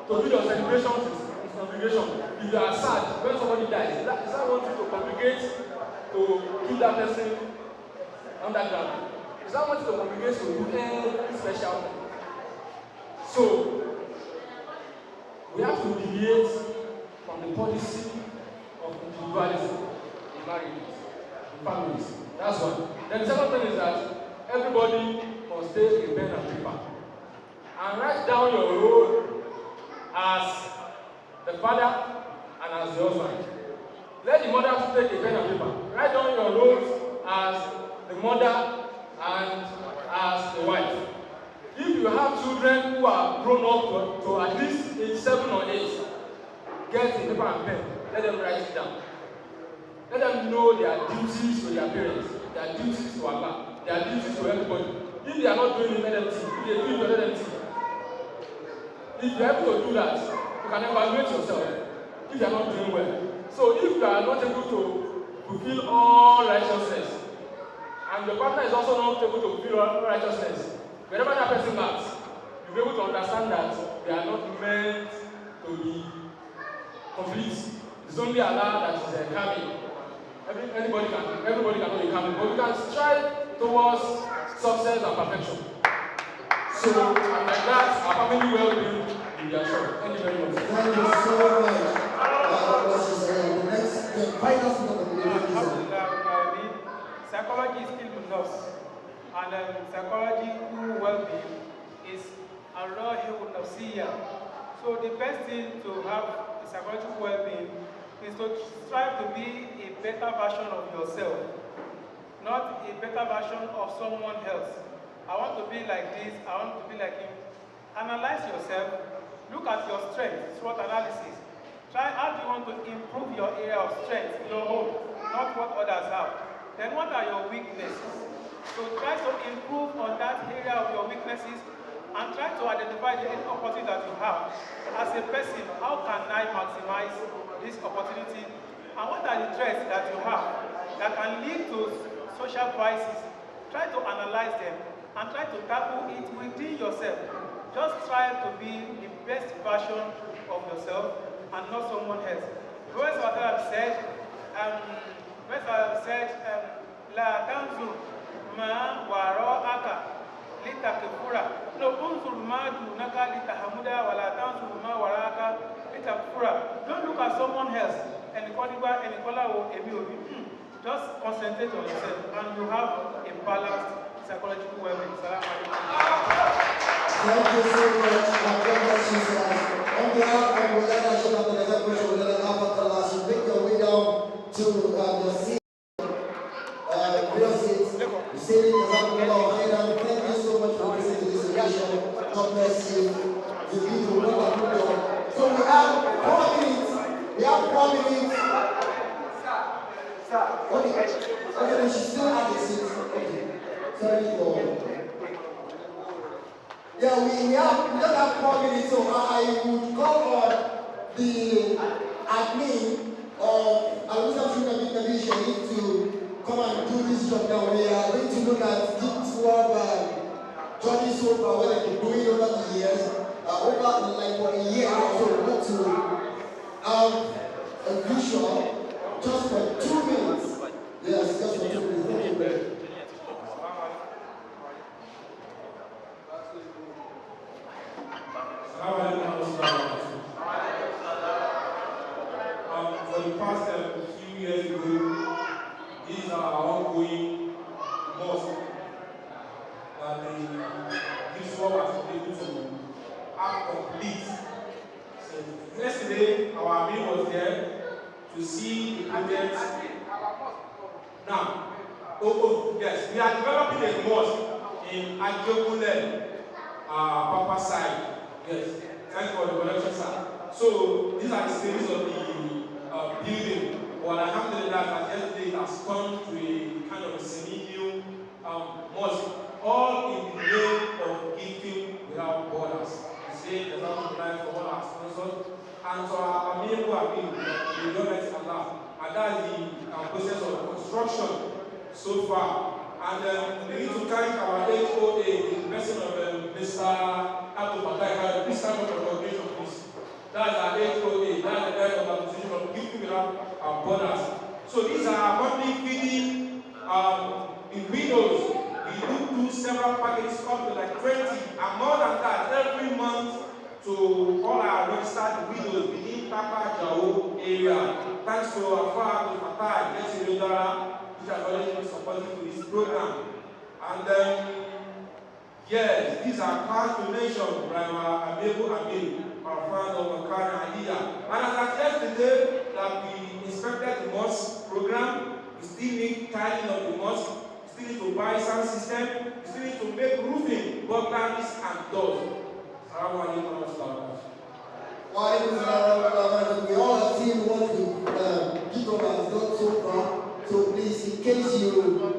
Speaker 9: To do your celebrations in congregation. If you are sad when somebody dies, Islam wants you to congregate to keep that person underground. Islam wants you to congregate to do anything special. So we have to deviate from the policy of individualism in marriages, in families. That's one. Then the second thing is that everybody must take a pen and paper and write down your role as the father and as the husband. Let the mother take a pen and paper. Write down your roles as the mother and as the wife. If you have children who are grown up to at least age 7 or 8, get a paper and pen. Let them write it down. Let them know their duties to their parents, their duties to Allah, their duties to everybody. If they are not doing it, let them think. If they do it, let them think. If you are able to do that, you can evaluate yourself if you are not doing well. So if you are not able to fulfill all righteousness, and your partner is also not able to fulfill all righteousness, whenever that person acts, you'll be able to understand that they are not meant to be complete. It's only Allah that is coming. Everybody cannot be coming, but we can strive towards success and perfection. So, and like that, our family well-being will be assured. Thank you very much.
Speaker 2: Thank you so much. The final speaker of the meeting.
Speaker 6: Psychology is still with us, and psychological well-being is Ar-Rahihu Nafsiyya. So the best thing to have a psychological well-being is to strive to be a better version of yourself, not a better version of someone else. I want to be like this, I want to be like him. Analyze yourself, look at your strengths, SWOT analysis. Try how do you want to improve your area of strength, your own, not what others have. Then what are your weaknesses? So try to improve on that area of your weaknesses and try to identify the opportunity that you have. As a person, how can I maximize this opportunity? And what are the threats that you have that can lead to social crises? Try to analyze them and try to tackle it within yourself. Just try to be the best version of yourself and not someone else. Verse what I have said, La tanzur ma wara'aka litakfura. No, unzur ma dunaka litahamuda wa la tanzur ma wara'aka litakfura. Don't look at someone else and just concentrate on yourself and you have a balanced psychological well-being.
Speaker 2: Thank you so much, my brother sisters. On behalf of Mulana Shema Mulana Aafaakallau, so make your way down to your seat. Real seats. You say it as Aafaakallau. Thank you so much for listening to this occasion. God bless you. You did a wonderful job. So we have 4 minutes. We have 4 minutes. Okay, she's still at the seat. Okay. Sorry for. Yeah, we just have 4 minutes, so I would call on the admin of Alusa Shuna Division to come and do this job now. We are going to look at things who have journey so far, what they've been doing over the years, over like for a year or so. We want to have a visual just for 2 minutes. Yes, just for 2 minutes. Thank you.
Speaker 7: For the past few years ago, these are our ongoing mosques that this work has been able to have complete. So yesterday, our admin was there to see the project. Now, yes, we are developing a mosque in Aafaakallau, Papa side. Yes, thanks for the correction, sir. So these are the stages of the building. But alhamdulillah, yesterday it has turned to a kind of a semi-new mosque, all in the name of gifting without borders. We say there's not to lie for all our sponsors and to our Amir who have been the government Allah. And that's the process of construction so far. And we need to thank our HOA in the person of Mr. Aafaakallau. Please stand up for recognition, please. That's our HOA, that's the head of the position of giving without our borders. So these are monthly feeding in widows. We do several packages up to like 20 and more than that every month to all our registered widows within Papa Jao area. Thanks to our father, Fatah, which has already been supporting to this program. And yes, these are cash donations from our father of Makara Aliyah. And as at yesterday that we inspected the mosque program, we still need tiling of the mosque, we still need to buy sound system, we still need to make roofing, burglaries and doors. Assalamu alaikum wa rahmatullah.
Speaker 2: We all have seen what the people has done so far. So please, in case you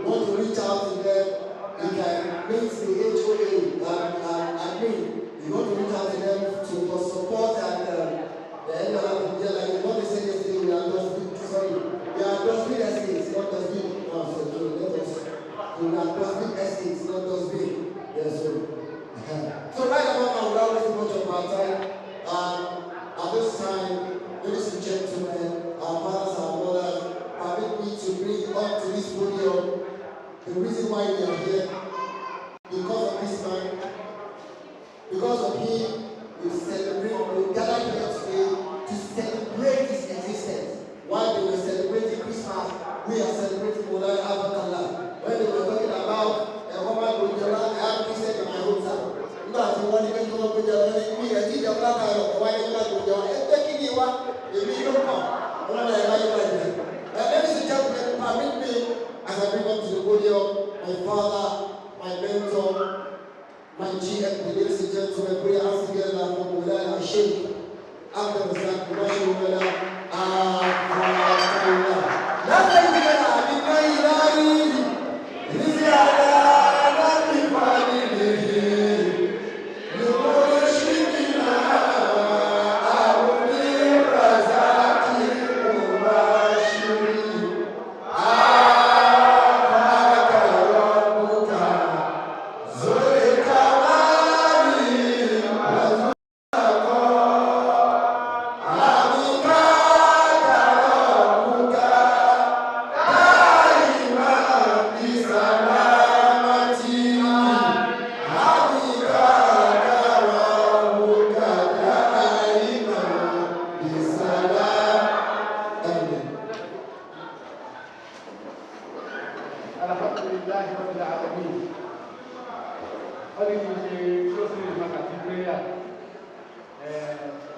Speaker 2: want to reach out to them, you can meet the HOA and me. You want to reach out to them for support and the end of the year, like what they said yesterday, we are just big estates, not just big. We are just big estates, not just big. Yes, so right about now, without wasting much of our time, at this time, ladies and gentlemen, our fathers, our mothers, permit me to bring up to this podium the reason why we are here. Because of this man, because of him, we gathered here today to celebrate his existence. While they were celebrating Christmas, we are celebrating Aafaakallau. When they were talking about a woman with the land, I have Christian in my hometown. Not the one even to put your money, me, a teacher, black eye, why you not with your head, taking you up, you mean no come. Ladies and gentlemen, permit me as I bring up to the podium my father, my mentor, my GM, ladies and gentlemen, put your hands together for Mulana Sheikh. After the start, So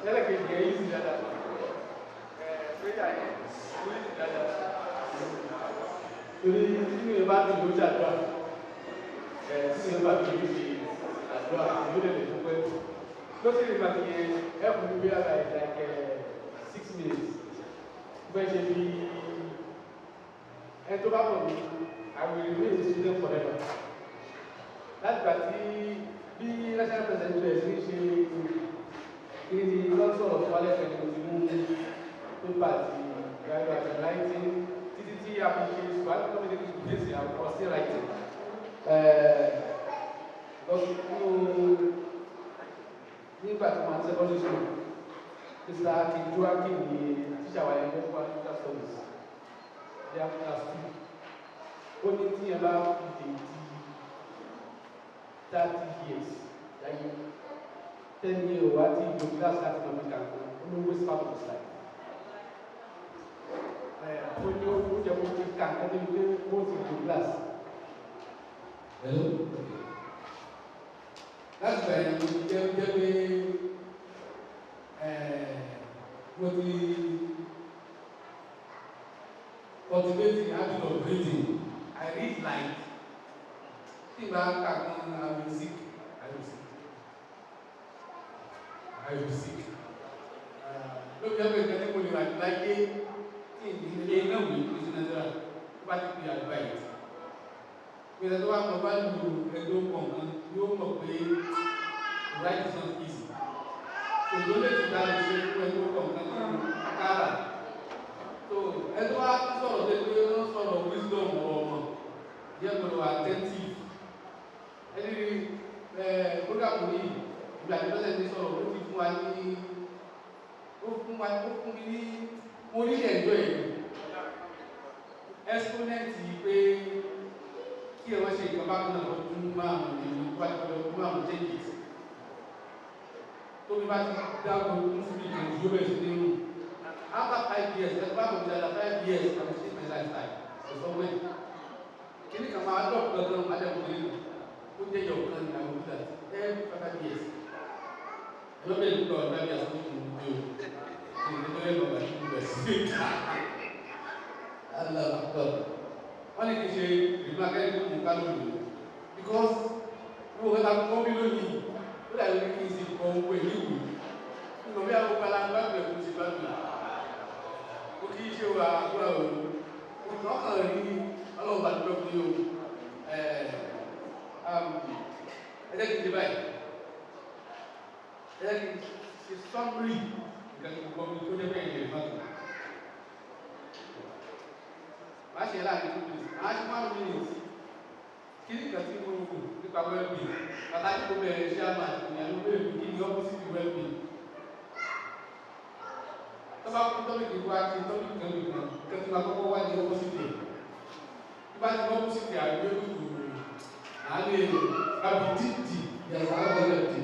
Speaker 14: lẹ́lẹ́kejì ẹ̀ yìí sì dáadáa péjà yẹn ó yìí sì dáadáa torí nínú yẹn bá dùn ló ṣàdúrà nínú yẹn bá dùn ló ṣe àdúrà ló lè dúpẹ́ ló sì lè máa yẹ ẹ̀kú ní bí ara ẹ̀ like 6 minutes bẹ́ẹ̀ ṣe bí ẹ̀ tó bá bọ̀ ní àwọn ìrìnlẹ̀ ìṣúná forever láti gbà tí bí national president bẹ̀rẹ̀ sí ṣe kí ni lọ́sọ̀rọ̀ tó wálé fẹ́ tó ti mú pépà ti gbàgbé àti láìtí títí tí a fi ṣe ṣùgbọ́n tó fi débi ṣùgbọ́n sí àwọn still writing nígbà tí wọ́n secondary school mr akinju akin ni tíṣà wà yẹn lẹ́kọ̀ọ́ social studies their class 2 ó ní tí yẹn bá fi dé 30 years láyé 10 years wá tí ìjọ class láti máa fi kàǹkó ó ní waste part of his life ó ní ó jẹ́ kó fi kàǹkó débi pé ó ti ìjọ class. Hello? Láti bẹ̀rẹ̀ mo ti jẹ́ pé mo ti cultivate the habit of reading. I read like tí n bá kà kan I will be sick. Ló bí ẹgbẹ́ ìgbẹ́ tí mo lè wà láyé tí ìdílé náà wí ní sinadra tó bá ti pè àdúrà pẹ̀lú tó bá mọ̀ bá lu ẹ̀dọ́ kọ̀ọ̀kan yóò mọ̀ pé right is not easy. Òjò lè ti dá lè ṣe fún ẹ̀dọ́ kọ̀ọ̀kan náà kára. So ẹ̀dọ́ wa sọ̀rọ̀ lé pé wọ́n sọ̀rọ̀ wisdom ọ̀rọ̀ ọmọ yẹ gbọ́dọ̀ attentive. Ẹni program yìí ìgbà tí lọ́sẹ̀ ti sọ̀rọ̀ ó ti fún wa ní ó fún mi ní mo rí ẹ̀jọ́ ẹ̀ exponent pé kí ẹ wọ́n ṣe ìjọba kan náà ọdún márùn-ún ní wá ní ọdún márùn-ún changes tó bí bá ti dáàbò mùsùlùmí kan yóò bẹ̀rẹ̀ sí nínú after 5 years ẹ̀ bá bọ̀ bí dáadáa 5 years I will change my lifestyle ṣùgbọ́n wẹ̀ kí ni kàn máa dọ̀ gangan adẹ́kùn nínú ó jẹ́ yọ̀ kan ní àwọn olùdá every 5 years ẹ̀ lọ́bẹ̀ ìlú lọ ọ̀dọ́ bí a sọ́kùn ní ojú ìdílé lọ́gbà tí mo bẹ̀ sí ká aláàbọ̀ wọ́n ní kí ṣe ìlú akẹ́kọ̀ọ́ tó mú ká lónìí because wọ́n wọ́n ta kọ́ bí lónìí ó dàbí kí n sì kọ́ owó ìlú ìwé nínú bí àwọn ọba aláǹgbá bẹ̀rẹ̀ kó ti bá mi ó kí ṣe wà àdúrà òru wọ́n kàn rí ọlọ́ọ̀bà tó lọ́kùn ní o ẹ̀jẹ̀ kìí ṣe báyìí ẹ̀jẹ̀ kìí ṣe sọ́mùrì nǹkan tó gbọ́ mi tó jẹ́ bẹ́ẹ̀ yẹn fún máa ṣe láàrin 2 minutes máa ṣe 1 minute kí ní kan tí mo rò nípa well-being pàtàkì tó bẹ̀rẹ̀ ṣe àmà ìyàlú bẹ̀rẹ̀ kí ni opposite well-being tó bá kú tọ́bìkì wá kí tọ́bìkì kan nìkan kan tí ma kọ́kọ́ wá ní opposite tí bá ti wọ́n opposite àgbẹ̀ kùtù àálẹ̀ àbí dídì yàtọ̀ àwọ̀lẹ̀ dì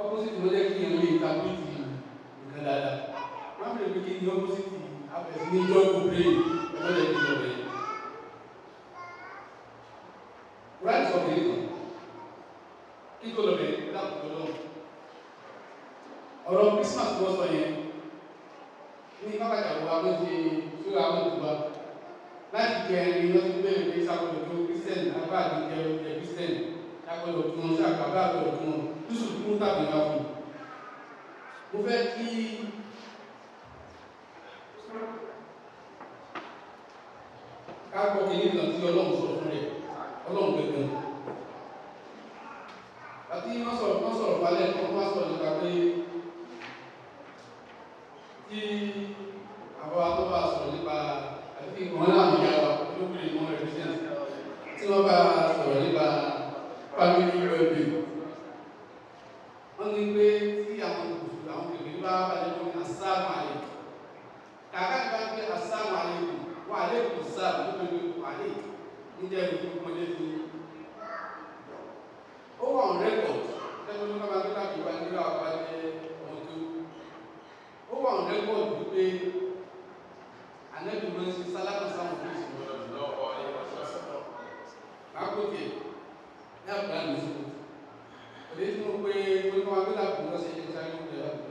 Speaker 14: opposite ló jẹ́ kí ẹ̀rọ ìtàbíìtì nǹkan dáadáa wọ́n bẹ̀rẹ̀ pé kí ni opposite àbẹ̀sí ní jọ́ọ̀kù brain ọlọ́dẹ̀ ní ọ̀rẹ́ right of the income kí tó lọ bẹ̀ lápùtò lọ́wọ́ ọ̀rọ̀ Christmas wọ́n sọ yẹn ní pápákọ̀ àwọn ṣe ṣúra àwọn ìtura láti jẹ ẹni wọ́n ti bẹ̀rẹ̀ pé sàkọlọ̀ tó Christian agbá àdìjẹ oúnjẹ Christian sàkọlọ̀ tó wọn sàkàbá àkọlọ̀ tó wọn lóṣù tó mú tàbí wá fún mo fẹ́ kí káàkọ́ kìíní kan tí Ọlọ́run sọ fún rẹ̀ Ọlọ́run gbẹ̀gbẹ̀ àti wọ́n sọ̀rọ̀ balẹ̀ wọ́n sọ̀rọ̀ nípa pé tí àwọn akọ́bà sọ̀rọ̀ nípa àti ìwọ̀n láàmú yàwó olóbìnrin ìwọ̀n represent tí wọ́n bá sọ̀rọ̀ nípa family well-being wọ́n ní pé tí àwọn òṣèlú àwọn kèfèrí bá balẹ̀ lórí assalamu alaikum kàkà ní bá ń pẹ́ assalamu alaikum wà alaikum sáàbù tó pẹ̀lú àlè níjẹ́ ìlú fún ọmọdé tó ó wà on record tẹ́lẹ̀ ló máa gbé káàkiri wá nígbà wà jẹ́ ọmọ tó ó wà on record wípé anẹ́bí máa ń ṣe sálákà sáwọn fún ìṣòro káàkókè ní àbúrà ní ìṣòro òde tí mo pé wọ́n máa gbé káàkiri lọ́sẹ̀ ìṣẹ́ ìṣẹ́ ìṣẹ́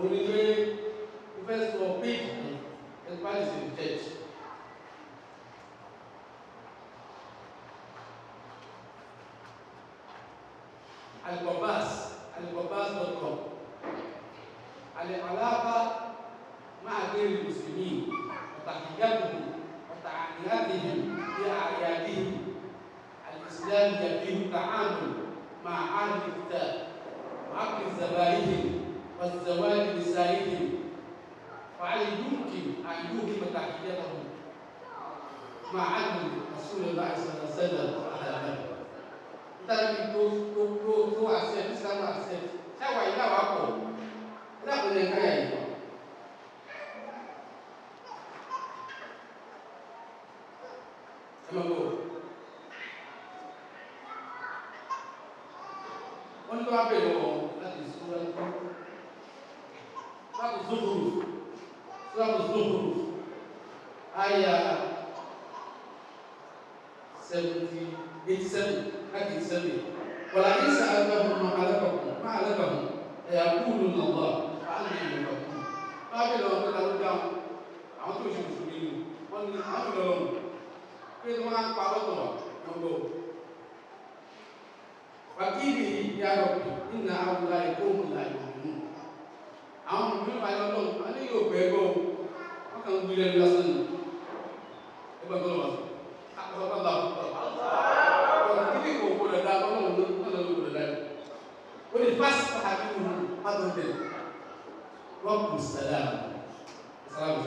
Speaker 14: Only way, first of all, big and part is in the church. Alibabas.com. Al-Alaqa مع غير المسلمين وتحياتهم وتعاملاتهم بأعيادهم. الإسلام يبين التعامل مع أهل الكتاب وعقل ذبائحهم والزواج نسائهم، فهل يمكن أن يوهم تحياتهم مع علم رسول الله صلى الله عليه وسلم على ذلك؟ Tapi tu aset sama aset. Saya wajib apa? Kenapa dengan kaya ini? Emang tu. Untuk apa itu? Nanti surah Zuhruf ayat 87 حديث سبيل ولئن سألتهم ما علمهم يقولون الله فعلم يفكرون قابل لو كنت أرجع أو تمشي مسلمين وأن أمر لهم كيف ما قالوا نقول فكيفه يا ربي إن هؤلاء قوم لا يؤمنون أم من قالوا أنا يوبيعو ما كانوا بيلين لسنا إبن الله أكبر الله وللفصل حبيبهم أبدا رب السلام السلام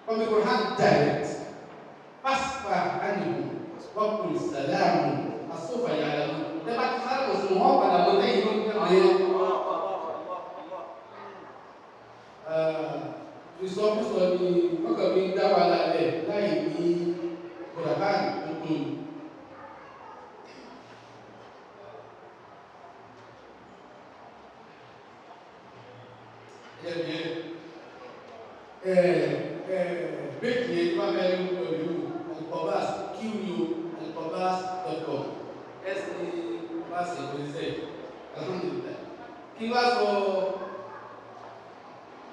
Speaker 14: from the Quran direct فاصفح عنهم رب السلام السوف يعلمون dapat salah semua pada mata itu Risopus lagi maka pindah wala lain di Quran untuk Bekye Mamelu Alibabas QU Alibabas.com Bas Indonesia. Alhamdulillah. Kita so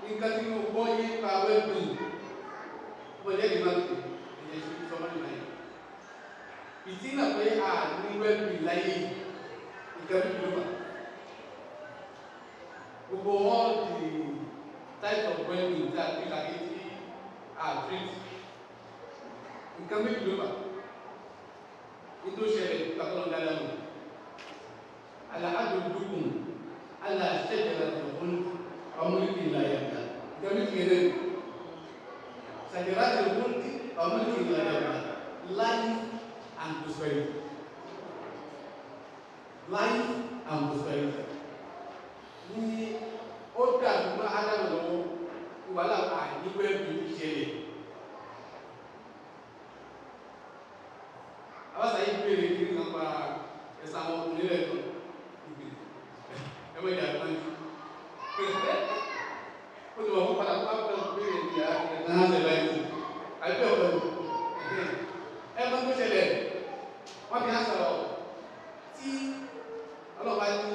Speaker 14: ingkati uboyi pa webi. Boleh dimati. Ini sudah sama ni. Bitina pe ni webi lain. Ingkati dulu. Ubo all the type of webi that we like treat. Ingkati dulu. Itu syariat kalau dalam ala adullukum ala syajaratil khuld wa mulkin la yabla. Kami kira syajaratil khuld wa mulkin la yabla. Life and prosperity. Life and prosperity. Ni oda cuma ada lo wala ni webi syariat. Apa saya pilih kiri sampai sama mulai tu. Emang dah kan? Untuk aku pada apa pilih dia dengan hasil lain. Apa tu? Emang tu saya. Apa biasa lo? Si kalau bagi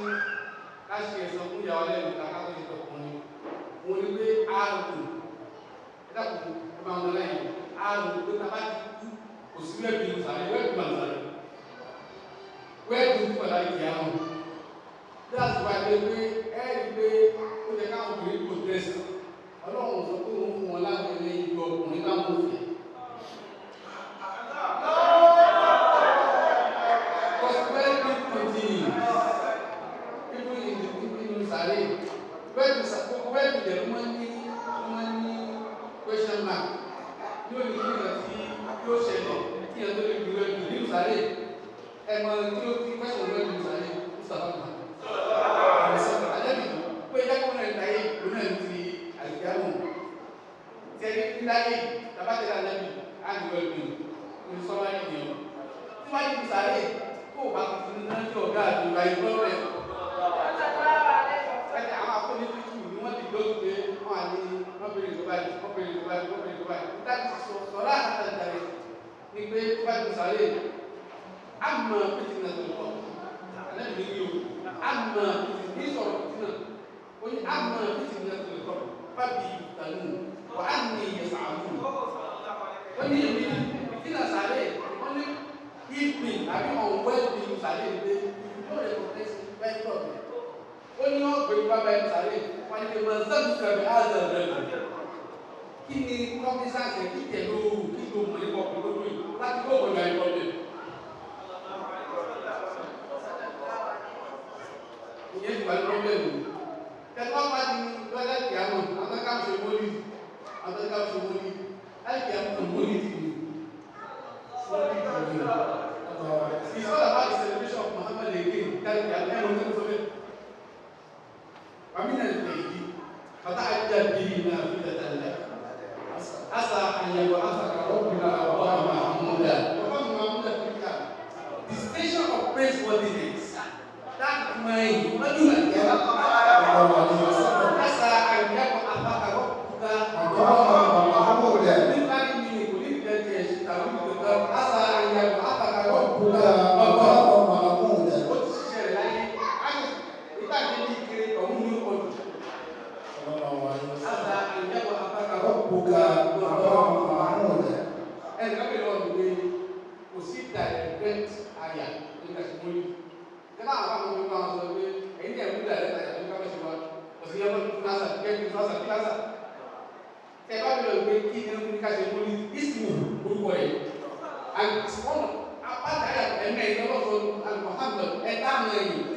Speaker 14: kasih semua jawab le tak aku itu pun. Mungkin be aru. Kita pun memang lain. Aru tu apa? Usulah biru saya, web mana? Web itu pada kiamat. That's why they pay every put the count to put this. Along with the two who allow the lady to go on the movie. Because when it continues, people in the Sari, when the money question mark, you will hear that you said it. You are going to use Sari. And when you question when you Sari, who's the jadi lagi dapat tidak lagi anjuran ini soal ini cuma di besar oh bang sebenarnya juga di lain problem kata apa pun itu cuma di dot de ani mobil kita dan soal ada dari ini bukan besar amma fitnah itu ada video amma ini soal fitnah Oni amma fitin na ko fabi tanu wa anni yas'alun. Oni mi fitina sare only if me abi on well being sare dey no recognize very problem. Oni o gbe ba ba sare wa ni ma zan ka bi azal rẹ̀. Kini cognizance ki te lo ki lo mo le ko ko do yi láti go go my problem. Ìyẹn ti wà ní problem o. Kẹ́kọ̀ọ́ bá di lọ́lẹ́ ìyàwó àtọ́ká ṣe mọ́lì láti ìyàwó mọ́lì ti ní. It's all about the celebration of Muhammad again. Láti ìyàwó ẹ̀rọ tó sọ bẹ́ẹ̀. Wàmínà lè yí bàtà àjà bíi náà fi tẹ̀tẹ̀ lẹ̀. Asa àyẹ̀wò Aafaakallau bìnnà àwọn àmà àmúdà. The station of praiseworthiness. That mind, what do you like? Asa àyẹ̀wò Aafaakallau bìnnà àmúdà. Nígbà tí mi kò ní tẹ̀tẹ̀ ṣe tàbí tẹ̀tẹ̀. Asa àyẹ̀wò Aafaakallau bìnnà àmúdà. Ó ti ṣiṣẹ́ rẹ̀ láyé. Nígbà tí mi kiri ọ̀hún ní ọdún. Asa àyẹ̀wò Aafaakallau bìnnà àmúdà. Ẹ̀ka bí lọ́wọ́ mi gbé kò sí direct àyà nígbà tí mo ní. Kena apa mau kita masuk ke ini yang mudah ya, kita masih buat. Maksudnya apa nasa, kita. Saya bilang begini komunikasi politik ismu berkuai. Angkon apa daya ini kalau Al Muhammad etam lagi.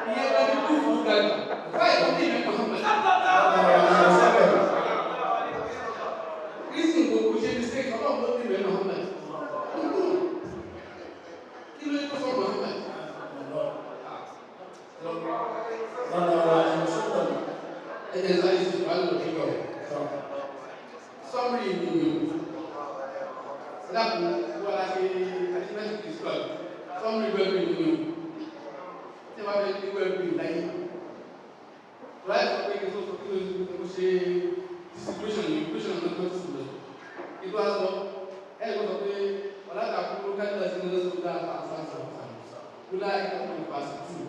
Speaker 14: Dia dari tujuh bulan. Baik ini Muhammad. Ismu berkuai mistake kalau ini Muhammad. Kilo itu sama Muhammad. It is like this value to go. Summary in you. That what I say, I describe. Summary will be in you. Say what it will be like. Right? So we can say situation of the person. It was what I was okay. What I got to look at the signals of that. Kula itu pasti tu.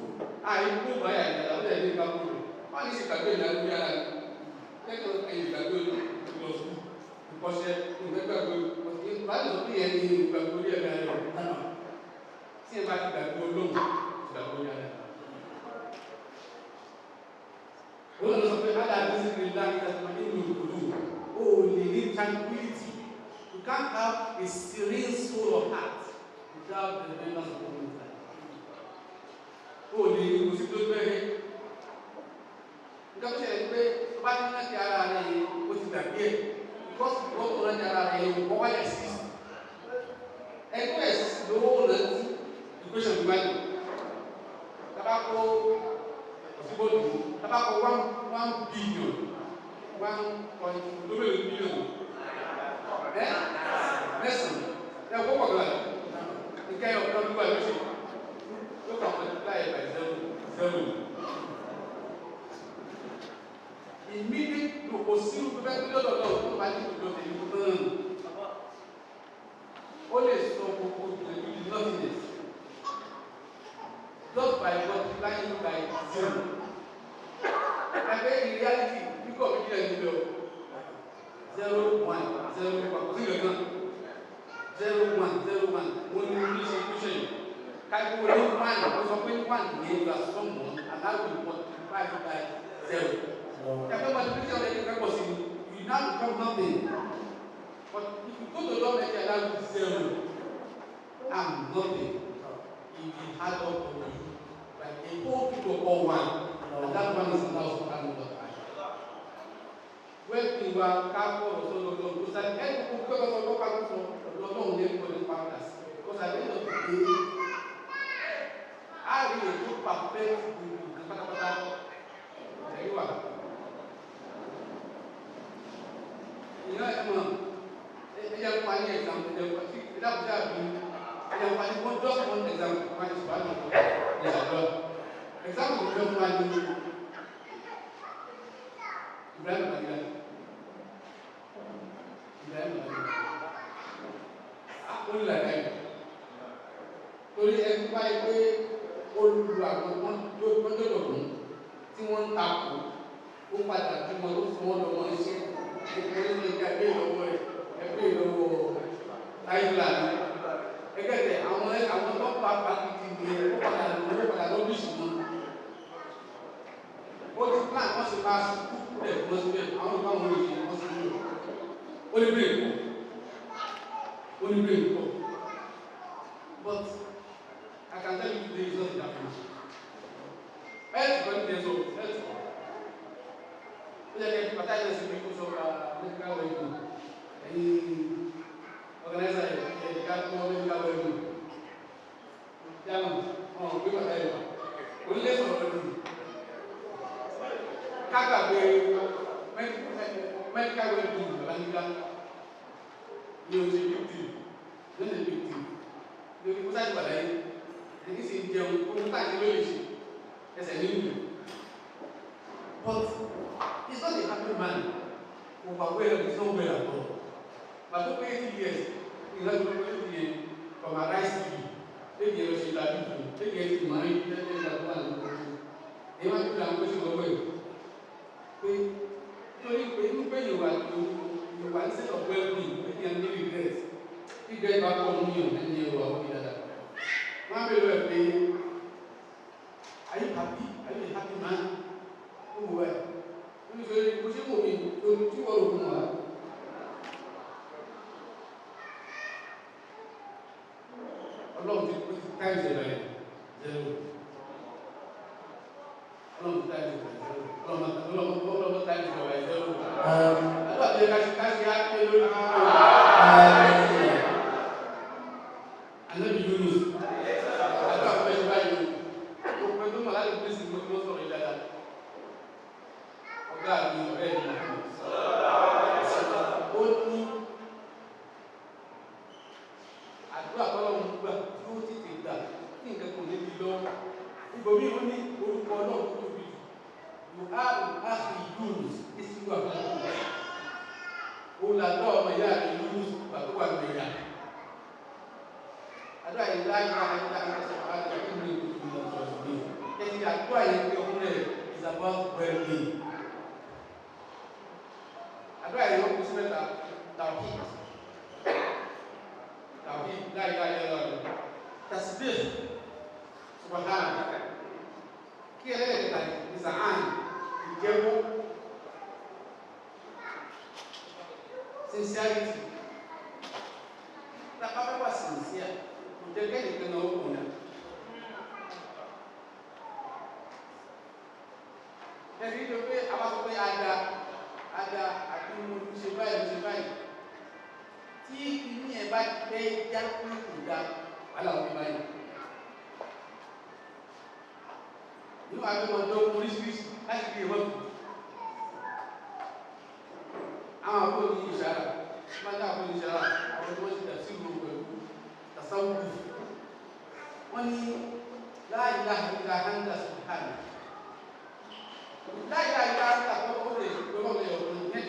Speaker 14: Ibu bayar dalam dia di kampung. Mana sih kabel yang dia ada? Kita kalau kayak kabel terus proses itu kabel. Mungkin baru seperti yang di kabel dia ada. Mana? Siapa kabel belum sudah punya ada. Kalau sampai ada disabilitas kita semakin dulu. Oh, need tranquility. You can't have a serene soul of heart without the members of the community. Oh, di musik tu sebenarnya. Kita bisa lihat bagaimana cara ini musik tadi. Because orang cara ini pokoknya exist. Itu exist dulu nanti. Equation gimana? Tabako musik bodoh. Tabako 1 billion, 1.2 billion. Listen. Ya kau apa lagi? Ini kayak orang dua macam. Look at multiply by 7. Immediate to pursue to that to only so nothingness. Just by multiplying by 0. And then in reality, you got to be 0, 1, 0, 1. 0, 1, 0, 1. When you reach equation. Calculate 1, because of 1 gives us someone, and that will multiply by 0. After multiplication of the possible, you now become nothing. But if you go to the law and you allow it 0, I'm nothing. It will add up to you. Like a whole people call 1, and that 1 is now so add up. When you are careful or so, because I can't go to the local for the long name for the partners. Because at the end of the day, I will do perfect kata-kata dari luar. Ini emang yang paling example kita bisa yang paling bodoh pun example paling sebanyak ya ada example yang paling Ibrahim aku lagi torí ẹni báyìí pé olùlù àwọn ọmọ tó lọ́dọ̀ tí wọ́n ń takò ó padà bí wọn tó fún wọn lọ́wọ́ iṣẹ́ ẹgbẹ́ ní ìgbà gbé ìlọ́wọ́ rẹ̀ ẹgbẹ́ ìlọ́wọ́ Thailand ẹgbẹ́ àwọn tó pa pàkìtì ní ó padà lọ́bìsì wọn ó ti plan wọ́n sì máa sùkú rẹ̀ wọ́n sì bẹ́ẹ̀ àwọn ìgbà wọn yìí wọ́n sì lò ó lè bẹ́ẹ̀ pọ̀ but I can tell you today is not the happiness. Health confidence of health. Bila kita patah dari sini khusus medical itu, ini organisasi medical medical itu, jangan kita patah itu. Boleh soal itu. Kakak medical itu, lanjutkan. Dia uji bukti, dia bukti. Dia pusat balai. Ini sih jauh, kita jadi as a new. But he's not a happy man. Overwhelmed, he's not well at all. But for 80 years, he's not going to from a rice tree. They gave us a little, they gave him money, they gave him one. They want to go to the way. When you want to of well-being, you can give regrets. You get back on you and you are with that. One will be. Are you happy? Are you a happy man? Who were? Who is very pushing moving to 2 or more? A long times a day. Zero. A long times a day. A long times a day. Zero. I thought they catch happy. And then you lose. I thought they buy you. God be ready. Only I do a lot of beauty in that. Think I could live alone. But we only go for no to be. You have to use this you have to do. Oh, la dog, my yard, you use but one way. I don't like that. I don't need to do that. Yes, I try is about well-being. I try to help you Tawhid. La ilaha illallah. Tasbih. Subhanallah. Kira kita disaan, dijamu. Sincerity. Tak apa-apa sincere. Menjaga di kena hukumnya. Jadi itu apa supaya ada sebaik. Tí ini hebat belajar pun sudah kalau lebih baik. Ini ada modal polis kasih dia waktu. Apa pun isyarat, mana pun isyarat. Apa pun sudah sibuk tasawuf. Wani la ilaha illa anta subhanaka. La ilaha illa anta boleh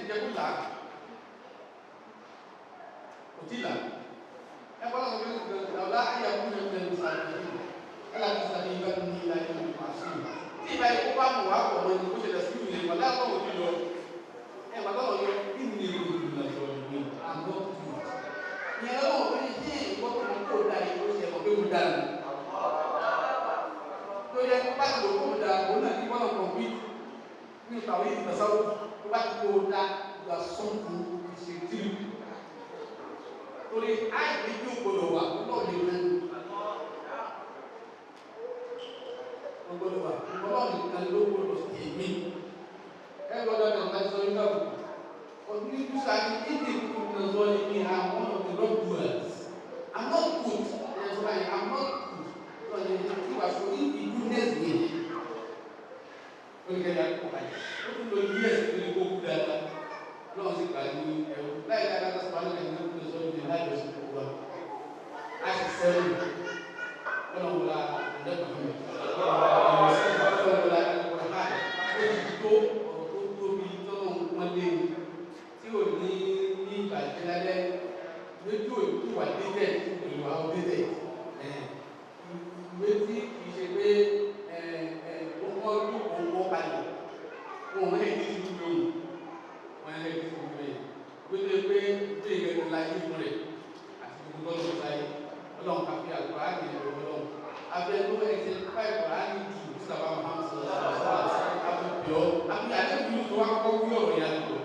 Speaker 14: dia pula. Utilah. Yang kalau Allah ayat pun yang disalahin. Allah disalahin nilai yang masih. Tiba itu kamu aku menunggu sudah sini. Malah kamu tidur. Malah ini nilai ini. Ambil tu. Yang orang ini kau menunggu dari itu siapa kemudian. Kau yang pas tu kemudian, bukan di mana kompit. Ini tahu ini pasal buat kemudian sungguh disini. Oleh ayat itu berdoa, Allah dengan berdoa, Allah dengan lupa ini. Kalau ada yang soal kalau ini saat ini kita soal ini one of the wrong words. I'm not good. That's why I'm not good. Kalau itu was in the goodness way. Kalau kita apa? Itu beliau beliau kuda. Kalau si kali, lain ada sesuatu yang harus diubah. Asal sering, kalau mula anda paham, kalau mula Al-Quran, itu mandi, siapa ni baca ada, itu buat detail, itu buat detail. Berarti kita wọ́n máa ń yẹ kí ti wúlò wọ́n máa ń yẹ kí ti wúlò yìí wípé pé ìgbé ìgbẹ́ láyé fún rẹ̀ àti gbogbo tó lọ́wọ́ láyé ọlọ́run ká fi àgbà á nìyẹn lọ́wọ́ lọ́wọ́ abẹ́nú ẹ̀sẹ̀ fáìpù á ní ju sábà máa ń sọ̀rọ̀ àbẹ̀bíọ́ àbí àdébíyú tó wá kọ́ wí ọ̀rọ̀ yà lọ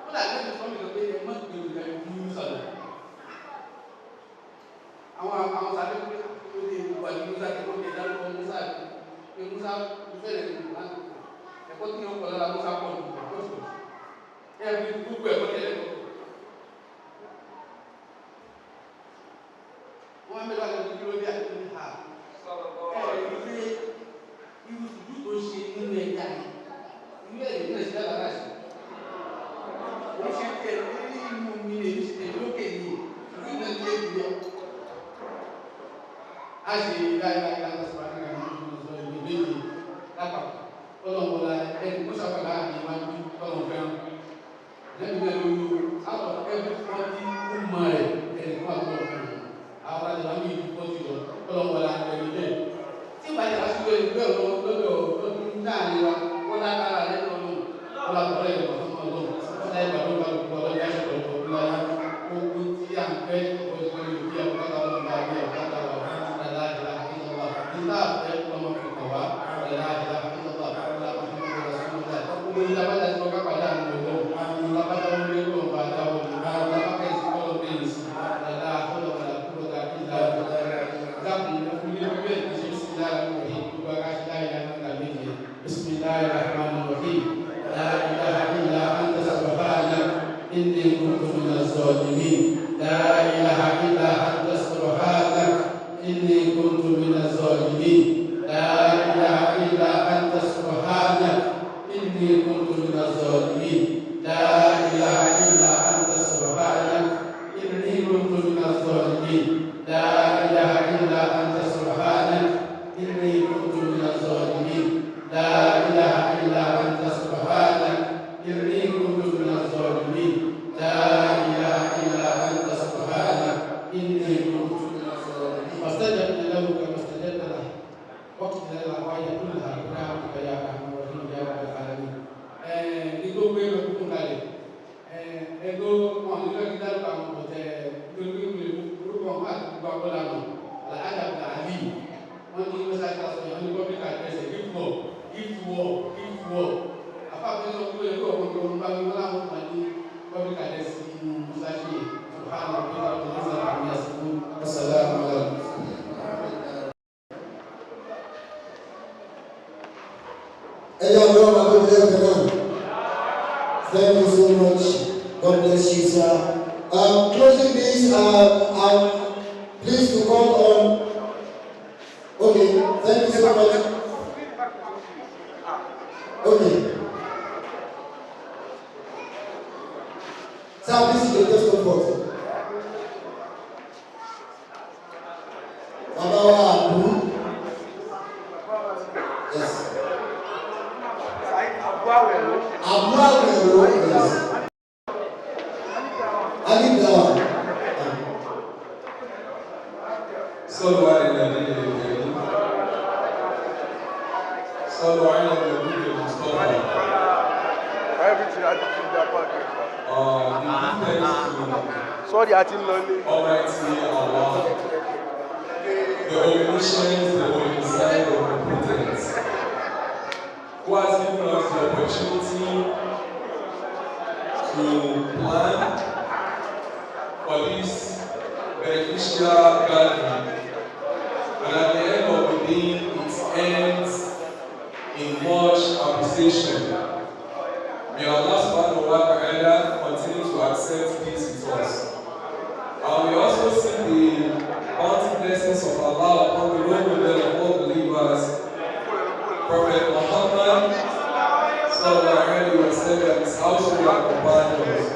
Speaker 14: ó dà lẹ́nu sọ́mi lọ pé ẹ má gbé òkè ẹ̀bíyú sọ̀rọ̀ àwọn sáré pé ó lè wà ní musa kí wọ́n lè dárúkọ musa pé musa fẹ́rẹ̀ ní ìlú ẹ̀kọ́ tí wọ́n kọ̀ lára musa pọ̀ ní ìlú ẹ̀rí gbogbo ẹ̀kọ́ tẹ̀lé lọ. wọ́n á bẹ̀rẹ̀ láti kí ló dé àti ní ha ẹ̀rí pé irú tuntun tó ṣe nínú ẹ̀dá yìí irú ẹ̀rí náà ṣe dára láti wọ́n ṣe tẹ̀ ní inú mi lè ṣe tẹ̀ lókè ní ìlú náà ní èdè yọ. a ṣe láìláì láti sọ̀rọ̀ àti àwọn ọmọ ìlú méjì lápapọ̀ ọlọ́mọlá ẹni kó sábàlá àmì iwájú ọlọ́mọfẹ́ràn lẹ́nu bẹ́ẹ̀ lóyún out of every 40 ọmọ rẹ̀ ẹni kó àgbọ̀ ọ̀fẹ́ràn àwọn àti àwọn ìlú 40 lọ ọlọ́mọlá ẹni bẹ́ẹ̀ tí ìgbà tí a ṣe lóyún bẹ́ẹ̀ lọ́dún láàrin wa wọ́n lágbára lẹ́nu ọlọ́run wọ́n lágbára ẹ̀rọ ọ̀fọ́mọ ọlọ́run wọ́n láyé bàbá bá gbogbo ọlọ́run yá ṣẹ̀kọ̀ ọ̀gbọ̀n láyé gbogbo tí à ń fẹ́ ọ̀gbọ̀n ìlú bí àbúkátà ọlọ́run bá gbé àbúkátà wà nígbà fẹ́ ọmọ fi kàn wá ẹ̀dá ẹ̀dá ìjọba àbúrò àbúrò ìrọ̀sùnmọ́lá gbogbo ìlàbàdà tí wọ́n ká padà nù ẹ̀dọ́ ìlàbàdà wọn lé lọ́wọ́ bá dá wọn ní ìlàbàdà ìsìn kọ́lọ́ bẹ́ẹ̀ sí ẹ̀dá àfọlọ́wọ́lá kúrò tàbí ìlàbàdà dákùn ìfúnlé bíbẹ̀ ìṣe bísíláà lórí gbogbo akáṣíláà ìlànà tàbí ìyẹn bísíláà rahman rahim la ilaha illa anta subhanaka inni kuntu minaz zalimin la ilaha illa anta subhanaka inni kuntu minaz zalimin la ilaha illa anta subhanaka inni kuntu minaz zalimin la ilaha illa anta subhanaka inni kuntu minaz zalimin la ilaha illa anta subhanaka inni kuntu minaz zalimin la ilaha illa anta subhanaka inni kuntu minaz zalimin la ilaha illa anta subhanaka inni kuntu minaz zalimin fastajabna lahu kama istajabna lahu waqti al-hawaija kullaha برحمتك يا ارحم الراحمين يا رب العالمين itu belo kungale ego on lo kita pa mo te grupo mat ba bola no la ada ka ali on ni masa ka so on ko bi ka pese give war apa ko so ko ko ko ba mi wala mo ma ni ko bi ka des musa shi subhanallahi wa bihamdihi assalamu alaikum.
Speaker 2: Thank you so much. God bless you, sir. Closing this, I'm pleased to call on. Okay, thank you so much. Okay. Sir, this is the test of God. Yes. Aafaakallau, yes.
Speaker 18: صلوا على النبي الكريم صلوا على النبي المصطفى.
Speaker 3: Sorry, I didn't learn it.
Speaker 18: Almighty Allah, the omniscient, the omniscient, the omnipotent, who has given us the opportunity to plan for this beneficial gathering, and at the end of the day, it ends in much appreciation. May Allah subhanahu wa ta'ala continue to accept this with us. And we also see the bounty blessings of Allah upon the role model of all believers, Prophet Muhammad sallallahu alaihi wasallam, his household and companions.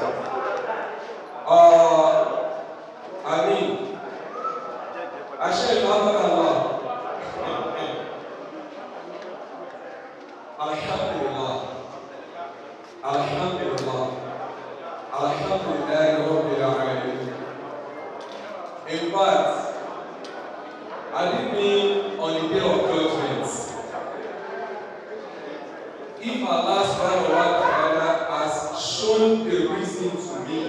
Speaker 18: Amin. Ashhadu Aafaakallau. Alhamdulillah. Alhamdulillah. Alhamdulillah Rabbil Alamin. In fact, I did mean on the day of judgment. if Allah subhanahu wa ta'ala has shown the reason to me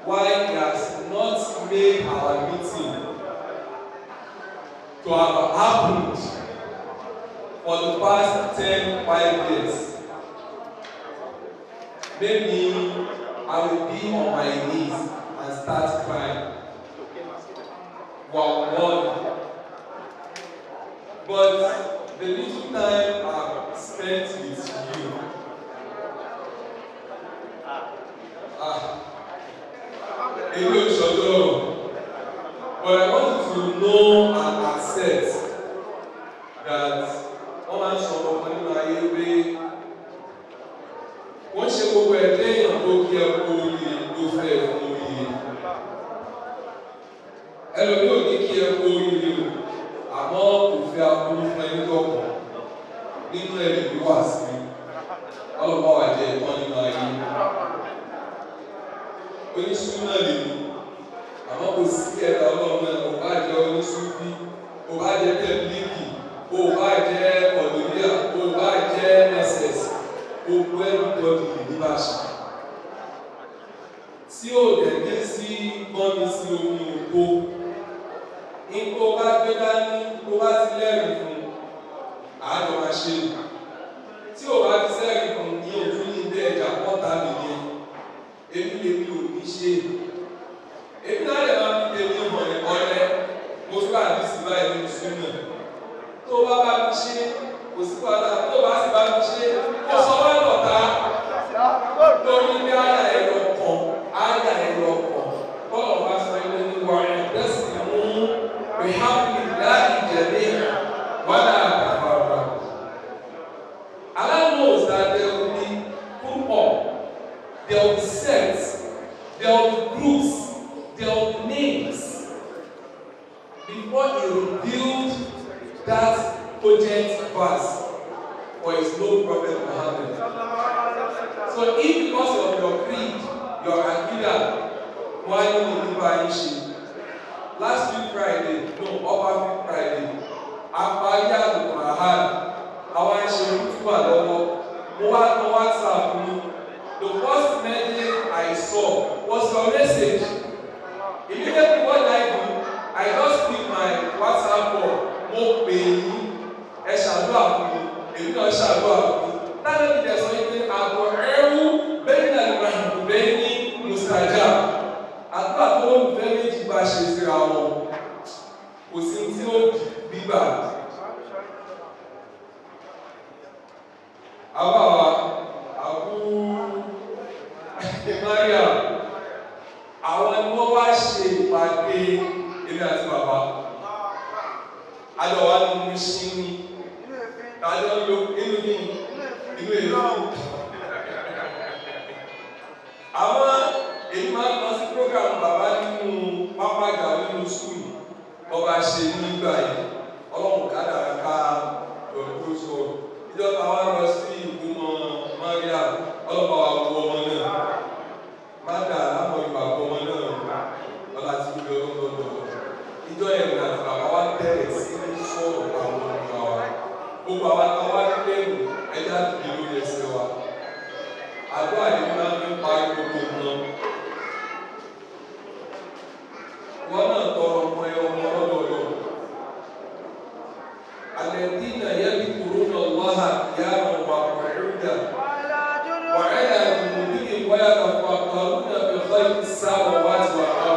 Speaker 18: why He has not made our meeting to have happened for the past 5 years, maybe I will be on my knees and start crying. Wow, but the little time I've spent with you, but I want you to know and accept that one man sọ ọmọ nínú ayé pé wọ́n ṣe gbogbo ẹ̀dẹ́ èèyàn tó kí ẹ kó oríire ló fẹ́ fún oríire. Ẹlòmí ò ní kí ẹ kó oríire o, àmọ́ kò fẹ́ aburú fún ẹni lọ́kàn nínú ẹ̀rí wíwà sí ọlọ́pàá wà jẹ́ ẹ̀kọ́ nínú ayé. Oníṣúná lè ní, àmọ́ kò sí ẹ̀dá ọlọ́run náà, kò bá jẹ́ oníṣúfí, kò bá jẹ́ tẹ̀blíkì, kò bá jẹ́ ọ̀dọ́díà, kò bá jẹ́ ẹsẹ̀s, gbogbo everybody lè ní bàṣà. Tí ò dẹ̀ ní sí gbọ́nmi sí omi òkú, ipò bá gbé dání, kó bá ti lẹ́rìí fún àádọ́ máa ṣe. Tí ò bá ti sẹ́rìí fún ní ojú ní ilé ẹja pọ́ta nìyẹn, èmi lèmi ò ní ṣe. Èmi náà lè máa fi tèmi hàn ẹ̀kọ́ rẹ, mo tún àdísì báyìí nínú súnmọ̀. Tó bá bá mi ṣe, kò sí padà, tó bá sì bá mi ṣe, ó sọ wá lọ́ta. Lórí ní àyà ẹ̀rọ kan, àyà ẹ̀rọ kan, bọ́ọ̀lù bá sọ ilé ní wàrẹ̀ dẹ́sìn mú rìhábìlì láì jẹ̀mí wàdà àkàfàrà. Allah knows that there will be football, there will be sects, there will be groups, there will be names before He revealed that cogent verse for His known prophet Muhammad. So if because of your creed, your akida, why don't you buy last week Friday, no, upper week Friday, Apaya Lumahan, our Shemituba Lomo, Moa WhatsApp me. The first message I saw was your message. Immediately what I do, I just pick my WhatsApp call, mo pè yín, ẹ ṣàdúrà fún mi, èmi náà ṣàdúrà fún mi. Táwọn ìdílé sọ pé àbọ̀ ẹrú bẹ́ẹ̀ náà ló máa ń bẹ́ẹ̀ ní Mustaja. Àdúrà tó ń fẹ́ méjì bá ṣe síra wọn, kò sí tí ó gbígbà. Àbáwá, àbú Maria, àwọn ni wọ́n wá ṣe ìpàdé èmi àti bàbá. Àjọ wa ní mo ṣí ní, àjọ lo inú ní inú èlò. Àwọn èyí máa ń lọ sí program bàbá nínú pápá ìgbà nínú skul. Ọba ṣe nígbà yìí, ọlọ́run kádàrá ká lọ́dún sọ. Ìjọba wa lọ sí ìgbìmọ̀ Maria, ọlọ́pàá wa wo ọmọ náà. Má dà lámọ̀ ìgbà ọmọ náà lọ́la tí ó lọ lọ́dọ̀. Ìjọ ẹ̀rìn àti bàbá wa bẹ̀rẹ̀ sí ní sọ̀rọ̀ àwọn ọmọ wa. Gbogbo àwọn kan wá lẹ́nu ẹja dìde lórí ẹsẹ̀ wa. Àgọ́ àyè máa ń pa gbogbo nǹkan. Wọ́n náà tọrọ ọmọ ẹ ọmọ ọlọ́dọọdọ. Àlẹ́dínà yẹ́bi kúrú náà wáhà yá àwọn wà pẹ̀lúdà. Wàhálà ìdùnnú bí wáyà kàfà kàrúnà bí fáyì sáwà wá ti wà á.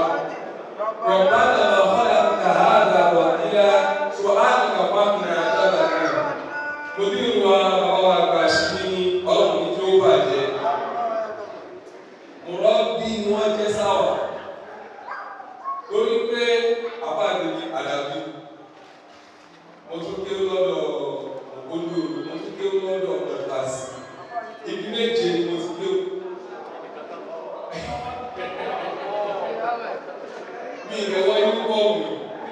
Speaker 18: Rọ̀bánà máa fọ́lá kàhádà wà nílá ṣùgbọ́n kàfà kìnnà àdábà náà. Mo bí ìwà bàbá wa gbà sí ní ọlọ́run ní tí ó bàjẹ́. Mo rọ́ bí wọ́n jẹ́ sáwà. Lórí pé àbáàdé ní àdàbí, mo tún ké lọ́dọ̀ ògbódò, mo tún ké lọ́dọ̀ ọ̀tàsí. Ibi méje ni mo ti ké. Mi ìrẹ̀wọ́ yúnífọ́ọ̀mù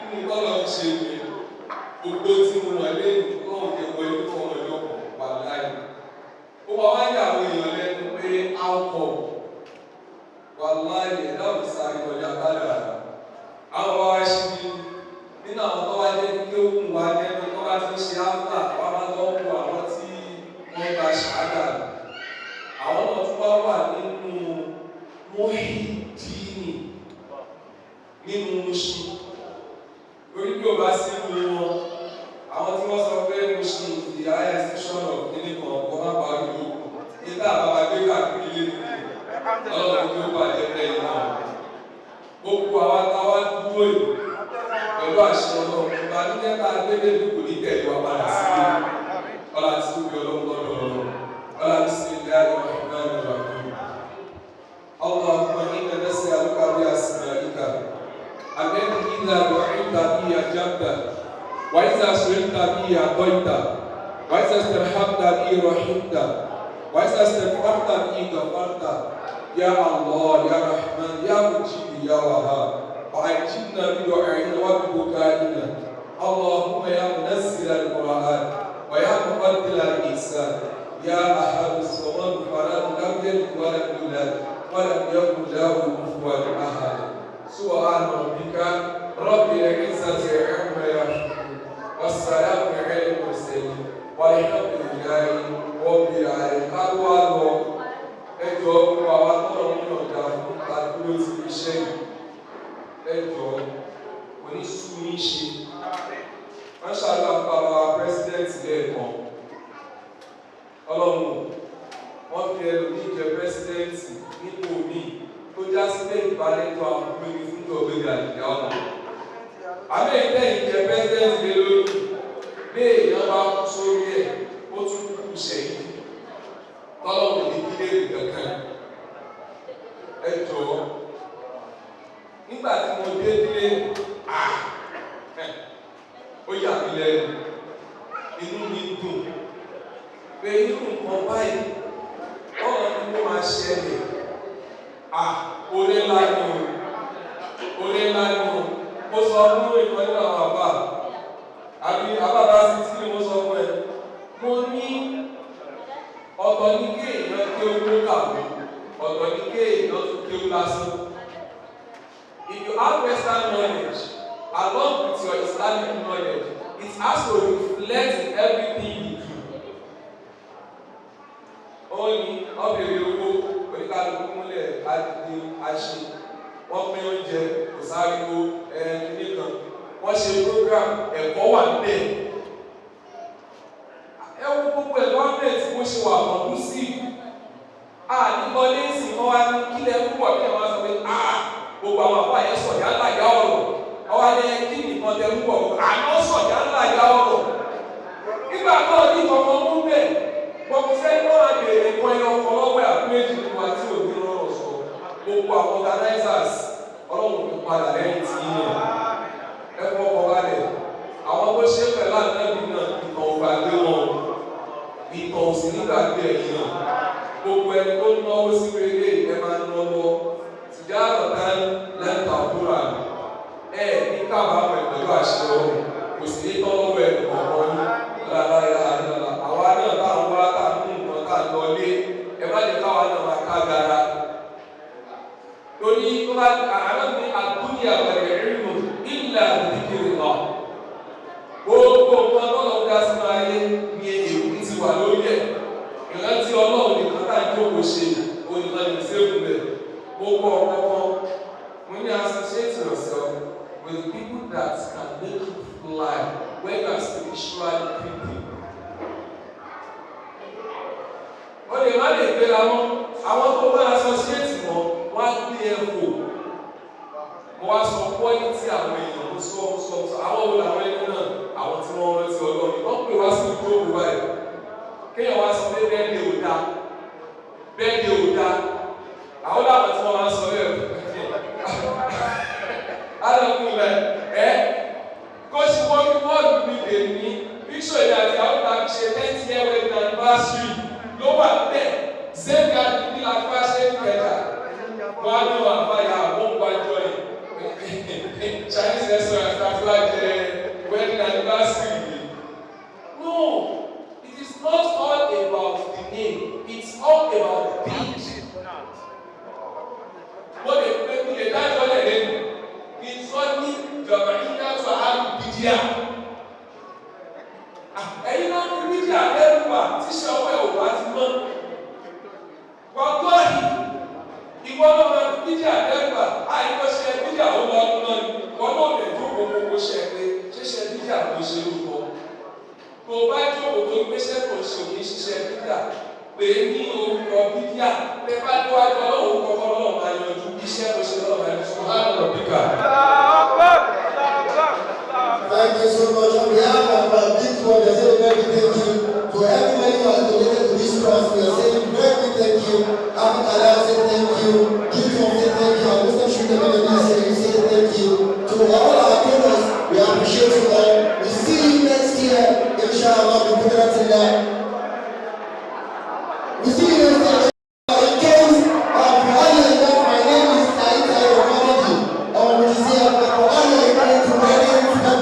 Speaker 18: nínú tọ́lọ̀ ti ṣe mi. Gbogbo tí mo wà lẹ́yìn náà jẹ́ wọ yúnífọ́ọ̀mù ẹ̀yọ́ kan wà láì. Ó wá wá yà àwọn èèyàn lẹ́nu. nínú Mushin. Orí bí o bá sí ìlú wọn, àwọn tí wọ́n sọ pé Mushin the higher institution of clinic kan kọ́ má pa ìlú. Nígbà bàbá gbé káàkiri lé nìyí, ọlọ́run tí ó bàjẹ́ bẹ́ẹ̀ náà. Gbogbo àwa táwa dúró yìí pẹ̀lú àṣẹ ọlọ́run. Ìbànújẹ́ tá a gbé dé kò ní tẹ̀lé wa padà sílé. Ọlá tí ó fi ọlọ́run lọ́dọ̀ ọlọ́run. Ọlá tí sì ń lé ayọ̀ náà lọ́dọ̀ àkókò. اللهم إنا نسألك بأسمائك التي إذا دعيت به أجبت وإذا سئلت به أعطيت وإذا استرحمت به رحمت وإذا استغفرت به غفرت يا الله يا رحمن يا مجيب يا وهاب وأجبنا بدعائنا وببكائنا اللهم يا منزل القرآن ويا مبدل الإحسان يا أحد الصمد فلم يلد ولم يولد ولم يكن له كفوا احد سبحان ربك رب العزه عما يصفون والسلام على المرسلين والحمد لله رب العالمين قالوا الله ẹjọ gbogbo àwọn atọ́nà nínú ọ̀dà fún àdúgbò tí fi ṣe ẹjọ oníṣùú ní ṣe wọ́n ṣàlùfà bàbá president lẹ́ẹ̀kan ọlọ́run wọ́n fi ẹlòmíì jẹ president nípò mi tó já sí pé ìbálẹ̀tọ̀ àwọn ọmọbìnrin fún ìjọba ìyá ọ̀nà. àmì ìtẹ́yìn jẹ president lé lórí bí èèyàn bá kú sórí ẹ̀ ó tún kú sẹ́yìn tọ́lọ́mù ní kílé kankan. ẹ jọ̀ọ́ nígbà tí mo dé délé ó yà mí lẹ́nu inú mi dùn pé irú nǹkan báyìí ọ̀rọ̀ ni mo máa ṣẹlẹ̀ orí ńlá ni o mo sọ fún ìkan nínú àwọn àbá àbí àbábá sí tí mo sọ fún ẹ mo ní ọ̀tọ̀ ní kéèyàn kí ó ló kàwé ọ̀tọ̀ ní kéèyàn tó kí ó lásán. If you have Western knowledge along with your Islamic knowledge, it has to reflect in everything you do. Ó ní ọ̀bẹ̀rẹ̀ owó oníkàlùkù múlẹ̀ àdìdì àṣẹ wọ́n pín oúnjẹ kò sáriwo nìkan wọ́n ṣe program ẹ̀kọ́ wà níbẹ̀. Ẹ wo gbogbo environment bó ṣe wà conducive. Nígbà lẹ́sìn wọn wá ní kílẹ̀ púpọ̀ kí wọ́n sọ pé gbogbo àwọn àbá yẹn sọ̀yà ńlá yá ọ̀rọ̀ ọwọ́ ní kí nìkan tẹ púpọ̀ àná sọ̀yà ńlá yá ọ̀rọ̀. Nígbà náà ní ìkọ̀kan mú bẹ́ẹ̀ gbogbo sẹ́yìn náà á bèèrè nǹkan ẹyọ ọkọ̀ lọ́wọ́ àpéjì nínú àti òbí rọrùn sọ gbogbo àwọn organizers ọlọ́run tó padà lẹ́yìn tí yíyan ẹ̀fọ́ ọkọ̀ balẹ̀ àwọn tó ṣe pẹ̀lú ànábì náà ìtàn ògbàgbé wọn ìtàn òsì nígbàgbé ẹ̀yìn náà gbogbo ẹni tó ń náwó sí rere ẹ máa ń náwó tìjà àtọ̀tà lẹ́ńtà òkúra ní kábàámọ̀ pẹ̀lú àṣẹ ọ̀run kò sì ní tọ́lọ́wọ́ ẹ̀ kọ̀ọ̀kan lára àwa náà táwọn wá tá a mú nǹkan tá a lọ lé ẹ má lè káwa náà máa ká gara torí tó bá àwọn ní àdúnyà pẹ̀lú ìrìnnà ìlà ìdíkiri lọ gbogbo nǹkan tó lọ dá sínú ayé ní èwù ti wà lórí ẹ̀ ìrántí ọlọ́run nìkan tá a jókòó ṣe òyìnbó ní sẹ́kù rẹ̀ gbogbo ọ̀kọ̀ọ̀kan when you associate yourself with people that can make you fly when you are spiritually creeping. O lè má lè gbéra wọn àwọn tó bá associate wọn wọn á gbé ẹ fò mo wá sọ quality àwọn èèyàn mo sọ àwọn wo làwọn ẹni náà àwọn tí wọn rántí ọlọ́run wọn pè wá sí ìjókòó báyìí kéèyàn wá sọ pé bẹ́ẹ̀ ni ò dáa àwọn làwọn tí wọn máa ń sọ bẹ́ẹ̀ alhamdulillah kó sì wọ́n ní bọ́ọ̀lù mi lè ní bíṣọ̀ ìyá àti àwọn ìgbà ṣe 10th year wedding anniversary ló wà bẹ́ẹ̀ zega ní lápá ṣe ń kẹta wọ́n á ní wọ́n àbáyà àwọn gbàjọ ẹ̀ Chinese restaurant àfúlà jẹ wedding anniversary. No, it is not all about the name, it's all about the deed. Wọ́n lè pé kí lè dájọ́ lẹ̀ lẹ́nu kí n sọ ní ìjọba ìyá tó àrùn bídíà. Ẹ̀yin náà ní bídíà lẹ́nu wà tí ṣọwọ́ ẹ̀ ò bá ti mọ́. Wọ́n gbọ́ yìí, ìwọ náà máa bídíà lẹ́nu wà àìkọ́ṣe bídíà ó lọ ọdún náà. ṣe pé ṣíṣe bídíà kò ṣe lórúkọ tó bá jókòó tó gbéṣẹ́ kò ṣe òkè ṣiṣẹ́ bídíà pé ní orúkọ bídíà pé bá tó wájú ọlọ́run kọ́kọ́ lọ́wọ́ máa yanjú iṣẹ́ kò ṣe lọ́wọ́ máa yanjú.